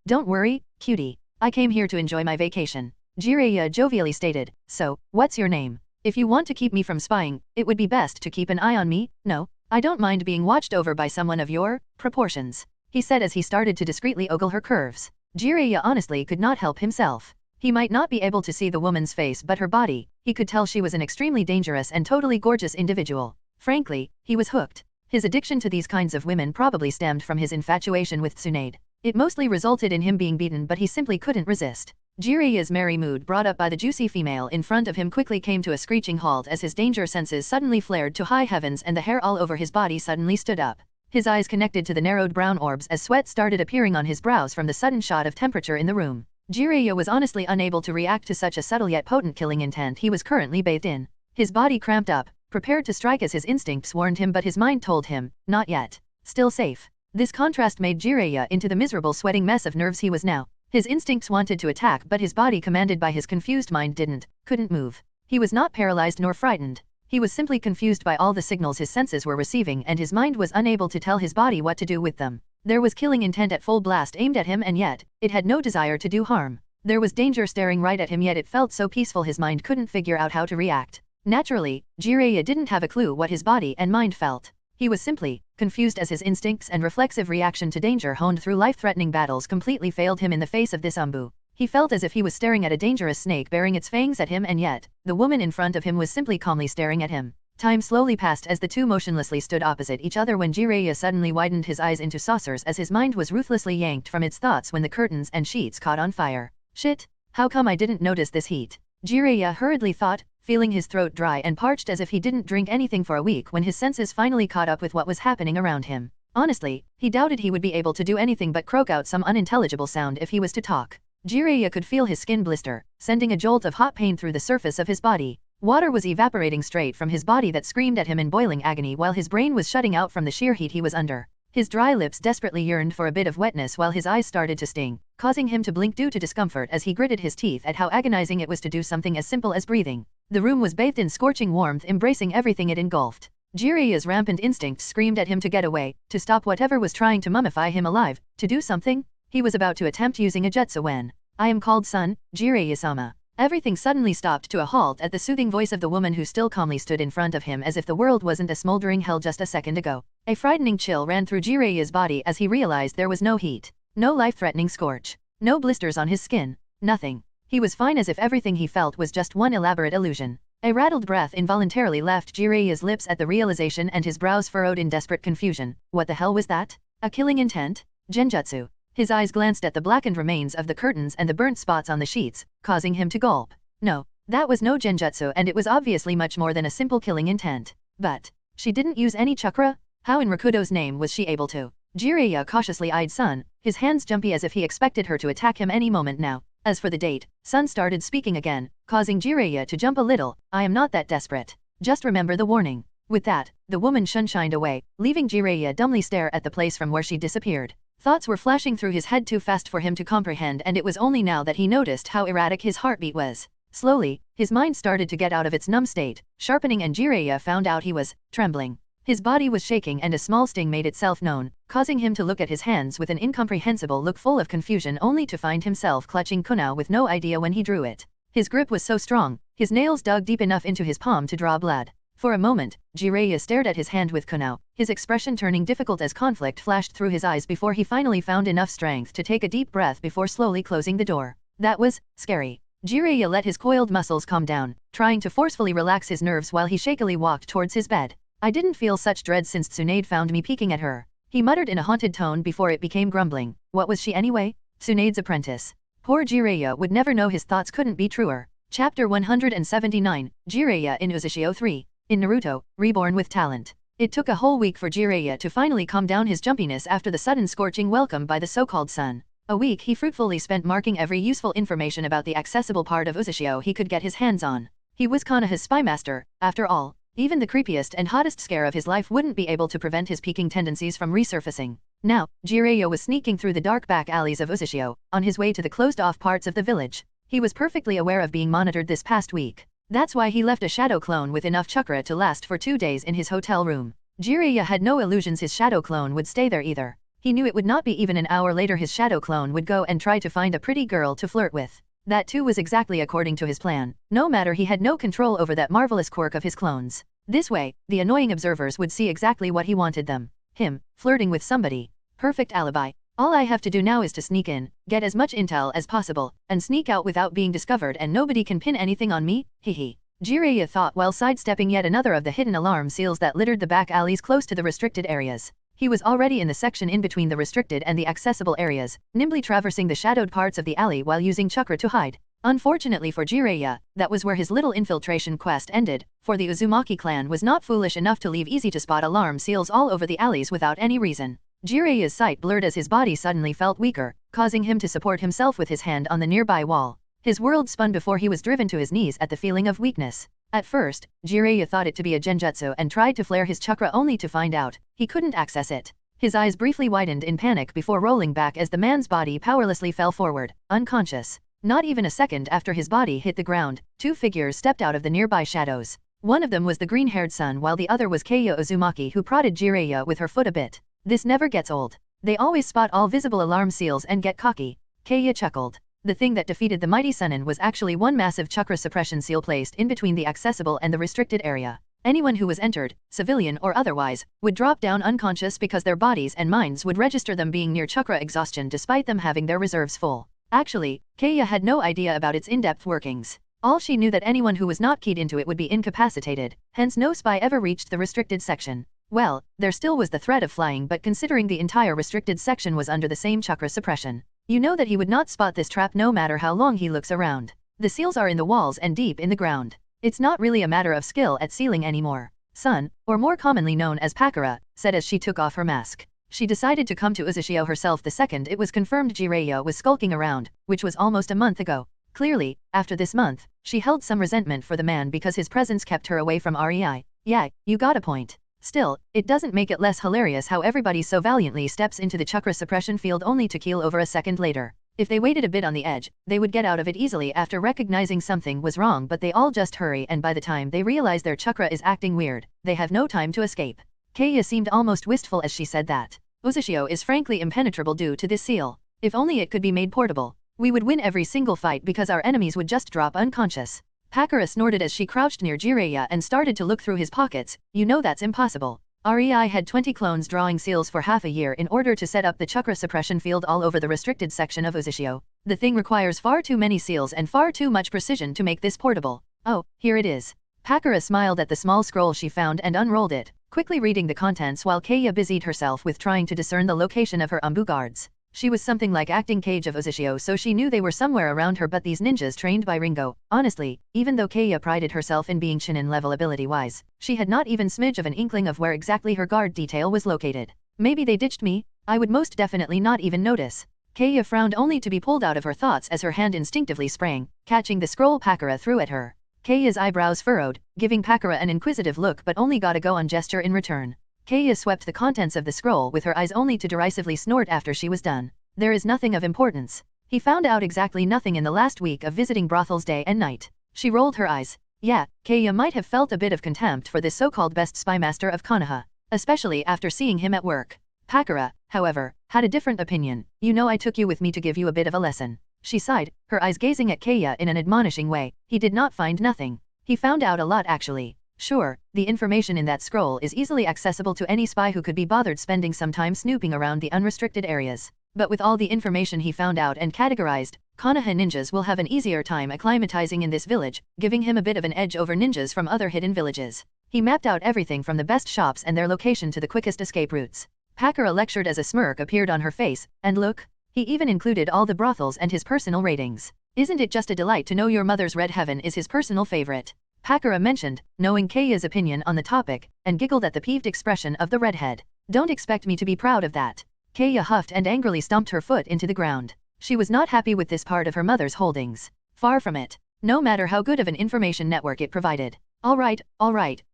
Don't worry, cutie. I came here to enjoy my vacation. Jiraiya jovially stated, so, what's your name? If you want to keep me from spying, it would be best to keep an eye on me. No, I don't mind being watched over by someone of your proportions, he said as he started to discreetly ogle her curves. Jiraiya honestly could not help himself. He might not be able to see the woman's face, but her body, he could tell she was an extremely dangerous and totally gorgeous individual. Frankly, he was hooked. His addiction to these kinds of women probably stemmed from his infatuation with Tsunade. It mostly resulted in him being beaten, but he simply couldn't resist. Jiraiya's merry mood brought up by the juicy female in front of him quickly came to a screeching halt as his danger senses suddenly flared to high heavens and the hair all over his body suddenly stood up. His eyes connected to the narrowed brown orbs as sweat started appearing on his brows from the sudden shot of temperature in the room. Jiraiya was honestly unable to react to such a subtle yet potent killing intent he was currently bathed in. His body cramped up, prepared to strike as his instincts warned him, but his mind told him, not yet. Still safe. This contrast made Jiraiya into the miserable sweating mess of nerves he was now. His instincts wanted to attack, but his body, commanded by his confused mind, couldn't move. He was not paralyzed nor frightened. He was simply confused by all the signals his senses were receiving, and his mind was unable to tell his body what to do with them. There was killing intent at full blast aimed at him, and yet, it had no desire to do harm. There was danger staring right at him, yet it felt so peaceful his mind couldn't figure out how to react. Naturally, Jiraiya didn't have a clue what his body and mind felt. He was simply confused as his instincts and reflexive reaction to danger honed through life-threatening battles completely failed him in the face of this Umbu. He felt as if he was staring at a dangerous snake bearing its fangs at him, and yet, the woman in front of him was simply calmly staring at him. Time slowly passed as the two motionlessly stood opposite each other when Jiraiya suddenly widened his eyes into saucers as his mind was ruthlessly yanked from its thoughts when the curtains and sheets caught on fire. Shit, how come I didn't notice this heat? Jiraiya hurriedly thought, feeling his throat dry and parched as if he didn't drink anything for a week when his senses finally caught up with what was happening around him. Honestly, he doubted he would be able to do anything but croak out some unintelligible sound if he was to talk. Jiraiya could feel his skin blister, sending a jolt of hot pain through the surface of his body. Water was evaporating straight from his body that screamed at him in boiling agony while his brain was shutting out from the sheer heat he was under. His dry lips desperately yearned for a bit of wetness while his eyes started to sting, causing him to blink due to discomfort as he gritted his teeth at how agonizing it was to do something as simple as breathing. The room was bathed in scorching warmth, embracing everything it engulfed. Jiraiya's rampant instincts screamed at him to get away, to stop whatever was trying to mummify him alive, to do something. He was about to attempt using a jutsu when, I am called son, Jiraiya-sama. Everything suddenly stopped to a halt at the soothing voice of the woman who still calmly stood in front of him as if the world wasn't a smoldering hell just a second ago. A frightening chill ran through Jiraiya's body as he realized there was no heat, no life-threatening scorch, no blisters on his skin, nothing. He was fine as if everything he felt was just one elaborate illusion. A rattled breath involuntarily left Jiraiya's lips at the realization and his brows furrowed in desperate confusion. What the hell was that? A killing intent? Genjutsu. His eyes glanced at the blackened remains of the curtains and the burnt spots on the sheets, causing him to gulp. No, that was no genjutsu and it was obviously much more than a simple killing intent. But, she didn't use any chakra? How in Rakudo's name was she able to? Jiraiya cautiously eyed Sun, his hands jumpy as if he expected her to attack him any moment now. As for the date, Sun started speaking again, causing Jiraiya to jump a little. I am not that desperate. Just remember the warning. With that, the woman shined away, leaving Jiraiya dumbly stare at the place from where she disappeared. Thoughts were flashing through his head too fast for him to comprehend, and it was only now that he noticed how erratic his heartbeat was. Slowly, his mind started to get out of its numb state, sharpening, and Jiraiya found out he was trembling. His body was shaking and a small sting made itself known, causing him to look at his hands with an incomprehensible look full of confusion only to find himself clutching kunai with no idea when he drew it. His grip was so strong, his nails dug deep enough into his palm to draw blood. For a moment, Jiraiya stared at his hand with kunai, his expression turning difficult as conflict flashed through his eyes before he finally found enough strength to take a deep breath before slowly closing the door. That was scary. Jiraiya let his coiled muscles calm down, trying to forcefully relax his nerves while he shakily walked towards his bed. I didn't feel such dread since Tsunade found me peeking at her. He muttered in a haunted tone before it became grumbling. What was she anyway? Tsunade's apprentice. Poor Jiraiya would never know his thoughts couldn't be truer. Chapter 179, Jiraiya in Uzashio 3. In Naruto, Reborn with Talent. It took a whole week for Jiraiya to finally calm down his jumpiness after the sudden scorching welcome by the so-called sun. A week he fruitfully spent marking every useful information about the accessible part of Uzashio he could get his hands on. He was Konoha's spy master, after all. Even the creepiest and hottest scare of his life wouldn't be able to prevent his peaking tendencies from resurfacing. Now, Jiraiya was sneaking through the dark back alleys of Uzashio, on his way to the closed-off parts of the village. He was perfectly aware of being monitored this past week. That's why he left a shadow clone with enough chakra to last for 2 days in his hotel room. Jiraiya had no illusions his shadow clone would stay there either. He knew it would not be even an hour later his shadow clone would go and try to find a pretty girl to flirt with. That too was exactly according to his plan, no matter he had no control over that marvelous quirk of his clones. This way, the annoying observers would see exactly what he wanted them. Him, flirting with somebody. Perfect alibi. All I have to do now is to sneak in, get as much intel as possible, and sneak out without being discovered and nobody can pin anything on me, hehe. Jiraiya thought while sidestepping yet another of the hidden alarm seals that littered the back alleys close to the restricted areas. He was already in the section in between the restricted and the accessible areas, nimbly traversing the shadowed parts of the alley while using chakra to hide. Unfortunately for Jiraiya, that was where his little infiltration quest ended, for the Uzumaki clan was not foolish enough to leave easy-to-spot alarm seals all over the alleys without any reason. Jiraiya's sight blurred as his body suddenly felt weaker, causing him to support himself with his hand on the nearby wall. His world spun before he was driven to his knees at the feeling of weakness. At first, Jiraiya thought it to be a genjutsu and tried to flare his chakra only to find out he couldn't access it. His eyes briefly widened in panic before rolling back as the man's body powerlessly fell forward, unconscious. Not even a second after his body hit the ground, 2 figures stepped out of the nearby shadows. One of them was the green-haired son while the other was Keiya Uzumaki who prodded Jiraiya with her foot a bit. This never gets old. They always spot all visible alarm seals and get cocky. Keiya chuckled. The thing that defeated the mighty Sunin was actually one massive chakra suppression seal placed in between the accessible and the restricted area. Anyone who was entered, civilian or otherwise, would drop down unconscious because their bodies and minds would register them being near chakra exhaustion despite them having their reserves full. Actually, Keiya had no idea about its in-depth workings. All she knew that anyone who was not keyed into it would be incapacitated, hence no spy ever reached the restricted section. Well, there still was the threat of flying, but considering the entire restricted section was under the same chakra suppression, you know that he would not spot this trap no matter how long he looks around. The seals are in the walls and deep in the ground. It's not really a matter of skill at sealing anymore. Sun, or more commonly known as Pakura, said as she took off her mask. She decided to come to Uzashio herself the second it was confirmed Jiraiya was skulking around, which was almost a month ago. Clearly, after this month, she held some resentment for the man because his presence kept her away from REI. Yeah, you got a point. Still, it doesn't make it less hilarious how everybody so valiantly steps into the chakra suppression field only to keel over a second later. If they waited a bit on the edge, they would get out of it easily after recognizing something was wrong, but they all just hurry, and by the time they realize their chakra is acting weird, they have no time to escape. Keiya seemed almost wistful as she said that. Uzashio is frankly impenetrable due to this seal. If only it could be made portable. We would win every single fight because our enemies would just drop unconscious. Pakura snorted as she crouched near Jiraiya and started to look through his pockets. You know that's impossible. REI had 20 clones drawing seals for half a year in order to set up the chakra suppression field all over the restricted section of Uzushio. The thing requires far too many seals and far too much precision to make this portable. Oh, here it is. Pakura smiled at the small scroll she found and unrolled it, quickly reading the contents while Keiya busied herself with trying to discern the location of her Umbu guards. She was something like acting cage of Uzushio, so she knew they were somewhere around her, but these ninjas trained by Ringo. Honestly, even though Keiya prided herself in being Chunin level ability-wise, she had not even smidge of an inkling of where exactly her guard detail was located. Maybe they ditched me? I would most definitely not even notice. Keiya frowned only to be pulled out of her thoughts as her hand instinctively sprang, catching the scroll Pakura threw at her. Keiya's eyebrows furrowed, giving Pakura an inquisitive look but only got a go-on gesture in return. Keiya swept the contents of the scroll with her eyes only to derisively snort after she was done. There is nothing of importance. He found out exactly nothing in the last week of visiting brothels day and night. She rolled her eyes. Yeah, Keiya might have felt a bit of contempt for this so-called best spy master of Konoha, especially after seeing him at work. Pakura, however, had a different opinion. You know, I took you with me to give you a bit of a lesson. She sighed, her eyes gazing at Keiya in an admonishing way. He did not find nothing. He found out a lot actually. Sure, the information in that scroll is easily accessible to any spy who could be bothered spending some time snooping around the unrestricted areas. But with all the information he found out and categorized, Konoha ninjas will have an easier time acclimatizing in this village, giving him a bit of an edge over ninjas from other hidden villages. He mapped out everything from the best shops and their location to the quickest escape routes. Pakura lectured as a smirk appeared on her face, and look, he even included all the brothels and his personal ratings. Isn't it just a delight to know your mother's red heaven is his personal favorite? Pakura mentioned, knowing Keiya's opinion on the topic, and giggled at the peeved expression of the redhead. Don't expect me to be proud of that. Keiya huffed and angrily stomped her foot into the ground. She was not happy with this part of her mother's holdings. Far from it. No matter how good of an information network it provided. All right,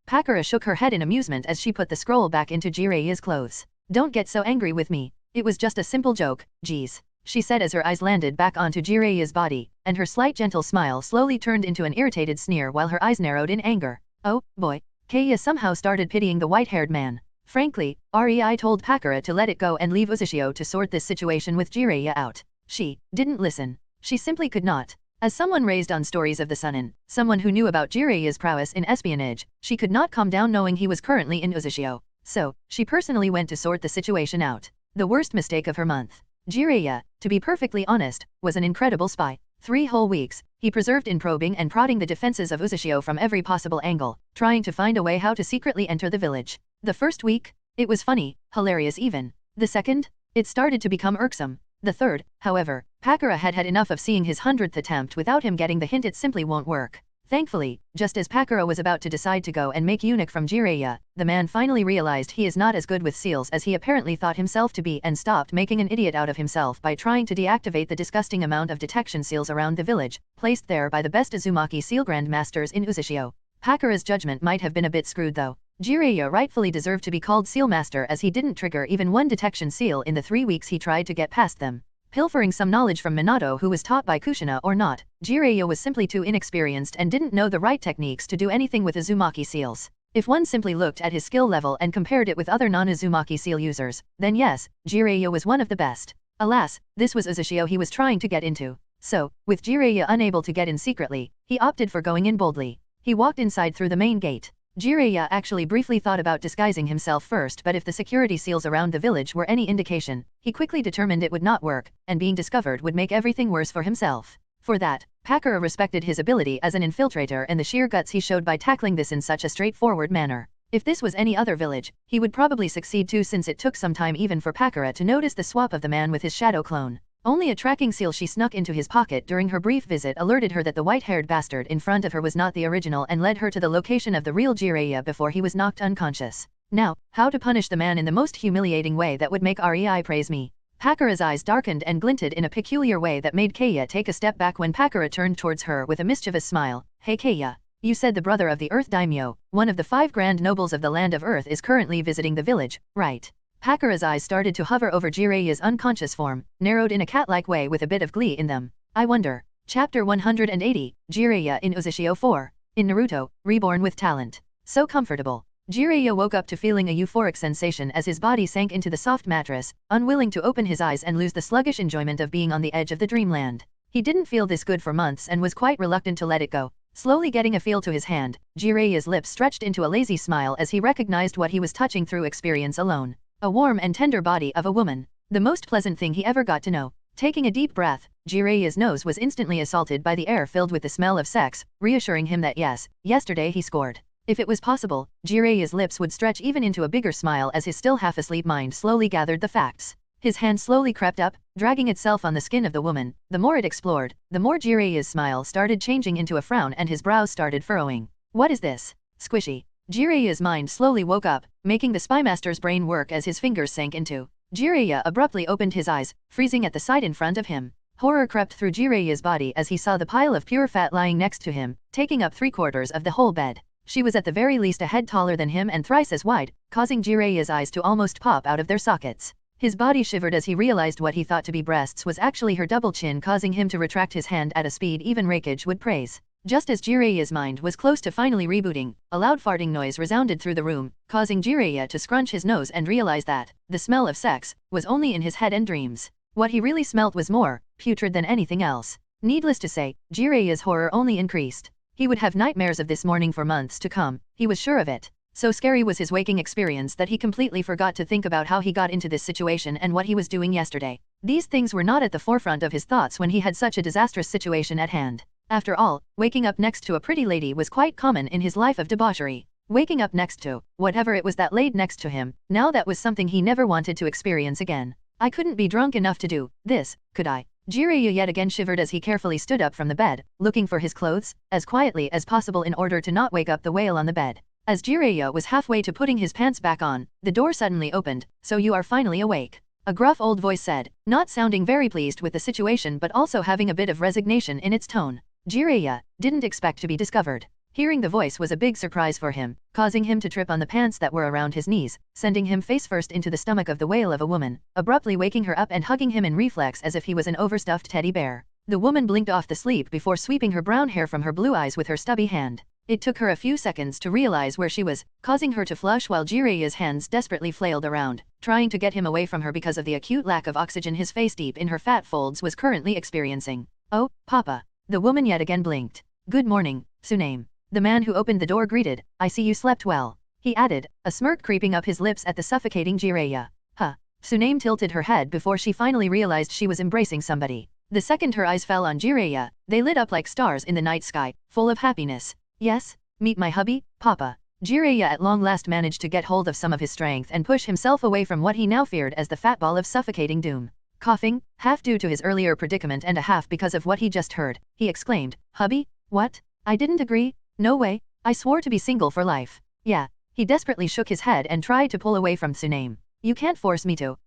Pakura shook her head in amusement as she put the scroll back into Jiraiya's clothes. Don't get so angry with me. It was just a simple joke, geez, she said as her eyes landed back onto Jiraiya's body, and her slight gentle smile slowly turned into an irritated sneer while her eyes narrowed in anger. Oh, boy. Keiya somehow started pitying the white-haired man. Frankly, REI told Pakura to let it go and leave Uzushio to sort this situation with Jiraiya out. She didn't listen. She simply could not. As someone raised on stories of the Sunin, someone who knew about Jiraiya's prowess in espionage, she could not calm down knowing he was currently in Uzushio. So, she personally went to sort the situation out. The worst mistake of her month. Jiraiya, to be perfectly honest, was an incredible spy. 3 whole weeks, he preserved in probing and prodding the defenses of Uzushio from every possible angle, trying to find a way how to secretly enter the village. The first week, it was funny, hilarious even. The second, it started to become irksome. The third, however, Pakura had had enough of seeing his 100th attempt without him getting the hint it simply won't work. Thankfully, just as Pakura was about to decide to go and make eunuch from Jiraiya, the man finally realized he is not as good with seals as he apparently thought himself to be and stopped making an idiot out of himself by trying to deactivate the disgusting amount of detection seals around the village, placed there by the best Uzumaki seal grandmasters in Uzushio. Pakura's judgment might have been a bit screwed though. Jiraiya rightfully deserved to be called seal master as he didn't trigger even one detection seal in the 3 weeks he tried to get past them. Pilfering some knowledge from Minato who was taught by Kushina or not, Jiraiya was simply too inexperienced and didn't know the right techniques to do anything with Uzumaki seals. If one simply looked at his skill level and compared it with other non-Uzumaki seal users, then yes, Jiraiya was one of the best. Alas, this was Uzushio he was trying to get into. So, with Jiraiya unable to get in secretly, he opted for going in boldly. He walked inside through the main gate. Jiraiya actually briefly thought about disguising himself first, but if the security seals around the village were any indication, he quickly determined it would not work, and being discovered would make everything worse for himself. For that, Pakura respected his ability as an infiltrator and the sheer guts he showed by tackling this in such a straightforward manner. If this was any other village, he would probably succeed too, since it took some time even for Pakura to notice the swap of the man with his shadow clone. Only a tracking seal she snuck into his pocket during her brief visit alerted her that the white-haired bastard in front of her was not the original and led her to the location of the real Jiraiya before he was knocked unconscious. Now, how to punish the man in the most humiliating way that would make REI praise me? Pakura's eyes darkened and glinted in a peculiar way that made Keiya take a step back when Pakura turned towards her with a mischievous smile. Hey Keiya, you said the brother of the Earth Daimyo, one of the 5 grand nobles of the land of Earth, is currently visiting the village, right? Pakura's eyes started to hover over Jiraiya's unconscious form, narrowed in a cat-like way with a bit of glee in them. I wonder. Chapter 180, Jiraiya in Uzushio 4. In Naruto, Reborn with Talent. So comfortable. Jiraiya woke up to feeling a euphoric sensation as his body sank into the soft mattress, unwilling to open his eyes and lose the sluggish enjoyment of being on the edge of the dreamland. He didn't feel this good for months and was quite reluctant to let it go. Slowly getting a feel to his hand, Jiraiya's lips stretched into a lazy smile as he recognized what he was touching through experience alone. A warm and tender body of a woman. The most pleasant thing he ever got to know. Taking a deep breath, Jiraiya's nose was instantly assaulted by the air filled with the smell of sex, reassuring him that yes, yesterday he scored. If it was possible, Jiraiya's lips would stretch even into a bigger smile as his still half-asleep mind slowly gathered the facts. His hand slowly crept up, dragging itself on the skin of the woman. The more it explored, the more Jiraiya's smile started changing into a frown and his brows started furrowing. What is this? Squishy. Jiraiya's mind slowly woke up, making the spymaster's brain work as his fingers sank into. Jiraiya abruptly opened his eyes, freezing at the sight in front of him. Horror crept through Jiraiya's body as he saw the pile of pure fat lying next to him, taking up 3/4 of the whole bed. She was at the very least a head taller than him and thrice as wide, causing Jiraiya's eyes to almost pop out of their sockets. His body shivered as he realized what he thought to be breasts was actually her double chin, causing him to retract his hand at a speed even Raikage would praise. Just as Jiraiya's mind was close to finally rebooting, a loud farting noise resounded through the room, causing Jiraiya to scrunch his nose and realize that the smell of sex was only in his head and dreams. What he really smelt was more putrid than anything else. Needless to say, Jiraiya's horror only increased. He would have nightmares of this morning for months to come, he was sure of it. So scary was his waking experience that he completely forgot to think about how he got into this situation and what he was doing yesterday. These things were not at the forefront of his thoughts when he had such a disastrous situation at hand. After all, waking up next to a pretty lady was quite common in his life of debauchery. Waking up next to whatever it was that laid next to him, now that was something he never wanted to experience again. I couldn't be drunk enough to do this, could I? Jiraiya yet again shivered as he carefully stood up from the bed, looking for his clothes, as quietly as possible in order to not wake up the whale on the bed. As Jiraiya was halfway to putting his pants back on, the door suddenly opened. So you are finally awake. A gruff old voice said, not sounding very pleased with the situation but also having a bit of resignation in its tone. Jiraiya didn't expect to be discovered. Hearing the voice was a big surprise for him, causing him to trip on the pants that were around his knees, sending him face first into the stomach of the whale of a woman, abruptly waking her up and hugging him in reflex as if he was an overstuffed teddy bear. The woman blinked off the sleep before sweeping her brown hair from her blue eyes with her stubby hand. It took her a few seconds to realize where she was, causing her to flush while Jiraiya's hands desperately flailed around, trying to get him away from her because of the acute lack of oxygen his face deep in her fat folds was currently experiencing. Oh, Papa. The woman yet again blinked. Good morning, Tsuname. The man who opened the door greeted, I see you slept well. He added, a smirk creeping up his lips at the suffocating Jiraiya. Huh. Tsuname tilted her head before she finally realized she was embracing somebody. The second her eyes fell on Jiraiya, they lit up like stars in the night sky, full of happiness. Yes, meet my hubby, Papa. Jiraiya at long last managed to get hold of some of his strength and push himself away from what he now feared as the fat ball of suffocating doom. Coughing, half due to his earlier predicament and a half because of what he just heard, he exclaimed, Hubby? What? I didn't agree? No way. I swore to be single for life. Yeah. He desperately shook his head and tried to pull away from Tsuname. You can't force me to.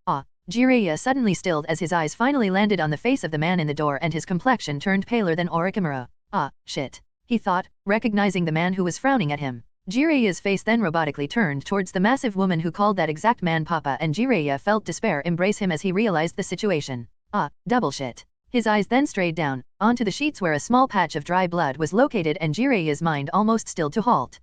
Jiraiya suddenly stilled as his eyes finally landed on the face of the man in the door and his complexion turned paler than Orikimura. Shit. He thought, recognizing the man who was frowning at him. Jiraiya's face then robotically turned towards the massive woman who called that exact man Papa, and Jiraiya felt despair embrace him as he realized the situation. Double shit. His eyes then strayed down, onto the sheets where a small patch of dry blood was located, and Jiraiya's mind almost stilled to halt.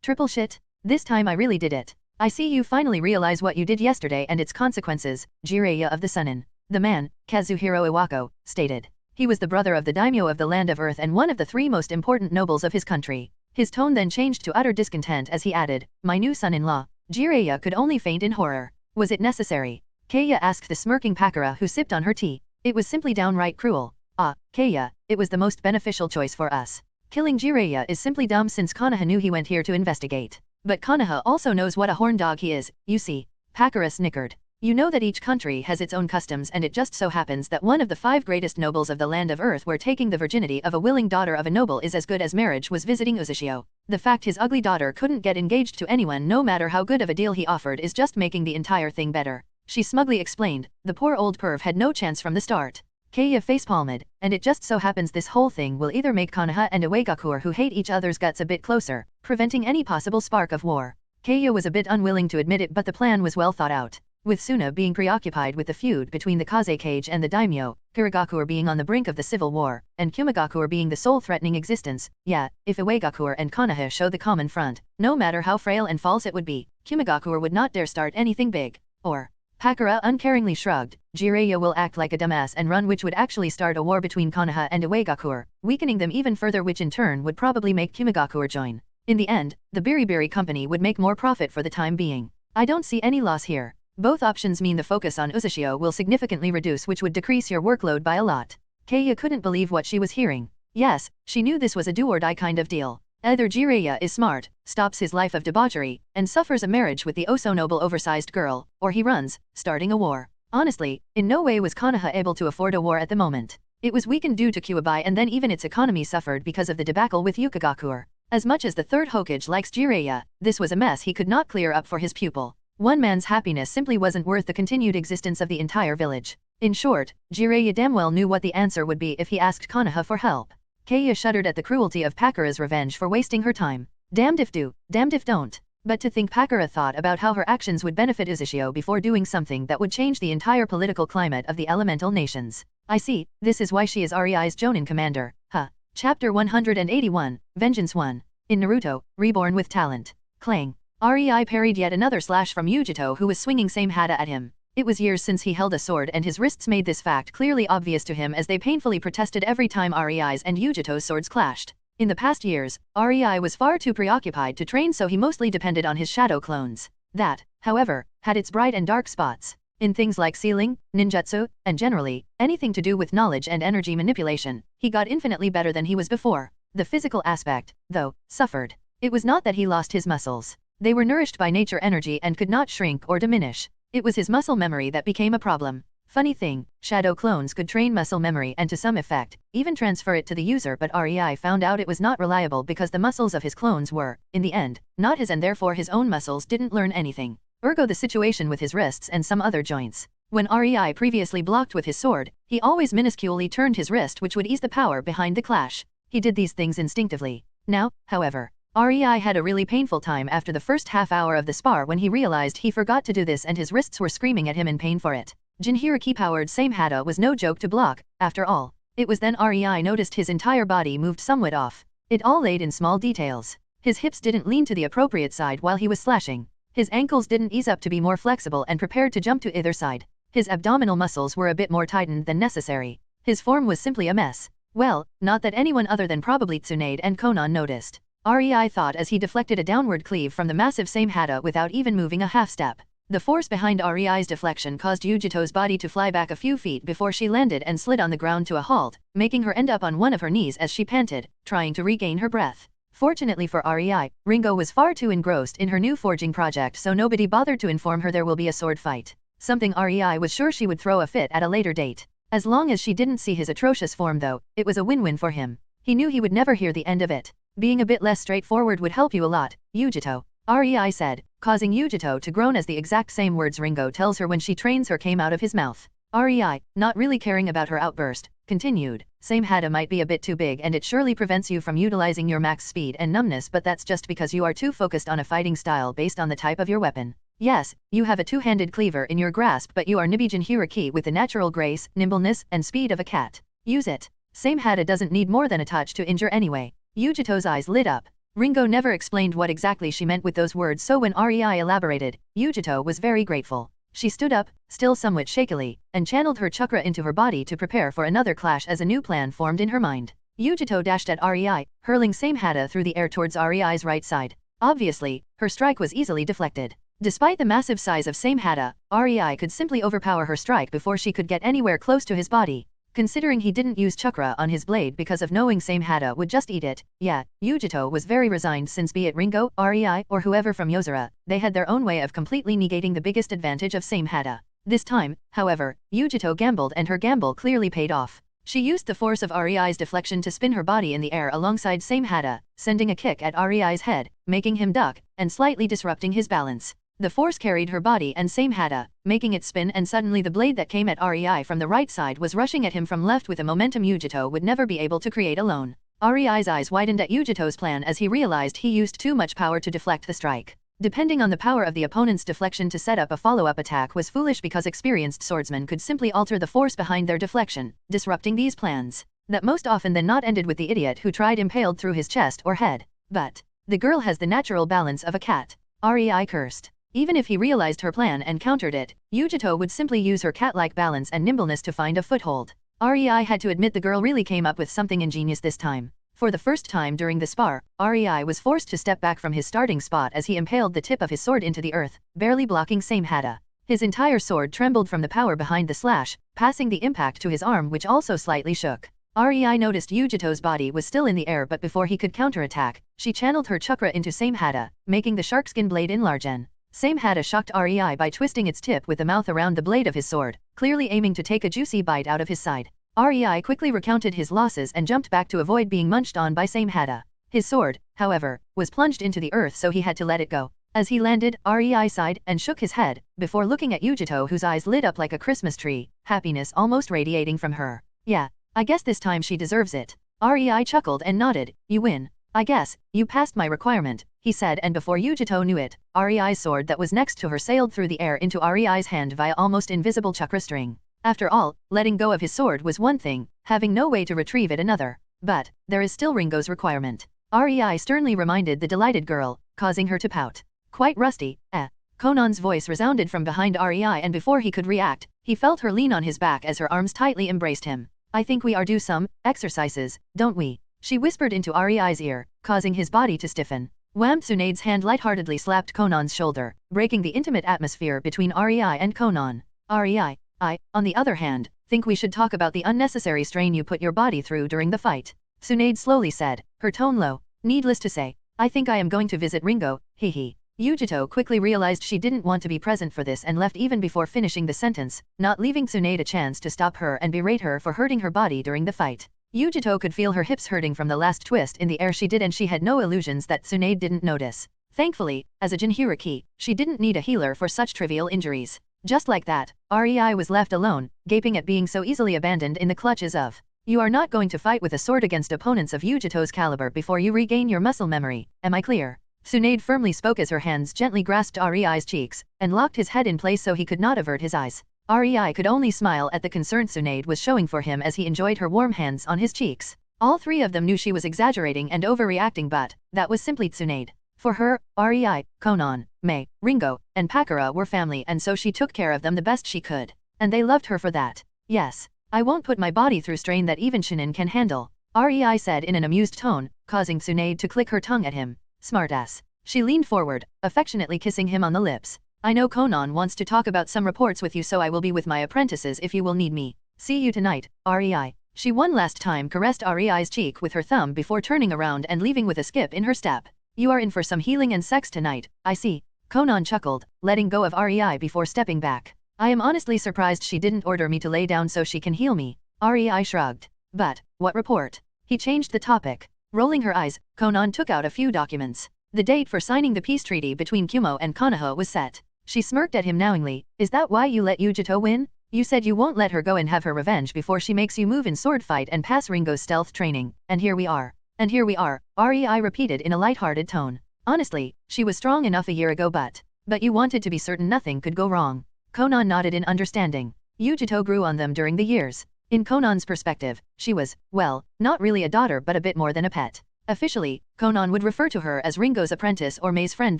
Triple shit. This time I really did it. I see you finally realize what you did yesterday and its consequences, Jiraiya of the Sunin. The man, Kazuhiro Iwako, stated. He was the brother of the daimyo of the land of Earth and one of the 3 most important nobles of his country. His tone then changed to utter discontent as he added, my new son-in-law. Jiraiya could only faint in horror. Was it necessary? Keiya asked the smirking Pakura who sipped on her tea. It was simply downright cruel. Keiya, it was the most beneficial choice for us. Killing Jiraiya is simply dumb since Konoha knew he went here to investigate. But Konoha also knows what a horn dog he is, you see. Pakura snickered. You know that each country has its own customs, and it just so happens that one of the 5 greatest nobles of the land of Earth where taking the virginity of a willing daughter of a noble is as good as marriage was visiting Uzushio. The fact his ugly daughter couldn't get engaged to anyone no matter how good of a deal he offered is just making the entire thing better. She smugly explained, the poor old perv had no chance from the start. Keiya facepalmed, and it just so happens this whole thing will either make Konoha and Uegakur who hate each other's guts a bit closer, preventing any possible spark of war. Keiya was a bit unwilling to admit it, but the plan was well thought out. With Suna being preoccupied with the feud between the Kaze Cage and the daimyo, Kirigakur being on the brink of the civil war, and Kumigakur being the sole threatening existence, if Uegakur and Konoha show the common front, no matter how frail and false it would be, Kumigakur would not dare start anything big. Or Pakura uncaringly shrugged. Jiraiya will act like a dumbass and run, which would actually start a war between Konoha and Uegakur, weakening them even further, which in turn would probably make Kumigakur join. In the end, the Biribiri company would make more profit for the time being. I don't see any loss here. Both options mean the focus on Uzashio will significantly reduce, which would decrease your workload by a lot. Keiya couldn't believe what she was hearing. Yes, she knew this was a do-or-die kind of deal. Either Jiraiya is smart, stops his life of debauchery, and suffers a marriage with the oh-so-noble oversized girl, or he runs, starting a war. Honestly, in no way was Konoha able to afford a war at the moment. It was weakened due to Kyuubi, and then even its economy suffered because of the debacle with Yukigakur. As much as the third Hokage likes Jiraiya, this was a mess he could not clear up for his pupil. One man's happiness simply wasn't worth the continued existence of the entire village. In short, Jiraiya damn well knew what the answer would be if he asked Konoha for help. Keiya shuddered at the cruelty of Pakura's revenge for wasting her time. Damned if do, damned if don't. But to think Pakura thought about how her actions would benefit Uzashio before doing something that would change the entire political climate of the elemental nations. I see, this is why she is REI's Jonin commander. Huh. Chapter 181, Vengeance 1. In Naruto, Reborn with Talent. Clang. REI parried yet another slash from Yujito, who was swinging same hata at him. It was years since he held a sword, and his wrists made this fact clearly obvious to him as they painfully protested every time REI's and Yujito's swords clashed. In the past years, REI was far too preoccupied to train, so he mostly depended on his shadow clones. That, however, had its bright and dark spots. In things like sealing, ninjutsu, and generally, anything to do with knowledge and energy manipulation, he got infinitely better than he was before. The physical aspect, though, suffered. It was not that he lost his muscles. They were nourished by nature energy and could not shrink or diminish. It was his muscle memory that became a problem. Funny thing, shadow clones could train muscle memory and to some effect, even transfer it to the user, but REI found out it was not reliable because the muscles of his clones were, in the end, not his, and therefore his own muscles didn't learn anything. Ergo the situation with his wrists and some other joints. When REI previously blocked with his sword, he always minusculely turned his wrist, which would ease the power behind the clash. He did these things instinctively. Now, however, REI had a really painful time after the first half hour of the spar when he realized he forgot to do this and his wrists were screaming at him in pain for it. Jinhiriki-powered same hata was no joke to block, after all. It was then REI noticed his entire body moved somewhat off. It all laid in small details. His hips didn't lean to the appropriate side while he was slashing. His ankles didn't ease up to be more flexible and prepared to jump to either side. His abdominal muscles were a bit more tightened than necessary. His form was simply a mess. Well, not that anyone other than probably Tsunade and Konan noticed. REI thought as he deflected a downward cleave from the massive same hata without even moving a half step. The force behind REI's deflection caused Yujito's body to fly back a few feet before she landed and slid on the ground to a halt, making her end up on one of her knees as she panted, trying to regain her breath. Fortunately for REI, Ringo was far too engrossed in her new forging project, so nobody bothered to inform her there will be a sword fight. Something REI was sure she would throw a fit at a later date. As long as she didn't see his atrocious form though, it was a win-win for him. He knew he would never hear the end of it. Being a bit less straightforward would help you a lot, Yujito. REI said, causing Yujito to groan as the exact same words Ringo tells her when she trains her came out of his mouth. REI, not really caring about her outburst, continued, same hata might be a bit too big and it surely prevents you from utilizing your max speed and numbness, but that's just because you are too focused on a fighting style based on the type of your weapon. Yes, you have a two-handed cleaver in your grasp, but you are Nibi Jinhiriki with the natural grace, nimbleness, and speed of a cat. Use it. Same hata doesn't need more than a touch to injure anyway. Yujito's eyes lit up. Ringo never explained what exactly she meant with those words, so when REI elaborated, Yujito was very grateful. She stood up, still somewhat shakily, and channeled her chakra into her body to prepare for another clash as a new plan formed in her mind. Yujito dashed at REI, hurling same hata through the air towards REI's right side. Obviously, her strike was easily deflected. Despite the massive size of same hata, REI could simply overpower her strike before she could get anywhere close to his body. Considering he didn't use chakra on his blade because of knowing same hata would just eat it, yeah, Yujito was very resigned since be it Ringo, REI, or whoever from Yozora, they had their own way of completely negating the biggest advantage of same hata. This time, however, Yujito gambled and her gamble clearly paid off. She used the force of REI's deflection to spin her body in the air alongside same hata, sending a kick at REI's head, making him duck, and slightly disrupting his balance. The force carried her body and same hata, making it spin, and suddenly the blade that came at REI from the right side was rushing at him from left with a momentum Yujito would never be able to create alone. REI's eyes widened at Yujito's plan as he realized he used too much power to deflect the strike. Depending on the power of the opponent's deflection to set up a follow-up attack was foolish because experienced swordsmen could simply alter the force behind their deflection, disrupting these plans. That most often than not ended with the idiot who tried impaled through his chest or head. But the girl has the natural balance of a cat. REI cursed. Even if he realized her plan and countered it, Yujito would simply use her cat-like balance and nimbleness to find a foothold. REI had to admit the girl really came up with something ingenious this time. For the first time during the spar, REI was forced to step back from his starting spot as he impaled the tip of his sword into the earth, barely blocking Samehada. His entire sword trembled from the power behind the slash, passing the impact to his arm which also slightly shook. REI noticed Yujito's body was still in the air, but before he could counterattack, she channeled her chakra into Samehada, making the sharkskin blade enlarge. Samehada shocked REI by twisting its tip with the mouth around the blade of his sword, clearly aiming to take a juicy bite out of his side. REI quickly recounted his losses and jumped back to avoid being munched on by Samehada. His sword, however, was plunged into the earth, so he had to let it go. As he landed, REI sighed and shook his head, before looking at Yujito, whose eyes lit up like a Christmas tree, happiness almost radiating from her. Yeah, I guess this time she deserves it. REI chuckled and nodded. You win. I guess, you passed my requirement, he said, and before Yujito knew it, REI's sword that was next to her sailed through the air into REI's hand via almost invisible chakra string. After all, letting go of his sword was one thing, having no way to retrieve it another. But, there is still Ringo's requirement. REI sternly reminded the delighted girl, causing her to pout. Quite rusty, eh? Conan's voice resounded from behind REI, and before he could react, he felt her lean on his back as her arms tightly embraced him. I think we are due some exercises, don't we? She whispered into REI's ear, causing his body to stiffen. Wham! Tsunade's hand lightheartedly slapped Conan's shoulder, breaking the intimate atmosphere between REI and Conan. REI, I, on the other hand, think we should talk about the unnecessary strain you put your body through during the fight. Tsunade slowly said, her tone low. Needless to say, I think I am going to visit Ringo, hehe. Yujito quickly realized she didn't want to be present for this and left even before finishing the sentence, not leaving Tsunade a chance to stop her and berate her for hurting her body during the fight. Yujito could feel her hips hurting from the last twist in the air she did, and she had no illusions that Tsunade didn't notice. Thankfully, as a Jinhuriki, she didn't need a healer for such trivial injuries. Just like that, REI was left alone, gaping at being so easily abandoned in the clutches of. You are not going to fight with a sword against opponents of Yujito's caliber before you regain your muscle memory, am I clear? Tsunade firmly spoke as her hands gently grasped REI's cheeks, and locked his head in place so he could not avert his eyes. REI could only smile at the concern Tsunade was showing for him as he enjoyed her warm hands on his cheeks. All three of them knew she was exaggerating and overreacting, but that was simply Tsunade. For her, REI, Conan, Mei, Ringo, and Pakura were family, and so she took care of them the best she could. And they loved her for that. Yes, I won't put my body through strain that even Shinin can handle, REI said in an amused tone, causing Tsunade to click her tongue at him. Smartass. She leaned forward, affectionately kissing him on the lips. I know Conan wants to talk about some reports with you, so I will be with my apprentices if you will need me. See you tonight, REI. She one last time caressed REI's cheek with her thumb before turning around and leaving with a skip in her step. You are in for some healing and sex tonight, I see. Conan chuckled, letting go of REI before stepping back. I am honestly surprised she didn't order me to lay down so she can heal me. REI shrugged. But, what report? He changed the topic. Rolling her eyes, Conan took out a few documents. The date for signing the peace treaty between Kumo and Konoha was set. She smirked at him knowingly. Is that why you let Yujito win? You said you won't let her go and have her revenge before she makes you move in sword fight and pass Ringo's stealth training, and here we are. And here we are, REI repeated in a light-hearted tone. Honestly, she was strong enough a year ago, but you wanted to be certain nothing could go wrong. Conan nodded in understanding. Yujito grew on them during the years. In Conan's perspective, she was, well, not really a daughter but a bit more than a pet. Officially, Conan would refer to her as Ringo's apprentice or Mei's friend,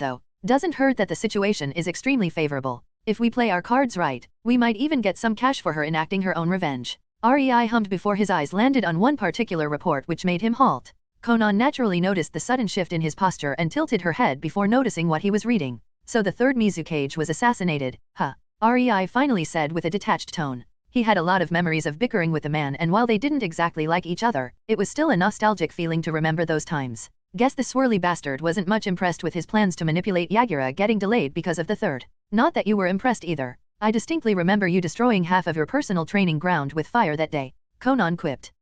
though. Doesn't hurt that the situation is extremely favorable. If we play our cards right, we might even get some cash for her enacting her own revenge. REI hummed before his eyes landed on one particular report which made him halt. Conan naturally noticed the sudden shift in his posture and tilted her head before noticing what he was reading. So the third Mizukage was assassinated, huh? REI finally said with a detached tone. He had a lot of memories of bickering with the man, and while they didn't exactly like each other, it was still a nostalgic feeling to remember those times. Guess the swirly bastard wasn't much impressed with his plans to manipulate Yagura getting delayed because of the third. Not that you were impressed either. I distinctly remember you destroying half of your personal training ground with fire that day. Conan quipped.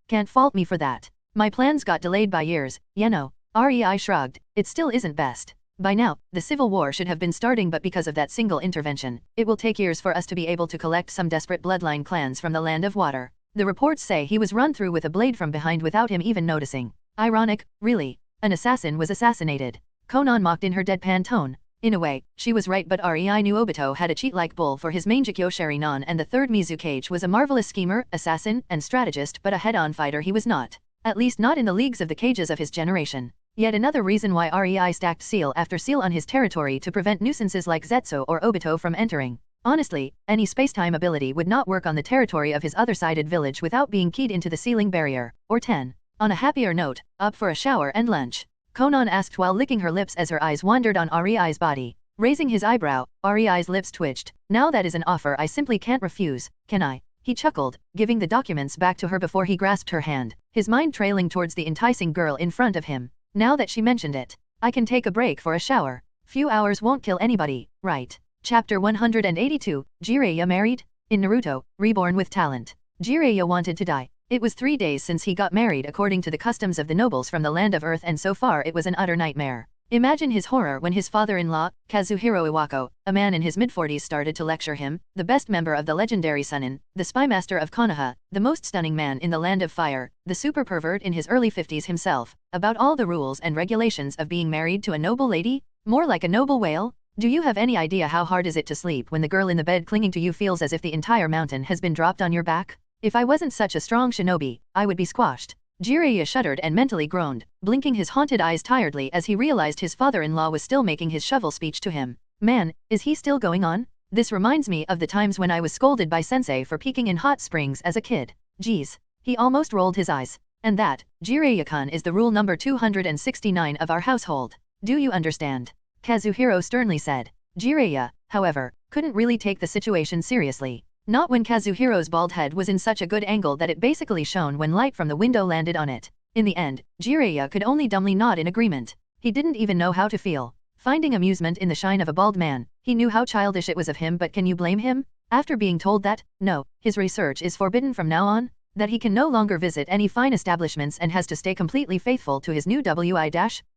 Can't fault me for that. My plans got delayed by years, you know. REI shrugged. It still isn't best. By now, the civil war should have been starting, but because of that single intervention, it will take years for us to be able to collect some desperate bloodline clans from the land of water. The reports say he was run through with a blade from behind without him even noticing. Ironic, really. An assassin was assassinated. Conan mocked in her deadpan tone. In a way, she was right, but REI knew Obito had a cheat-like bull for his Mangekyo Sharinan, and the third Mizukage was a marvelous schemer, assassin, and strategist, but a head-on fighter he was not. At least not in the leagues of the cages of his generation. Yet another reason why REI stacked seal after seal on his territory to prevent nuisances like Zetsu or Obito from entering. Honestly, any spacetime ability would not work on the territory of his other-sided village without being keyed into the ceiling barrier, or 10. On a happier note, up for a shower and lunch? Konan asked while licking her lips as her eyes wandered on REI's body. Raising his eyebrow, REI's lips twitched. Now that is an offer I simply can't refuse, can I? He chuckled, giving the documents back to her before he grasped her hand, his mind trailing towards the enticing girl in front of him. Now that she mentioned it, I can take a break for a shower. Few hours won't kill anybody, right? Chapter 182, Jiraiya married? In Naruto, Reborn with talent. Jiraiya wanted to die. It was 3 days since he got married according to the customs of the nobles from the land of Earth, and so far it was an utter nightmare. Imagine his horror when his father-in-law, Kazuhiro Iwako, a man in his mid-40s, started to lecture him, the best member of the legendary Sunin, the spymaster of Konoha, the most stunning man in the land of fire, the super pervert in his early 50s himself, about all the rules and regulations of being married to a noble lady? More like a noble whale? Do you have any idea how hard is it to sleep when the girl in the bed clinging to you feels as if the entire mountain has been dropped on your back? If I wasn't such a strong shinobi, I would be squashed. Jiraiya shuddered and mentally groaned, blinking his haunted eyes tiredly as he realized his father-in-law was still making his shovel speech to him. Man, is he still going on? This reminds me of the times when I was scolded by sensei for peeking in hot springs as a kid. Geez. He almost rolled his eyes. And that, Jiraiya-kun, is the rule number 269 of our household. Do you understand? Kazuhiro sternly said. Jiraiya, however, couldn't really take the situation seriously. Not when Kazuhiro's bald head was in such a good angle that it basically shone when light from the window landed on it. In the end, Jiraiya could only dumbly nod in agreement. He didn't even know how to feel. Finding amusement in the shine of a bald man, he knew how childish it was of him, but can you blame him? After being told that, no, his research is forbidden from now on, that he can no longer visit any fine establishments and has to stay completely faithful to his new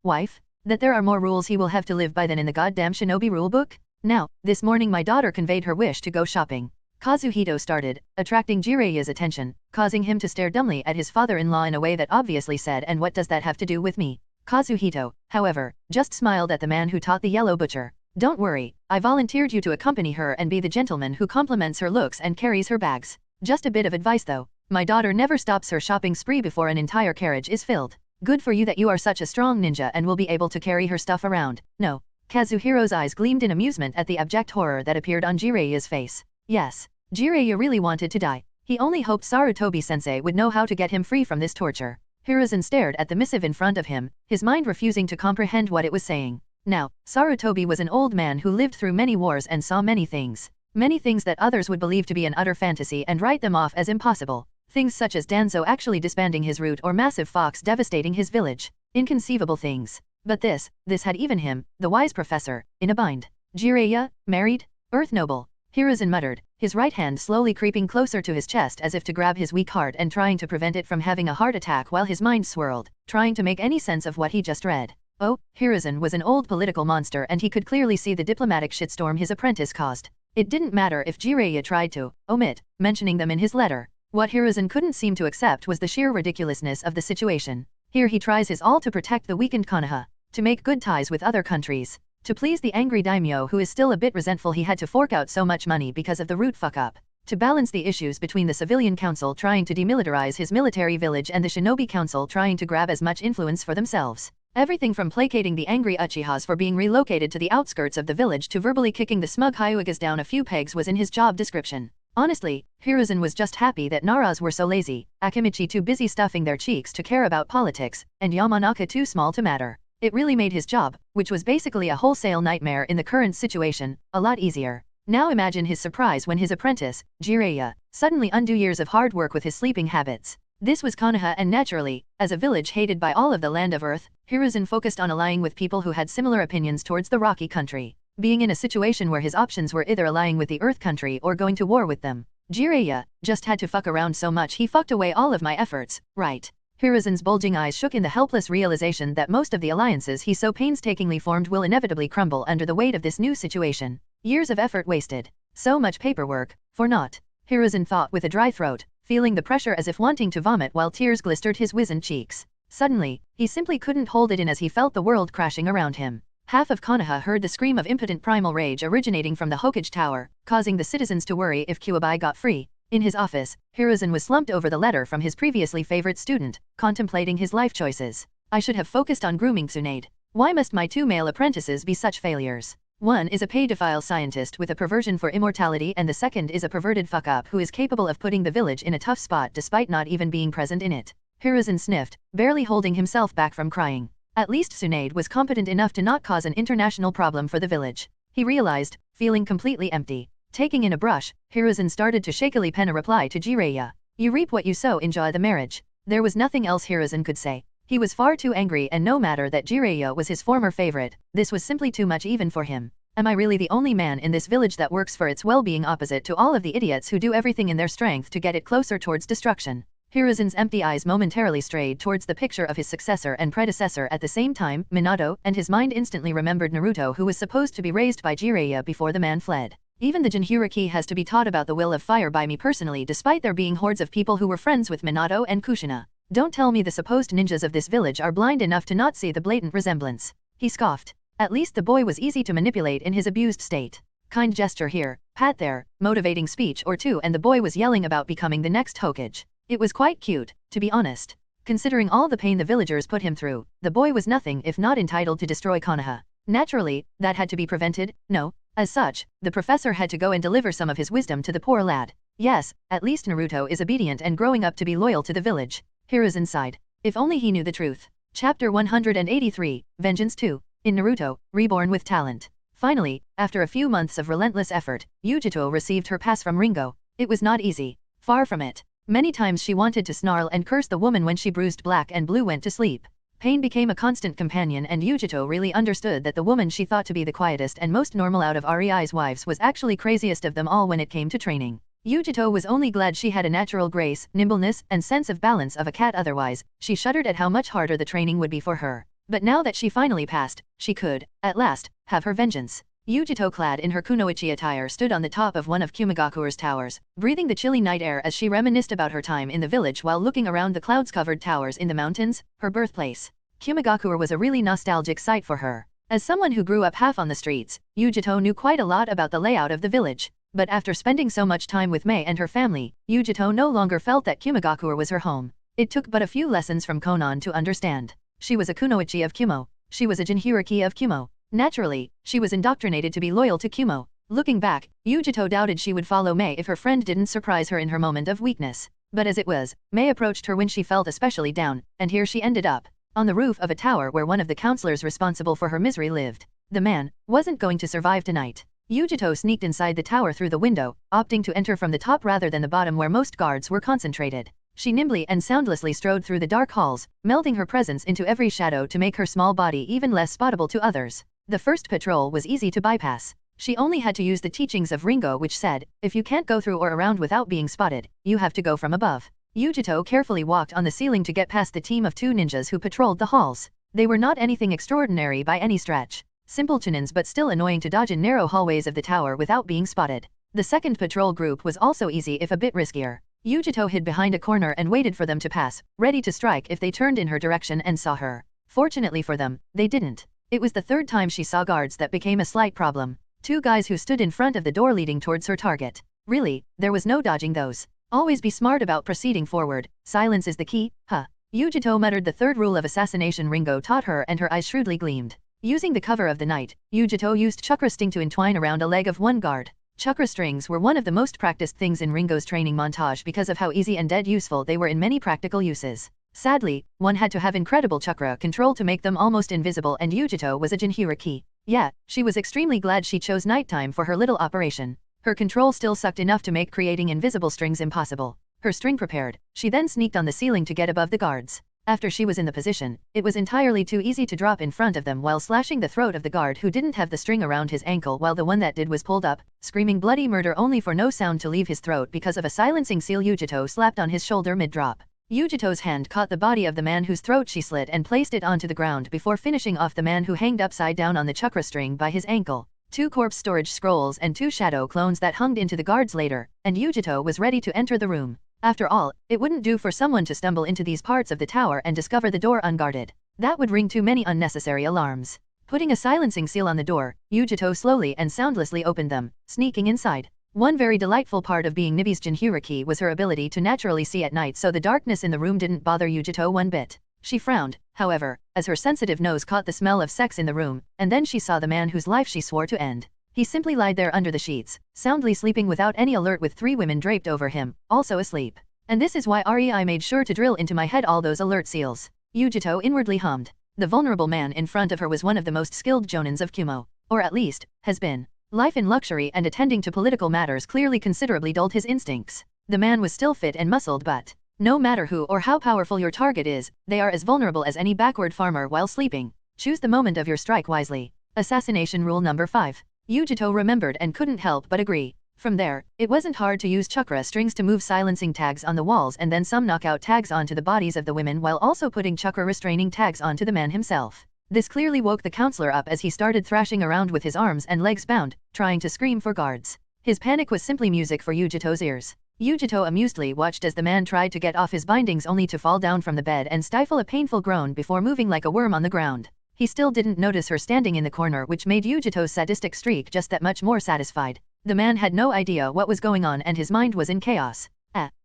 wife, that there are more rules he will have to live by than in the goddamn shinobi rulebook? Now, this morning my daughter conveyed her wish to go shopping. Kazuhito started, attracting Jiraiya's attention, causing him to stare dumbly at his father-in-law in a way that obviously said, and what does that have to do with me? Kazuhito, however, just smiled at the man who taught the yellow butcher. Don't worry, I volunteered you to accompany her and be the gentleman who compliments her looks and carries her bags. Just a bit of advice though, my daughter never stops her shopping spree before an entire carriage is filled. Good for you that you are such a strong ninja and will be able to carry her stuff around. No. Kazuhiro's eyes gleamed in amusement at the abject horror that appeared on Jiraiya's face. Yes. Jiraiya really wanted to die. He only hoped Sarutobi-sensei would know how to get him free from this torture. Hiruzen stared at the missive in front of him, his mind refusing to comprehend what it was saying. Now, Sarutobi was an old man who lived through many wars and saw many things. Many things that others would believe to be an utter fantasy and write them off as impossible. Things such as Danzo actually disbanding his route or massive fox devastating his village. Inconceivable things. But this had even him, the wise professor, in a bind. Jiraiya, married? Earth noble. Hiruzen muttered, his right hand slowly creeping closer to his chest as if to grab his weak heart and trying to prevent it from having a heart attack while his mind swirled, trying to make any sense of what he just read. Oh, Hiruzen was an old political monster and he could clearly see the diplomatic shitstorm his apprentice caused. It didn't matter if Jiraiya tried to omit mentioning them in his letter. What Hiruzen couldn't seem to accept was the sheer ridiculousness of the situation. Here he tries his all to protect the weakened Konoha, to make good ties with other countries. To please the angry daimyo who is still a bit resentful he had to fork out so much money because of the route fuck-up. To balance the issues between the civilian council trying to demilitarize his military village and the shinobi council trying to grab as much influence for themselves. Everything from placating the angry Uchihas for being relocated to the outskirts of the village to verbally kicking the smug Hyugas down a few pegs was in his job description. Honestly, Hiruzen was just happy that Naras were so lazy, Akimichi too busy stuffing their cheeks to care about politics, and Yamanaka too small to matter. It really made his job, which was basically a wholesale nightmare in the current situation, a lot easier. Now imagine his surprise when his apprentice, Jiraiya, suddenly undo years of hard work with his sleeping habits. This was Konoha, and naturally, as a village hated by all of the land of Earth, Hiruzen focused on allying with people who had similar opinions towards the rocky country. Being in a situation where his options were either allying with the Earth country or going to war with them. Jiraiya just had to fuck around so much he fucked away all of my efforts, right? Hiruzen's bulging eyes shook in the helpless realization that most of the alliances he so painstakingly formed will inevitably crumble under the weight of this new situation. Years of effort wasted. So much paperwork, for naught. Hiruzen thought with a dry throat, feeling the pressure as if wanting to vomit while tears blistered his wizened cheeks. Suddenly, he simply couldn't hold it in as he felt the world crashing around him. Half of Konoha heard the scream of impotent primal rage originating from the Hokage Tower, causing the citizens to worry if Kuwabai got free. In his office, Hiruzen was slumped over the letter from his previously favorite student, contemplating his life choices. I should have focused on grooming Tsunade. Why must my 2 male apprentices be such failures? One is a pedophile scientist with a perversion for immortality, and the second is a perverted fuck-up who is capable of putting the village in a tough spot despite not even being present in it. Hiruzen sniffed, barely holding himself back from crying. At least Tsunade was competent enough to not cause an international problem for the village. He realized, feeling completely empty. Taking in a brush, Hiruzen started to shakily pen a reply to Jiraiya. You reap what you sow. Enjoy the marriage. There was nothing else Hiruzen could say. He was far too angry, and no matter that Jiraiya was his former favorite, this was simply too much even for him. Am I really the only man in this village that works for its well-being, opposite to all of the idiots who do everything in their strength to get it closer towards destruction? Hiruzen's empty eyes momentarily strayed towards the picture of his successor and predecessor at the same time, Minato, and his mind instantly remembered Naruto, who was supposed to be raised by Jiraiya before the man fled. Even the Jinchuriki has to be taught about the will of fire by me personally, despite there being hordes of people who were friends with Minato and Kushina. Don't tell me the supposed ninjas of this village are blind enough to not see the blatant resemblance. He scoffed. At least the boy was easy to manipulate in his abused state. Kind gesture here, pat there, motivating speech or two, and the boy was yelling about becoming the next Hokage. It was quite cute, to be honest. Considering all the pain the villagers put him through, the boy was nothing if not entitled to destroy Konoha. Naturally, that had to be prevented, no? As such, the professor had to go and deliver some of his wisdom to the poor lad. Yes, at least Naruto is obedient and growing up to be loyal to the village. Hiruzen sighed. If only he knew the truth. Chapter 183, Vengeance 2. In Naruto, Reborn with Talent. Finally, after a few months of relentless effort, Yujito received her pass from Ringo. It was not easy. Far from it. Many times she wanted to snarl and curse the woman when she bruised Black and Blue went to sleep. Pain became a constant companion, and Yujito really understood that the woman she thought to be the quietest and most normal out of Rei's wives was actually craziest of them all when it came to training. Yujito was only glad she had a natural grace, nimbleness, and sense of balance of a cat, otherwise, she shuddered at how much harder the training would be for her. But now that she finally passed, she could, at last, have her vengeance. Yujito, clad in her kunoichi attire, stood on the top of one of Kumigakure's towers, breathing the chilly night air as she reminisced about her time in the village while looking around the clouds-covered towers in the mountains, her birthplace. Kumigakure was a really nostalgic sight for her. As someone who grew up half on the streets, Yujito knew quite a lot about the layout of the village. But after spending so much time with Mei and her family, Yujito no longer felt that Kumigakure was her home. It took but a few lessons from Konan to understand. She was a kunoichi of Kumo. She was a jinhuriki of Kumo. Naturally, she was indoctrinated to be loyal to Kumo. Looking back, Yujito doubted she would follow Mei if her friend didn't surprise her in her moment of weakness. But as it was, Mei approached her when she felt especially down, and here she ended up, on the roof of a tower where one of the counselors responsible for her misery lived. The man wasn't going to survive tonight. Yujito sneaked inside the tower through the window, opting to enter from the top rather than the bottom where most guards were concentrated. She nimbly and soundlessly strode through the dark halls, melting her presence into every shadow to make her small body even less spottable to others. The first patrol was easy to bypass. She only had to use the teachings of Ringo, which said, if you can't go through or around without being spotted, you have to go from above. Yujito carefully walked on the ceiling to get past the team of 2 ninjas who patrolled the halls. They were not anything extraordinary by any stretch. Simple chunins, but still annoying to dodge in narrow hallways of the tower without being spotted. The second patrol group was also easy if a bit riskier. Yujito hid behind a corner and waited for them to pass, ready to strike if they turned in her direction and saw her. Fortunately for them, they didn't. It was the third time she saw guards that became a slight problem. 2 guys who stood in front of the door leading towards her target. Really, there was no dodging those. Always be smart about proceeding forward. Silence is the key, huh? Yujito muttered the third rule of assassination Ringo taught her, and her eyes shrewdly gleamed. Using the cover of the night, Yujito used chakra sting to entwine around a leg of one guard. Chakra strings were one of the most practiced things in Ringo's training montage because of how easy and dead useful they were in many practical uses. Sadly, one had to have incredible chakra control to make them almost invisible, and Yujito was a jinhuriki. Yeah, she was extremely glad she chose nighttime for her little operation. Her control still sucked enough to make creating invisible strings impossible. Her string prepared, she then sneaked on the ceiling to get above the guards. After she was in the position, it was entirely too easy to drop in front of them while slashing the throat of the guard who didn't have the string around his ankle, while the one that did was pulled up, screaming bloody murder only for no sound to leave his throat because of a silencing seal Yujito slapped on his shoulder mid-drop. Yujito's hand caught the body of the man whose throat she slit and placed it onto the ground before finishing off the man who hanged upside down on the chakra string by his ankle. 2 corpse storage scrolls and 2 shadow clones that hung into the guards later, and Yujito was ready to enter the room. After all, it wouldn't do for someone to stumble into these parts of the tower and discover the door unguarded. That would ring too many unnecessary alarms. Putting a silencing seal on the door, Yujito slowly and soundlessly opened them, sneaking inside. One very delightful part of being Nibi's jinhuriki was her ability to naturally see at night, so the darkness in the room didn't bother Yujito one bit. She frowned, however, as her sensitive nose caught the smell of sex in the room, and then she saw the man whose life she swore to end. He simply lied there under the sheets, soundly sleeping without any alert with 3 women draped over him, also asleep. And this is why REI made sure to drill into my head all those alert seals. Yujito inwardly hummed. The vulnerable man in front of her was one of the most skilled jonins of Kumo, or at least, has been. Life in luxury and attending to political matters clearly considerably dulled his instincts. The man was still fit and muscled, but no matter who or how powerful your target is, they are as vulnerable as any backward farmer while sleeping. Choose the moment of your strike wisely. Assassination rule number 5. Yujito remembered and couldn't help but agree. From there, it wasn't hard to use chakra strings to move silencing tags on the walls and then some knockout tags onto the bodies of the women while also putting chakra restraining tags onto the man himself. This clearly woke the counselor up as he started thrashing around with his arms and legs bound, trying to scream for guards. His panic was simply music for Yujito's ears. Yujito amusedly watched as the man tried to get off his bindings only to fall down from the bed and stifle a painful groan before moving like a worm on the ground. He still didn't notice her standing in the corner, which made Yujito's sadistic streak just that much more satisfied. The man had no idea what was going on and his mind was in chaos.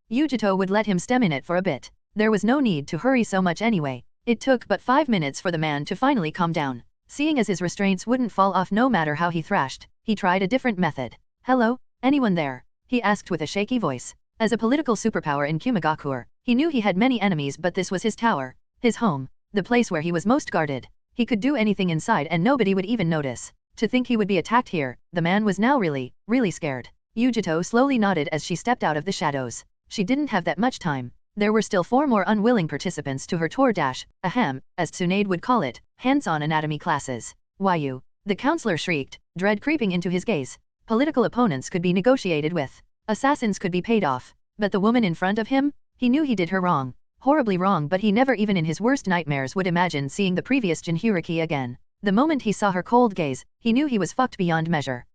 Yujito would let him stem in it for a bit. There was no need to hurry so much anyway. It took but 5 minutes for the man to finally calm down. Seeing as his restraints wouldn't fall off no matter how he thrashed, he tried a different method. "Hello? Anyone there?" he asked with a shaky voice. As a political superpower in Kumogakure, he knew he had many enemies, but this was his tower, his home, the place where he was most guarded. He could do anything inside and nobody would even notice. To think he would be attacked here, the man was now really scared. Yujito slowly nodded as she stepped out of the shadows. She didn't have that much time. There were still 4 more unwilling participants to her tour dash, as Tsunade would call it, hands-on anatomy classes. "Why you?" the counselor shrieked, dread creeping into his gaze. Political opponents could be negotiated with. Assassins could be paid off. But the woman in front of him? He knew he did her wrong. Horribly wrong, but he never even in his worst nightmares would imagine seeing the previous Jinhuriki again. The moment he saw her cold gaze, he knew he was fucked beyond measure.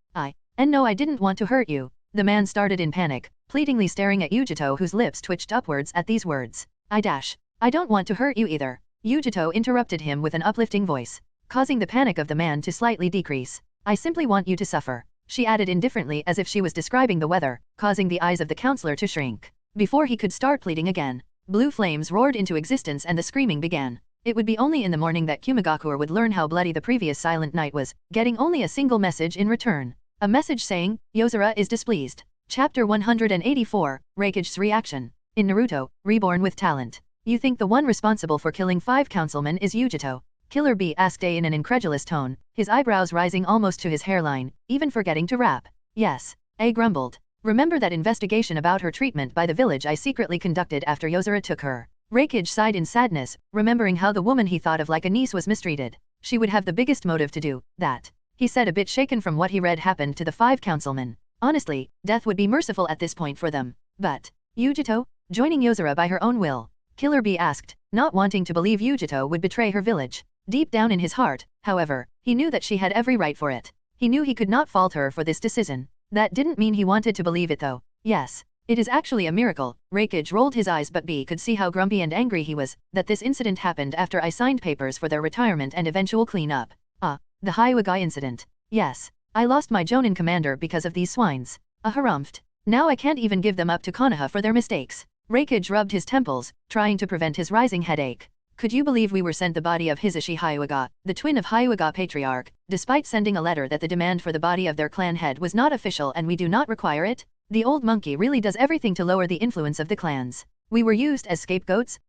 And no, I didn't want to hurt you." The man started in panic, pleadingly staring at Yujito, whose lips twitched upwards at these words. I don't want to hurt you either." Yujito interrupted him with an uplifting voice, causing the panic of the man to slightly decrease. "I simply want you to suffer," she added indifferently as if she was describing the weather, causing the eyes of the counselor to shrink. Before he could start pleading again, blue flames roared into existence and the screaming began. It would be only in the morning that Kumogakure would learn how bloody the previous silent night was, getting only a single message in return. A message saying, "Yozora is displeased." Chapter 184, Reikage's Reaction. In Naruto, Reborn with Talent. "You think the one responsible for killing 5 councilmen is Yujito?" Killer B asked A in an incredulous tone, his eyebrows rising almost to his hairline, even forgetting to rap. "Yes," A grumbled. "Remember that investigation about her treatment by the village I secretly conducted after Yozora took her?" Reikage sighed in sadness, remembering how the woman he thought of like a niece was mistreated. "She would have the biggest motive to do that," he said, a bit shaken from what he read happened to the 5 councilmen. Honestly, death would be merciful at this point for them. But Yujito? Joining Yozora by her own will? Killer B asked, not wanting to believe Yujito would betray her village. Deep down in his heart, however, he knew that she had every right for it. He knew he could not fault her for this decision. That didn't mean he wanted to believe it though. "Yes. It is actually a miracle." Reikage rolled his eyes, but B could see how grumpy and angry he was, that this incident happened after I signed papers for their retirement and eventual clean-up. The Hyuga incident. "Yes. I lost my Jonin commander because of these swines. Harumphed. Now I can't even give them up to Konoha for their mistakes." Reikage rubbed his temples, trying to prevent his rising headache. "Could you believe we were sent the body of Hisashi Hyuga, the twin of Hyuga Patriarch, despite sending a letter that the demand for the body of their clan head was not official and we do not require it? The old monkey really does everything to lower the influence of the clans. We were used as scapegoats?"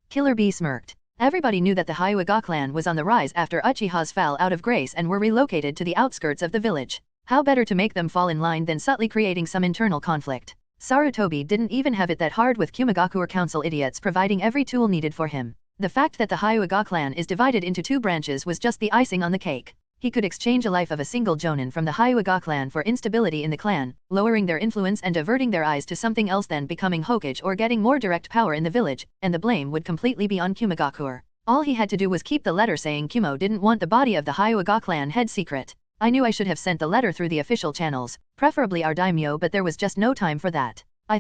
Killer B smirked. Everybody knew that the Hyuga clan was on the rise after Uchihas fell out of grace and were relocated to the outskirts of the village. How better to make them fall in line than subtly creating some internal conflict? Sarutobi didn't even have it that hard with Kumogakure Council idiots providing every tool needed for him. The fact that the Hyuga clan is divided into 2 branches was just the icing on the cake. He could exchange a life of a single Jonin from the Hyuga clan for instability in the clan, lowering their influence and averting their eyes to something else, then becoming Hokage or getting more direct power in the village, and the blame would completely be on Kumogakure. All he had to do was keep the letter saying Kumo didn't want the body of the Hyuga clan head secret. I knew I should have sent the letter through the official channels, preferably our daimyo, but there was just no time for that. I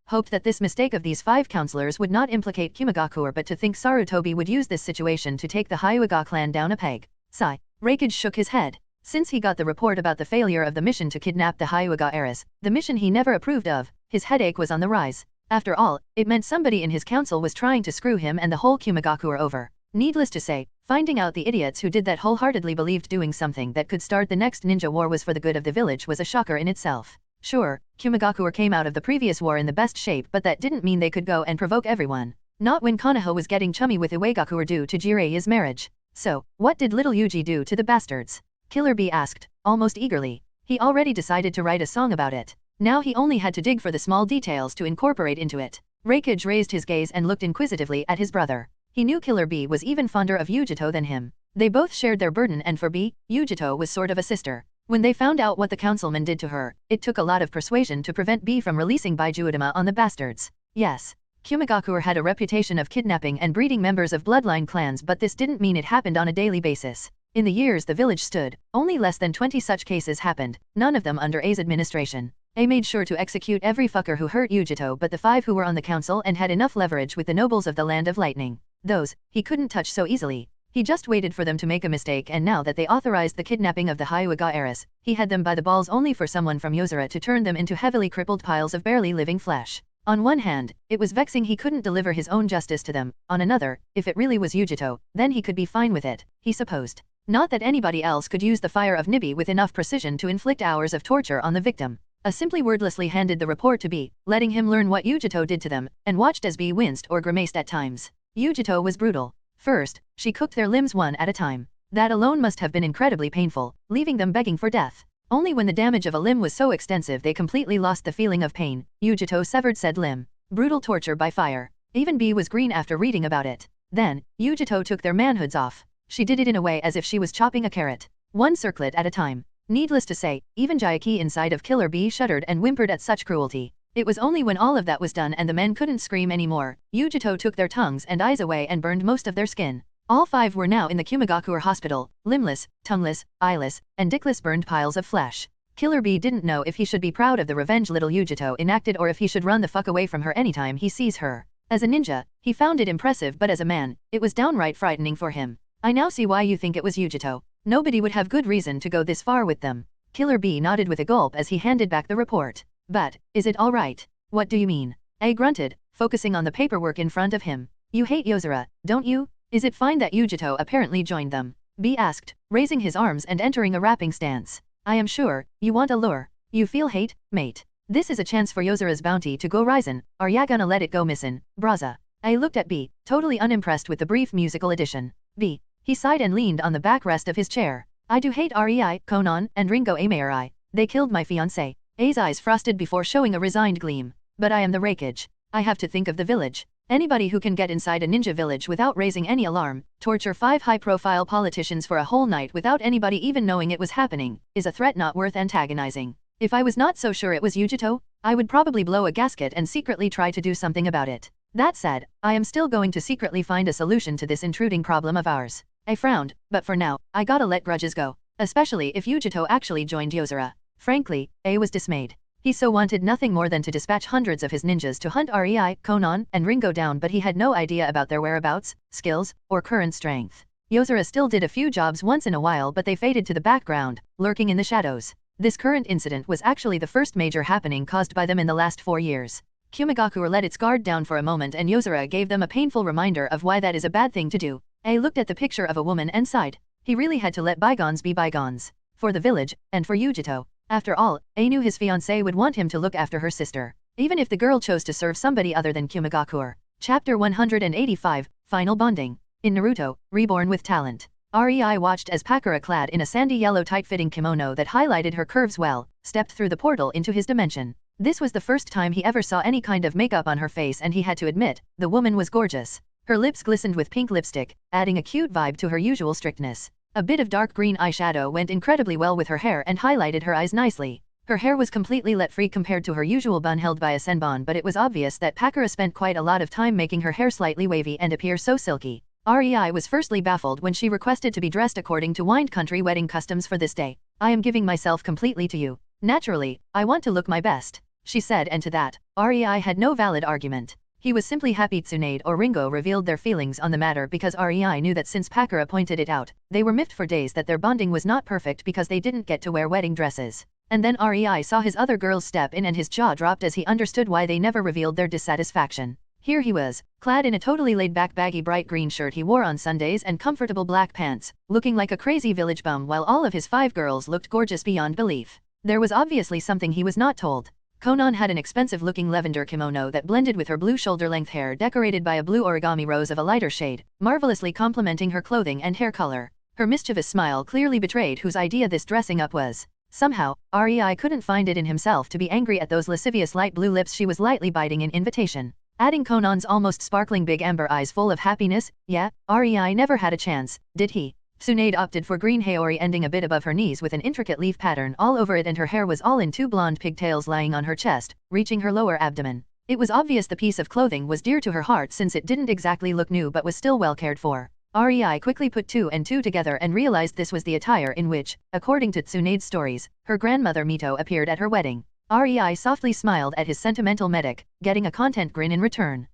hoped that this mistake of these 5 counselors would not implicate Kumogakure, but to think Sarutobi would use this situation to take the Hyuga clan down a peg. Sigh. Reikage shook his head. Since he got the report about the failure of the mission to kidnap the Hyuga heiress, the mission he never approved of, his headache was on the rise. After all, it meant somebody in his council was trying to screw him and the whole Kumigakure over. Needless to say, finding out the idiots who did that wholeheartedly believed doing something that could start the next ninja war was for the good of the village was a shocker in itself. Sure, Kumigakure came out of the previous war in the best shape, but that didn't mean they could go and provoke everyone. Not when Konoha was getting chummy with Uegakure due to Jiraiya's marriage. So, what did little Yuji do to the bastards? Killer Bee asked, almost eagerly. He already decided to write a song about it. Now he only had to dig for the small details to incorporate into it. Reikage raised his gaze and looked inquisitively at his brother. He knew Killer Bee was even fonder of Yujito than him. They both shared their burden, and for Bee, Yujito was sort of a sister. When they found out what the councilman did to her, it took a lot of persuasion to prevent Bee from releasing Baijuodama on the bastards. Yes, Kumigakure had a reputation of kidnapping and breeding members of bloodline clans, but this didn't mean it happened on a daily basis. In the years the village stood, only less than 20 such cases happened, none of them under A's administration. A made sure to execute every fucker who hurt Yujito, but the 5 who were on the council and had enough leverage with the nobles of the Land of Lightning, those, he couldn't touch so easily. He just waited for them to make a mistake, and now that they authorized the kidnapping of the Hyuga heiress, he had them by the balls only for someone from Yozora to turn them into heavily crippled piles of barely living flesh. On one hand, it was vexing he couldn't deliver his own justice to them. On another, if it really was Yujito, then he could be fine with it, he supposed. Not that anybody else could use the fire of Nibi with enough precision to inflict hours of torture on the victim. A simply wordlessly handed the report to Bee, letting him learn what Yujito did to them, and watched as Bee winced or grimaced at times. Yujito was brutal. First, she cooked their limbs one at a time. That alone must have been incredibly painful, leaving them begging for death. Only when the damage of a limb was so extensive they completely lost the feeling of pain, Yujito severed said limb. Brutal torture by fire. Even Bee was green after reading about it. Then, Yujito took their manhoods off. She did it in a way as if she was chopping a carrot. One circlet at a time. Needless to say, even Jayaki inside of Killer Bee shuddered and whimpered at such cruelty. It was only when all of that was done and the men couldn't scream anymore, Yujito took their tongues and eyes away and burned most of their skin. All 5 were now in the Kumigakure hospital, limbless, tongueless, eyeless, and dickless burned piles of flesh. Killer Bee didn't know if he should be proud of the revenge little Yujito enacted or if he should run the fuck away from her anytime he sees her. As a ninja, he found it impressive, but as a man, it was downright frightening for him. I now see why you think it was Yujito. Nobody would have good reason to go this far with them. Killer Bee nodded with a gulp as he handed back the report. But, is it all right? What do you mean? A grunted, focusing on the paperwork in front of him. You hate Yozora, don't you? Is it fine that Yujito apparently joined them? B asked, raising his arms and entering a rapping stance. I am sure, you want a lure. You feel hate, mate. This is a chance for Yozora's bounty to go rising. Are ya gonna let it go missin', braza? A looked at B, totally unimpressed with the brief musical addition. B. He sighed and leaned on the backrest of his chair. I do hate Rei, Konan, and Ringo Amaeri. They killed my fiancé. A's eyes frosted before showing a resigned gleam. But I am the Reikage. I have to think of the village. Anybody who can get inside a ninja village without raising any alarm, torture 5 high-profile politicians for a whole night without anybody even knowing it was happening, is a threat not worth antagonizing. If I was not so sure it was Yujito, I would probably blow a gasket and secretly try to do something about it. That said, I am still going to secretly find a solution to this intruding problem of ours. I frowned, but for now, I gotta let grudges go. Especially if Yujito actually joined Yozora. Frankly, A was dismayed. He so wanted nothing more than to dispatch hundreds of his ninjas to hunt Rei, Konan, and Ringo down, but he had no idea about their whereabouts, skills, or current strength. Yozora still did a few jobs once in a while, but they faded to the background, lurking in the shadows. This current incident was actually the first major happening caused by them in the last 4 years. Kumigakure let its guard down for a moment, and Yozora gave them a painful reminder of why that is a bad thing to do. A looked at the picture of a woman and sighed. He really had to let bygones be bygones. For the village, and for Yujito. After all, A knew his fiancée would want him to look after her sister. Even if the girl chose to serve somebody other than Kumigakure. Chapter 185, Final Bonding. In Naruto, Reborn with Talent. Rei watched as Pakura, clad in a sandy yellow tight-fitting kimono that highlighted her curves well, stepped through the portal into his dimension. This was the first time he ever saw any kind of makeup on her face, and he had to admit, the woman was gorgeous. Her lips glistened with pink lipstick, adding a cute vibe to her usual strictness. A bit of dark green eyeshadow went incredibly well with her hair and highlighted her eyes nicely. Her hair was completely let free compared to her usual bun held by a senbon, but it was obvious that Pakura spent quite a lot of time making her hair slightly wavy and appear so silky. Rei was firstly baffled when she requested to be dressed according to Wind Country wedding customs for this day. I am giving myself completely to you. Naturally, I want to look my best, she said, and to that, Rei had no valid argument. He was simply happy Tsunade or Ringo revealed their feelings on the matter, because Rei knew that since Pakura pointed it out, they were miffed for days that their bonding was not perfect because they didn't get to wear wedding dresses. And then REI saw his other girls step in and his jaw dropped as he understood why they never revealed their dissatisfaction. Here he was, clad in a totally laid-back baggy bright green shirt he wore on Sundays and comfortable black pants, looking like a crazy village bum while all of his 5 girls looked gorgeous beyond belief. There was obviously something he was not told. Konan had an expensive-looking lavender kimono that blended with her blue shoulder-length hair decorated by a blue origami rose of a lighter shade, marvelously complementing her clothing and hair color. Her mischievous smile clearly betrayed whose idea this dressing up was. Somehow, REI couldn't find it in himself to be angry at those lascivious light blue lips she was lightly biting in invitation. Adding Conan's almost sparkling big amber eyes full of happiness, yeah, REI never had a chance, did he? Tsunade opted for green haori ending a bit above her knees with an intricate leaf pattern all over it, and her hair was all in 2 blonde pigtails lying on her chest, reaching her lower abdomen. It was obvious the piece of clothing was dear to her heart since it didn't exactly look new but was still well cared for. REI quickly put 2 and 2 together and realized this was the attire in which, according to Tsunade's stories, her grandmother Mito appeared at her wedding. REI softly smiled at his sentimental medic, getting a content grin in return.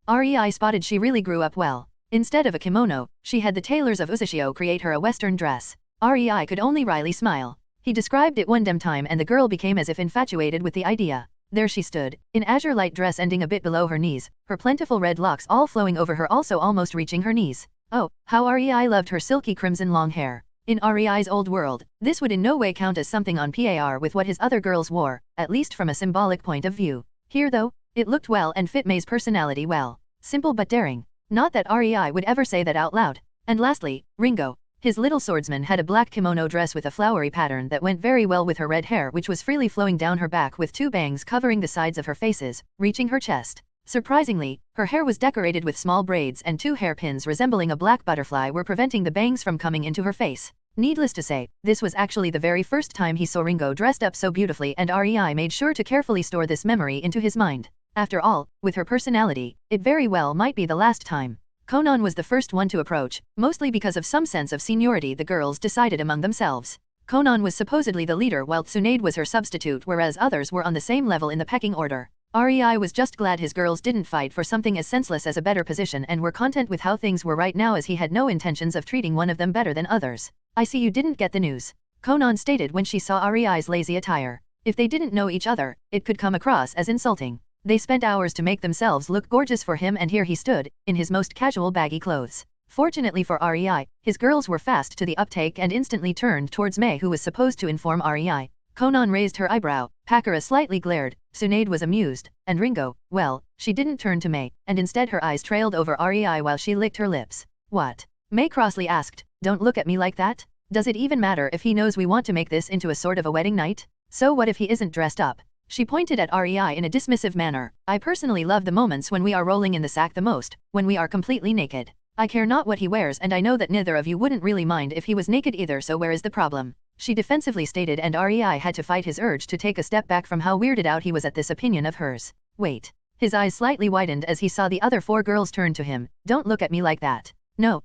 REI spotted she really grew up well. Instead of a kimono, she had the tailors of Uzashio create her a western dress. REI could only wryly smile. He described it one damn time and the girl became as if infatuated with the idea. There she stood, in azure light dress ending a bit below her knees, her plentiful red locks all flowing over her also almost reaching her knees. Oh, how REI loved her silky crimson long hair. In REI's old world, this would in no way count as something on par with what his other girls wore, at least from a symbolic point of view. Here though, it looked well and fit Mei's personality well. Simple but daring. Not that REI would ever say that out loud. And lastly, Ringo. His little swordsman had a black kimono dress with a flowery pattern that went very well with her red hair which was freely flowing down her back with 2 bangs covering the sides of her faces, reaching her chest. Surprisingly, her hair was decorated with small braids and 2 hairpins resembling a black butterfly were preventing the bangs from coming into her face. Needless to say, this was actually the very first time he saw Ringo dressed up so beautifully and REI made sure to carefully store this memory into his mind. After all, with her personality, it very well might be the last time. Konan was the first one to approach, mostly because of some sense of seniority the girls decided among themselves. Konan was supposedly the leader while Tsunade was her substitute whereas others were on the same level in the pecking order. REI was just glad his girls didn't fight for something as senseless as a better position and were content with how things were right now as he had no intentions of treating one of them better than others. I see you didn't get the news, Konan stated when she saw REI's lazy attire. If they didn't know each other, it could come across as insulting. They spent hours to make themselves look gorgeous for him and here he stood, in his most casual baggy clothes. Fortunately for REI, his girls were fast to the uptake and instantly turned towards Mei who was supposed to inform REI. Konan raised her eyebrow, Pakura slightly glared, Tsunade was amused, and Ringo, well, she didn't turn to Mei, and instead her eyes trailed over REI while she licked her lips. What? Mei crossly asked, don't look at me like that. Does it even matter if he knows we want to make this into a sort of a wedding night? So what if he isn't dressed up? She pointed at REI in a dismissive manner. I personally love the moments when we are rolling in the sack the most, when we are completely naked. I care not what he wears and I know that neither of you wouldn't really mind if he was naked either so where is the problem? She defensively stated and REI had to fight his urge to take a step back from how weirded out he was at this opinion of hers. Wait. His eyes slightly widened as he saw the other 4 girls turn to him. Don't look at me like that. No.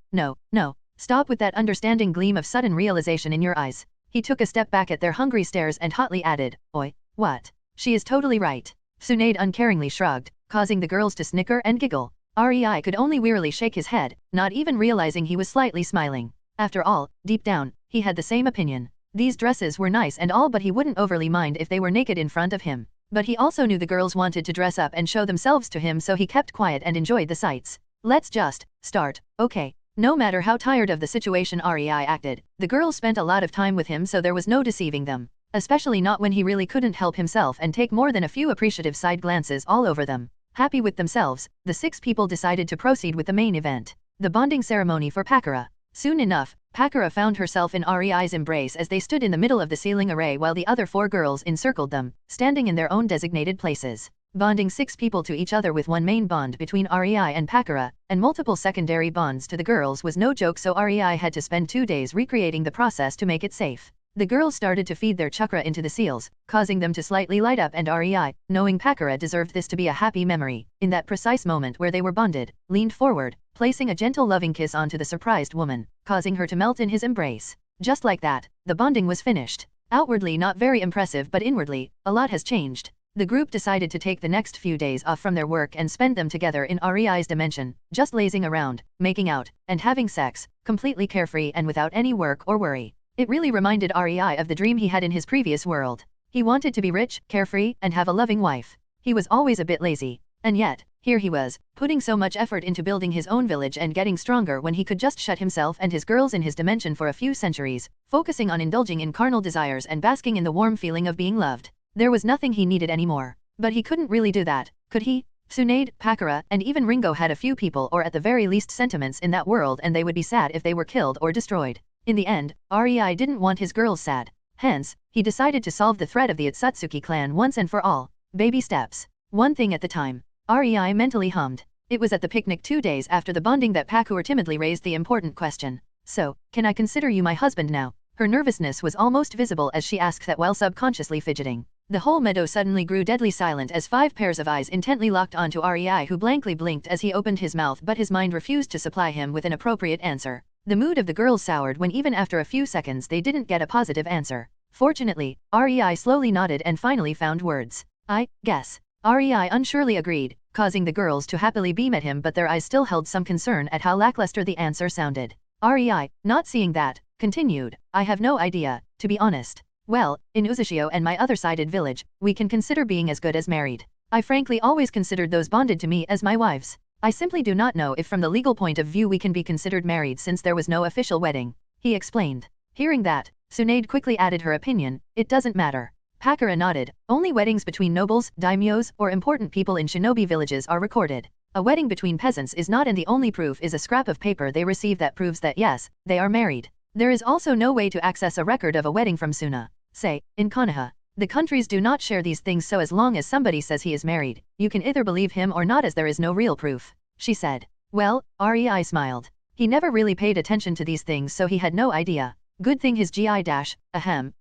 Stop with that understanding gleam of sudden realization in your eyes. He took a step back at their hungry stares and hotly added, Oi, what? She is totally right. Tsunade uncaringly shrugged, causing the girls to snicker and giggle. REI could only wearily shake his head, not even realizing he was slightly smiling. After all, deep down, he had the same opinion. These dresses were nice and all but he wouldn't overly mind if they were naked in front of him. But he also knew the girls wanted to dress up and show themselves to him so he kept quiet and enjoyed the sights. Let's just start, okay? No matter how tired of the situation REI acted, the girls spent a lot of time with him so there was no deceiving them. Especially not when he really couldn't help himself and take more than a few appreciative side glances all over them. Happy with themselves, the 6 people decided to proceed with the main event. The bonding ceremony for Pakura. Soon enough, Pakura found herself in REI's embrace as they stood in the middle of the ceiling array while the other 4 girls encircled them, standing in their own designated places. Bonding 6 people to each other with one main bond between REI and Pakura, and multiple secondary bonds to the girls was no joke so REI had to spend 2 days recreating the process to make it safe. The girls started to feed their chakra into the seals, causing them to slightly light up and REI, knowing Pakura deserved this to be a happy memory, in that precise moment where they were bonded, leaned forward, placing a gentle loving kiss onto the surprised woman, causing her to melt in his embrace. Just like that, the bonding was finished. Outwardly not very impressive but inwardly, a lot has changed. The group decided to take the next few days off from their work and spend them together in REI's dimension, just lazing around, making out, and having sex, completely carefree and without any work or worry. It really reminded REI of the dream he had in his previous world. He wanted to be rich, carefree, and have a loving wife. He was always a bit lazy. And yet, here he was, putting so much effort into building his own village and getting stronger when he could just shut himself and his girls in his dimension for a few centuries, focusing on indulging in carnal desires and basking in the warm feeling of being loved. There was nothing he needed anymore. But he couldn't really do that, could he? Tsunade, Pakura, and even Ringo had a few people or at the very least sentiments in that world, and they would be sad if they were killed or destroyed. In the end, REI didn't want his girls sad. Hence, he decided to solve the threat of the Otsutsuki clan once and for all. Baby steps. One thing at the time. REI mentally hummed. It was at the picnic 2 days after the bonding that Pakura timidly raised the important question. So, can I consider you my husband now? Her nervousness was almost visible as she asked that while subconsciously fidgeting. The whole meadow suddenly grew deadly silent as 5 pairs of eyes intently locked onto REI, who blankly blinked as he opened his mouth, but his mind refused to supply him with an appropriate answer. The mood of the girls soured when even after a few seconds they didn't get a positive answer. Fortunately, REI slowly nodded and finally found words. I guess. REI unsurely agreed, causing the girls to happily beam at him, but their eyes still held some concern at how lackluster the answer sounded. REI, not seeing that, continued, I have no idea, to be honest. Well, in Uzushio and my other-sided village, we can consider being as good as married. I frankly always considered those bonded to me as my wives. I simply do not know if from the legal point of view we can be considered married since there was no official wedding. He explained. Hearing that, Tsunade quickly added her opinion, it doesn't matter. Pakura nodded, only weddings between nobles, daimyos, or important people in shinobi villages are recorded. A wedding between peasants is not, and the only proof is a scrap of paper they receive that proves that yes, they are married. There is also no way to access a record of a wedding from Suna. Say, in Konoha. The countries do not share these things, so as long as somebody says he is married, you can either believe him or not, as there is no real proof, she said. Well, REI smiled. He never really paid attention to these things, so he had no idea. Good thing his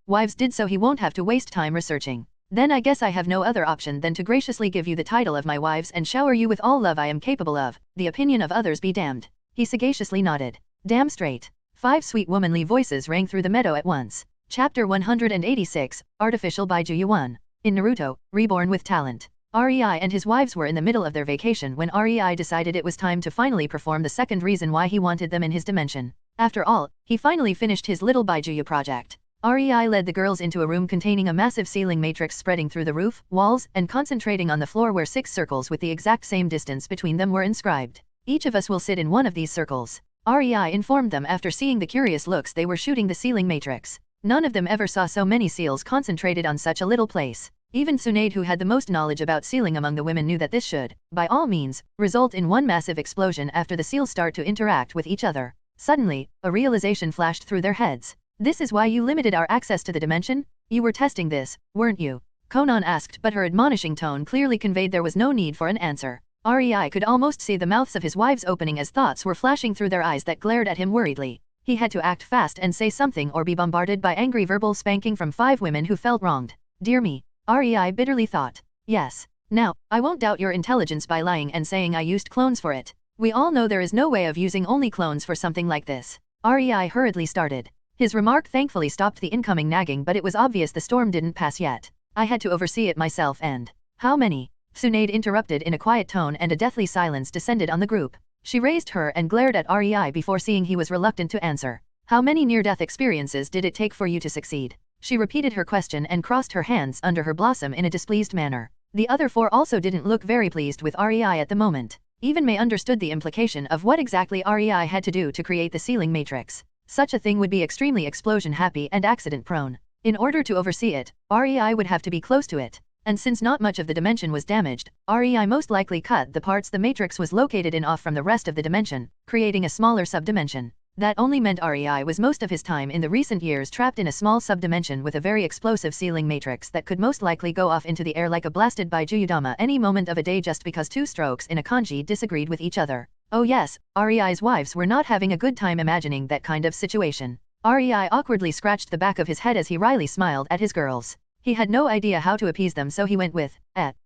wives did, so he won't have to waste time researching. Then I guess I have no other option than to graciously give you the title of my wives and shower you with all love I am capable of, the opinion of others be damned. He sagaciously nodded. Damn straight. 5 sweet womanly voices rang through the meadow at once. Chapter 186, Artificial Baijuyu 1. In Naruto, Reborn with Talent. REI and his wives were in the middle of their vacation when REI decided it was time to finally perform the second reason why he wanted them in his dimension. After all, he finally finished his little Baijuyu project. REI led the girls into a room containing a massive ceiling matrix spreading through the roof, walls, and concentrating on the floor, where 6 circles with the exact same distance between them were inscribed. Each of us will sit in one of these circles. REI informed them after seeing the curious looks they were shooting the ceiling matrix. None of them ever saw so many seals concentrated on such a little place. Even Tsunade, who had the most knowledge about sealing among the women, knew that this should, by all means, result in one massive explosion after the seals start to interact with each other. Suddenly, a realization flashed through their heads. This is why you limited our access to the dimension? You were testing this, weren't you? Konan asked, but her admonishing tone clearly conveyed there was no need for an answer. REI could almost see the mouths of his wives opening as thoughts were flashing through their eyes that glared at him worriedly. He had to act fast and say something or be bombarded by angry verbal spanking from 5 women who felt wronged. Dear me, REI bitterly thought. Yes. Now, I won't doubt your intelligence by lying and saying I used clones for it. We all know there is no way of using only clones for something like this. REI hurriedly started. His remark thankfully stopped the incoming nagging, but it was obvious the storm didn't pass yet. I had to oversee it myself and... How many? Tsunade interrupted in a quiet tone, and a deathly silence descended on the group. She raised her and glared at REI before seeing he was reluctant to answer. How many near-death experiences did it take for you to succeed? She repeated her question and crossed her hands under her blossom in a displeased manner. The other 4 also didn't look very pleased with REI at the moment. Even May understood the implication of what exactly REI had to do to create the ceiling matrix. Such a thing would be extremely explosion-happy and accident-prone. In order to oversee it, REI would have to be close to it. And since not much of the dimension was damaged, REI most likely cut the parts the matrix was located in off from the rest of the dimension, creating a smaller subdimension. That only meant REI was most of his time in the recent years trapped in a small subdimension with a very explosive ceiling matrix that could most likely go off into the air like a blasted Baijuyudama any moment of a day, just because 2 strokes in a kanji disagreed with each other. Oh yes, REI's wives were not having a good time imagining that kind of situation. REI awkwardly scratched the back of his head as he wryly smiled at his girls. He had no idea how to appease them, so he went with,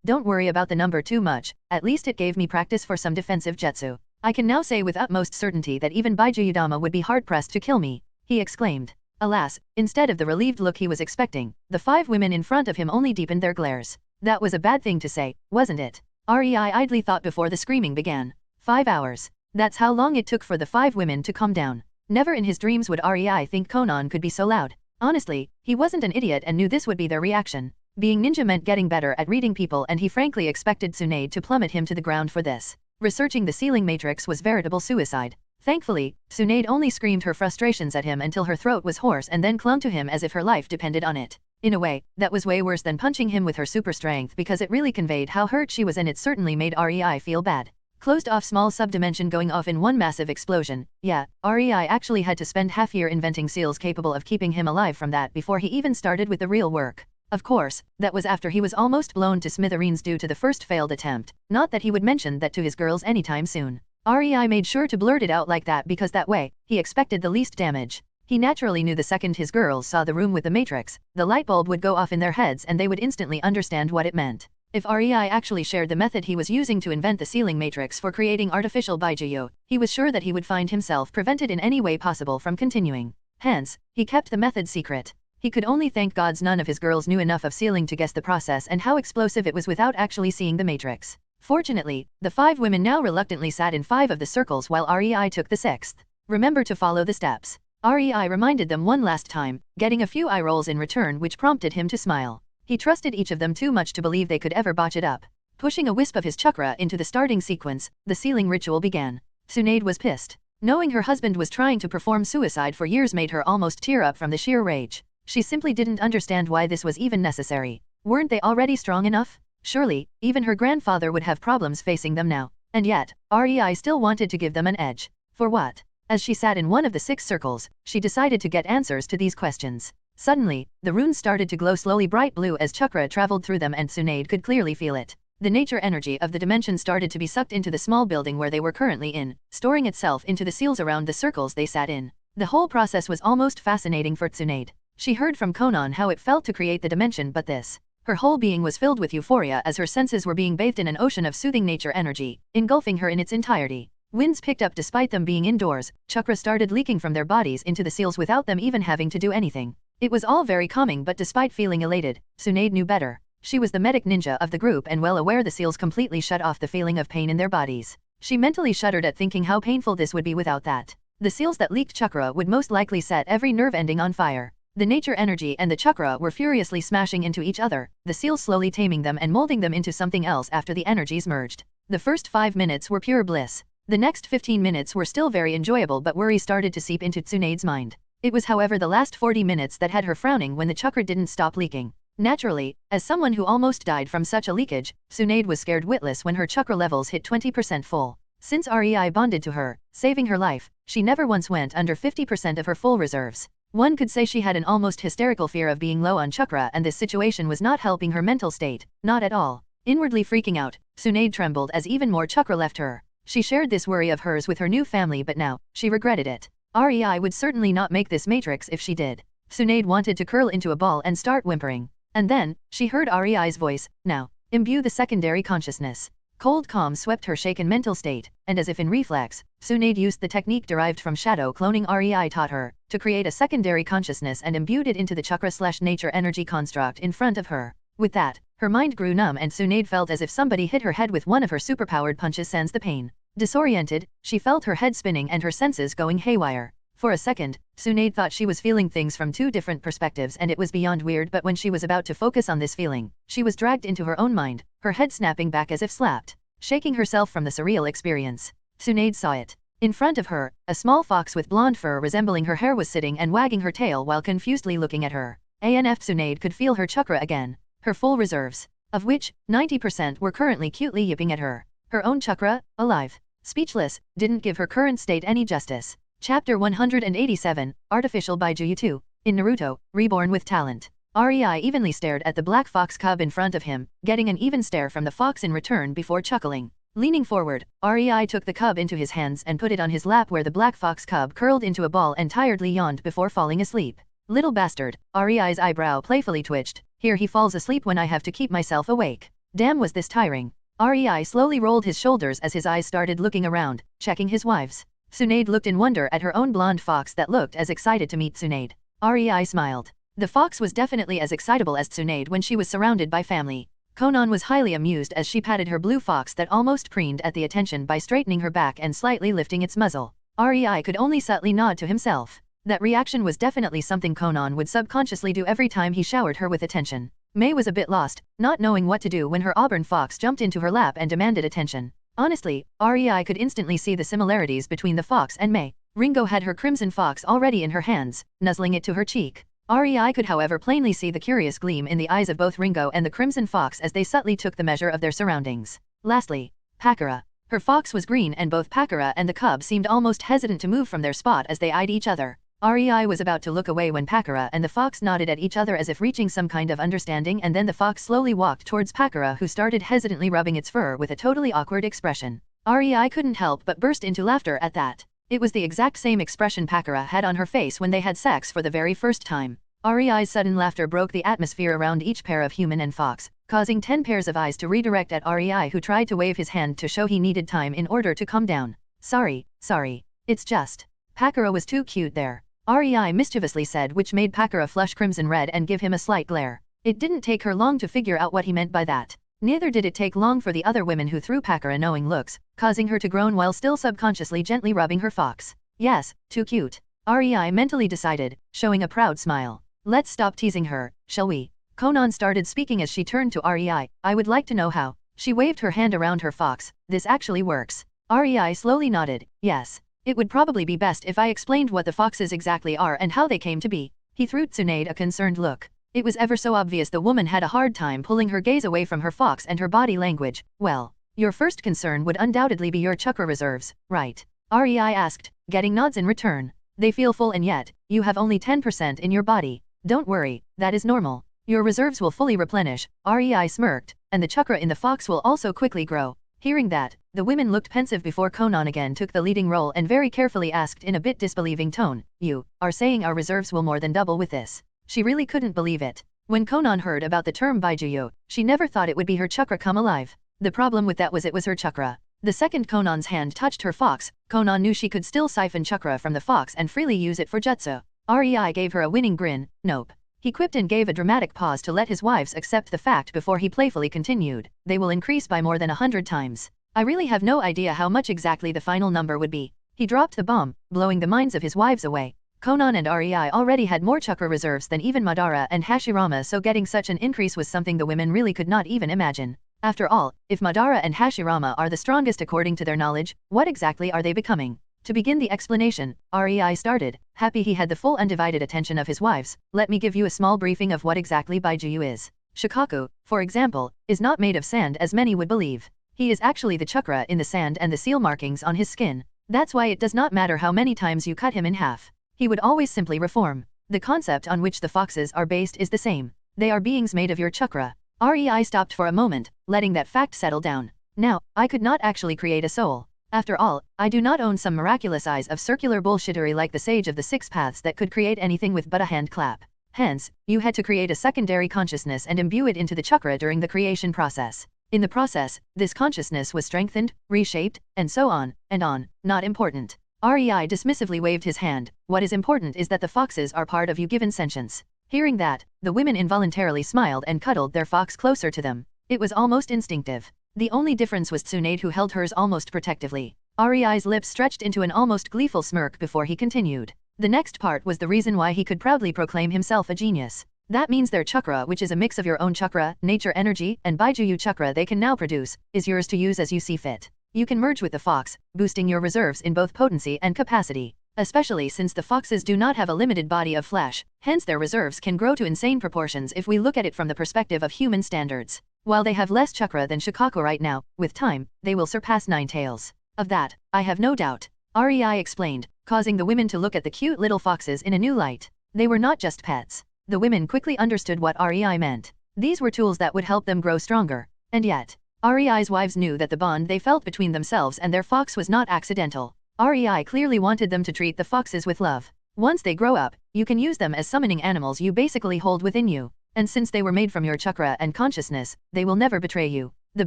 don't worry about the number too much, at least it gave me practice for some defensive jutsu. I can now say with utmost certainty that even Baijuyudama would be hard-pressed to kill me, he exclaimed. Alas, instead of the relieved look he was expecting, the 5 women in front of him only deepened their glares. That was a bad thing to say, wasn't it? REI idly thought before the screaming began. 5 hours. That's how long it took for the 5 women to calm down. Never in his dreams would REI think Conan could be so loud. Honestly, he wasn't an idiot and knew this would be their reaction. Being ninja meant getting better at reading people, and he frankly expected Tsunade to plummet him to the ground for this. Researching the ceiling matrix was veritable suicide. Thankfully, Tsunade only screamed her frustrations at him until her throat was hoarse and then clung to him as if her life depended on it. In a way, that was way worse than punching him with her super strength because it really conveyed how hurt she was, and it certainly made REI feel bad. Closed off small subdimension going off in one massive explosion. Yeah, REI actually had to spend half year inventing seals capable of keeping him alive from that before he even started with the real work. Of course, that was after he was almost blown to smithereens due to the first failed attempt. Not that he would mention that to his girls anytime soon. REI made sure to blurt it out like that because that way, he expected the least damage. He naturally knew the second his girls saw the room with the matrix, the light bulb would go off in their heads and they would instantly understand what it meant. If REI actually shared the method he was using to invent the ceiling matrix for creating artificial baijiu, he was sure that he would find himself prevented in any way possible from continuing. Hence, he kept the method secret. He could only thank gods none of his girls knew enough of sealing to guess the process and how explosive it was without actually seeing the matrix. Fortunately, the 5 women now reluctantly sat in 5 of the circles while REI took the 6th. Remember to follow the steps. REI reminded them one last time, getting a few eye rolls in return which prompted him to smile. He trusted each of them too much to believe they could ever botch it up. Pushing a wisp of his chakra into the starting sequence, the sealing ritual began. Tsunade was pissed. Knowing her husband was trying to perform suicide for years made her almost tear up from the sheer rage. She simply didn't understand why this was even necessary. Weren't they already strong enough? Surely, even her grandfather would have problems facing them now. And yet, REI still wanted to give them an edge. For what? As she sat in one of the 6 circles, she decided to get answers to these questions. Suddenly, the runes started to glow slowly bright blue as chakra traveled through them, and Tsunade could clearly feel it. The nature energy of the dimension started to be sucked into the small building where they were currently in, storing itself into the seals around the circles they sat in. The whole process was almost fascinating for Tsunade. She heard from Conan how it felt to create the dimension, but this. Her whole being was filled with euphoria as her senses were being bathed in an ocean of soothing nature energy, engulfing her in its entirety. Winds picked up despite them being indoors, chakra started leaking from their bodies into the seals without them even having to do anything. It was all very calming, but despite feeling elated, Tsunade knew better. She was the medic ninja of the group and well aware the seals completely shut off the feeling of pain in their bodies. She mentally shuddered at thinking how painful this would be without that. The seals that leaked chakra would most likely set every nerve ending on fire. The nature energy and the chakra were furiously smashing into each other, the seals slowly taming them and molding them into something else after the energies merged. The first 5 minutes were pure bliss. The next 15 minutes were still very enjoyable, but worry started to seep into Tsunade's mind. It was however the last 40 minutes that had her frowning when the chakra didn't stop leaking. Naturally, as someone who almost died from such a leakage, Tsunade was scared witless when her chakra levels hit 20% full. Since REI bonded to her, saving her life, she never once went under 50% of her full reserves. One could say she had an almost hysterical fear of being low on chakra, and this situation was not helping her mental state, not at all. Inwardly freaking out, Tsunade trembled as even more chakra left her. She shared this worry of hers with her new family, but now, she regretted it. REI would certainly not make this matrix if she did. Tsunade wanted to curl into a ball and start whimpering. And then, she heard REI's voice, now, imbue the secondary consciousness. Cold calm swept her shaken mental state, and as if in reflex, Tsunade used the technique derived from shadow cloning REI taught her, to create a secondary consciousness and imbued it into the chakra/nature energy construct in front of her. With that, her mind grew numb and Tsunade felt as if somebody hit her head with one of her superpowered punches sans the pain. Disoriented, she felt her head spinning and her senses going haywire. For a second, Tsunade thought she was feeling things from 2 different perspectives, and it was beyond weird, but when she was about to focus on this feeling, she was dragged into her own mind, her head snapping back as if slapped. Shaking herself from the surreal experience, Tsunade saw it. In front of her, a small fox with blonde fur resembling her hair was sitting and wagging her tail while confusedly looking at her. Tsunade could feel her chakra again, her full reserves, of which 90% were currently cutely yipping at her. Her own chakra, alive, speechless, didn't give her current state any justice. Chapter 187, Artificial Baijuyu 2. In Naruto, Reborn with Talent. REI evenly stared at the black fox cub in front of him, getting an even stare from the fox in return before chuckling. Leaning forward, REI took the cub into his hands and put it on his lap where the black fox cub curled into a ball and tiredly yawned before falling asleep. Little bastard, REI's eyebrow playfully twitched. Here he falls asleep when I have to keep myself awake. Damn, was this tiring. REI slowly rolled his shoulders as his eyes started looking around, checking his wives. Tsunade looked in wonder at her own blonde fox that looked as excited to meet Tsunade. REI smiled. The fox was definitely as excitable as Tsunade when she was surrounded by family. Conan was highly amused as she patted her blue fox that almost preened at the attention by straightening her back and slightly lifting its muzzle. REI could only subtly nod to himself. That reaction was definitely something Conan would subconsciously do every time he showered her with attention. May was a bit lost, not knowing what to do when her auburn fox jumped into her lap and demanded attention. Honestly, REI could instantly see the similarities between the fox and May. Ringo had her crimson fox already in her hands, nuzzling it to her cheek. REI could however plainly see the curious gleam in the eyes of both Ringo and the crimson fox as they subtly took the measure of their surroundings. Lastly, Pakara. Her fox was green and both Pakara and the cub seemed almost hesitant to move from their spot as they eyed each other. REI was about to look away when Pakara and the fox nodded at each other as if reaching some kind of understanding, and then the fox slowly walked towards Pakara, who started hesitantly rubbing its fur with a totally awkward expression. REI couldn't help but burst into laughter at that. It was the exact same expression Pakara had on her face when they had sex for the very first time. REI's sudden laughter broke the atmosphere around each pair of human and fox, causing 10 pairs of eyes to redirect at REI, who tried to wave his hand to show he needed time in order to calm down. Sorry. It's just. Pakara was too cute there. REI mischievously said, which made Pakara flush crimson red and give him a slight glare. It didn't take her long to figure out what he meant by that. Neither did it take long for the other women, who threw Pakara knowing looks, causing her to groan while still subconsciously gently rubbing her fox. Yes, too cute. REI mentally decided, showing a proud smile. Let's stop teasing her, shall we? Conan started speaking as she turned to REI. I would like to know how. She waved her hand around her fox. This actually works. REI slowly nodded. Yes. It would probably be best if I explained what the foxes exactly are and how they came to be. He threw Tsunade a concerned look. It was ever so obvious the woman had a hard time pulling her gaze away from her fox and her body language. Well, your first concern would undoubtedly be your chakra reserves, right? REI asked, getting nods in return. They feel full, and yet, you have only 10% in your body. Don't worry, that is normal. Your reserves will fully replenish. REI smirked, and the chakra in the fox will also quickly grow. Hearing that, the women looked pensive before Conan again took the leading role and very carefully asked in a bit disbelieving tone, You are saying our reserves will more than double with this? She really couldn't believe it. When Conan heard about the term Baijuyo, she never thought it would be her chakra come alive. The problem with that was it was her chakra. The second Conan's hand touched her fox, Conan knew she could still siphon chakra from the fox and freely use it for jutsu. REI gave her a winning grin. Nope. He quipped and gave a dramatic pause to let his wives accept the fact before he playfully continued. They will increase by more than 100 times. I really have no idea how much exactly the final number would be. He dropped the bomb, blowing the minds of his wives away. Conan and REI already had more chakra reserves than even Madara and Hashirama, so getting such an increase was something the women really could not even imagine. After all, if Madara and Hashirama are the strongest according to their knowledge, what exactly are they becoming? To begin the explanation, REI started, happy he had the full undivided attention of his wives. Let me give you a small briefing of what exactly Baijuyu is. Shikaku, for example, is not made of sand as many would believe. He is actually the chakra in the sand and the seal markings on his skin. That's why it does not matter how many times you cut him in half. He would always simply reform. The concept on which the foxes are based is the same. They are beings made of your chakra. REI stopped for a moment, letting that fact settle down. Now, I could not actually create a soul. After all, I do not own some miraculous eyes of circular bullshittery like the sage of the six paths that could create anything with but a hand clap. Hence, you had to create a secondary consciousness and imbue it into the chakra during the creation process. In the process, this consciousness was strengthened, reshaped, and so on, and on. Not important. REI dismissively waved his hand. What is important is that the foxes are part of you given sentience. Hearing that, the women involuntarily smiled and cuddled their fox closer to them. It was almost instinctive. The only difference was Tsunade, who held hers almost protectively. REI's lips stretched into an almost gleeful smirk before he continued. The next part was the reason why he could proudly proclaim himself a genius. That means their chakra, which is a mix of your own chakra, nature energy, and Baijuyu chakra they can now produce, is yours to use as you see fit. You can merge with the fox, boosting your reserves in both potency and capacity. Especially since the foxes do not have a limited body of flesh, hence their reserves can grow to insane proportions if we look at it from the perspective of human standards. While they have less chakra than Shikaku right now, with time, they will surpass Nine Tails. Of that, I have no doubt. REI explained, causing the women to look at the cute little foxes in a new light. They were not just pets. The women quickly understood what REI meant. These were tools that would help them grow stronger. And yet, REI's wives knew that the bond they felt between themselves and their fox was not accidental. REI clearly wanted them to treat the foxes with love. Once they grow up, you can use them as summoning animals you basically hold within you. And since they were made from your chakra and consciousness, they will never betray you. The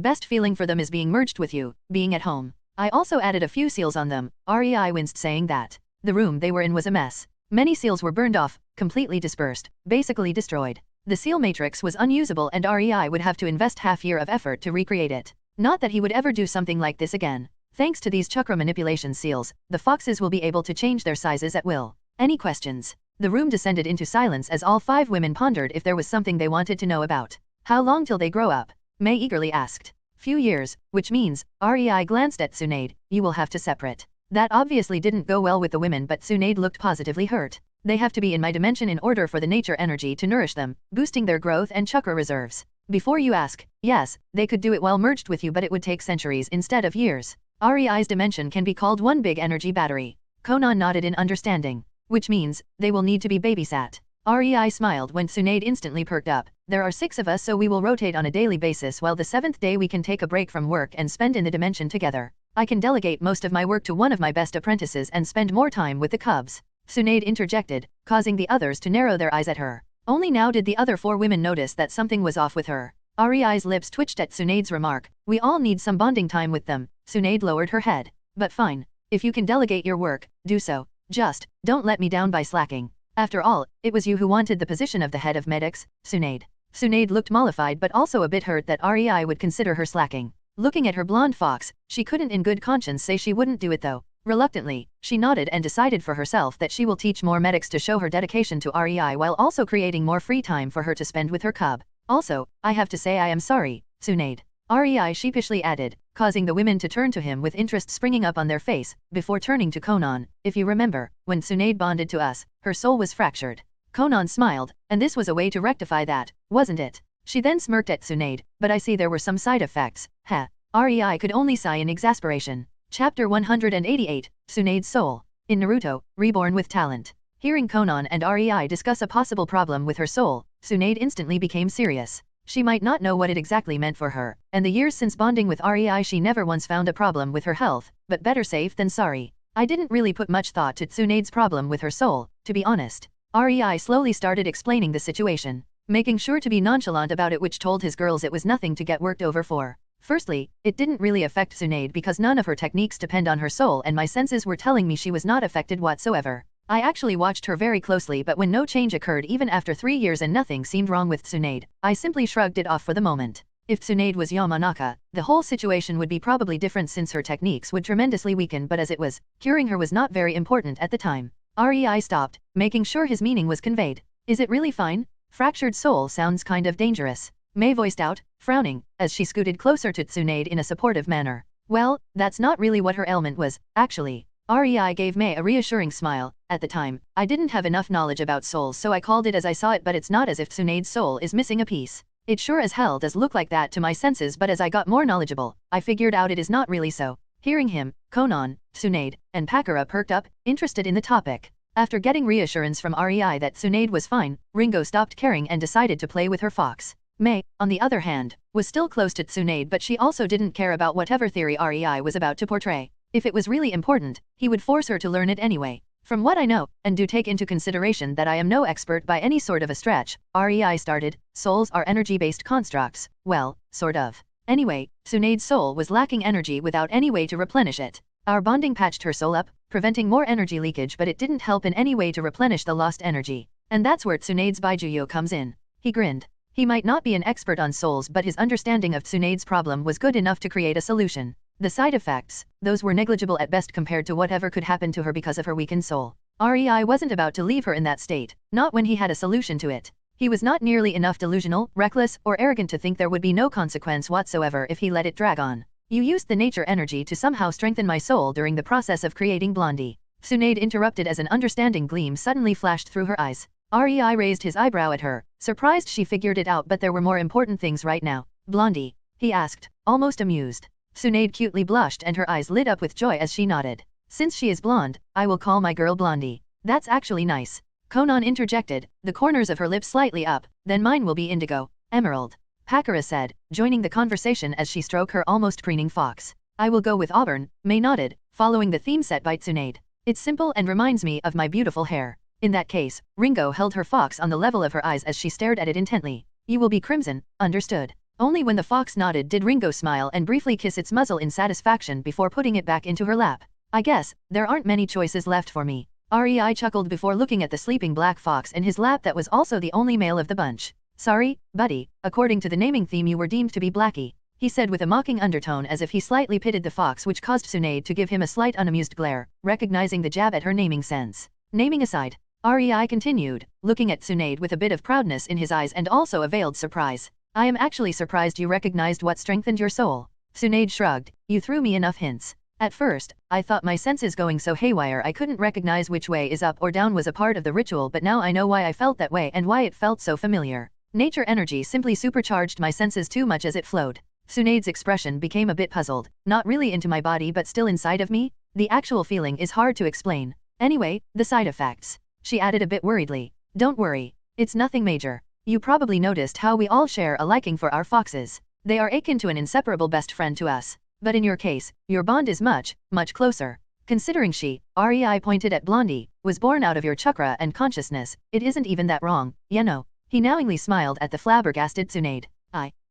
best feeling for them is being merged with you, being at home. I also added a few seals on them. REI winced, saying that the room they were in was a mess. Many seals were burned off, completely dispersed, basically destroyed. The seal matrix was unusable and REI would have to invest half year of effort to recreate it. Not that he would ever do something like this again. Thanks to these chakra manipulation seals, the foxes will be able to change their sizes at will. Any questions? The room descended into silence as all 5 women pondered if there was something they wanted to know about. How long till they grow up? May eagerly asked. Few years, which means, Rei glanced at Tsunade, you will have to separate. That obviously didn't go well with the women, but Tsunade looked positively hurt. They have to be in my dimension in order for the nature energy to nourish them, boosting their growth and chakra reserves. Before you ask, yes, they could do it while merged with you, but it would take centuries instead of years. Rei's dimension can be called one big energy battery. Konan nodded in understanding. Which means, they will need to be babysat. Rei smiled when Tsunade instantly perked up. There are 6 of us, so we will rotate on a daily basis, while the 7th day we can take a break from work and spend in the dimension together. I can delegate most of my work to one of my best apprentices and spend more time with the cubs. Tsunade interjected, causing the others to narrow their eyes at her. Only now did the other 4 women notice that something was off with her. Rei's lips twitched at Tsunade's remark. We all need some bonding time with them. Tsunade lowered her head. But fine. If you can delegate your work, do so. Just, don't let me down by slacking. After all, it was you who wanted the position of the head of medics, Tsunade. Tsunade looked mollified but also a bit hurt that Rei would consider her slacking. Looking at her blonde fox, she couldn't in good conscience say she wouldn't do it though. Reluctantly, she nodded and decided for herself that she will teach more medics to show her dedication to Rei while also creating more free time for her to spend with her cub. Also, I have to say I am sorry, Tsunade. Rei sheepishly added, causing the women to turn to him with interest springing up on their face, before turning to Konan. If you remember, when Tsunade bonded to us, her soul was fractured. Konan smiled, and this was a way to rectify that, wasn't it? She then smirked at Tsunade, but I see there were some side effects. Heh. Rei could only sigh in exasperation. Chapter 188, Tsunade's Soul. In Naruto, Reborn with Talent. Hearing Konan and Rei discuss a possible problem with her soul, Tsunade instantly became serious. She might not know what it exactly meant for her, and the years since bonding with Rei she never once found a problem with her health, but better safe than sorry. I didn't really put much thought to Tsunade's problem with her soul, to be honest. Rei slowly started explaining the situation, making sure to be nonchalant about it, which told his girls it was nothing to get worked over for. Firstly, it didn't really affect Tsunade because none of her techniques depend on her soul, and my senses were telling me she was not affected whatsoever. I actually watched her very closely, but when no change occurred even after 3 years and nothing seemed wrong with Tsunade, I simply shrugged it off for the moment. If Tsunade was Yamanaka, the whole situation would be probably different since her techniques would tremendously weaken, but as it was, curing her was not very important at the time. Rei stopped, making sure his meaning was conveyed. Is it really fine? Fractured soul sounds kind of dangerous. May voiced out, frowning, as she scooted closer to Tsunade in a supportive manner. Well, that's not really what her ailment was, actually. Rei gave May a reassuring smile. At the time, I didn't have enough knowledge about souls, so I called it as I saw it, but it's not as if Tsunade's soul is missing a piece. It sure as hell does look like that to my senses, but as I got more knowledgeable, I figured out it is not really so. Hearing him, Konan, Tsunade, and Pakura perked up, interested in the topic. After getting reassurance from Rei that Tsunade was fine, Ringo stopped caring and decided to play with her fox. May, on the other hand, was still close to Tsunade, but she also didn't care about whatever theory Rei was about to portray. If it was really important, he would force her to learn it anyway. From what I know, and do take into consideration that I am no expert by any sort of a stretch, Rei started, souls are energy-based constructs, well, sort of. Anyway, Tsunade's soul was lacking energy without any way to replenish it. Our bonding patched her soul up, preventing more energy leakage, but it didn't help in any way to replenish the lost energy. And that's where Tsunade's Baijuyo comes in. He grinned. He might not be an expert on souls, but his understanding of Tsunade's problem was good enough to create a solution. The side effects, those were negligible at best compared to whatever could happen to her because of her weakened soul. Rei wasn't about to leave her in that state, not when he had a solution to it. He was not nearly enough delusional, reckless, or arrogant to think there would be no consequence whatsoever if he let it drag on. You used the nature energy to somehow strengthen my soul during the process of creating Blondie. Tsunade interrupted as an understanding gleam suddenly flashed through her eyes. Rei raised his eyebrow at her, surprised she figured it out, but there were more important things right now. Blondie? He asked, almost amused. Tsunade cutely blushed and her eyes lit up with joy as she nodded. Since she is blonde, I will call my girl Blondie. That's actually nice. Konan interjected, the corners of her lips slightly up, then mine will be indigo, emerald. Pakura said, joining the conversation as she stroked her almost preening fox. I will go with auburn, May nodded, following the theme set by Tsunade. It's simple and reminds me of my beautiful hair. In that case, Ringo held her fox on the level of her eyes as she stared at it intently. You will be crimson, understood. Only when the fox nodded did Ringo smile and briefly kiss its muzzle in satisfaction before putting it back into her lap. I guess, there aren't many choices left for me. Rei chuckled before looking at the sleeping black fox in his lap that was also the only male of the bunch. Sorry, buddy, according to the naming theme you were deemed to be Blackie. he said with a mocking undertone as if he slightly pitied the fox, which caused Tsunade to give him a slight unamused glare, recognizing the jab at her naming sense. Naming aside, REI continued, looking at Tsunade with a bit of proudness in his eyes and also a veiled surprise. I am actually surprised you recognized what strengthened your soul. Tsunade shrugged, you threw me enough hints. At first, I thought my senses going so haywire I couldn't recognize which way is up or down was a part of the ritual, but now I know why I felt that way and why it felt so familiar. Nature energy simply supercharged my senses too much as it flowed. Tsunade's expression became a bit puzzled, not really into my body but still inside of me? The actual feeling is hard to explain. Anyway, the side effects. She added a bit worriedly. Don't worry. It's nothing major. You probably noticed how we all share a liking for our foxes. They are akin to an inseparable best friend to us. But in your case, your bond is much, much closer. Considering she, REI pointed at Blondie, was born out of your chakra and consciousness, it isn't even that wrong, you know. He knowingly smiled at the flabbergasted Tsunade.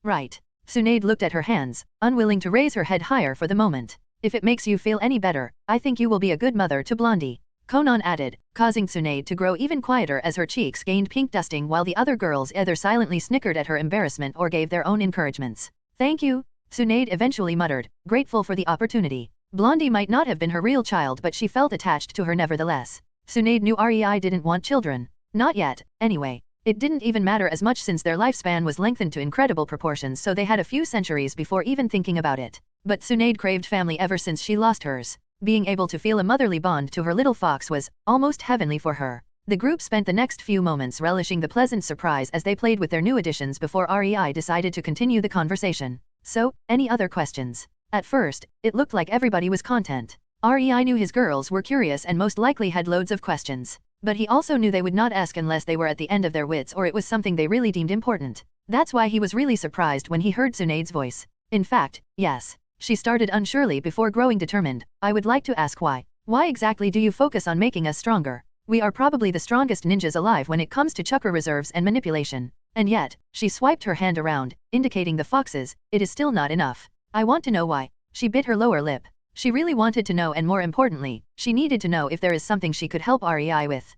Right. Tsunade looked at her hands, unwilling to raise her head higher for the moment. If it makes you feel any better, I think you will be a good mother to Blondie. Konan added, causing Tsunade to grow even quieter as her cheeks gained pink dusting while the other girls either silently snickered at her embarrassment or gave their own encouragements. Thank you, Tsunade eventually muttered, grateful for the opportunity. Blondie might not have been her real child but she felt attached to her nevertheless. Tsunade knew REI didn't want children. Not yet, anyway. It didn't even matter as much since their lifespan was lengthened to incredible proportions, so they had a few centuries before even thinking about it. But Tsunade craved family ever since she lost hers. Being able to feel a motherly bond to her little fox was almost heavenly for her. The group spent the next few moments relishing the pleasant surprise as they played with their new additions before REI decided to continue the conversation. So, any other questions? At first, it looked like everybody was content. REI knew his girls were curious and most likely had loads of questions. But he also knew they would not ask unless they were at the end of their wits or it was something they really deemed important. That's why he was really surprised when he heard Tsunade's voice. In fact, yes. She started unsurely before growing determined. I would like to ask why. Why exactly do you focus on making us stronger? We are probably the strongest ninjas alive when it comes to chakra reserves and manipulation. And yet, she swiped her hand around, indicating the foxes, it is still not enough. I want to know why. She bit her lower lip. She really wanted to know, and more importantly, she needed to know if there is something she could help REI with.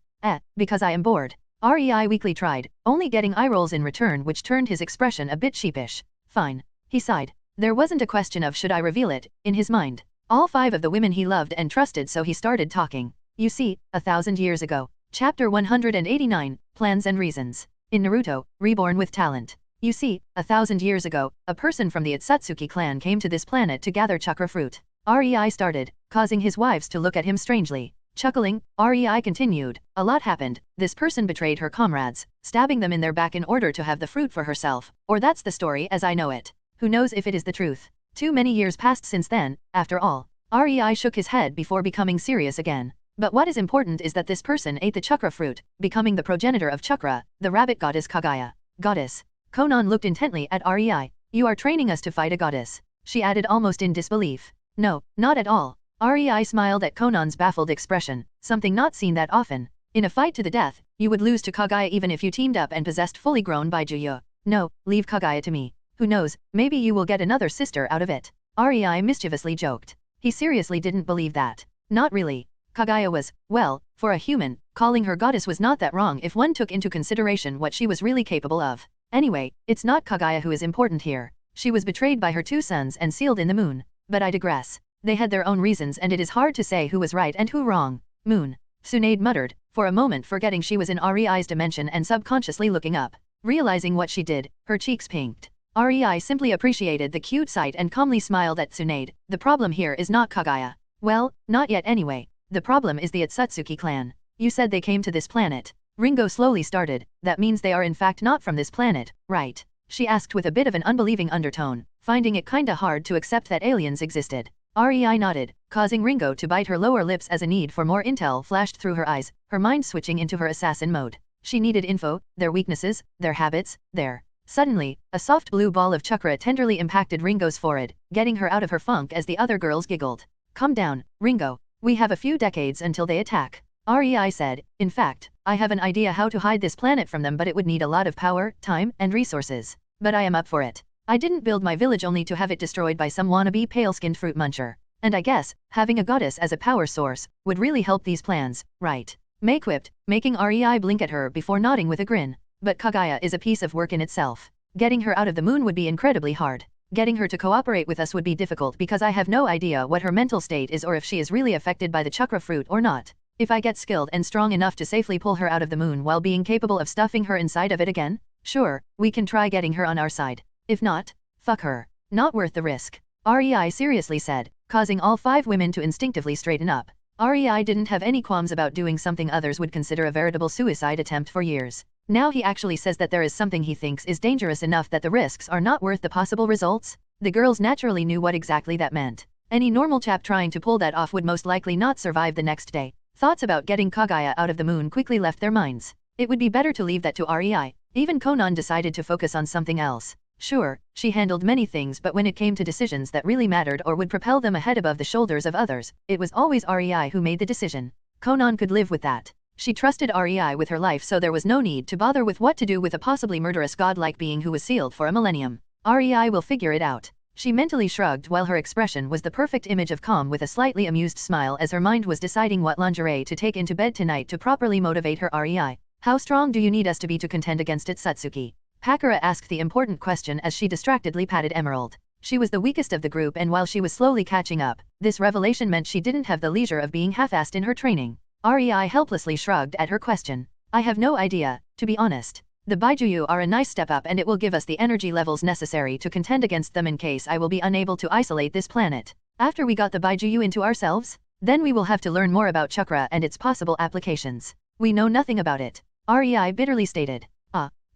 Because I am bored. REI weakly tried, only getting eye rolls in return which turned his expression a bit sheepish. Fine. He sighed. There wasn't a question of should I reveal it, in his mind. All 5 of the women he loved and trusted, so he started talking. You see, 1,000 years ago. Chapter 189, Plans and Reasons. In Naruto, Reborn with Talent. You see, 1,000 years ago, a person from the Itsutsuki clan came to this planet to gather chakra fruit. REI started, causing his wives to look at him strangely. Chuckling, REI continued, a lot happened. This person betrayed her comrades, stabbing them in their back in order to have the fruit for herself, or that's the story as I know it. Who knows if it is the truth? Too many years passed since then, after all. REI shook his head before becoming serious again. But what is important is that this person ate the chakra fruit, becoming the progenitor of chakra, the rabbit goddess Kagaya. Goddess. Konan looked intently at REI. You are training us to fight a goddess. She added almost in disbelief. No, not at all. REI smiled at Konan's baffled expression, something not seen that often. In a fight to the death, you would lose to Kagaya even if you teamed up and possessed fully grown Baijuyo. No, leave Kagaya to me. Who knows, maybe you will get another sister out of it. REI mischievously joked. He seriously didn't believe that. Not really. Kagaya was, well, for a human, calling her goddess was not that wrong if one took into consideration what she was really capable of. Anyway, it's not Kagaya who is important here. She was betrayed by her 2 sons and sealed in the moon. But I digress. They had their own reasons and it is hard to say who was right and who wrong. Moon. Tsunade muttered, for a moment forgetting she was in REI's dimension and subconsciously looking up. Realizing what she did, her cheeks pinked. REI simply appreciated the cute sight and calmly smiled at Tsunade. The problem here is not Kagaya. Well, not yet anyway. The problem is the Itsutsuki clan. You said they came to this planet. Ringo slowly started. That means they are in fact not from this planet, right? She asked with a bit of an unbelieving undertone, finding it kinda hard to accept that aliens existed. REI nodded, causing Ringo to bite her lower lips as a need for more intel flashed through her eyes, her mind switching into her assassin mode. She needed info, their weaknesses, their habits, their... Suddenly, a soft blue ball of chakra tenderly impacted Ringo's forehead, getting her out of her funk as the other girls giggled. Calm down, Ringo. We have a few decades until they attack. REI said, in fact, I have an idea how to hide this planet from them, but it would need a lot of power, time, and resources. But I am up for it. I didn't build my village only to have it destroyed by some wannabe pale-skinned fruit muncher. And I guess, having a goddess as a power source, would really help these plans, right? May quipped, making REI blink at her before nodding with a grin. But Kagaya is a piece of work in itself. Getting her out of the moon would be incredibly hard. Getting her to cooperate with us would be difficult because I have no idea what her mental state is or if she is really affected by the chakra fruit or not. If I get skilled and strong enough to safely pull her out of the moon while being capable of stuffing her inside of it again, sure, we can try getting her on our side. If not, fuck her. Not worth the risk. REI seriously said, causing all 5 women to instinctively straighten up. REI didn't have any qualms about doing something others would consider a veritable suicide attempt for years. Now he actually says that there is something he thinks is dangerous enough that the risks are not worth the possible results? The girls naturally knew what exactly that meant. Any normal chap trying to pull that off would most likely not survive the next day. Thoughts about getting Kaguya out of the moon quickly left their minds. It would be better to leave that to REI. Even Konan decided to focus on something else. Sure, she handled many things, but when it came to decisions that really mattered or would propel them ahead above the shoulders of others, it was always REI who made the decision. Konan could live with that. She trusted REI with her life, so there was no need to bother with what to do with a possibly murderous godlike being who was sealed for a millennium. REI will figure it out. She mentally shrugged while her expression was the perfect image of calm with a slightly amused smile as her mind was deciding what lingerie to take into bed tonight to properly motivate her REI. How strong do you need us to be to contend against it, Satsuki? Pakura asked the important question as she distractedly patted Emerald. She was the weakest of the group, and while she was slowly catching up, this revelation meant she didn't have the leisure of being half-assed in her training. REI helplessly shrugged at her question. I have no idea, to be honest. The Baijuyu are a nice step up and it will give us the energy levels necessary to contend against them in case I will be unable to isolate this planet. After we got the Baijuyu into ourselves, then we will have to learn more about chakra and its possible applications. We know nothing about it. REI bitterly stated.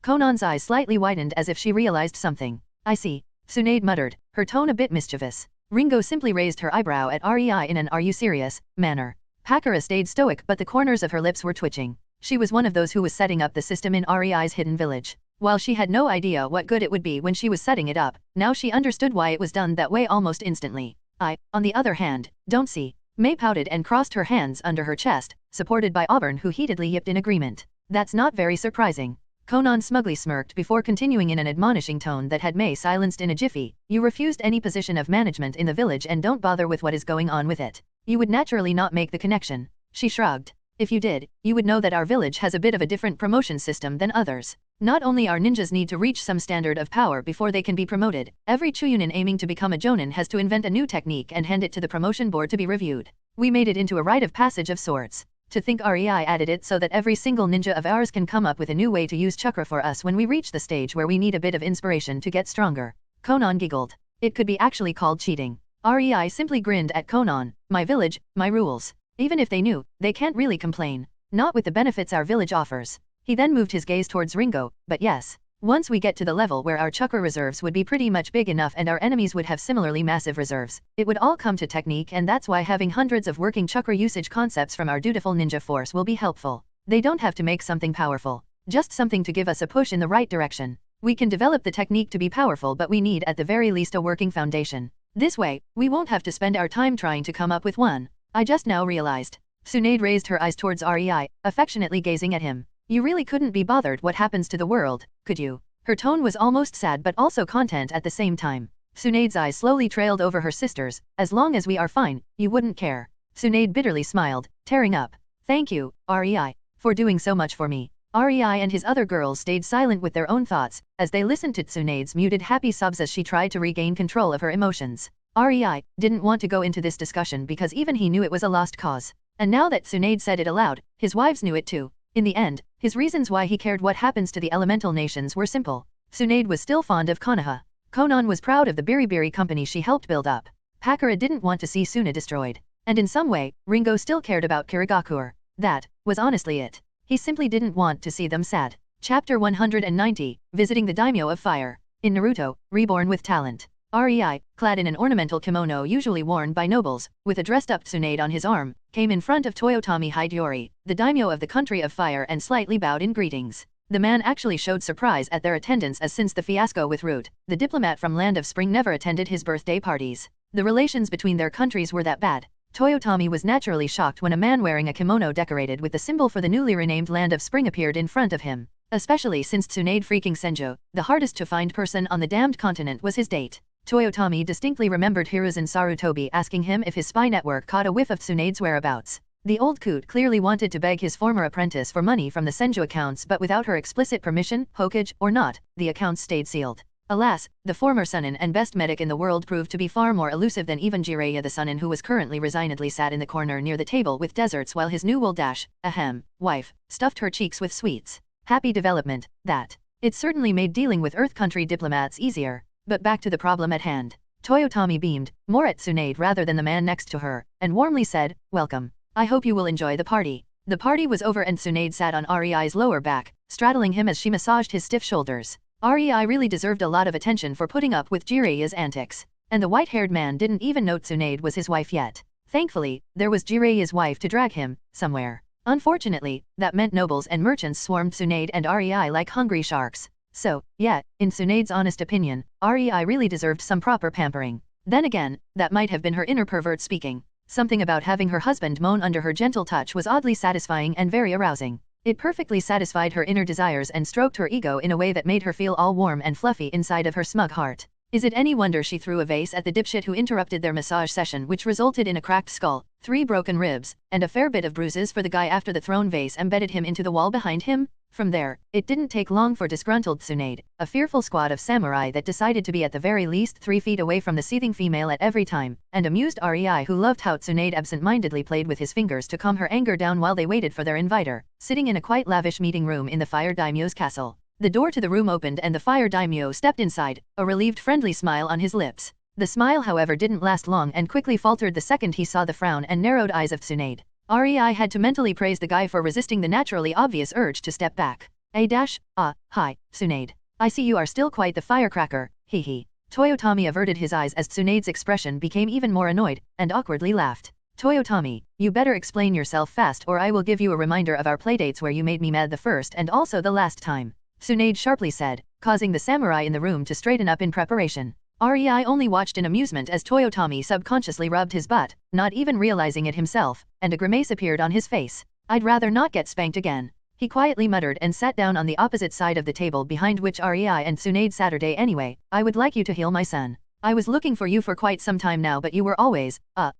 Konan's eyes slightly widened as if she realized something. I see. Tsunade muttered, her tone a bit mischievous. Ringo simply raised her eyebrow at REI in an "are you serious" manner. Pakura stayed stoic, but the corners of her lips were twitching. She was one of those who was setting up the system in REI's hidden village. While she had no idea what good it would be when she was setting it up, now she understood why it was done that way almost instantly. I, on the other hand, don't see. May pouted and crossed her hands under her chest, supported by Auburn, who heatedly yipped in agreement. That's not very surprising. Konan smugly smirked before continuing in an admonishing tone that had May silenced in a jiffy. You refused any position of management in the village and don't bother with what is going on with it. You would naturally not make the connection. She shrugged. If you did, you would know that our village has a bit of a different promotion system than others. Not only our ninjas need to reach some standard of power before they can be promoted, every Chuyunin aiming to become a Jonin has to invent a new technique and hand it to the promotion board to be reviewed. We made it into a rite of passage of sorts. To think REI added it so that every single ninja of ours can come up with a new way to use chakra for us when we reach the stage where we need a bit of inspiration to get stronger. Konan giggled. It could be actually called cheating. REI simply grinned at Konan. My village, my rules. Even if they knew, they can't really complain. Not with the benefits our village offers. He then moved his gaze towards Ringo, but yes. Once we get to the level where our chakra reserves would be pretty much big enough and our enemies would have similarly massive reserves, it would all come to technique, and that's why having hundreds of working chakra usage concepts from our dutiful ninja force will be helpful. They don't have to make something powerful. Just something to give us a push in the right direction. We can develop the technique to be powerful, but we need at the very least a working foundation. This way, we won't have to spend our time trying to come up with one. I just now realized. Tsunade raised her eyes towards REI, affectionately gazing at him. You really couldn't be bothered what happens to the world, could you? Her tone was almost sad but also content at the same time. Tsunade's eyes slowly trailed over her sister's. As long as we are fine, you wouldn't care. Tsunade bitterly smiled, tearing up. Thank you, REI, for doing so much for me. REI and his other girls stayed silent with their own thoughts, as they listened to Tsunade's muted happy sobs as she tried to regain control of her emotions. REI didn't want to go into this discussion because even he knew it was a lost cause. And now that Tsunade said it aloud, his wives knew it too. In the end, his reasons why he cared what happens to the elemental nations were simple. Tsunade was still fond of Konoha. Konan was proud of the Biribiri company she helped build up. Pakura didn't want to see Suna destroyed. And in some way, Ringo still cared about Kirigakur. That was honestly it. He simply didn't want to see them sad. Chapter 190, Visiting the Daimyo of Fire. In Naruto, Reborn with Talent. REI, clad in an ornamental kimono usually worn by nobles, with a dressed-up Tsunade on his arm, came in front of Toyotomi Hideyori, the daimyo of the country of fire, and slightly bowed in greetings. The man actually showed surprise at their attendance, as since the fiasco with Root, the diplomat from Land of Spring never attended his birthday parties. The relations between their countries were that bad. Toyotomi was naturally shocked when a man wearing a kimono decorated with the symbol for the newly renamed Land of Spring appeared in front of him. Especially since Tsunade freaking Senjo, the hardest to find person on the damned continent, was his date. Toyotomi distinctly remembered Hiruzen Sarutobi asking him if his spy network caught a whiff of Tsunade's whereabouts. The old coot clearly wanted to beg his former apprentice for money from the Senju accounts, but without her explicit permission, Hokage or not, the accounts stayed sealed. Alas, the former Sunin and best medic in the world proved to be far more elusive than even Jiraiya the Sunin, who was currently resignedly sat in the corner near the table with desserts while his new wife, stuffed her cheeks with sweets. Happy development, that. It certainly made dealing with Earth country diplomats easier. But back to the problem at hand. Toyotomi beamed, more at Tsunade rather than the man next to her, and warmly said, "Welcome. I hope you will enjoy the party." The party was over and Tsunade sat on Rei's lower back, straddling him as she massaged his stiff shoulders. Rei really deserved a lot of attention for putting up with Jiraiya's antics. And the white-haired man didn't even know Tsunade was his wife yet. Thankfully, there was Jiraiya's wife to drag him, somewhere. Unfortunately, that meant nobles and merchants swarmed Tsunade and Rei like hungry sharks. So, yeah, in Tsunade's honest opinion, Rei really deserved some proper pampering. Then again, that might have been her inner pervert speaking. Something about having her husband moan under her gentle touch was oddly satisfying and very arousing. It perfectly satisfied her inner desires and stroked her ego in a way that made her feel all warm and fluffy inside of her smug heart. Is it any wonder she threw a vase at the dipshit who interrupted their massage session, which resulted in a cracked skull, 3 broken ribs, and a fair bit of bruises for the guy after the thrown vase embedded him into the wall behind him? From there, it didn't take long for disgruntled Tsunade, a fearful squad of samurai that decided to be at the very least 3 feet away from the seething female at every time, and amused Rei, who loved how Tsunade absent-mindedly played with his fingers to calm her anger down while they waited for their inviter, sitting in a quite lavish meeting room in the Fire Daimyo's castle. The door to the room opened and the Fire Daimyo stepped inside, a relieved friendly smile on his lips. The smile however didn't last long and quickly faltered the second he saw the frown and narrowed eyes of Tsunade. Rei had to mentally praise the guy for resisting the naturally obvious urge to step back. Hi, Tsunade. I see you are still quite the firecracker, hee. Toyotomi averted his eyes as Tsunade's expression became even more annoyed, and awkwardly laughed. Toyotomi, you better explain yourself fast or I will give you a reminder of our playdates where you made me mad the first and also the last time. Tsunade sharply said, causing the samurai in the room to straighten up in preparation. Rei only watched in amusement as Toyotomi subconsciously rubbed his butt, not even realizing it himself, and a grimace appeared on his face. I'd rather not get spanked again. He quietly muttered and sat down on the opposite side of the table behind which Rei and Tsunade Saturday anyway. I would like you to heal my son. I was looking for you for quite some time now but you were always,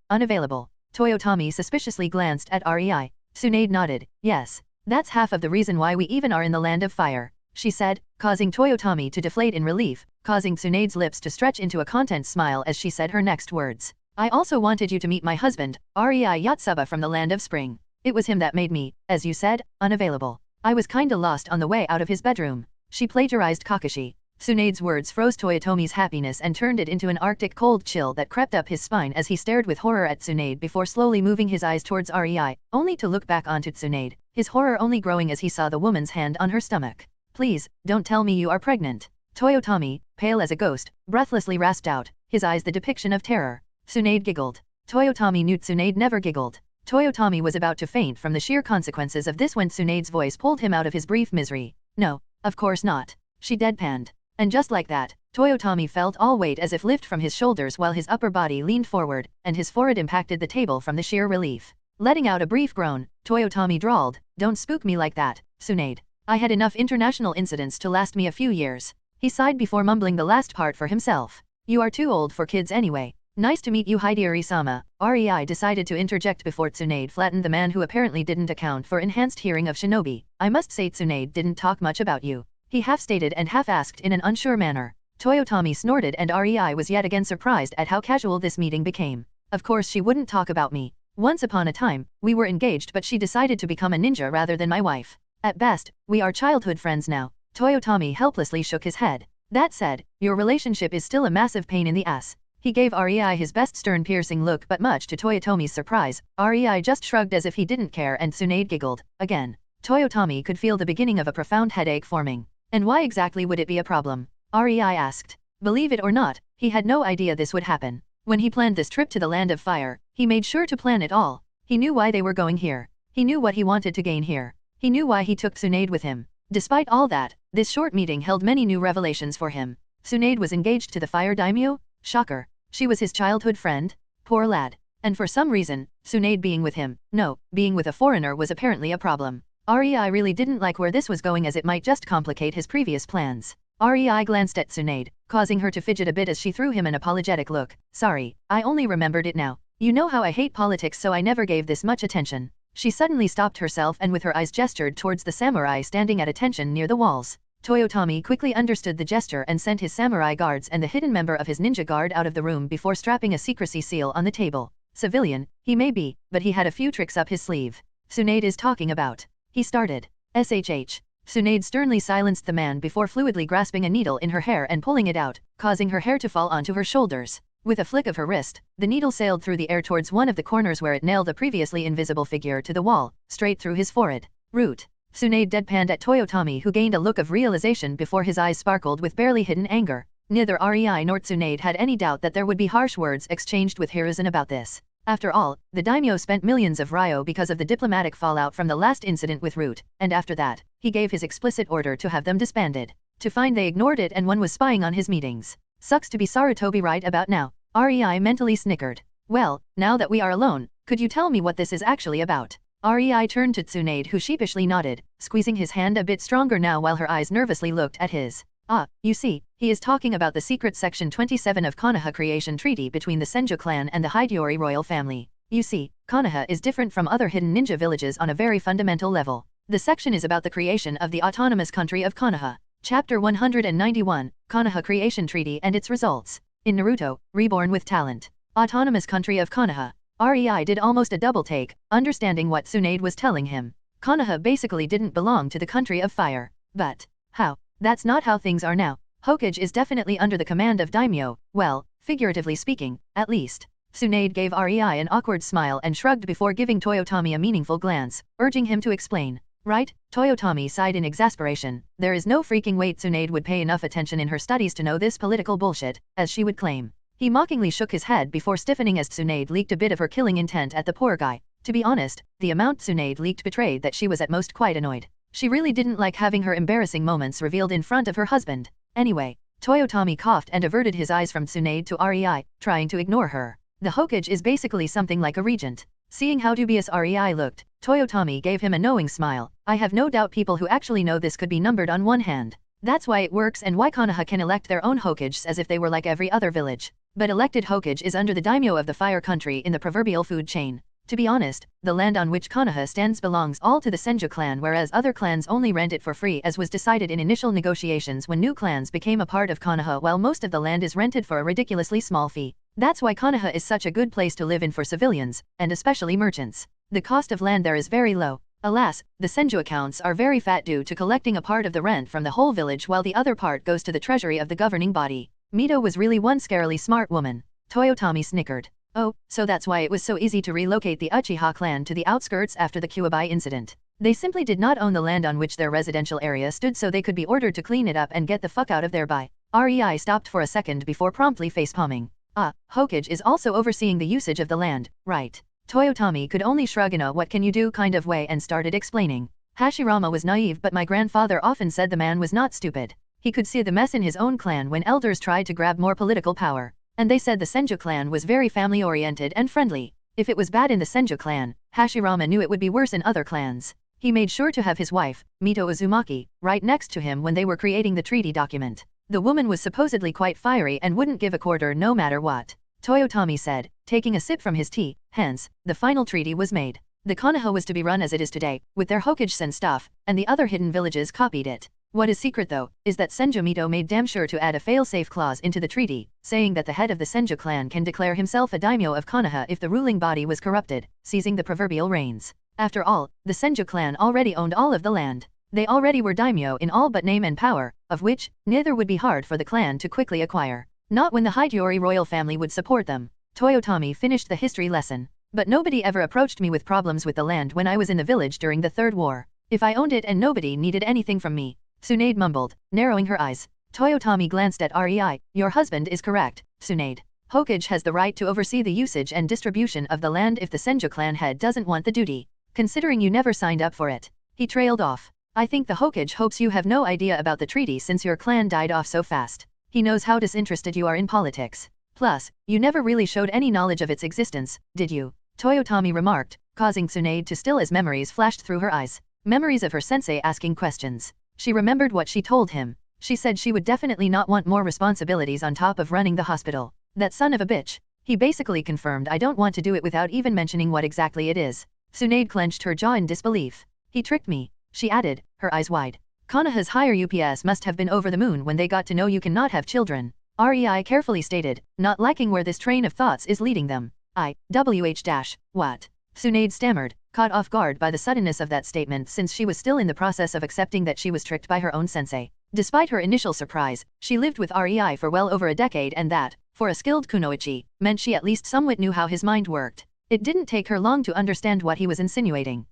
unavailable. Toyotomi suspiciously glanced at Rei. Tsunade nodded. Yes. That's half of the reason why we even are in the land of fire, she said, causing Toyotomi to deflate in relief, causing Tsunade's lips to stretch into a content smile as she said her next words. I also wanted you to meet my husband, Rei Yotsuba from the land of spring. It was him that made me, as you said, unavailable. I was kinda lost on the way out of his bedroom. She plagiarized Kakashi. Tsunade's words froze Toyotomi's happiness and turned it into an arctic cold chill that crept up his spine as he stared with horror at Tsunade before slowly moving his eyes towards Rei, only to look back onto Tsunade, his horror only growing as he saw the woman's hand on her stomach. Please, don't tell me you are pregnant. Toyotomi, pale as a ghost, breathlessly rasped out, his eyes the depiction of terror. Tsunade giggled. Toyotomi knew Tsunade never giggled. Toyotomi was about to faint from the sheer consequences of this when Tsunade's voice pulled him out of his brief misery. No, of course not. She deadpanned. And just like that, Toyotomi felt all weight as if lift from his shoulders while his upper body leaned forward, and his forehead impacted the table from the sheer relief. Letting out a brief groan, Toyotomi drawled, "Don't spook me like that, Tsunade. I had enough international incidents to last me a few years." He sighed before mumbling the last part for himself. "You are too old for kids anyway. Nice to meet you Hideyori-sama." Rei decided to interject before Tsunade flattened the man who apparently didn't account for enhanced hearing of shinobi. "I must say Tsunade didn't talk much about you." He half-stated and half-asked in an unsure manner. Toyotomi snorted and Rei was yet again surprised at how casual this meeting became. Of course she wouldn't talk about me. Once upon a time, we were engaged but she decided to become a ninja rather than my wife. At best, we are childhood friends now. Toyotomi helplessly shook his head. That said, your relationship is still a massive pain in the ass. He gave Rei his best stern piercing look but much to Toyotomi's surprise, Rei just shrugged as if he didn't care and Tsunade giggled. Again. Toyotomi could feel the beginning of a profound headache forming. And why exactly would it be a problem? Rei asked. Believe it or not, he had no idea this would happen. When he planned this trip to the Land of Fire, he made sure to plan it all. He knew why they were going here. He knew what he wanted to gain here. He knew why he took Tsunade with him. Despite all that, this short meeting held many new revelations for him. Tsunade was engaged to the Fire Daimyo? Shocker. She was his childhood friend? Poor lad. And for some reason, Tsunade being with him, no, being with a foreigner was apparently a problem. Rei really didn't like where this was going as it might just complicate his previous plans. Rei glanced at Tsunade, causing her to fidget a bit as she threw him an apologetic look. Sorry, I only remembered it now. You know how I hate politics so I never gave this much attention. She suddenly stopped herself and with her eyes gestured towards the samurai standing at attention near the walls. Toyotomi quickly understood the gesture and sent his samurai guards and the hidden member of his ninja guard out of the room before strapping a secrecy seal on the table. Civilian, he may be, but he had a few tricks up his sleeve. Tsunade is talking about. He started. SHH. Tsunade sternly silenced the man before fluidly grasping a needle in her hair and pulling it out, causing her hair to fall onto her shoulders. With a flick of her wrist, the needle sailed through the air towards one of the corners where it nailed a previously invisible figure to the wall, straight through his forehead. Root. Tsunade deadpanned at Toyotomi, who gained a look of realization before his eyes sparkled with barely hidden anger. Neither Rei nor Tsunade had any doubt that there would be harsh words exchanged with Hiruzen about this. After all, the daimyo spent millions of ryo because of the diplomatic fallout from the last incident with Root, and after that, he gave his explicit order to have them disbanded. To find they ignored it and one was spying on his meetings. Sucks to be Sarutobi right about now. Rei mentally snickered. Well, now that we are alone, could you tell me what this is actually about? Rei turned to Tsunade, who sheepishly nodded, squeezing his hand a bit stronger now while her eyes nervously looked at his. Ah, you see, he is talking about the secret Section 27 of Konoha Creation Treaty between the Senju clan and the Hideyori royal family. You see, Konoha is different from other hidden ninja villages on a very fundamental level. The section is about the creation of the autonomous country of Konoha. Chapter 191, Konoha Creation Treaty and its results. In Naruto, Reborn with Talent. Autonomous country of Konoha. Rei did almost a double take, understanding what Tsunade was telling him. Konoha basically didn't belong to the country of fire. But how? That's not how things are now. Hokage is definitely under the command of daimyo, well, figuratively speaking, at least. Tsunade gave Rei an awkward smile and shrugged before giving Toyotomi a meaningful glance, urging him to explain. Right? Toyotomi sighed in exasperation. There is no freaking way Tsunade would pay enough attention in her studies to know this political bullshit, as she would claim. He mockingly shook his head before stiffening as Tsunade leaked a bit of her killing intent at the poor guy. To be honest, the amount Tsunade leaked betrayed that she was at most quite annoyed. She really didn't like having her embarrassing moments revealed in front of her husband. Anyway, Toyotomi coughed and averted his eyes from Tsunade to Rei, trying to ignore her. The Hokage is basically something like a regent. Seeing how dubious Rei looked, Toyotomi gave him a knowing smile. I have no doubt people who actually know this could be numbered on one hand. That's why it works and why Konoha can elect their own Hokages as if they were like every other village. But elected Hokage is under the daimyo of the fire country in the proverbial food chain. To be honest, the land on which Konoha stands belongs all to the Senju clan, whereas other clans only rent it for free, as was decided in initial negotiations when new clans became a part of Konoha, while most of the land is rented for a ridiculously small fee. That's why Konoha is such a good place to live in for civilians, and especially merchants. The cost of land there is very low. Alas, the Senju accounts are very fat due to collecting a part of the rent from the whole village while the other part goes to the treasury of the governing body. Mito was really one scarily smart woman. Toyotomi snickered. Oh, so that's why it was so easy to relocate the Uchiha clan to the outskirts after the Kuwabai incident. They simply did not own the land on which their residential area stood, so they could be ordered to clean it up and get the fuck out of there by. Rei stopped for a second before promptly facepalming. Ah, Hokage is also overseeing the usage of the land, right? Toyotomi could only shrug in a what can you do kind of way and started explaining. Hashirama was naive, but my grandfather often said the man was not stupid. He could see the mess in his own clan when elders tried to grab more political power. And they said the Senju clan was very family-oriented and friendly. If it was bad in the Senju clan, Hashirama knew it would be worse in other clans. He made sure to have his wife, Mito Uzumaki, right next to him when they were creating the treaty document. The woman was supposedly quite fiery and wouldn't give a quarter no matter what. Toyotomi said, taking a sip from his tea. Hence, the final treaty was made. The Konoha was to be run as it is today, with their Hokages and stuff, and the other hidden villages copied it. What is secret though, is that Senju Mito made damn sure to add a fail-safe clause into the treaty, saying that the head of the Senju clan can declare himself a daimyo of Konoha if the ruling body was corrupted, seizing the proverbial reins. After all, the Senju clan already owned all of the land. They already were daimyo in all but name and power, of which, neither would be hard for the clan to quickly acquire. Not when the Hideyori royal family would support them. Toyotomi finished the history lesson. But nobody ever approached me with problems with the land when I was in the village during the Third War. If I owned it and nobody needed anything from me. Tsunade mumbled, narrowing her eyes. Toyotomi glanced at Rei. Your husband is correct, Tsunade. Hokage has the right to oversee the usage and distribution of the land if the Senju clan head doesn't want the duty. Considering you never signed up for it. He trailed off. I think the Hokage hopes you have no idea about the treaty since your clan died off so fast. He knows how disinterested you are in politics. Plus, you never really showed any knowledge of its existence, did you? Toyotomi remarked, causing Tsunade to still as memories flashed through her eyes. Memories of her sensei asking questions. She remembered what she told him. She said she would definitely not want more responsibilities on top of running the hospital. That son of a bitch. He basically confirmed I don't want to do it without even mentioning what exactly it is. Tsunade clenched her jaw in disbelief. He tricked me, she added, her eyes wide. Konoha's higher UPS must have been over the moon when they got to know you cannot have children. REI carefully stated, not liking where this train of thoughts is leading them. What? Tsunade stammered, caught off guard by the suddenness of that statement since she was still in the process of accepting that she was tricked by her own sensei. Despite her initial surprise, she lived with REI for well over a decade and that, for a skilled kunoichi, meant she at least somewhat knew how his mind worked. It didn't take her long to understand what he was insinuating.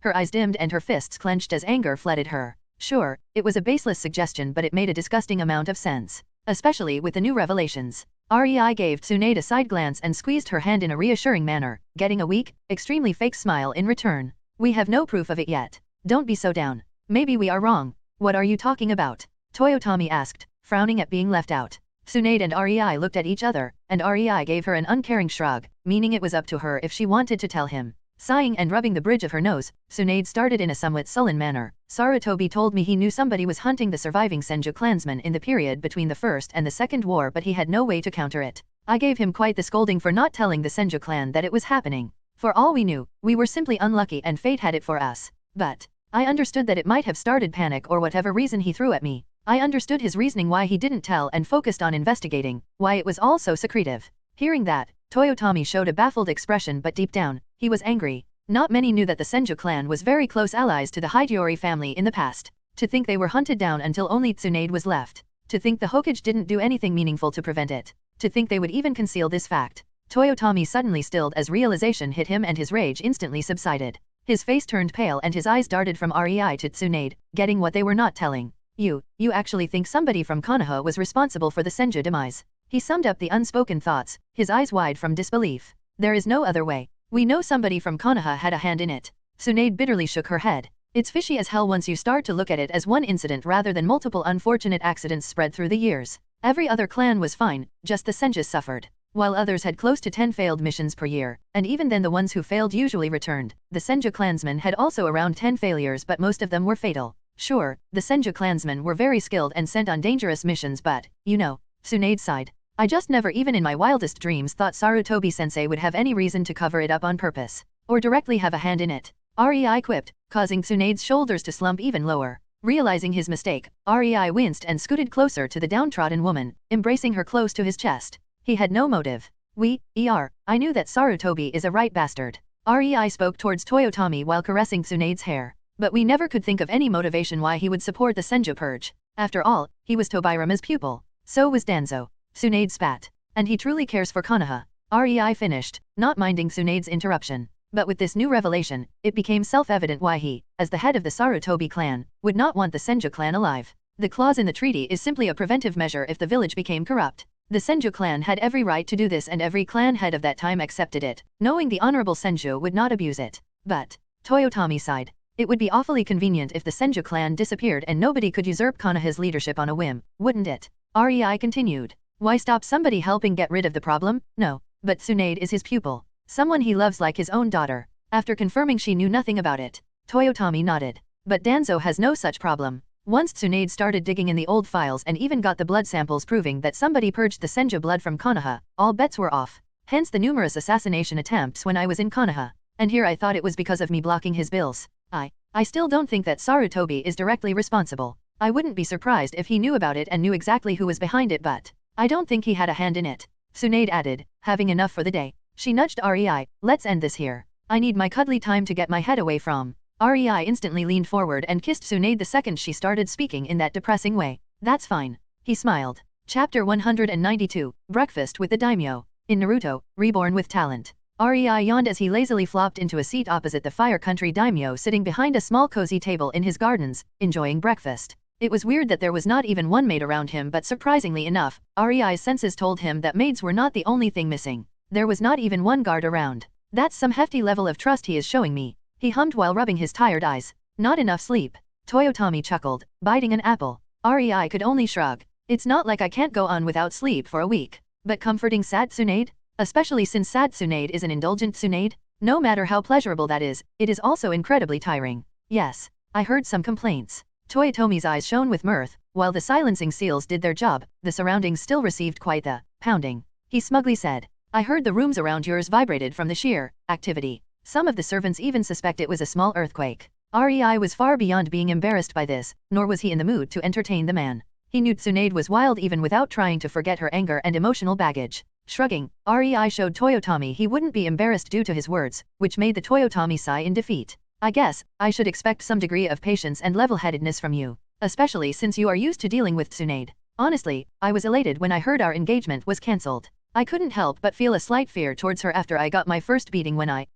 Her eyes dimmed and her fists clenched as anger flooded her. Sure, it was a baseless suggestion but it made a disgusting amount of sense. Especially with the new revelations. REI gave Tsunade a side glance and squeezed her hand in a reassuring manner, getting a weak, extremely fake smile in return. We have no proof of it yet. Don't be so down. Maybe we are wrong. What are you talking about? Toyotomi asked, frowning at being left out. Tsunade and REI looked at each other, and REI gave her an uncaring shrug, meaning it was up to her if she wanted to tell him. Sighing and rubbing the bridge of her nose, Tsunade started in a somewhat sullen manner. Sarutobi told me he knew somebody was hunting the surviving Senju clansmen in the period between the First and the Second War but he had no way to counter it. I gave him quite the scolding for not telling the Senju clan that it was happening. For all we knew, we were simply unlucky and fate had it for us. But I understood that it might have started panic or whatever reason he threw at me. I understood his reasoning why he didn't tell and focused on investigating, why it was all so secretive. Hearing that, Toyotomi showed a baffled expression but deep down, he was angry. Not many knew that the Senju clan was very close allies to the Hideyori family in the past. To think they were hunted down until only Tsunade was left. To think the Hokage didn't do anything meaningful to prevent it. To think they would even conceal this fact. Toyotomi suddenly stilled as realization hit him and his rage instantly subsided. His face turned pale and his eyes darted from REI to Tsunade, getting what they were not telling. You actually think somebody from Konoha was responsible for the Senju demise? He summed up the unspoken thoughts, his eyes wide from disbelief. There is no other way. We know somebody from Konoha had a hand in it. Tsunade bitterly shook her head. It's fishy as hell once you start to look at it as one incident rather than multiple unfortunate accidents spread through the years. Every other clan was fine, just the Senjus suffered. While others had close to 10 failed missions per year, and even then the ones who failed usually returned, the Senju clansmen had also around 10 failures but most of them were fatal. Sure, the Senju clansmen were very skilled and sent on dangerous missions but, Tsunade sighed. I just never even in my wildest dreams thought Sarutobi-sensei would have any reason to cover it up on purpose, or directly have a hand in it. REI quipped, causing Tsunade's shoulders to slump even lower. Realizing his mistake, REI winced and scooted closer to the downtrodden woman, embracing her close to his chest. He had no motive. I knew that Sarutobi is a right bastard. REI spoke towards Toyotomi while caressing Tsunade's hair. But we never could think of any motivation why he would support the Senju purge. After all, he was Tobirama's pupil. So was Danzo. Tsunade spat. And he truly cares for Konoha. REI finished, not minding Tsunade's interruption. But with this new revelation, it became self-evident why he, as the head of the Sarutobi clan, would not want the Senju clan alive. The clause in the treaty is simply a preventive measure if the village became corrupt. The Senju clan had every right to do this and every clan head of that time accepted it, knowing the honorable Senju would not abuse it. But Toyotomi sighed. It would be awfully convenient if the Senju clan disappeared and nobody could usurp Konoha's leadership on a whim, wouldn't it? REI continued. Why stop somebody helping get rid of the problem? No. But Tsunade is his pupil. Someone he loves like his own daughter. After confirming she knew nothing about it, Toyotomi nodded. But Danzo has no such problem. Once Tsunade started digging in the old files and even got the blood samples proving that somebody purged the Senju blood from Konoha, all bets were off. Hence the numerous assassination attempts when I was in Konoha. And here I thought it was because of me blocking his bills. I still don't think that Sarutobi is directly responsible. I wouldn't be surprised if he knew about it and knew exactly who was behind it but I don't think he had a hand in it. Tsunade added, having enough for the day. She nudged REI, let's end this here. I need my cuddly time to get my head away from. REI instantly leaned forward and kissed Tsunade the second she started speaking in that depressing way. That's fine. He smiled. Chapter 192, Breakfast with the Daimyo. In Naruto, Reborn with Talent. REI yawned as he lazily flopped into a seat opposite the Fire Country Daimyo sitting behind a small cozy table in his gardens, enjoying breakfast. It was weird that there was not even one maid around him but surprisingly enough, REI's senses told him that maids were not the only thing missing. There was not even one guard around. That's some hefty level of trust he is showing me. He hummed while rubbing his tired eyes. Not enough sleep. Toyotomi chuckled, biting an apple. REI could only shrug. It's not like I can't go on without sleep for a week. But comforting sad Tsunade? Especially since sad Tsunade is an indulgent Tsunade? No matter how pleasurable that is, it is also incredibly tiring. Yes, I heard some complaints. Toyotomi's eyes shone with mirth. While the silencing seals did their job, the surroundings still received quite the pounding. He smugly said, I heard the rooms around yours vibrated from the sheer activity. Some of the servants even suspect it was a small earthquake. REI was far beyond being embarrassed by this, nor was he in the mood to entertain the man. He knew Tsunade was wild even without trying to forget her anger and emotional baggage. Shrugging, REI showed Toyotomi he wouldn't be embarrassed due to his words, which made the Toyotomi sigh in defeat. I guess, I should expect some degree of patience and level-headedness from you, especially since you are used to dealing with Tsunade. Honestly, I was elated when I heard our engagement was cancelled. I couldn't help but feel a slight fear towards her after I got my first beating when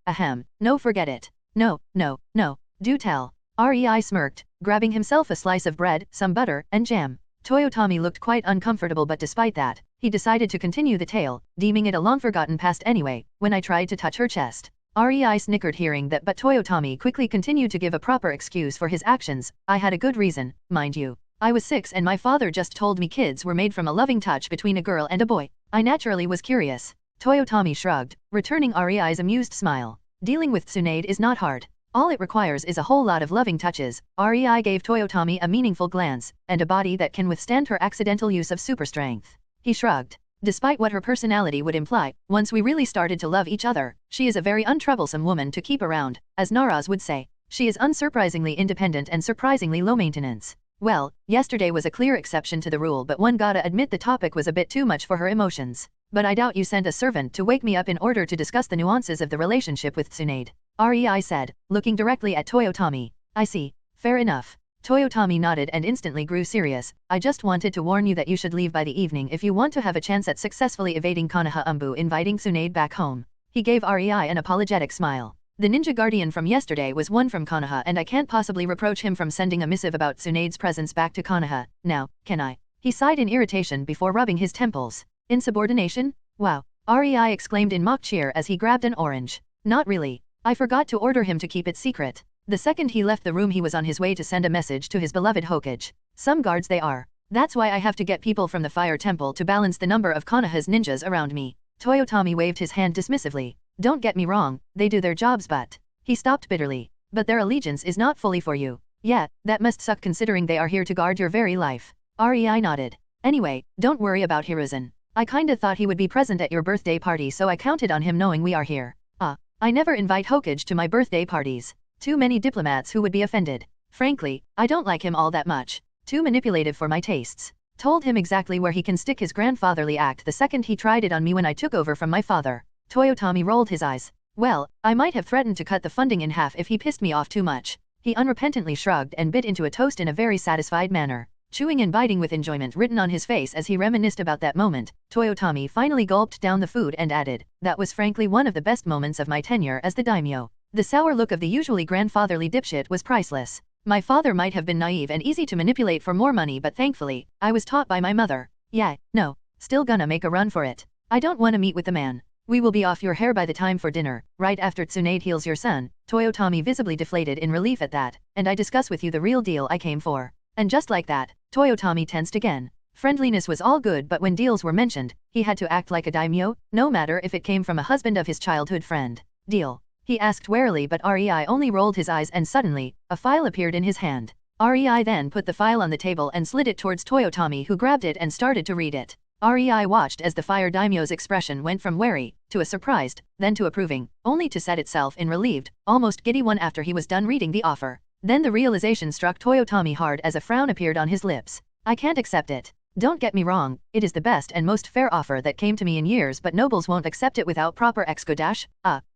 no forget it. No, do tell. REI smirked, grabbing himself a slice of bread, some butter, and jam. Toyotomi looked quite uncomfortable, but despite that, he decided to continue the tale, deeming it a long-forgotten past anyway, when I tried to touch her chest. REI snickered hearing that, but Toyotomi quickly continued to give a proper excuse for his actions. I had a good reason, mind you. I was 6 and my father just told me kids were made from a loving touch between a girl and a boy. I naturally was curious. Toyotomi shrugged, returning REI's amused smile. Dealing with Tsunade is not hard. All it requires is a whole lot of loving touches. REI gave Toyotomi a meaningful glance, and a body that can withstand her accidental use of super strength. He shrugged. Despite what her personality would imply, once we really started to love each other, she is a very untroublesome woman to keep around, as Naraz would say. She is unsurprisingly independent and surprisingly low maintenance. Well, yesterday was a clear exception to the rule, but one gotta admit the topic was a bit too much for her emotions. But I doubt you sent a servant to wake me up in order to discuss the nuances of the relationship with Tsunade. REI said, looking directly at Toyotomi. I see. Fair enough. Toyotomi nodded and instantly grew serious. I just wanted to warn you that you should leave by the evening if you want to have a chance at successfully evading Konoha Umbu inviting Tsunade back home. He gave REI an apologetic smile. The ninja guardian from yesterday was one from Konoha, and I can't possibly reproach him from sending a missive about Tsunade's presence back to Konoha. Now, can I? He sighed in irritation before rubbing his temples. Insubordination? Wow. REI exclaimed in mock cheer as he grabbed an orange. Not really. I forgot to order him to keep it secret. The second he left the room he was on his way to send a message to his beloved Hokage. Some guards they are. That's why I have to get people from the fire temple to balance the number of Konoha's ninjas around me. Toyotomi waved his hand dismissively. Don't get me wrong, they do their jobs, but... He stopped bitterly. But their allegiance is not fully for you. Yeah, that must suck considering they are here to guard your very life. REI nodded. Anyway, don't worry about Hiruzen. I kinda thought he would be present at your birthday party, so I counted on him knowing we are here. I never invite Hokage to my birthday parties. Too many diplomats who would be offended. Frankly, I don't like him all that much. Too manipulative for my tastes. Told him exactly where he can stick his grandfatherly act the second he tried it on me when I took over from my father. Toyotomi rolled his eyes. Well, I might have threatened to cut the funding in half if he pissed me off too much. He unrepentantly shrugged and bit into a toast in a very satisfied manner. Chewing and biting with enjoyment written on his face as he reminisced about that moment, Toyotomi finally gulped down the food and added, that was frankly one of the best moments of my tenure as the daimyo. The sour look of the usually grandfatherly dipshit was priceless. My father might have been naive and easy to manipulate for more money, but thankfully, I was taught by my mother. Yeah, no, still gonna make a run for it. I don't wanna meet with the man. We will be off your hair by the time for dinner, right after Tsunade heals your son. Toyotomi visibly deflated in relief at that, and I discuss with you the real deal I came for. And just like that, Toyotomi tensed again. Friendliness was all good, but when deals were mentioned, he had to act like a daimyo, no matter if it came from a husband of his childhood friend. Deal? He asked warily, but REI only rolled his eyes, and suddenly, a file appeared in his hand. REI then put the file on the table and slid it towards Toyotomi, who grabbed it and started to read it. REI watched as the fire daimyo's expression went from wary, to a surprised, then to approving, only to set itself in relieved, almost giddy one after he was done reading the offer. Then the realization struck Toyotomi hard as a frown appeared on his lips. I can't accept it. Don't get me wrong, it is the best and most fair offer that came to me in years, but nobles won't accept it without proper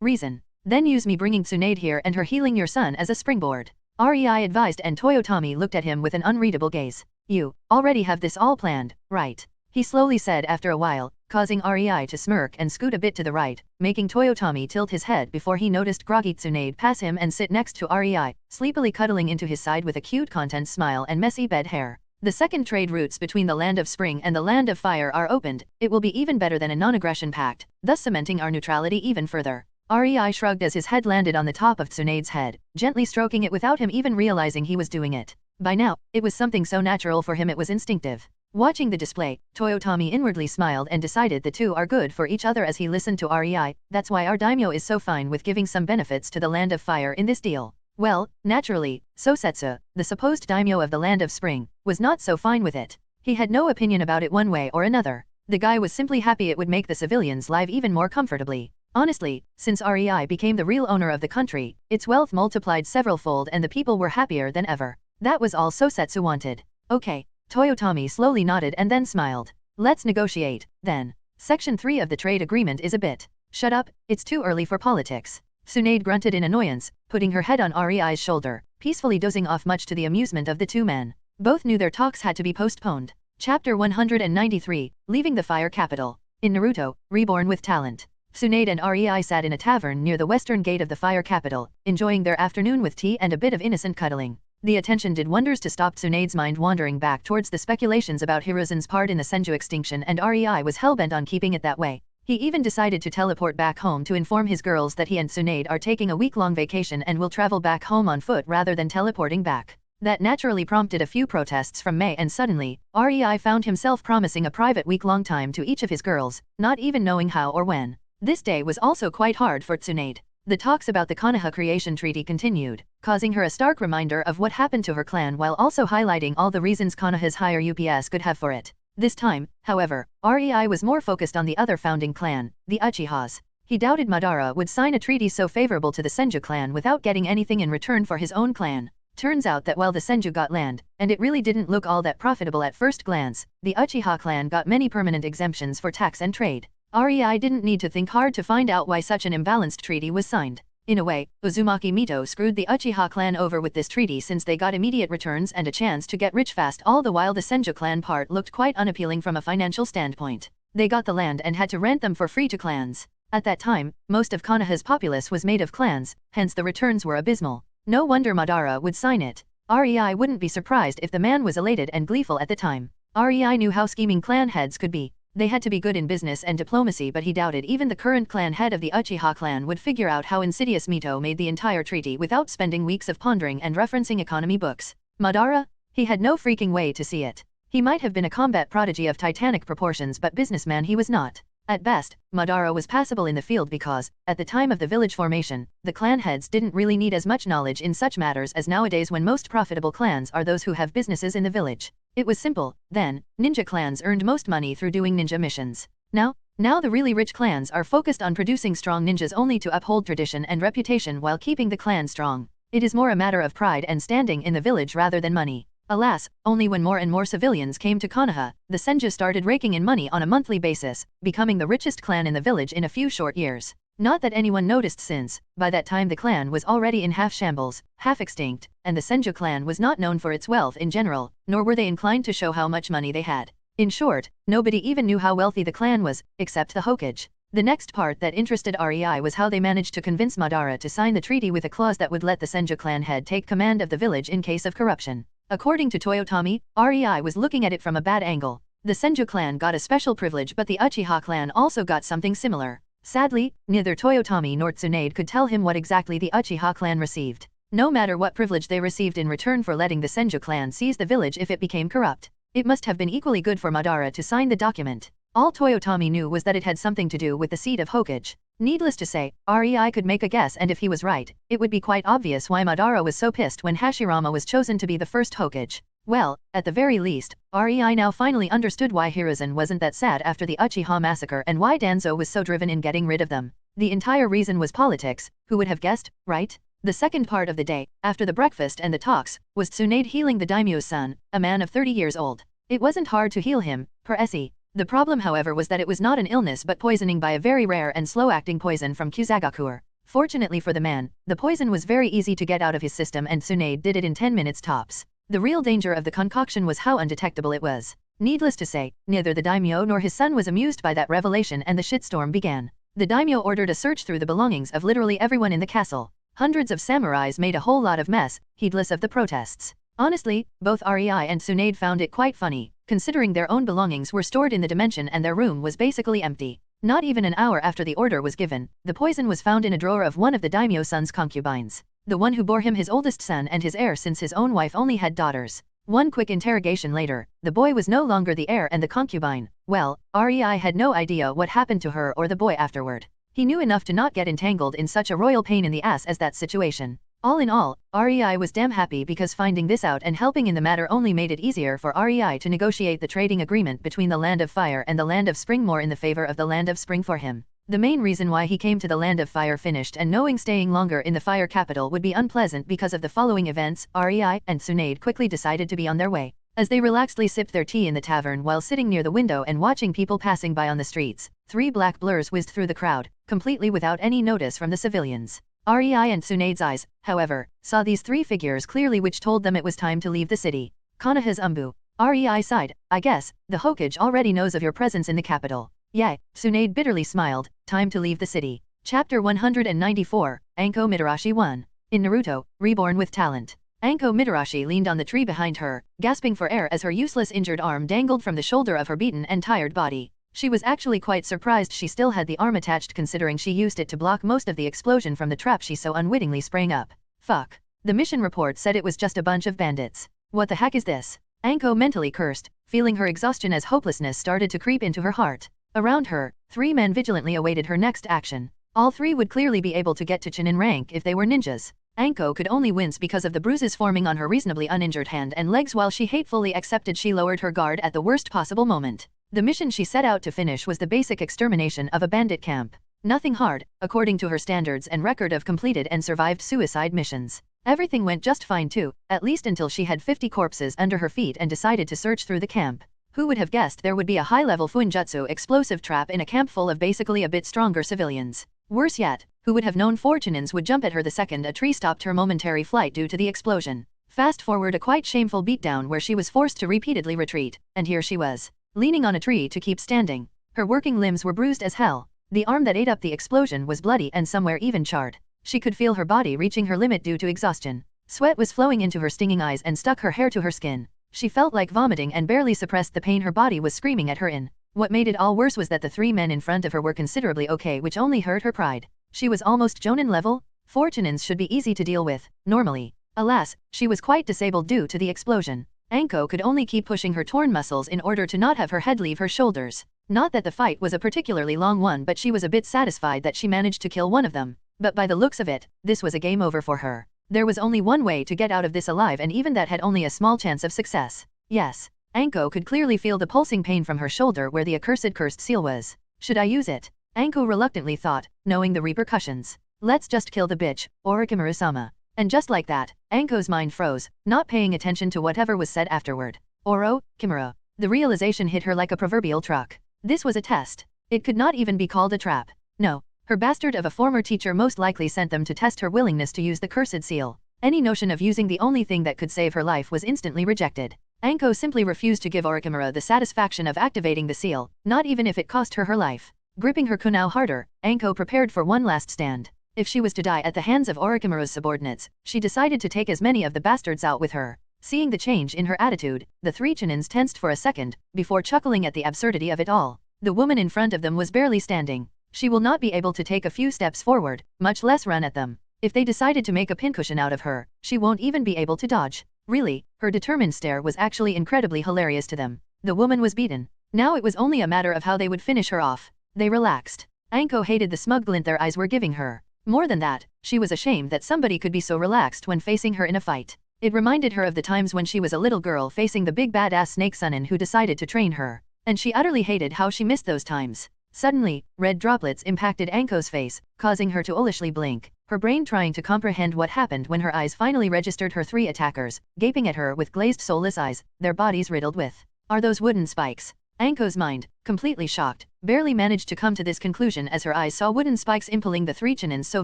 reason. Then use me bringing Tsunade here and her healing your son as a springboard. REI advised, and Toyotomi looked at him with an unreadable gaze. You already have this all planned, right? He slowly said after a while, causing REI to smirk and scoot a bit to the right, making Toyotomi tilt his head before he noticed groggy Tsunade pass him and sit next to REI, sleepily cuddling into his side with a cute content smile and messy bed hair. The second trade routes between the Land of Spring and the Land of Fire are opened. It will be even better than a non-aggression pact, thus cementing our neutrality even further. REI shrugged as his head landed on the top of Tsunade's head, gently stroking it without him even realizing he was doing it. By now, it was something so natural for him it was instinctive. Watching the display, Toyotomi inwardly smiled and decided the two are good for each other as he listened to REI. That's why our daimyo is so fine with giving some benefits to the Land of Fire in this deal. Well, naturally, Sosetsu, the supposed daimyo of the Land of Spring, was not so fine with it. He had no opinion about it one way or another. The guy was simply happy it would make the civilians live even more comfortably. Honestly, since REI became the real owner of the country, its wealth multiplied several-fold and the people were happier than ever. That was all Sosetsu wanted. Okay, Toyotomi slowly nodded and then smiled. Let's negotiate, then. Section 3 of the trade agreement is a bit. Shut up, it's too early for politics. Tsunade grunted in annoyance, putting her head on REI's shoulder, peacefully dozing off much to the amusement of the two men. Both knew their talks had to be postponed. Chapter 193, Leaving the Fire Capital. In Naruto, Reborn with Talent. Tsunade and REI sat in a tavern near the western gate of the Fire Capital, enjoying their afternoon with tea and a bit of innocent cuddling. The attention did wonders to stop Tsunade's mind wandering back towards the speculations about Hiruzen's part in the Senju extinction, and REI was hellbent on keeping it that way. He even decided to teleport back home to inform his girls that he and Tsunade are taking a week-long vacation and will travel back home on foot rather than teleporting back. That naturally prompted a few protests from Mei, and suddenly, REI found himself promising a private week-long time to each of his girls, not even knowing how or when. This day was also quite hard for Tsunade. The talks about the Konoha creation treaty continued, causing her a stark reminder of what happened to her clan while also highlighting all the reasons Konoha's higher UPS could have for it. This time, however, REI was more focused on the other founding clan, the Uchihas. He doubted Madara would sign a treaty so favorable to the Senju clan without getting anything in return for his own clan. Turns out that while the Senju got land, and it really didn't look all that profitable at first glance, the Uchiha clan got many permanent exemptions for tax and trade. REI didn't need to think hard to find out why such an imbalanced treaty was signed. In a way, Uzumaki Mito screwed the Uchiha clan over with this treaty since they got immediate returns and a chance to get rich fast, all the while the Senju clan part looked quite unappealing from a financial standpoint. They got the land and had to rent them for free to clans. At that time, most of Konoha's populace was made of clans, hence the returns were abysmal. No wonder Madara would sign it. REI wouldn't be surprised if the man was elated and gleeful at the time. REI knew how scheming clan heads could be. They had to be good in business and diplomacy, but he doubted even the current clan head of the Uchiha clan would figure out how insidious Mito made the entire treaty without spending weeks of pondering and referencing economy books. Madara? He had no freaking way to see it. He might have been a combat prodigy of titanic proportions, but businessman he was not. At best, Madara was passable in the field because, at the time of the village formation, the clan heads didn't really need as much knowledge in such matters as nowadays when most profitable clans are those who have businesses in the village. It was simple, then, ninja clans earned most money through doing ninja missions. Now the really rich clans are focused on producing strong ninjas only to uphold tradition and reputation while keeping the clan strong. It is more a matter of pride and standing in the village rather than money. Alas, only when more and more civilians came to Konoha, the Senju started raking in money on a monthly basis, becoming the richest clan in the village in a few short years. Not that anyone noticed, since, by that time the clan was already in half shambles, half extinct, and the Senju clan was not known for its wealth in general, nor were they inclined to show how much money they had. In short, nobody even knew how wealthy the clan was, except the Hokage. The next part that interested REI was how they managed to convince Madara to sign the treaty with a clause that would let the Senju clan head take command of the village in case of corruption. According to Toyotomi, REI was looking at it from a bad angle. The Senju clan got a special privilege, but the Uchiha clan also got something similar. Sadly, neither Toyotomi nor Tsunade could tell him what exactly the Uchiha clan received. No matter what privilege they received in return for letting the Senju clan seize the village if it became corrupt, it must have been equally good for Madara to sign the document. All Toyotomi knew was that it had something to do with the seat of Hokage. Needless to say, REI could make a guess, and if he was right, it would be quite obvious why Madara was so pissed when Hashirama was chosen to be the first Hokage. Well, at the very least, REI now finally understood why Hiruzen wasn't that sad after the Uchiha massacre and why Danzo was so driven in getting rid of them. The entire reason was politics. Who would have guessed, right? The second part of the day, after the breakfast and the talks, was Tsunade healing the daimyo's son, a man of 30 years old. It wasn't hard to heal him, per se. The problem, however, was that it was not an illness but poisoning by a very rare and slow-acting poison from Kusagakur. Fortunately for the man, the poison was very easy to get out of his system and Tsunade did it in 10 minutes tops. The real danger of the concoction was how undetectable it was. Needless to say, neither the daimyo nor his son was amused by that revelation, and the shitstorm began. The daimyo ordered a search through the belongings of literally everyone in the castle. Hundreds of samurais made a whole lot of mess, heedless of the protests. Honestly, both REI and Tsunade found it quite funny, considering their own belongings were stored in the dimension and their room was basically empty. Not even an hour after the order was given, the poison was found in a drawer of one of the daimyo's son's concubines. The one who bore him his oldest son and his heir, since his own wife only had daughters. One quick interrogation later, the boy was no longer the heir and the concubine, well, REI had no idea what happened to her or the boy afterward. He knew enough to not get entangled in such a royal pain in the ass as that situation. All in all, REI was damn happy because finding this out and helping in the matter only made it easier for REI to negotiate the trading agreement between the Land of Fire and the Land of Spring, more in the favor of the Land of Spring for him. The main reason why he came to the Land of Fire finished and knowing staying longer in the Fire Capital would be unpleasant because of the following events, Rei and Tsunade quickly decided to be on their way. As they relaxedly sipped their tea in the tavern while sitting near the window and watching people passing by on the streets, 3 black blurs whizzed through the crowd, completely without any notice from the civilians. Rei and Tsunade's eyes, however, saw these 3 figures clearly, which told them it was time to leave the city. Konoha's Umbu. Rei sighed, I guess, the Hokage already knows of your presence in the capital. Yay, Tsunade bitterly smiled, time to leave the city. Chapter 194, Anko Mitarashi 1. In Naruto, Reborn with Talent. Anko Mitarashi leaned on the tree behind her, gasping for air as her useless injured arm dangled from the shoulder of her beaten and tired body. She was actually quite surprised she still had the arm attached, considering she used it to block most of the explosion from the trap she so unwittingly sprang up. Fuck. The mission report said it was just a bunch of bandits. What the heck is this? Anko mentally cursed, feeling her exhaustion as hopelessness started to creep into her heart. Around her, 3 men vigilantly awaited her next action. All 3 would clearly be able to get to Chunin rank if they were ninjas. Anko could only wince because of the bruises forming on her reasonably uninjured hand and legs. While she hatefully accepted, she lowered her guard at the worst possible moment. The mission she set out to finish was the basic extermination of a bandit camp. Nothing hard, according to her standards and record of completed and survived suicide missions. Everything went just fine too, at least until she had 50 corpses under her feet and decided to search through the camp. Who would have guessed there would be a high-level Fuinjutsu explosive trap in a camp full of basically a bit stronger civilians? Worse yet, who would have known 4 Chunins would jump at her the second a tree stopped her momentary flight due to the explosion? Fast forward a quite shameful beatdown where she was forced to repeatedly retreat, and here she was, leaning on a tree to keep standing. Her working limbs were bruised as hell. The arm that ate up the explosion was bloody and somewhere even charred. She could feel her body reaching her limit due to exhaustion. Sweat was flowing into her stinging eyes and stuck her hair to her skin. She felt like vomiting and barely suppressed the pain her body was screaming at her in. What made it all worse was that the 3 men in front of her were considerably okay, which only hurt her pride. She was almost Jonin level. 4 Chunins should be easy to deal with, normally. Alas, she was quite disabled due to the explosion. Anko could only keep pushing her torn muscles in order to not have her head leave her shoulders. Not that the fight was a particularly long one, but she was a bit satisfied that she managed to kill one of them. But by the looks of it, this was a game over for her. There was only one way to get out of this alive, and even that had only a small chance of success. Yes. Anko could clearly feel the pulsing pain from her shoulder where the accursed cursed seal was. Should I use it? Anko reluctantly thought, knowing the repercussions. Let's just kill the bitch, Orochimaru-sama. And just like that, Anko's mind froze, not paying attention to whatever was said afterward. Oro-Kimura. The realization hit her like a proverbial truck. This was a test. It could not even be called a trap. No. Her bastard of a former teacher most likely sent them to test her willingness to use the cursed seal. Any notion of using the only thing that could save her life was instantly rejected. Anko simply refused to give Orochimaru the satisfaction of activating the seal, not even if it cost her her life. Gripping her kunao harder, Anko prepared for one last stand. If she was to die at the hands of Orochimaru's subordinates, she decided to take as many of the bastards out with her. Seeing the change in her attitude, the 3 Chunins tensed for a second, before chuckling at the absurdity of it all. The woman in front of them was barely standing. She will not be able to take a few steps forward, much less run at them. If they decided to make a pincushion out of her, she won't even be able to dodge. Really, her determined stare was actually incredibly hilarious to them. The woman was beaten. Now it was only a matter of how they would finish her off. They relaxed. Anko hated the smug glint their eyes were giving her. More than that, she was ashamed that somebody could be so relaxed when facing her in a fight. It reminded her of the times when she was a little girl facing the big badass snake Sunin who decided to train her. And she utterly hated how she missed those times. Suddenly, red droplets impacted Anko's face, causing her to owlishly blink, her brain trying to comprehend what happened when her eyes finally registered her 3 attackers, gaping at her with glazed soulless eyes, their bodies riddled with. Are those wooden spikes? Anko's mind, completely shocked, barely managed to come to this conclusion as her eyes saw wooden spikes impaling the 3 Chunins so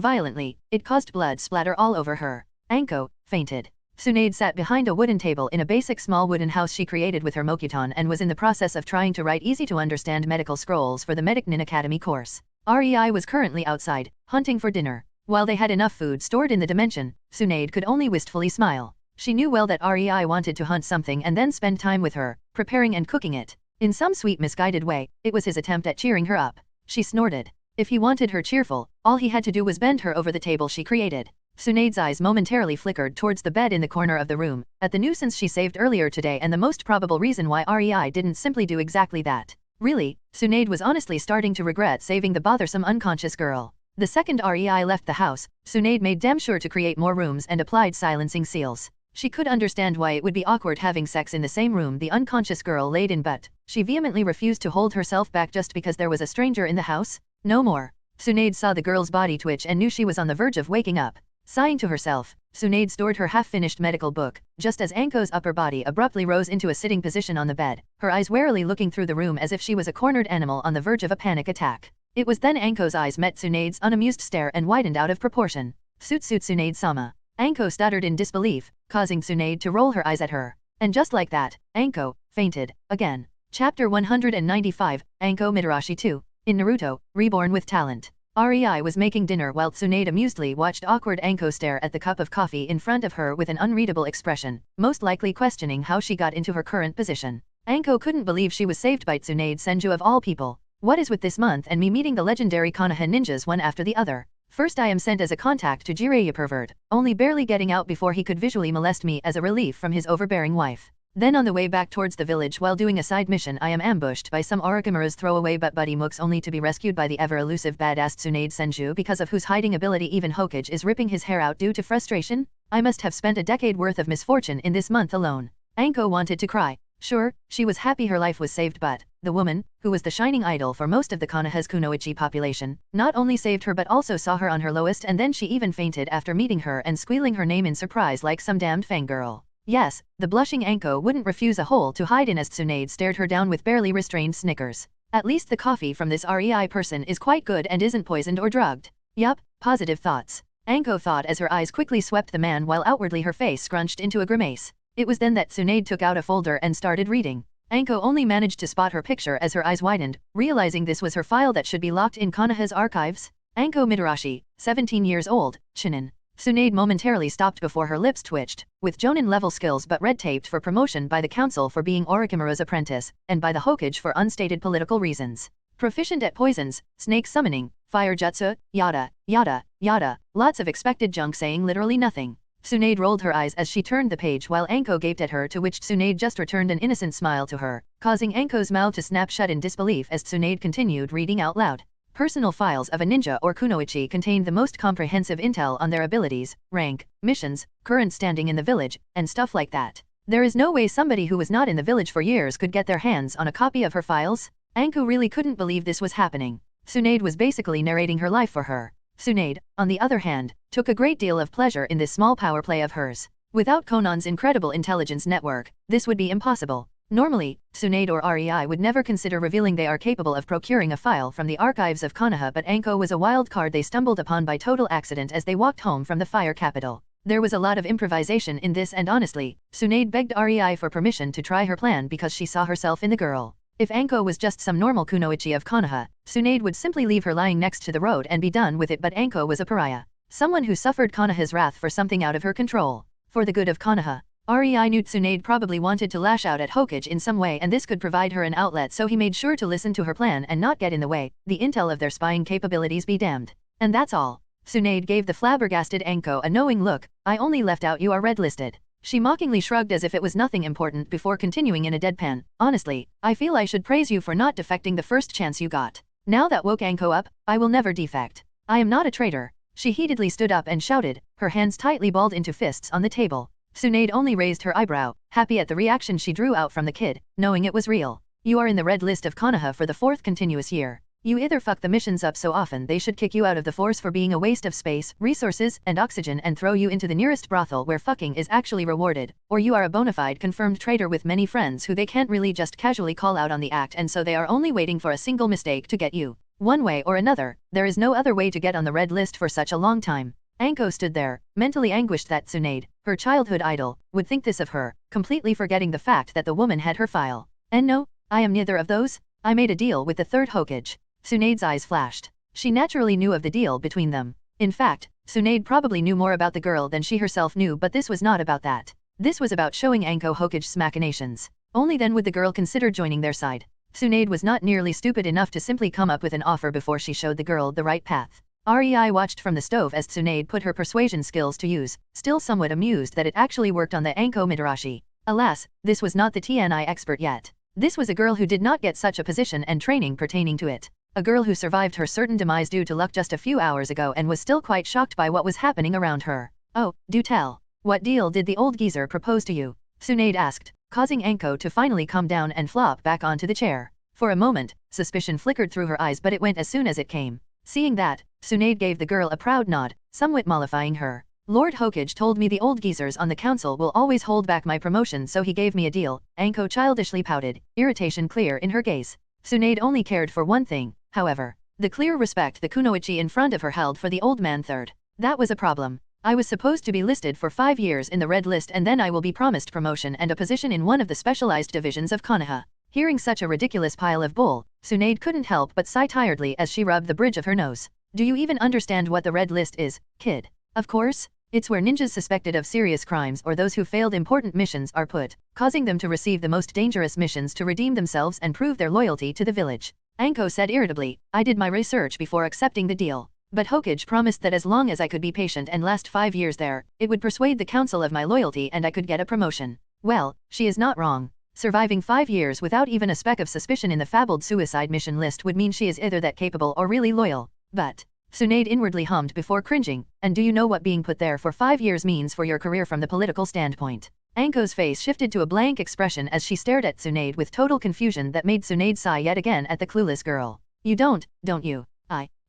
violently, it caused blood splatter all over her. Anko fainted. Tsunade sat behind a wooden table in a basic small wooden house she created with her Mokuton and was in the process of trying to write easy-to-understand medical scrolls for the Medic Nin Academy course. Rei was currently outside, hunting for dinner. While they had enough food stored in the dimension, Tsunade could only wistfully smile. She knew well that Rei wanted to hunt something and then spend time with her, preparing and cooking it. In some sweet misguided way, it was his attempt at cheering her up. She snorted. If he wanted her cheerful, all he had to do was bend her over the table she created. Tsunade's eyes momentarily flickered towards the bed in the corner of the room, at the nuisance she saved earlier today and the most probable reason why Rei didn't simply do exactly that. Really, Tsunade was honestly starting to regret saving the bothersome unconscious girl. The second Rei left the house, Tsunade made damn sure to create more rooms and applied silencing seals. She could understand why it would be awkward having sex in the same room the unconscious girl laid in, but she vehemently refused to hold herself back just because there was a stranger in the house. No more. Tsunade saw the girl's body twitch and knew she was on the verge of waking up. Sighing to herself, Tsunade stored her half-finished medical book, just as Anko's upper body abruptly rose into a sitting position on the bed, her eyes warily looking through the room as if she was a cornered animal on the verge of a panic attack. It was then Anko's eyes met Tsunade's unamused stare and widened out of proportion. Suit Tsunade-sama. Anko stuttered in disbelief, causing Tsunade to roll her eyes at her. And just like that, Anko fainted again. Chapter 195, Anko Mitarashi 2. In Naruto, Reborn with Talent. Rei was making dinner while Tsunade amusedly watched awkward Anko stare at the cup of coffee in front of her with an unreadable expression, most likely questioning how she got into her current position. Anko couldn't believe she was saved by Tsunade Senju of all people. What is with this month and me meeting the legendary Konoha ninjas one after the other? First I am sent as a contact to Jiraiya pervert, only barely getting out before he could visually molest me as a relief from his overbearing wife. Then on the way back towards the village while doing a side mission I am ambushed by some Orochimaru's throwaway butt buddy mooks only to be rescued by the ever-elusive badass Tsunade Senju because of whose hiding ability even Hokage is ripping his hair out due to frustration? I must have spent a decade worth of misfortune in this month alone. Anko wanted to cry. Sure, she was happy her life was saved but, the woman, who was the shining idol for most of the Konoha's kunoichi population, not only saved her but also saw her on her lowest and then she even fainted after meeting her and squealing her name in surprise like some damned fangirl. Yes, the blushing Anko wouldn't refuse a hole to hide in as Tsunade stared her down with barely restrained snickers. At least the coffee from this Rei person is quite good and isn't poisoned or drugged. Yup, positive thoughts. Anko thought as her eyes quickly swept the man while outwardly her face scrunched into a grimace. It was then that Tsunade took out a folder and started reading. Anko only managed to spot her picture as her eyes widened, realizing this was her file that should be locked in Konoha's archives. Anko Mitarashi, 17 years old, Chunin. Tsunade momentarily stopped before her lips twitched. With Jonin-level skills but red-taped for promotion by the council for being Orochimaru's apprentice, and by the Hokage for unstated political reasons. Proficient at poisons, snake summoning, fire jutsu, yada, yada, yada, lots of expected junk saying literally nothing. Tsunade rolled her eyes as she turned the page while Anko gaped at her, to which Tsunade just returned an innocent smile to her, causing Anko's mouth to snap shut in disbelief as Tsunade continued reading out loud. Personal files of a ninja or kunoichi contained the most comprehensive intel on their abilities, rank, missions, current standing in the village, and stuff like that. There is no way somebody who was not in the village for years could get their hands on a copy of her files. Anko really couldn't believe this was happening. Tsunade was basically narrating her life for her. Tsunade, on the other hand, took a great deal of pleasure in this small power play of hers. Without Conan's incredible intelligence network, this would be impossible. Normally, Tsunade or Rei would never consider revealing they are capable of procuring a file from the archives of Konoha, but Anko was a wild card they stumbled upon by total accident as they walked home from the fire capital. There was a lot of improvisation in this, and honestly, Tsunade begged Rei for permission to try her plan because she saw herself in the girl. If Anko was just some normal kunoichi of Konoha, Tsunade would simply leave her lying next to the road and be done with it, but Anko was a pariah. Someone who suffered Konoha's wrath for something out of her control. For the good of Konoha. Rei knew Tsunade probably wanted to lash out at Hokage in some way, and this could provide her an outlet, so he made sure to listen to her plan and not get in the way, the intel of their spying capabilities be damned. And that's all. Tsunade gave the flabbergasted Anko a knowing look. I only left out you are red-listed. She mockingly shrugged as if it was nothing important before continuing in a deadpan. Honestly, I feel I should praise you for not defecting the first chance you got. Now that woke Anko up, I will never defect. I am not a traitor. She heatedly stood up and shouted, her hands tightly balled into fists on the table. Tsunade only raised her eyebrow, happy at the reaction she drew out from the kid, knowing it was real. You are in the red list of Konoha for the 4th continuous year. You either fuck the missions up so often they should kick you out of the force for being a waste of space, resources, and oxygen and throw you into the nearest brothel where fucking is actually rewarded, or you are a bona fide confirmed traitor with many friends who they can't really just casually call out on the act, and so they are only waiting for a single mistake to get you. One way or another, there is no other way to get on the red list for such a long time. Anko stood there, mentally anguished that Tsunade, her childhood idol, would think this of her, completely forgetting the fact that the woman had her file. And no, I am neither of those. I made a deal with the 3rd Hokage. Tsunade's eyes flashed. She naturally knew of the deal between them. In fact, Tsunade probably knew more about the girl than she herself knew, but this was not about that. This was about showing Anko Hokage's machinations. Only then would the girl consider joining their side. Tsunade was not nearly stupid enough to simply come up with an offer before she showed the girl the right path. Rei watched from the stove as Tsunade put her persuasion skills to use, still somewhat amused that it actually worked on the Anko Mitarashi. Alas, this was not the TNI expert yet. This was a girl who did not get such a position and training pertaining to it. A girl who survived her certain demise due to luck just a few hours ago and was still quite shocked by what was happening around her. Oh, do tell. What deal did the old geezer propose to you? Tsunade asked, causing Anko to finally calm down and flop back onto the chair. For a moment, suspicion flickered through her eyes, but it went as soon as it came. Seeing that, Tsunade gave the girl a proud nod, somewhat mollifying her. Lord Hokage told me the old geezers on the council will always hold back my promotion, so he gave me a deal. Anko childishly pouted, irritation clear in her gaze. Tsunade only cared for one thing, however. The clear respect the kunoichi in front of her held for the old man third. That was a problem. I was supposed to be listed for 5 years in the red list, and then I will be promised promotion and a position in one of the specialized divisions of Konoha. Hearing such a ridiculous pile of bull, Tsunade couldn't help but sigh tiredly as she rubbed the bridge of her nose. Do you even understand what the red list is, kid? Of course. It's where ninjas suspected of serious crimes or those who failed important missions are put, causing them to receive the most dangerous missions to redeem themselves and prove their loyalty to the village. Anko said irritably, I did my research before accepting the deal. But Hokage promised that as long as I could be patient and last 5 years there, it would persuade the council of my loyalty and I could get a promotion. Well, she is not wrong. Surviving 5 years without even a speck of suspicion in the fabled suicide mission list would mean she is either that capable or really loyal. But Tsunade inwardly hummed before cringing, and do you know what being put there for 5 years means for your career from the political standpoint? Anko's face shifted to a blank expression as she stared at Tsunade with total confusion that made Tsunade sigh yet again at the clueless girl. You don't you?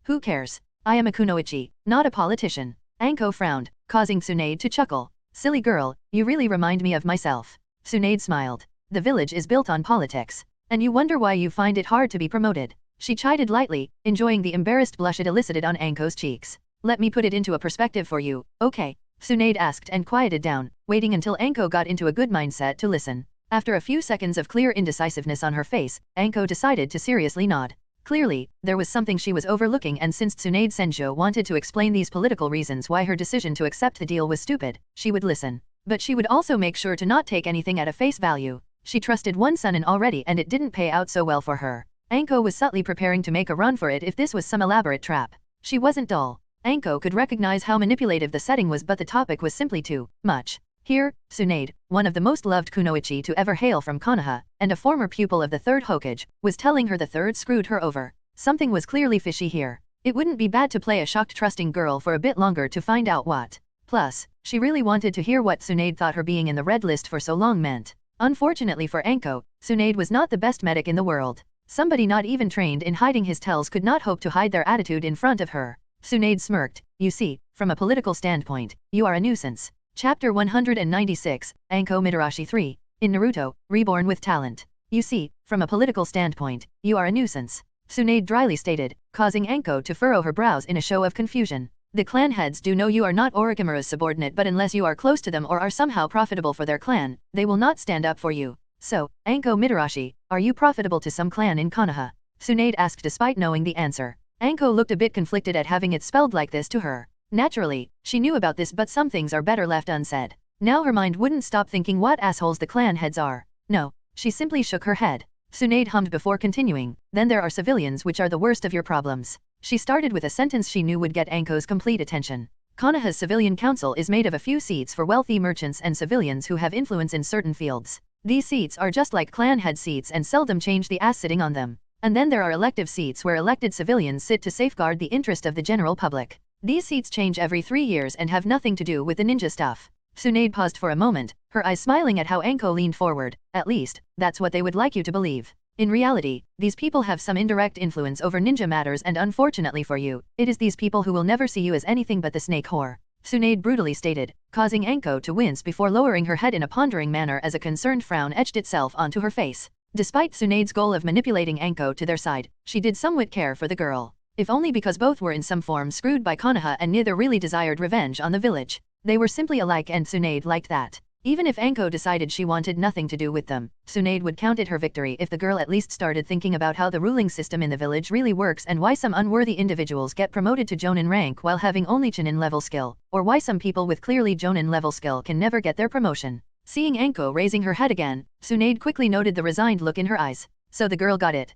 Who cares? I am a kunoichi, not a politician. Anko frowned, causing Tsunade to chuckle. Silly girl, you really remind me of myself. Tsunade smiled. The village is built on politics. And you wonder why you find it hard to be promoted. She chided lightly, enjoying the embarrassed blush it elicited on Anko's cheeks. Let me put it into a perspective for you, okay? Tsunade asked and quieted down, waiting until Anko got into a good mindset to listen. After a few seconds of clear indecisiveness on her face, Anko decided to seriously nod. Clearly, there was something she was overlooking, and since Tsunade Senjo wanted to explain these political reasons why her decision to accept the deal was stupid, she would listen. But she would also make sure to not take anything at a face value. She trusted one son in already, and it didn't pay out so well for her. Anko was subtly preparing to make a run for it if this was some elaborate trap. She wasn't dull. Anko could recognize how manipulative the setting was, but the topic was simply too much. Here, Tsunade, one of the most loved kunoichi to ever hail from Konoha, and a former pupil of the third Hokage, was telling her the third screwed her over. Something was clearly fishy here. It wouldn't be bad to play a shocked trusting girl for a bit longer to find out what. Plus, she really wanted to hear what Tsunade thought her being in the red list for so long meant. Unfortunately for Anko, Tsunade was not the best medic in the world. Somebody not even trained in hiding his tells could not hope to hide their attitude in front of her. Tsunade smirked. You see, from a political standpoint, you are a nuisance. Chapter 196, Anko Mitarashi 3. In Naruto, Reborn with Talent. You see, from a political standpoint, you are a nuisance. Tsunade dryly stated, causing Anko to furrow her brows in a show of confusion. The clan heads do know you are not Orochimaru's subordinate, but unless you are close to them or are somehow profitable for their clan, they will not stand up for you. So, Anko Mitarashi, are you profitable to some clan in Konoha? Tsunade asked despite knowing the answer. Anko looked a bit conflicted at having it spelled like this to her. Naturally, she knew about this, but some things are better left unsaid. Now her mind wouldn't stop thinking what assholes the clan heads are. No, she simply shook her head. Tsunade hummed before continuing, then there are civilians, which are the worst of your problems. She started with a sentence she knew would get Anko's complete attention. Konoha's civilian council is made of a few seats for wealthy merchants and civilians who have influence in certain fields. These seats are just like clan head seats and seldom change the ass sitting on them. And then there are elective seats where elected civilians sit to safeguard the interest of the general public. These seats change every 3 years and have nothing to do with the ninja stuff. Tsunade paused for a moment, her eyes smiling at how Anko leaned forward. At least, that's what they would like you to believe. In reality, these people have some indirect influence over ninja matters, and unfortunately for you, it is these people who will never see you as anything but the snake whore. Tsunade brutally stated, causing Anko to wince before lowering her head in a pondering manner as a concerned frown etched itself onto her face. Despite Tsunade's goal of manipulating Anko to their side, she did somewhat care for the girl. If only because both were in some form screwed by Konoha and neither really desired revenge on the village. They were simply alike, and Tsunade liked that. Even if Anko decided she wanted nothing to do with them, Tsunade would count it her victory if the girl at least started thinking about how the ruling system in the village really works, and why some unworthy individuals get promoted to Jonin rank while having only Chunin level skill, or why some people with clearly Jonin level skill can never get their promotion. Seeing Anko raising her head again, Tsunade quickly noted the resigned look in her eyes. So the girl got it.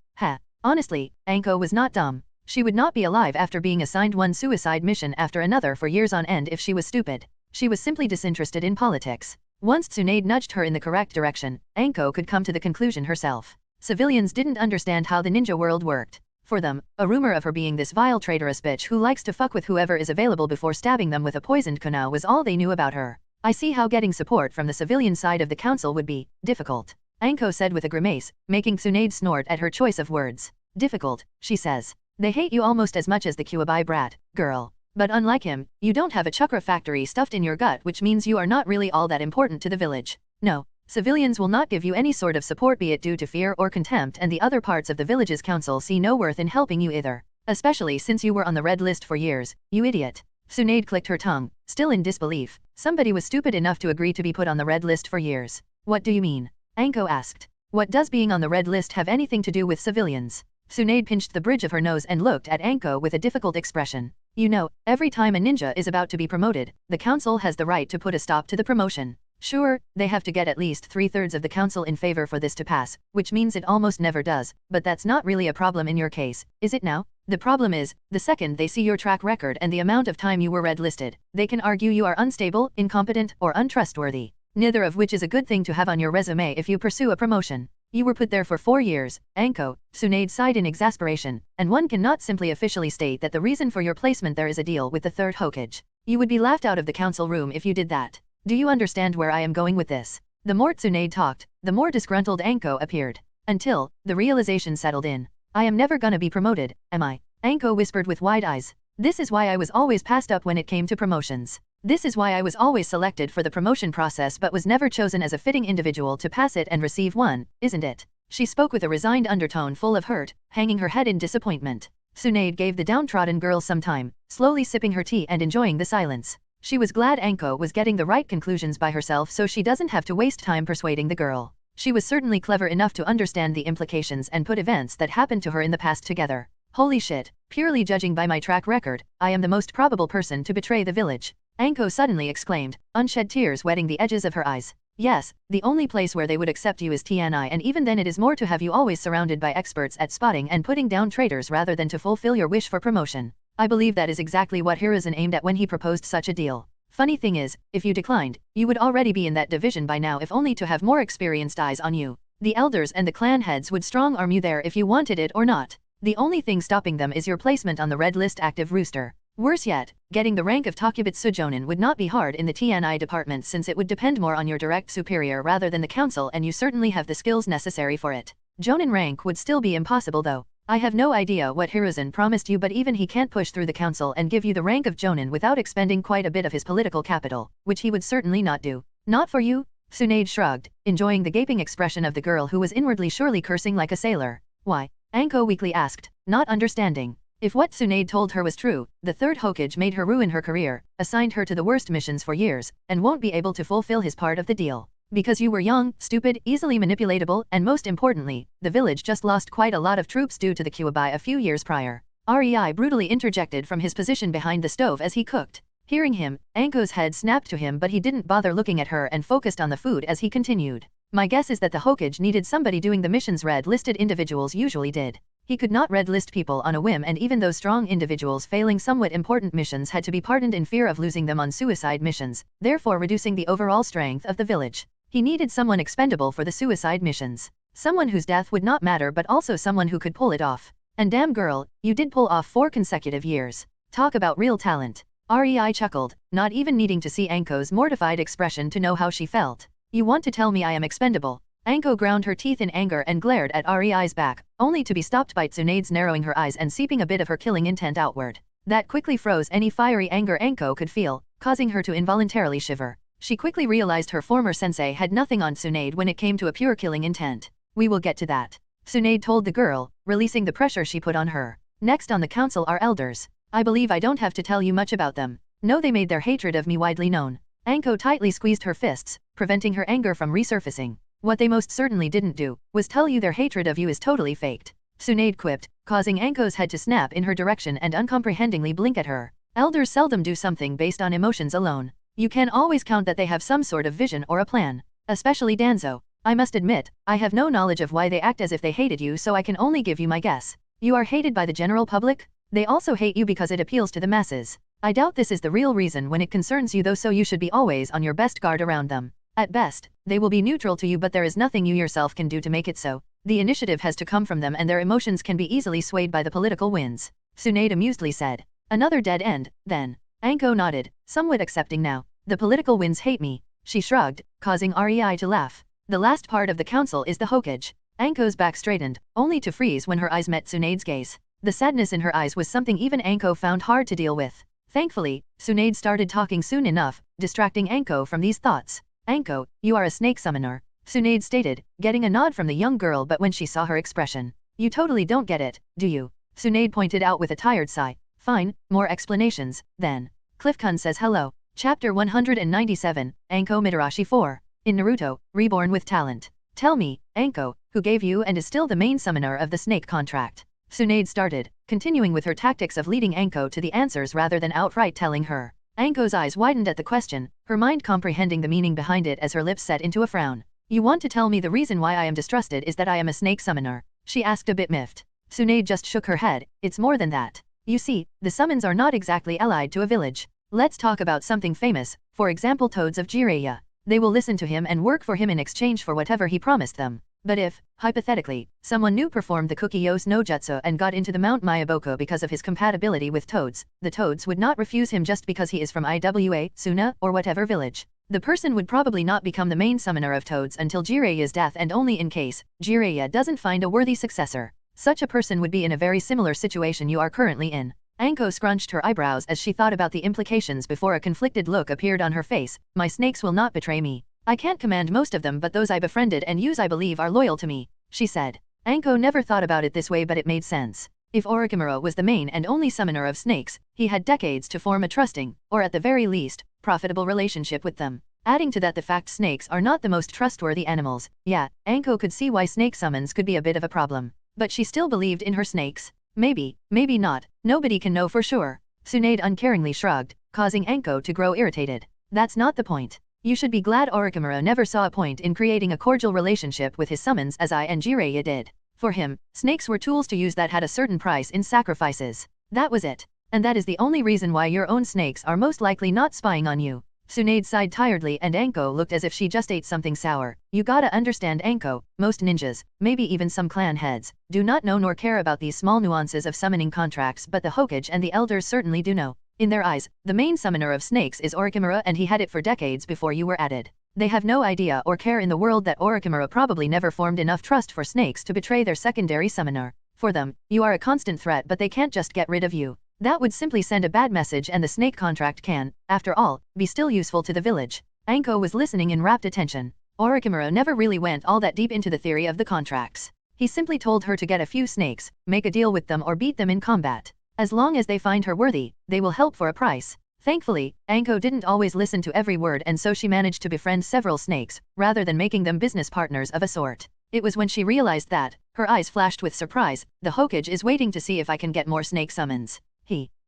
Honestly, Anko was not dumb. She would not be alive after being assigned one suicide mission after another for years on end if she was stupid. She was simply disinterested in politics. Once Tsunade nudged her in the correct direction, Anko could come to the conclusion herself. Civilians didn't understand how the ninja world worked. For them, a rumor of her being this vile traitorous bitch who likes to fuck with whoever is available before stabbing them with a poisoned kunai was all they knew about her. I see how getting support from the civilian side of the council would be difficult. Anko said with a grimace, making Tsunade snort at her choice of words. Difficult, she says. They hate you almost as much as the Kyuubi brat, girl. But unlike him, you don't have a chakra factory stuffed in your gut, which means you are not really all that important to the village. No, civilians will not give you any sort of support, be it due to fear or contempt, and the other parts of the village's council see no worth in helping you either. Especially since you were on the red list for years, you idiot. Tsunade clicked her tongue, still in disbelief. Somebody was stupid enough to agree to be put on the red list for years. What do you mean? Anko asked. What does being on the red list have anything to do with civilians? Tsunade pinched the bridge of her nose and looked at Anko with a difficult expression. You know, every time a ninja is about to be promoted, the council has the right to put a stop to the promotion. Sure, they have to get at least 3/3 of the council in favor for this to pass, which means it almost never does, but that's not really a problem in your case, is it now? The problem is, the second they see your track record and the amount of time you were red listed, they can argue you are unstable, incompetent, or untrustworthy. Neither of which is a good thing to have on your resume if you pursue a promotion. You were put there for 4 years, Anko, Tsunade sighed in exasperation, and one cannot simply officially state that the reason for your placement there is a deal with the third Hokage. You would be laughed out of the council room if you did that. Do you understand where I am going with this? The more Tsunade talked, the more disgruntled Anko appeared. Until, the realization settled in. I am never gonna be promoted, am I? Anko whispered with wide eyes. This is why I was always passed up when it came to promotions. This is why I was always selected for the promotion process but was never chosen as a fitting individual to pass it and receive one, isn't it? She spoke with a resigned undertone full of hurt, hanging her head in disappointment. Tsunade gave the downtrodden girl some time, slowly sipping her tea and enjoying the silence. She was glad Anko was getting the right conclusions by herself so she doesn't have to waste time persuading the girl. She was certainly clever enough to understand the implications and put events that happened to her in the past together. Holy shit, purely judging by my track record, I am the most probable person to betray the village. Anko suddenly exclaimed, unshed tears wetting the edges of her eyes. Yes, the only place where they would accept you is TNI, and even then it is more to have you always surrounded by experts at spotting and putting down traitors rather than to fulfill your wish for promotion. I believe that is exactly what Hiruzen aimed at when he proposed such a deal. Funny thing is, if you declined, you would already be in that division by now if only to have more experienced eyes on you. The elders and the clan heads would strong-arm you there if you wanted it or not. The only thing stopping them is your placement on the red list active rooster. Worse yet, getting the rank of Takubitsu Jonin would not be hard in the TNI department since it would depend more on your direct superior rather than the council, and you certainly have the skills necessary for it. Jonin rank would still be impossible though. I have no idea what Hiruzen promised you, but even he can't push through the council and give you the rank of Jonin without expending quite a bit of his political capital, which he would certainly not do. Not for you? Tsunade shrugged, enjoying the gaping expression of the girl who was inwardly surely cursing like a sailor. Why? Anko weakly asked, not understanding. If what Tsunade told her was true, the third Hokage made her ruin her career, assigned her to the worst missions for years, and won't be able to fulfill his part of the deal. Because you were young, stupid, easily manipulatable, and most importantly, the village just lost quite a lot of troops due to the Kyuubi a few years prior. Rei brutally interjected from his position behind the stove as he cooked. Hearing him, Anko's head snapped to him, but he didn't bother looking at her and focused on the food as he continued. My guess is that the Hokage needed somebody doing the missions red-listed individuals usually did. He could not red-list people on a whim, and even those strong individuals failing somewhat important missions had to be pardoned in fear of losing them on suicide missions, therefore reducing the overall strength of the village. He needed someone expendable for the suicide missions. Someone whose death would not matter, but also someone who could pull it off. And damn girl, you did pull off 4 consecutive years. Talk about real talent. Rei chuckled, not even needing to see Anko's mortified expression to know how she felt. You want to tell me I am expendable? Anko ground her teeth in anger and glared at Rei's back, only to be stopped by Tsunade's narrowing her eyes and seeping a bit of her killing intent outward. That quickly froze any fiery anger Anko could feel, causing her to involuntarily shiver. She quickly realized her former sensei had nothing on Tsunade when it came to a pure killing intent. We will get to that, Tsunade told the girl, releasing the pressure she put on her. Next on the council are elders. I believe I don't have to tell you much about them. No, they made their hatred of me widely known. Anko tightly squeezed her fists, preventing her anger from resurfacing. What they most certainly didn't do was tell you their hatred of you is totally faked, Tsunade quipped, causing Anko's head to snap in her direction and uncomprehendingly blink at her. Elders seldom do something based on emotions alone. You can always count that they have some sort of vision or a plan. Especially Danzo. I must admit, I have no knowledge of why they act as if they hated you, so I can only give you my guess. You are hated by the general public? They also hate you because it appeals to the masses. I doubt this is the real reason when it concerns you though, so you should be always on your best guard around them. At best, they will be neutral to you, but there is nothing you yourself can do to make it so. The initiative has to come from them, and their emotions can be easily swayed by the political winds. Tsunade amusedly said. Another dead end, then. Anko nodded, somewhat accepting now. The political winds hate me. She shrugged, causing Rei to laugh. The last part of the council is the Hokage. Anko's back straightened, only to freeze when her eyes met Tsunade's gaze. The sadness in her eyes was something even Anko found hard to deal with. Thankfully, Tsunade started talking soon enough, distracting Anko from these thoughts. Anko, you are a snake summoner, Tsunade stated, getting a nod from the young girl, but when she saw her expression, you totally don't get it, do you? Tsunade pointed out with a tired sigh. Fine, more explanations, then. Cliff-kun says hello. Chapter 197, Anko Midarashi 4. In Naruto, Reborn with Talent. Tell me, Anko, who gave you and is still the main summoner of the snake contract? Tsunade started, continuing with her tactics of leading Anko to the answers rather than outright telling her. Anko's eyes widened at the question, her mind comprehending the meaning behind it as her lips set into a frown. You want to tell me the reason why I am distrusted is that I am a snake summoner? She asked a bit miffed. Tsunade just shook her head. It's more than that. You see, the summons are not exactly allied to a village. Let's talk about something famous, for example Toads of Jiraiya. They will listen to him and work for him in exchange for whatever he promised them. But if, hypothetically, someone new performed the Kuki-Yos no Jutsu and got into the Mount Mayaboko because of his compatibility with Toads, the Toads would not refuse him just because he is from Iwa, Suna, or whatever village. The person would probably not become the main summoner of Toads until Jiraiya's death, and only in case Jiraiya doesn't find a worthy successor. Such a person would be in a very similar situation you are currently in. Anko scrunched her eyebrows as she thought about the implications before a conflicted look appeared on her face. My snakes will not betray me. I can't command most of them, but those I befriended and use I believe are loyal to me, she said. Anko never thought about it this way, but it made sense. If Orochimaru was the main and only summoner of snakes, he had decades to form a trusting, or at the very least, profitable relationship with them. Adding to that the fact snakes are not the most trustworthy animals, yeah, Anko could see why snake summons could be a bit of a problem. But she still believed in her snakes. Maybe, maybe not, nobody can know for sure. Tsunade uncaringly shrugged, causing Anko to grow irritated. That's not the point. You should be glad Orochimaru never saw a point in creating a cordial relationship with his summons as I and Jiraiya did. For him, snakes were tools to use that had a certain price in sacrifices. That was it. And that is the only reason why your own snakes are most likely not spying on you. Tsunade sighed tiredly and Anko looked as if she just ate something sour. You gotta understand Anko, most ninjas, maybe even some clan heads, do not know nor care about these small nuances of summoning contracts, but the Hokage and the elders certainly do know. In their eyes, the main summoner of snakes is Orochimaru, and he had it for decades before you were added. They have no idea or care in the world that Orochimaru probably never formed enough trust for snakes to betray their secondary summoner. For them, you are a constant threat, but they can't just get rid of you. That would simply send a bad message, and the snake contract can, after all, be still useful to the village. Anko was listening in rapt attention. Orochimaru never really went all that deep into the theory of the contracts. He simply told her to get a few snakes, make a deal with them or beat them in combat. As long as they find her worthy, they will help for a price. Thankfully, Anko didn't always listen to every word, and so she managed to befriend several snakes, rather than making them business partners of a sort. It was when she realized that, her eyes flashed with surprise, the Hokage is waiting to see if I can get more snake summons.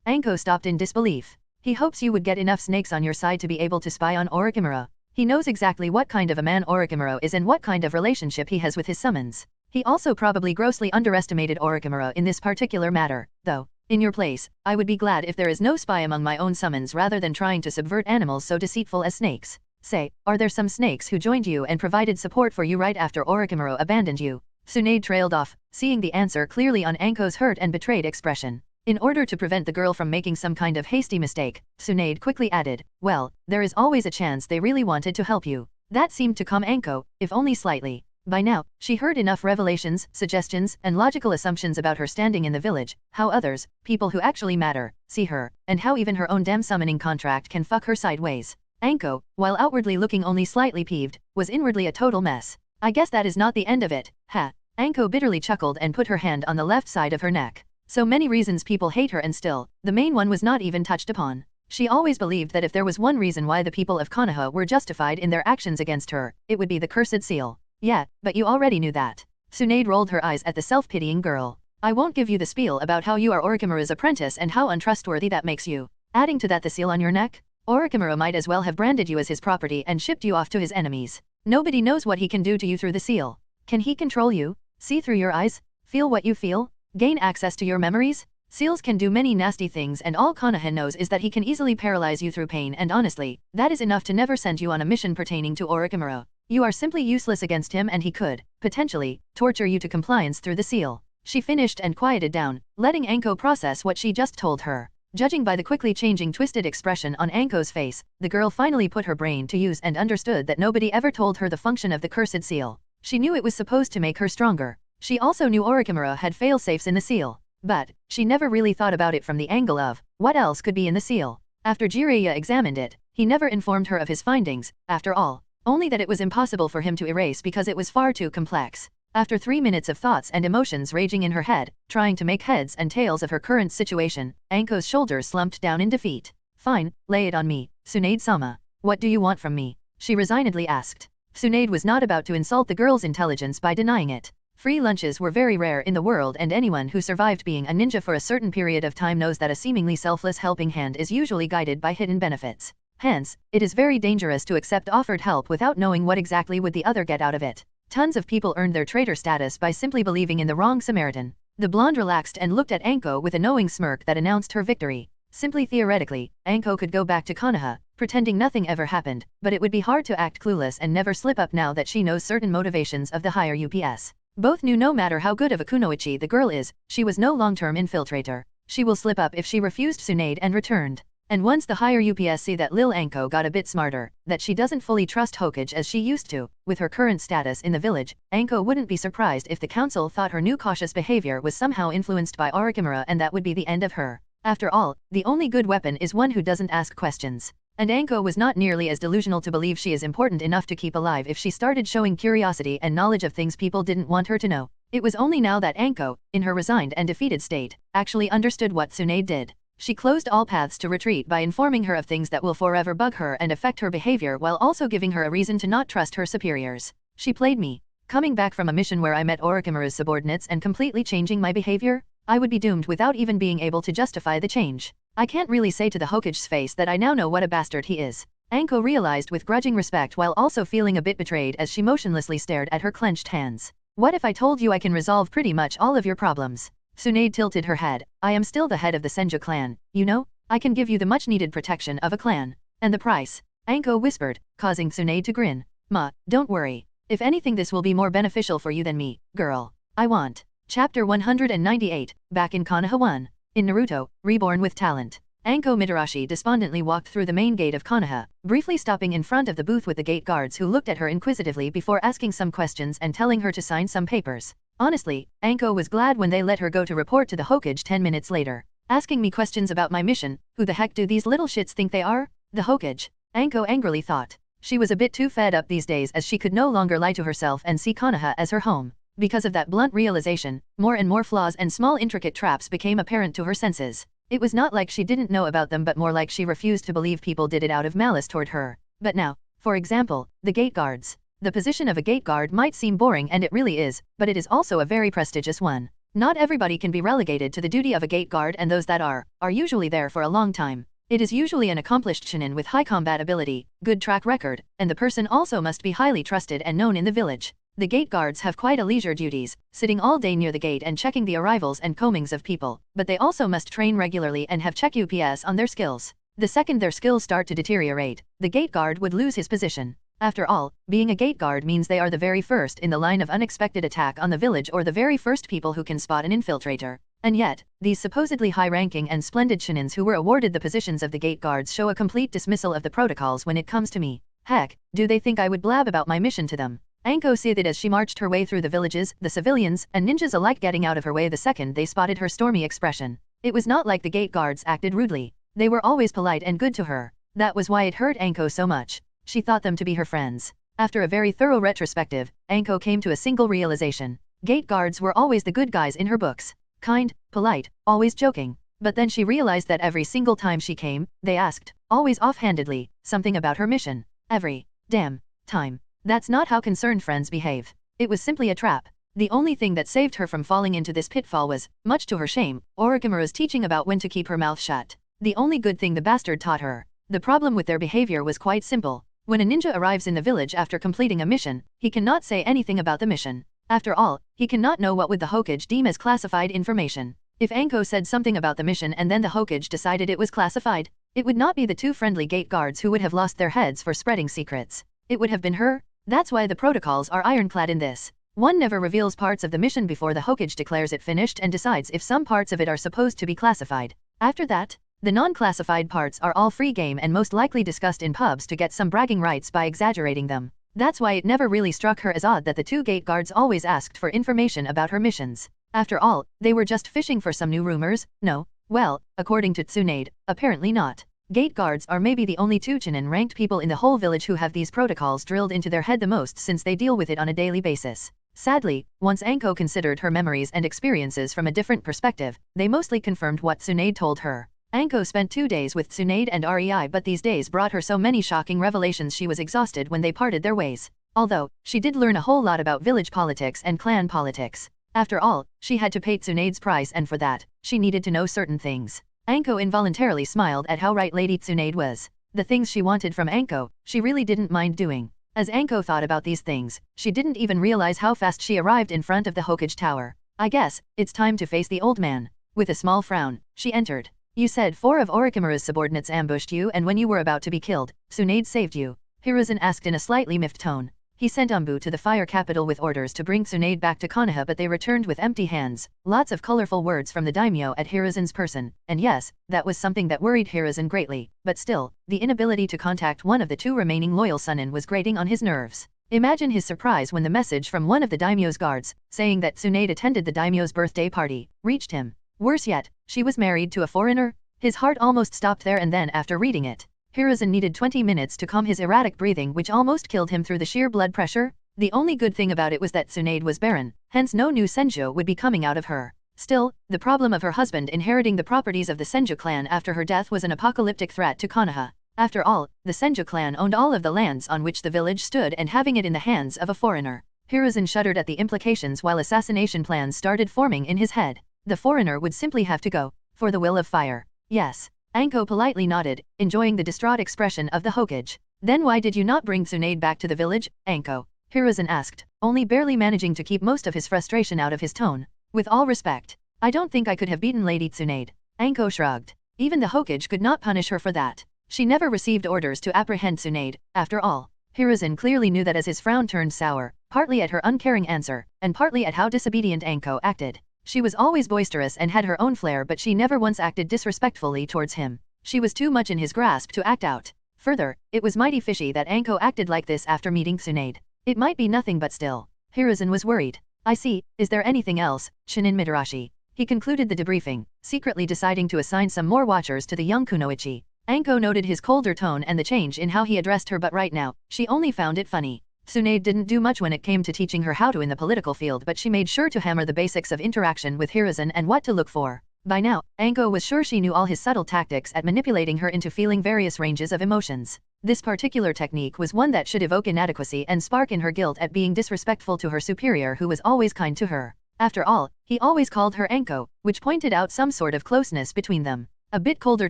Anko stopped in disbelief. He hopes you would get enough snakes on your side to be able to spy on Orochimaru. He knows exactly what kind of a man Orochimaru is and what kind of relationship he has with his summons. He also probably grossly underestimated Orochimaru in this particular matter, though. In your place, I would be glad if there is no spy among my own summons rather than trying to subvert animals so deceitful as snakes. Say, are there some snakes who joined you and provided support for you right after Orochimaru abandoned you? Tsunade trailed off, seeing the answer clearly on Anko's hurt and betrayed expression. In order to prevent the girl from making some kind of hasty mistake, Tsunade quickly added, well, there is always a chance they really wanted to help you. That seemed to calm Anko, if only slightly. By now, she heard enough revelations, suggestions, and logical assumptions about her standing in the village, how others, people who actually matter, see her, and how even her own damn summoning contract can fuck her sideways. Anko, while outwardly looking only slightly peeved, was inwardly a total mess. I guess that is not the end of it, ha. Anko bitterly chuckled and put her hand on the left side of her neck. So many reasons people hate her, and still, the main one was not even touched upon. She always believed that if there was one reason why the people of Konoha were justified in their actions against her, it would be the cursed seal. Yeah, but you already knew that. Tsunade rolled her eyes at the self-pitying girl. I won't give you the spiel about how you are Orochimaru's apprentice and how untrustworthy that makes you. Adding to that the seal on your neck? Orochimaru might as well have branded you as his property and shipped you off to his enemies. Nobody knows what he can do to you through the seal. Can he control you? See through your eyes? Feel what you feel? Gain access to your memories? Seals can do many nasty things, and all Konoha knows is that he can easily paralyze you through pain, and honestly, that is enough to never send you on a mission pertaining to Orochimaru. You are simply useless against him, and he could, potentially, torture you to compliance through the seal. She finished and quieted down, letting Anko process what she just told her. Judging by the quickly changing twisted expression on Anko's face, the girl finally put her brain to use and understood that nobody ever told her the function of the cursed seal. She knew it was supposed to make her stronger. She also knew Orochimaru had fail-safes in the seal. But, she never really thought about it from the angle of, what else could be in the seal? After Jiraiya examined it, he never informed her of his findings, after all. Only that it was impossible for him to erase because it was far too complex. After 3 minutes of thoughts and emotions raging in her head, trying to make heads and tails of her current situation, Anko's shoulders slumped down in defeat. Fine, lay it on me, Tsunade-sama. What do you want from me? She resignedly asked. Tsunade was not about to insult the girl's intelligence by denying it. Free lunches were very rare in the world, and anyone who survived being a ninja for a certain period of time knows that a seemingly selfless helping hand is usually guided by hidden benefits. Hence, it is very dangerous to accept offered help without knowing what exactly would the other get out of it. Tons of people earned their traitor status by simply believing in the wrong Samaritan. The blonde relaxed and looked at Anko with a knowing smirk that announced her victory. Simply theoretically, Anko could go back to Konoha, pretending nothing ever happened, but it would be hard to act clueless and never slip up now that she knows certain motivations of the higher UPS. Both knew no matter how good of a kunoichi the girl is, she was no long-term infiltrator. She will slip up if she refused Tsunade and returned. And once the higher UPS see that Lil Anko got a bit smarter, that she doesn't fully trust Hokage as she used to, with her current status in the village, Anko wouldn't be surprised if the council thought her new cautious behavior was somehow influenced by Orochimaru, and that would be the end of her. After all, the only good weapon is one who doesn't ask questions. And Anko was not nearly as delusional to believe she is important enough to keep alive if she started showing curiosity and knowledge of things people didn't want her to know. It was only now that Anko, in her resigned and defeated state, actually understood what Tsunade did. She closed all paths to retreat by informing her of things that will forever bug her and affect her behavior, while also giving her a reason to not trust her superiors. She played me. Coming back from a mission where I met Orochimaru's subordinates and completely changing my behavior? I would be doomed without even being able to justify the change. I can't really say to the Hokage's face that I now know what a bastard he is. Anko realized with grudging respect, while also feeling a bit betrayed as she motionlessly stared at her clenched hands. What if I told you I can resolve pretty much all of your problems? Tsunade tilted her head. I am still the head of the Senju clan, you know? I can give you the much-needed protection of a clan. And the price? Anko whispered, causing Tsunade to grin. Ma, don't worry. If anything, this will be more beneficial for you than me, girl. I want. Chapter 198, back in Konoha 1. In Naruto, Reborn with Talent. Anko Mitarashi despondently walked through the main gate of Konoha, briefly stopping in front of the booth with the gate guards who looked at her inquisitively before asking some questions and telling her to sign some papers. Honestly, Anko was glad when they let her go to report to the Hokage 10 minutes later. Asking me questions about my mission, who the heck do these little shits think they are? The Hokage? Anko angrily thought. She was a bit too fed up these days, as she could no longer lie to herself and see Konoha as her home. Because of that blunt realization, more and more flaws and small intricate traps became apparent to her senses. It was not like she didn't know about them, but more like she refused to believe people did it out of malice toward her. But now, for example, the gate guards. The position of a gate guard might seem boring, and it really is, but it is also a very prestigious one. Not everybody can be relegated to the duty of a gate guard, and those that are usually there for a long time. It is usually an accomplished shinin with high combat ability, good track record, and the person also must be highly trusted and known in the village. The gate guards have quite a leisure duties, sitting all day near the gate and checking the arrivals and comings of people, but they also must train regularly and have check UPS on their skills. The second their skills start to deteriorate, the gate guard would lose his position. After all, being a gate guard means they are the very first in the line of unexpected attack on the village, or the very first people who can spot an infiltrator. And yet, these supposedly high-ranking and splendid shinins who were awarded the positions of the gate guards show a complete dismissal of the protocols when it comes to me. Heck, do they think I would blab about my mission to them? Anko seethed as she marched her way through the villages, the civilians and ninjas alike getting out of her way the second they spotted her stormy expression. It was not like the gate guards acted rudely. They were always polite and good to her. That was why it hurt Anko so much. She thought them to be her friends. After a very thorough retrospective, Anko came to a single realization. Gate guards were always the good guys in her books. Kind, polite, always joking. But then she realized that every single time she came, they asked, always offhandedly, something about her mission. Every damn time. That's not how concerned friends behave. It was simply a trap. The only thing that saved her from falling into this pitfall was, much to her shame, Orochimaru's teaching about when to keep her mouth shut. The only good thing the bastard taught her. The problem with their behavior was quite simple. When a ninja arrives in the village after completing a mission, he cannot say anything about the mission. After all, he cannot know what would the Hokage deem as classified information. If Anko said something about the mission and then the Hokage decided it was classified, it would not be the two friendly gate guards who would have lost their heads for spreading secrets. It would have been her. That's why the protocols are ironclad in this. One never reveals parts of the mission before the Hokage declares it finished and decides if some parts of it are supposed to be classified. After that, The non-classified parts are all free game and most likely discussed in pubs to get some bragging rights by exaggerating them. That's why it never really struck her as odd that the two gate guards always asked for information about her missions. After all, they were just fishing for some new rumors, no? Well, according to Tsunade, apparently not. Gate guards are maybe the only two Chunin-ranked people in the whole village who have these protocols drilled into their head the most since they deal with it on a daily basis. Sadly, once Anko considered her memories and experiences from a different perspective, they mostly confirmed what Tsunade told her. Anko spent 2 days with Tsunade and REI, but these days brought her so many shocking revelations she was exhausted when they parted their ways. Although, she did learn a whole lot about village politics and clan politics. After all, she had to pay Tsunade's price, and for that, she needed to know certain things. Anko involuntarily smiled at how right Lady Tsunade was. The things she wanted from Anko, she really didn't mind doing. As Anko thought about these things, she didn't even realize how fast she arrived in front of the Hokage Tower. I guess, it's time to face the old man. With a small frown, she entered. You said 4 of Orochimaru's subordinates ambushed you, and when you were about to be killed, Tsunade saved you. Hiruzen asked in a slightly miffed tone. He sent Umbu to the fire capital with orders to bring Tsunade back to Konoha, but they returned with empty hands. Lots of colorful words from the daimyo at Hiruzen's person, and yes, that was something that worried Hiruzen greatly, but still, the inability to contact one of the 2 remaining loyal Sunin was grating on his nerves. Imagine his surprise when the message from one of the daimyo's guards, saying that Tsunade attended the daimyo's birthday party, reached him. Worse yet, she was married to a foreigner? His heart almost stopped there and then after reading it. Hiruzen needed 20 minutes to calm his erratic breathing, which almost killed him through the sheer blood pressure. The only good thing about it was that Tsunade was barren, hence no new senju would be coming out of her. Still, the problem of her husband inheriting the properties of the Senju clan after her death was an apocalyptic threat to Konoha. After all, the Senju clan owned all of the lands on which the village stood, and having it in the hands of a foreigner. Hiruzen shuddered at the implications while assassination plans started forming in his head. The foreigner would simply have to go. For the will of fire. Yes. Anko politely nodded, enjoying the distraught expression of the Hokage. Then why did you not bring Tsunade back to the village, Anko? Hiruzen asked, only barely managing to keep most of his frustration out of his tone. With all respect, I don't think I could have beaten Lady Tsunade. Anko shrugged. Even the Hokage could not punish her for that. She never received orders to apprehend Tsunade, after all. Hiruzen clearly knew that as his frown turned sour, partly at her uncaring answer, and partly at how disobedient Anko acted. She was always boisterous and had her own flair, but she never once acted disrespectfully towards him. She was too much in his grasp to act out. Further, it was mighty fishy that Anko acted like this after meeting Tsunade. It might be nothing, but still. Hiruzen was worried. I see, is there anything else, Shinin Midarashi? He concluded the debriefing, secretly deciding to assign some more watchers to the young Kunoichi. Anko noted his colder tone and the change in how he addressed her, but right now, she only found it funny. Tsunade didn't do much when it came to teaching her how to in the political field, but she made sure to hammer the basics of interaction with Hiruzen and what to look for. By now, Anko was sure she knew all his subtle tactics at manipulating her into feeling various ranges of emotions. This particular technique was one that should evoke inadequacy and spark in her guilt at being disrespectful to her superior, who was always kind to her. After all, he always called her Anko, which pointed out some sort of closeness between them. A bit colder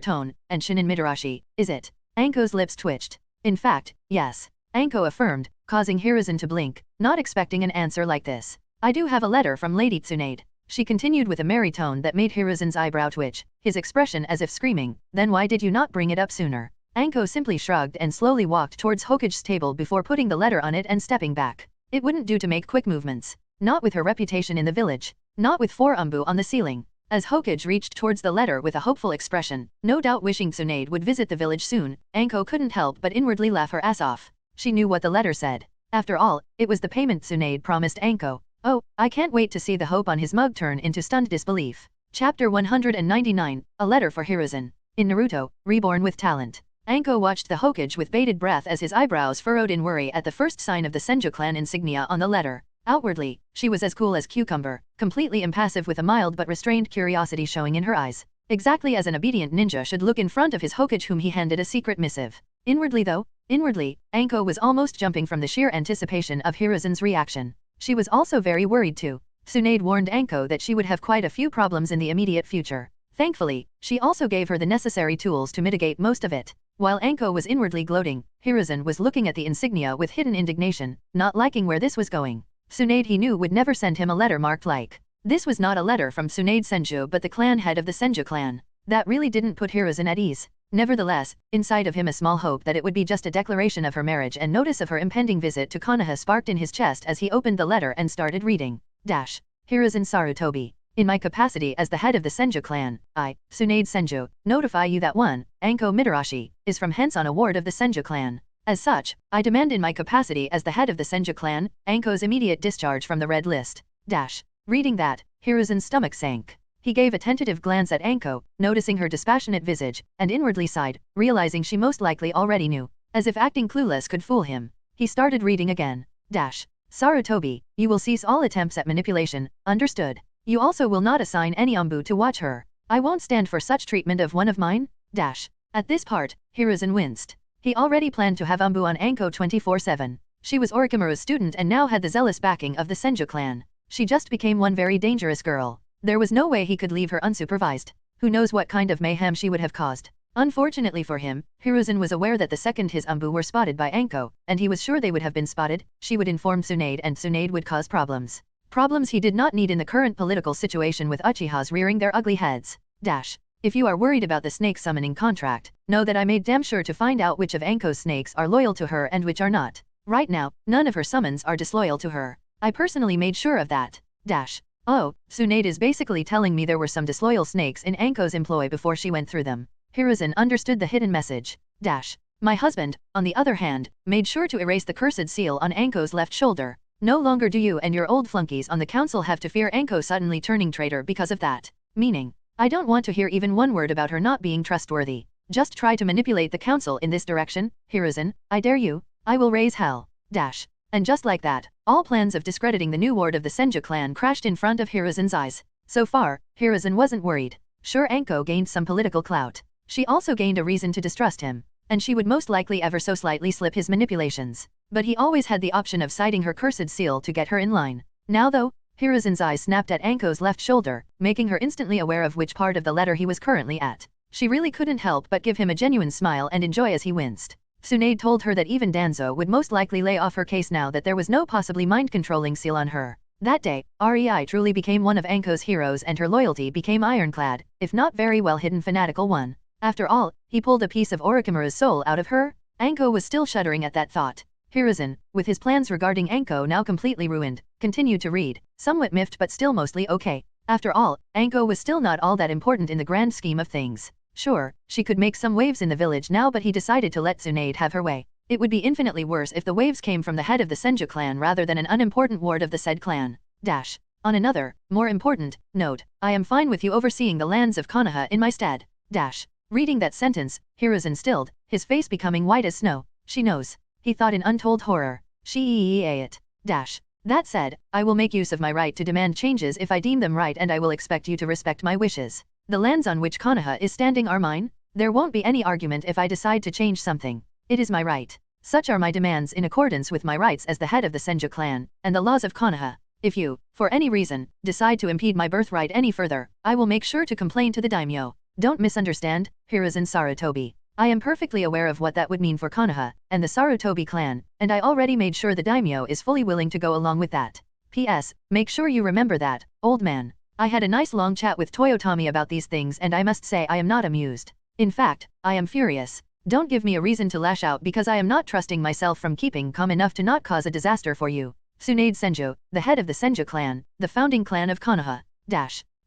tone, and Shinin Midarashi, is it? Anko's lips twitched. In fact, yes. Anko affirmed, causing Hiruzen to blink, not expecting an answer like this. I do have a letter from Lady Tsunade. She continued with a merry tone that made Hiruzen's eyebrow twitch, his expression as if screaming, then why did you not bring it up sooner? Anko simply shrugged and slowly walked towards Hokage's table before putting the letter on it and stepping back. It wouldn't do to make quick movements. Not with her reputation in the village. Not with 4 umbu on the ceiling. As Hokage reached towards the letter with a hopeful expression, no doubt wishing Tsunade would visit the village soon, Anko couldn't help but inwardly laugh her ass off. She knew what the letter said. After all, it was the payment Tsunade promised Anko. Oh, I can't wait to see the hope on his mug turn into stunned disbelief. Chapter 199, A Letter for Hiruzen. In Naruto, Reborn with Talent. Anko watched the Hokage with bated breath as his eyebrows furrowed in worry at the first sign of the Senju clan insignia on the letter. Outwardly, she was as cool as cucumber, completely impassive with a mild but restrained curiosity showing in her eyes. Exactly as an obedient ninja should look in front of his Hokage whom he handed a secret missive. Inwardly, Anko was almost jumping from the sheer anticipation of Hiruzen's reaction. She was also very worried too. Tsunade warned Anko that she would have quite a few problems in the immediate future. Thankfully, she also gave her the necessary tools to mitigate most of it. While Anko was inwardly gloating, Hiruzen was looking at the insignia with hidden indignation, not liking where this was going. Tsunade he knew would never send him a letter marked like. This was not a letter from Tsunade Senju but the clan head of the Senju clan. That really didn't put Hiruzen at ease. Nevertheless, inside of him a small hope that it would be just a declaration of her marriage and notice of her impending visit to Konoha sparked in his chest as he opened the letter and started reading. Hiruzen Sarutobi. In my capacity as the head of the Senju clan, I, Tsunade Senju, notify you that 1. Anko Mitarashi, is from hence on a ward of the Senju clan. As such, I demand in my capacity as the head of the Senju clan, Anko's immediate discharge from the red list. Reading that, Hiruzen's stomach sank. He gave a tentative glance at Anko, noticing her dispassionate visage, and inwardly sighed, realizing she most likely already knew. As if acting clueless could fool him. He started reading again. Sarutobi, you will cease all attempts at manipulation, understood? You also will not assign any Ambu to watch her. I won't stand for such treatment of one of mine. At this part, Hiruzen winced. He already planned to have Ambu on Anko 24/7. She was Orochimaru's student and now had the zealous backing of the Senju clan. She just became one very dangerous girl. There was no way he could leave her unsupervised. Who knows what kind of mayhem she would have caused. Unfortunately for him, Hiruzen was aware that the second his Ambu were spotted by Anko, and he was sure they would have been spotted, she would inform Tsunade and Tsunade would cause problems. Problems he did not need in the current political situation with Uchihas rearing their ugly heads. If you are worried about the snake summoning contract, know that I made damn sure to find out which of Anko's snakes are loyal to her and which are not. Right now, none of her summons are disloyal to her. I personally made sure of that. Oh, Tsunade is basically telling me there were some disloyal snakes in Anko's employ before she went through them. Hiruzen understood the hidden message. My husband, on the other hand, made sure to erase the cursed seal on Anko's left shoulder. No longer do you and your old flunkies on the council have to fear Anko suddenly turning traitor because of that. Meaning, I don't want to hear even one word about her not being trustworthy. Just try to manipulate the council in this direction, Hiruzen, I dare you. I will raise hell. And just like that, all plans of discrediting the new ward of the Senju clan crashed in front of Hiruzen's eyes. So far, Hiruzen wasn't worried. Sure, Anko gained some political clout. She also gained a reason to distrust him, and she would most likely ever so slightly slip his manipulations. But he always had the option of citing her cursed seal to get her in line. Now though, Hiruzen's eyes snapped at Anko's left shoulder, making her instantly aware of which part of the letter he was currently at. She really couldn't help but give him a genuine smile and enjoy as he winced. Tsunade told her that even Danzo would most likely lay off her case now that there was no possibly mind-controlling seal on her. That day, Rei truly became one of Anko's heroes and her loyalty became ironclad, if not very well hidden fanatical one. After all, he pulled a piece of Orochimaru's soul out of her? Anko was still shuddering at that thought. Hiruzen, with his plans regarding Anko now completely ruined, continued to read, somewhat miffed but still mostly okay. After all, Anko was still not all that important in the grand scheme of things. Sure, she could make some waves in the village now, but he decided to let Tsunade have her way. It would be infinitely worse if the waves came from the head of the Senju clan rather than an unimportant ward of the said clan. On another, more important, note, I am fine with you overseeing the lands of Konoha in my stead. Reading that sentence, Hiruzen stilled, his face becoming white as snow. She knows. He thought in untold horror. She it. That said, I will make use of my right to demand changes if I deem them right, and I will expect you to respect my wishes. The lands on which Konoha is standing are mine. There won't be any argument if I decide to change something. It is my right. Such are my demands in accordance with my rights as the head of the Senju clan, and the laws of Konoha. If you, for any reason, decide to impede my birthright any further, I will make sure to complain to the daimyo. Don't misunderstand, Hiruzen Sarutobi. I am perfectly aware of what that would mean for Konoha, and the Sarutobi clan, and I already made sure the daimyo is fully willing to go along with that. P.S. Make sure you remember that, old man. I had a nice long chat with Toyotomi about these things and I must say I am not amused. In fact, I am furious. Don't give me a reason to lash out because I am not trusting myself from keeping calm enough to not cause a disaster for you. Tsunade Senju, the head of the Senju clan, the founding clan of Konoha.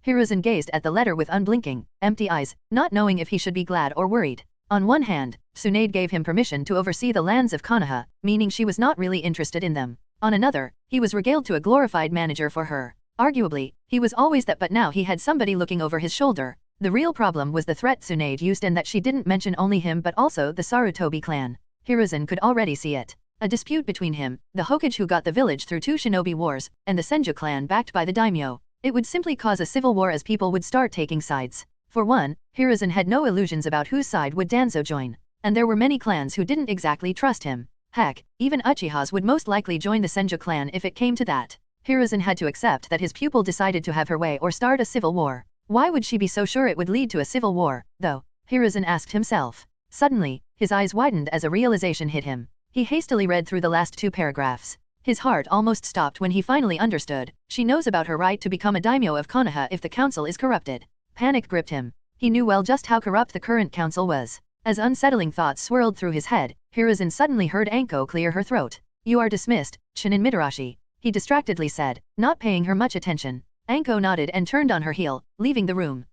Hiruzen gazed at the letter with unblinking, empty eyes, not knowing if he should be glad or worried. On one hand, Tsunade gave him permission to oversee the lands of Konoha, meaning she was not really interested in them. On another, he was regaled to a glorified manager for her. Arguably, he was always that, but now he had somebody looking over his shoulder. The real problem was the threat Tsunade used and that she didn't mention only him but also the Sarutobi clan. Hiruzen could already see it. A dispute between him, the Hokage who got the village through 2 shinobi wars, and the Senju clan backed by the daimyo. It would simply cause a civil war as people would start taking sides. For one, Hiruzen had no illusions about whose side would Danzo join. And there were many clans who didn't exactly trust him. Heck, even Uchihas would most likely join the Senju clan if it came to that. Hiruzen had to accept that his pupil decided to have her way or start a civil war. Why would she be so sure it would lead to a civil war, though? Hiruzen asked himself. Suddenly, his eyes widened as a realization hit him. He hastily read through the last 2 paragraphs. His heart almost stopped when he finally understood. She knows about her right to become a daimyo of Konoha if the council is corrupted. Panic gripped him. He knew well just how corrupt the current council was. As unsettling thoughts swirled through his head, Hiruzen suddenly heard Anko clear her throat. You are dismissed, Chinin Mitarashi. He distractedly said, not paying her much attention. Anko nodded and turned on her heel, leaving the room.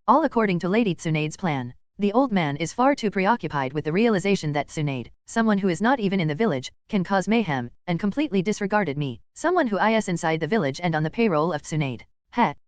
All according to Lady Tsunade's plan. The old man is far too preoccupied with the realization that Tsunade, someone who is not even in the village, can cause mayhem, and completely disregarded me, someone who is inside the village and on the payroll of Tsunade.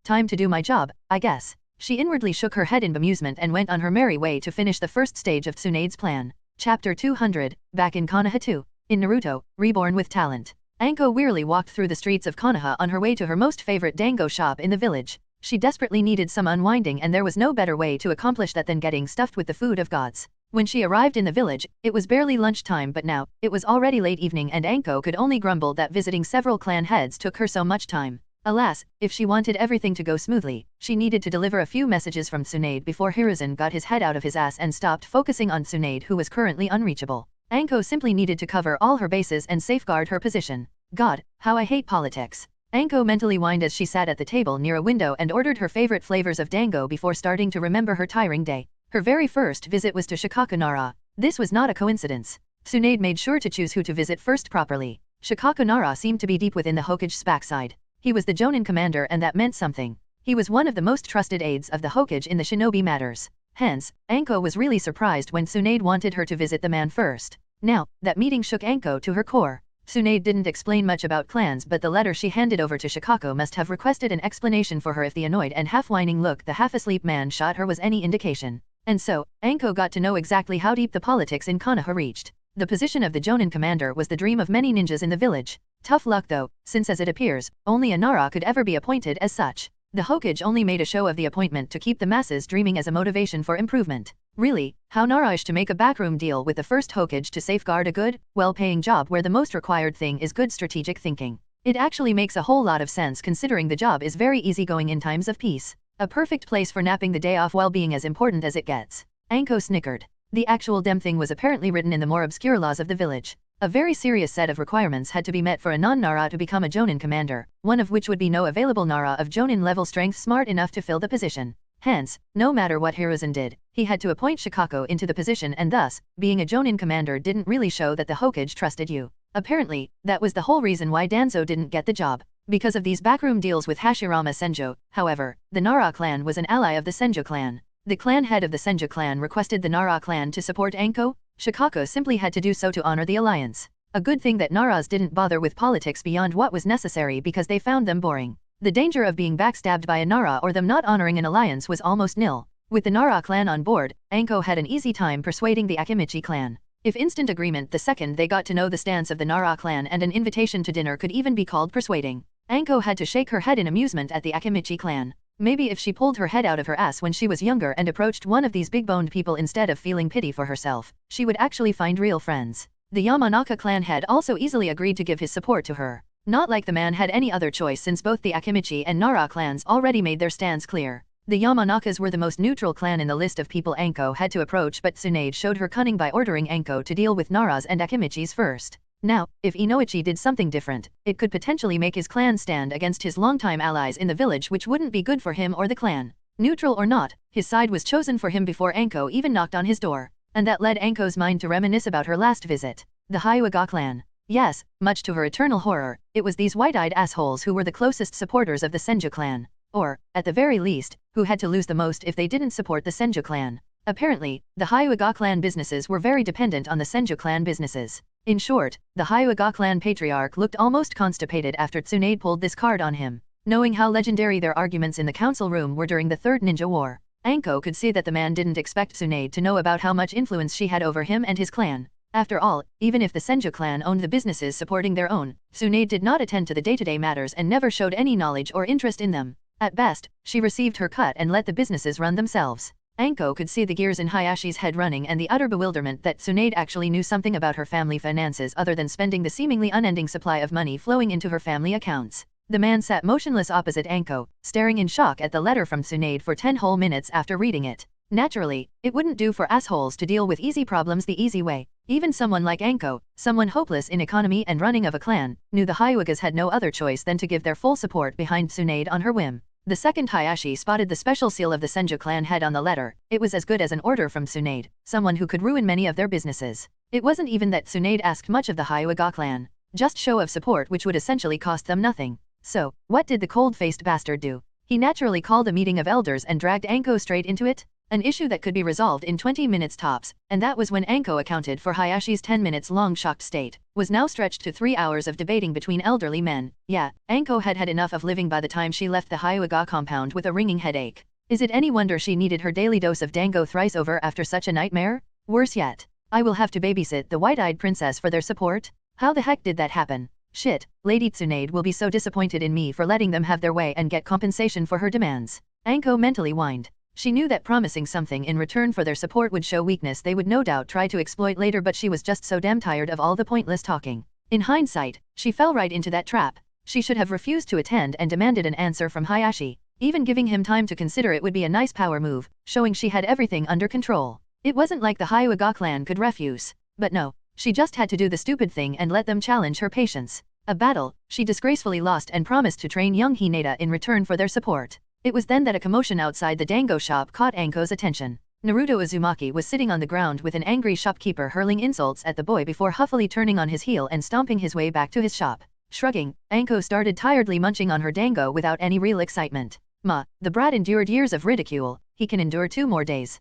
Time to do my job, I guess. She inwardly shook her head in bemusement and went on her merry way to finish the first stage of Tsunade's plan. Chapter 200, back in Konoha 2. In Naruto, Reborn with Talent. Anko wearily walked through the streets of Konoha on her way to her most favorite dango shop in the village. She desperately needed some unwinding, and there was no better way to accomplish that than getting stuffed with the food of gods. When she arrived in the village, it was barely lunchtime, but now, it was already late evening and Anko could only grumble that visiting several clan heads took her so much time. Alas, if she wanted everything to go smoothly, she needed to deliver a few messages from Tsunade before Hiruzen got his head out of his ass and stopped focusing on Tsunade, who was currently unreachable. Anko simply needed to cover all her bases and safeguard her position. God, how I hate politics. Anko mentally whined as she sat at the table near a window and ordered her favorite flavors of dango before starting to remember her tiring day. Her very first visit was to Shikaku Nara. This was not a coincidence. Tsunade made sure to choose who to visit first properly. Shikaku Nara seemed to be deep within the Hokage's backside. He was the Jonin commander, and that meant something. He was one of the most trusted aides of the Hokage in the shinobi matters. Hence, Anko was really surprised when Tsunade wanted her to visit the man first. Now, that meeting shook Anko to her core. Tsunade didn't explain much about clans, but the letter she handed over to Shikaku must have requested an explanation for her if the annoyed and half-whining look the half-asleep man shot her was any indication. And so, Anko got to know exactly how deep the politics in Konoha reached. The position of the Jonin commander was the dream of many ninjas in the village. Tough luck though, since as it appears, only a Nara could ever be appointed as such. The Hokage only made a show of the appointment to keep the masses dreaming as a motivation for improvement. Really, how Nara-ish to make a backroom deal with the first Hokage to safeguard a good, well-paying job where the most required thing is good strategic thinking. It actually makes a whole lot of sense considering the job is very easygoing in times of peace. A perfect place for napping the day off while being as important as it gets. Anko snickered. The actual damn thing was apparently written in the more obscure laws of the village. A very serious set of requirements had to be met for a non-Nara to become a Jonin commander, one of which would be no available Nara of Jonin level strength smart enough to fill the position. Hence, no matter what Hiruzen did, he had to appoint Shikaku into the position, and thus, being a Jonin commander didn't really show that the Hokage trusted you. Apparently, that was the whole reason why Danzo didn't get the job. Because of these backroom deals with Hashirama Senjo, however, the Nara clan was an ally of the Senjo clan. The clan head of the Senjo clan requested the Nara clan to support Anko. Shikaku simply had to do so to honor the alliance. A good thing that Naras didn't bother with politics beyond what was necessary because they found them boring. The danger of being backstabbed by a Nara or them not honoring an alliance was almost nil. With the Nara clan on board, Anko had an easy time persuading the Akimichi clan. If instant agreement the second they got to know the stance of the Nara clan, and an invitation to dinner could even be called persuading. Anko had to shake her head in amusement at the Akimichi clan. Maybe if she pulled her head out of her ass when she was younger and approached one of these big-boned people instead of feeling pity for herself, she would actually find real friends. The Yamanaka clan head also easily agreed to give his support to her. Not like the man had any other choice, since both the Akimichi and Nara clans already made their stance clear. The Yamanakas were the most neutral clan in the list of people Anko had to approach, but Tsunade showed her cunning by ordering Anko to deal with Naras and Akimichis first. Now, if Inoichi did something different, it could potentially make his clan stand against his longtime allies in the village, which wouldn't be good for him or the clan. Neutral or not, his side was chosen for him before Anko even knocked on his door. And that led Anko's mind to reminisce about her last visit. The Hyuga clan. Yes, much to her eternal horror, it was these white-eyed assholes who were the closest supporters of the Senju clan. Or, at the very least, who had to lose the most if they didn't support the Senju clan. Apparently, the Hyuga clan businesses were very dependent on the Senju clan businesses. In short, the Hyuga clan patriarch looked almost constipated after Tsunade pulled this card on him. Knowing how legendary their arguments in the council room were during the Third Ninja War, Anko could see that the man didn't expect Tsunade to know about how much influence she had over him and his clan. After all, even if the Senju clan owned the businesses supporting their own, Tsunade did not attend to the day-to-day matters and never showed any knowledge or interest in them. At best, she received her cut and let the businesses run themselves. Anko could see the gears in Hayashi's head running and the utter bewilderment that Tsunade actually knew something about her family finances other than spending the seemingly unending supply of money flowing into her family accounts. The man sat motionless opposite Anko, staring in shock at the letter from Tsunade for 10 whole minutes after reading it. Naturally, it wouldn't do for assholes to deal with easy problems the easy way. Even someone like Anko, someone hopeless in economy and running of a clan, knew the Hyugas had no other choice than to give their full support behind Tsunade on her whim. The second Hayashi spotted the special seal of the Senju clan head on the letter, it was as good as an order from Tsunade, someone who could ruin many of their businesses. It wasn't even that Tsunade asked much of the Hyuga clan, just show of support which would essentially cost them nothing. So, what did the cold-faced bastard do? He naturally called a meeting of elders and dragged Anko straight into it? An issue that could be resolved in 20 minutes tops, and that was when Anko accounted for Hayashi's 10 minutes long shocked state, was now stretched to 3 hours of debating between elderly men. Yeah, Anko had had enough of living by the time she left the Hyuga compound with a ringing headache. Is it any wonder she needed her daily dose of dango thrice over after such a nightmare? Worse yet, I will have to babysit the white-eyed princess for their support? How the heck did that happen? Shit, Lady Tsunade will be so disappointed in me for letting them have their way and get compensation for her demands. Anko mentally whined. She knew that promising something in return for their support would show weakness they would no doubt try to exploit later, but she was just so damn tired of all the pointless talking. In hindsight, she fell right into that trap. She should have refused to attend and demanded an answer from Hayashi. Even giving him time to consider it would be a nice power move, showing she had everything under control. It wasn't like the Hyuga clan could refuse. But no, she just had to do the stupid thing and let them challenge her patience. A battle she disgracefully lost and promised to train young Hinata in return for their support. It was then that a commotion outside the dango shop caught Anko's attention. Naruto Uzumaki was sitting on the ground with an angry shopkeeper hurling insults at the boy before huffily turning on his heel and stomping his way back to his shop. Shrugging, Anko started tiredly munching on her dango without any real excitement. The brat endured years of ridicule, he can endure 2 more days.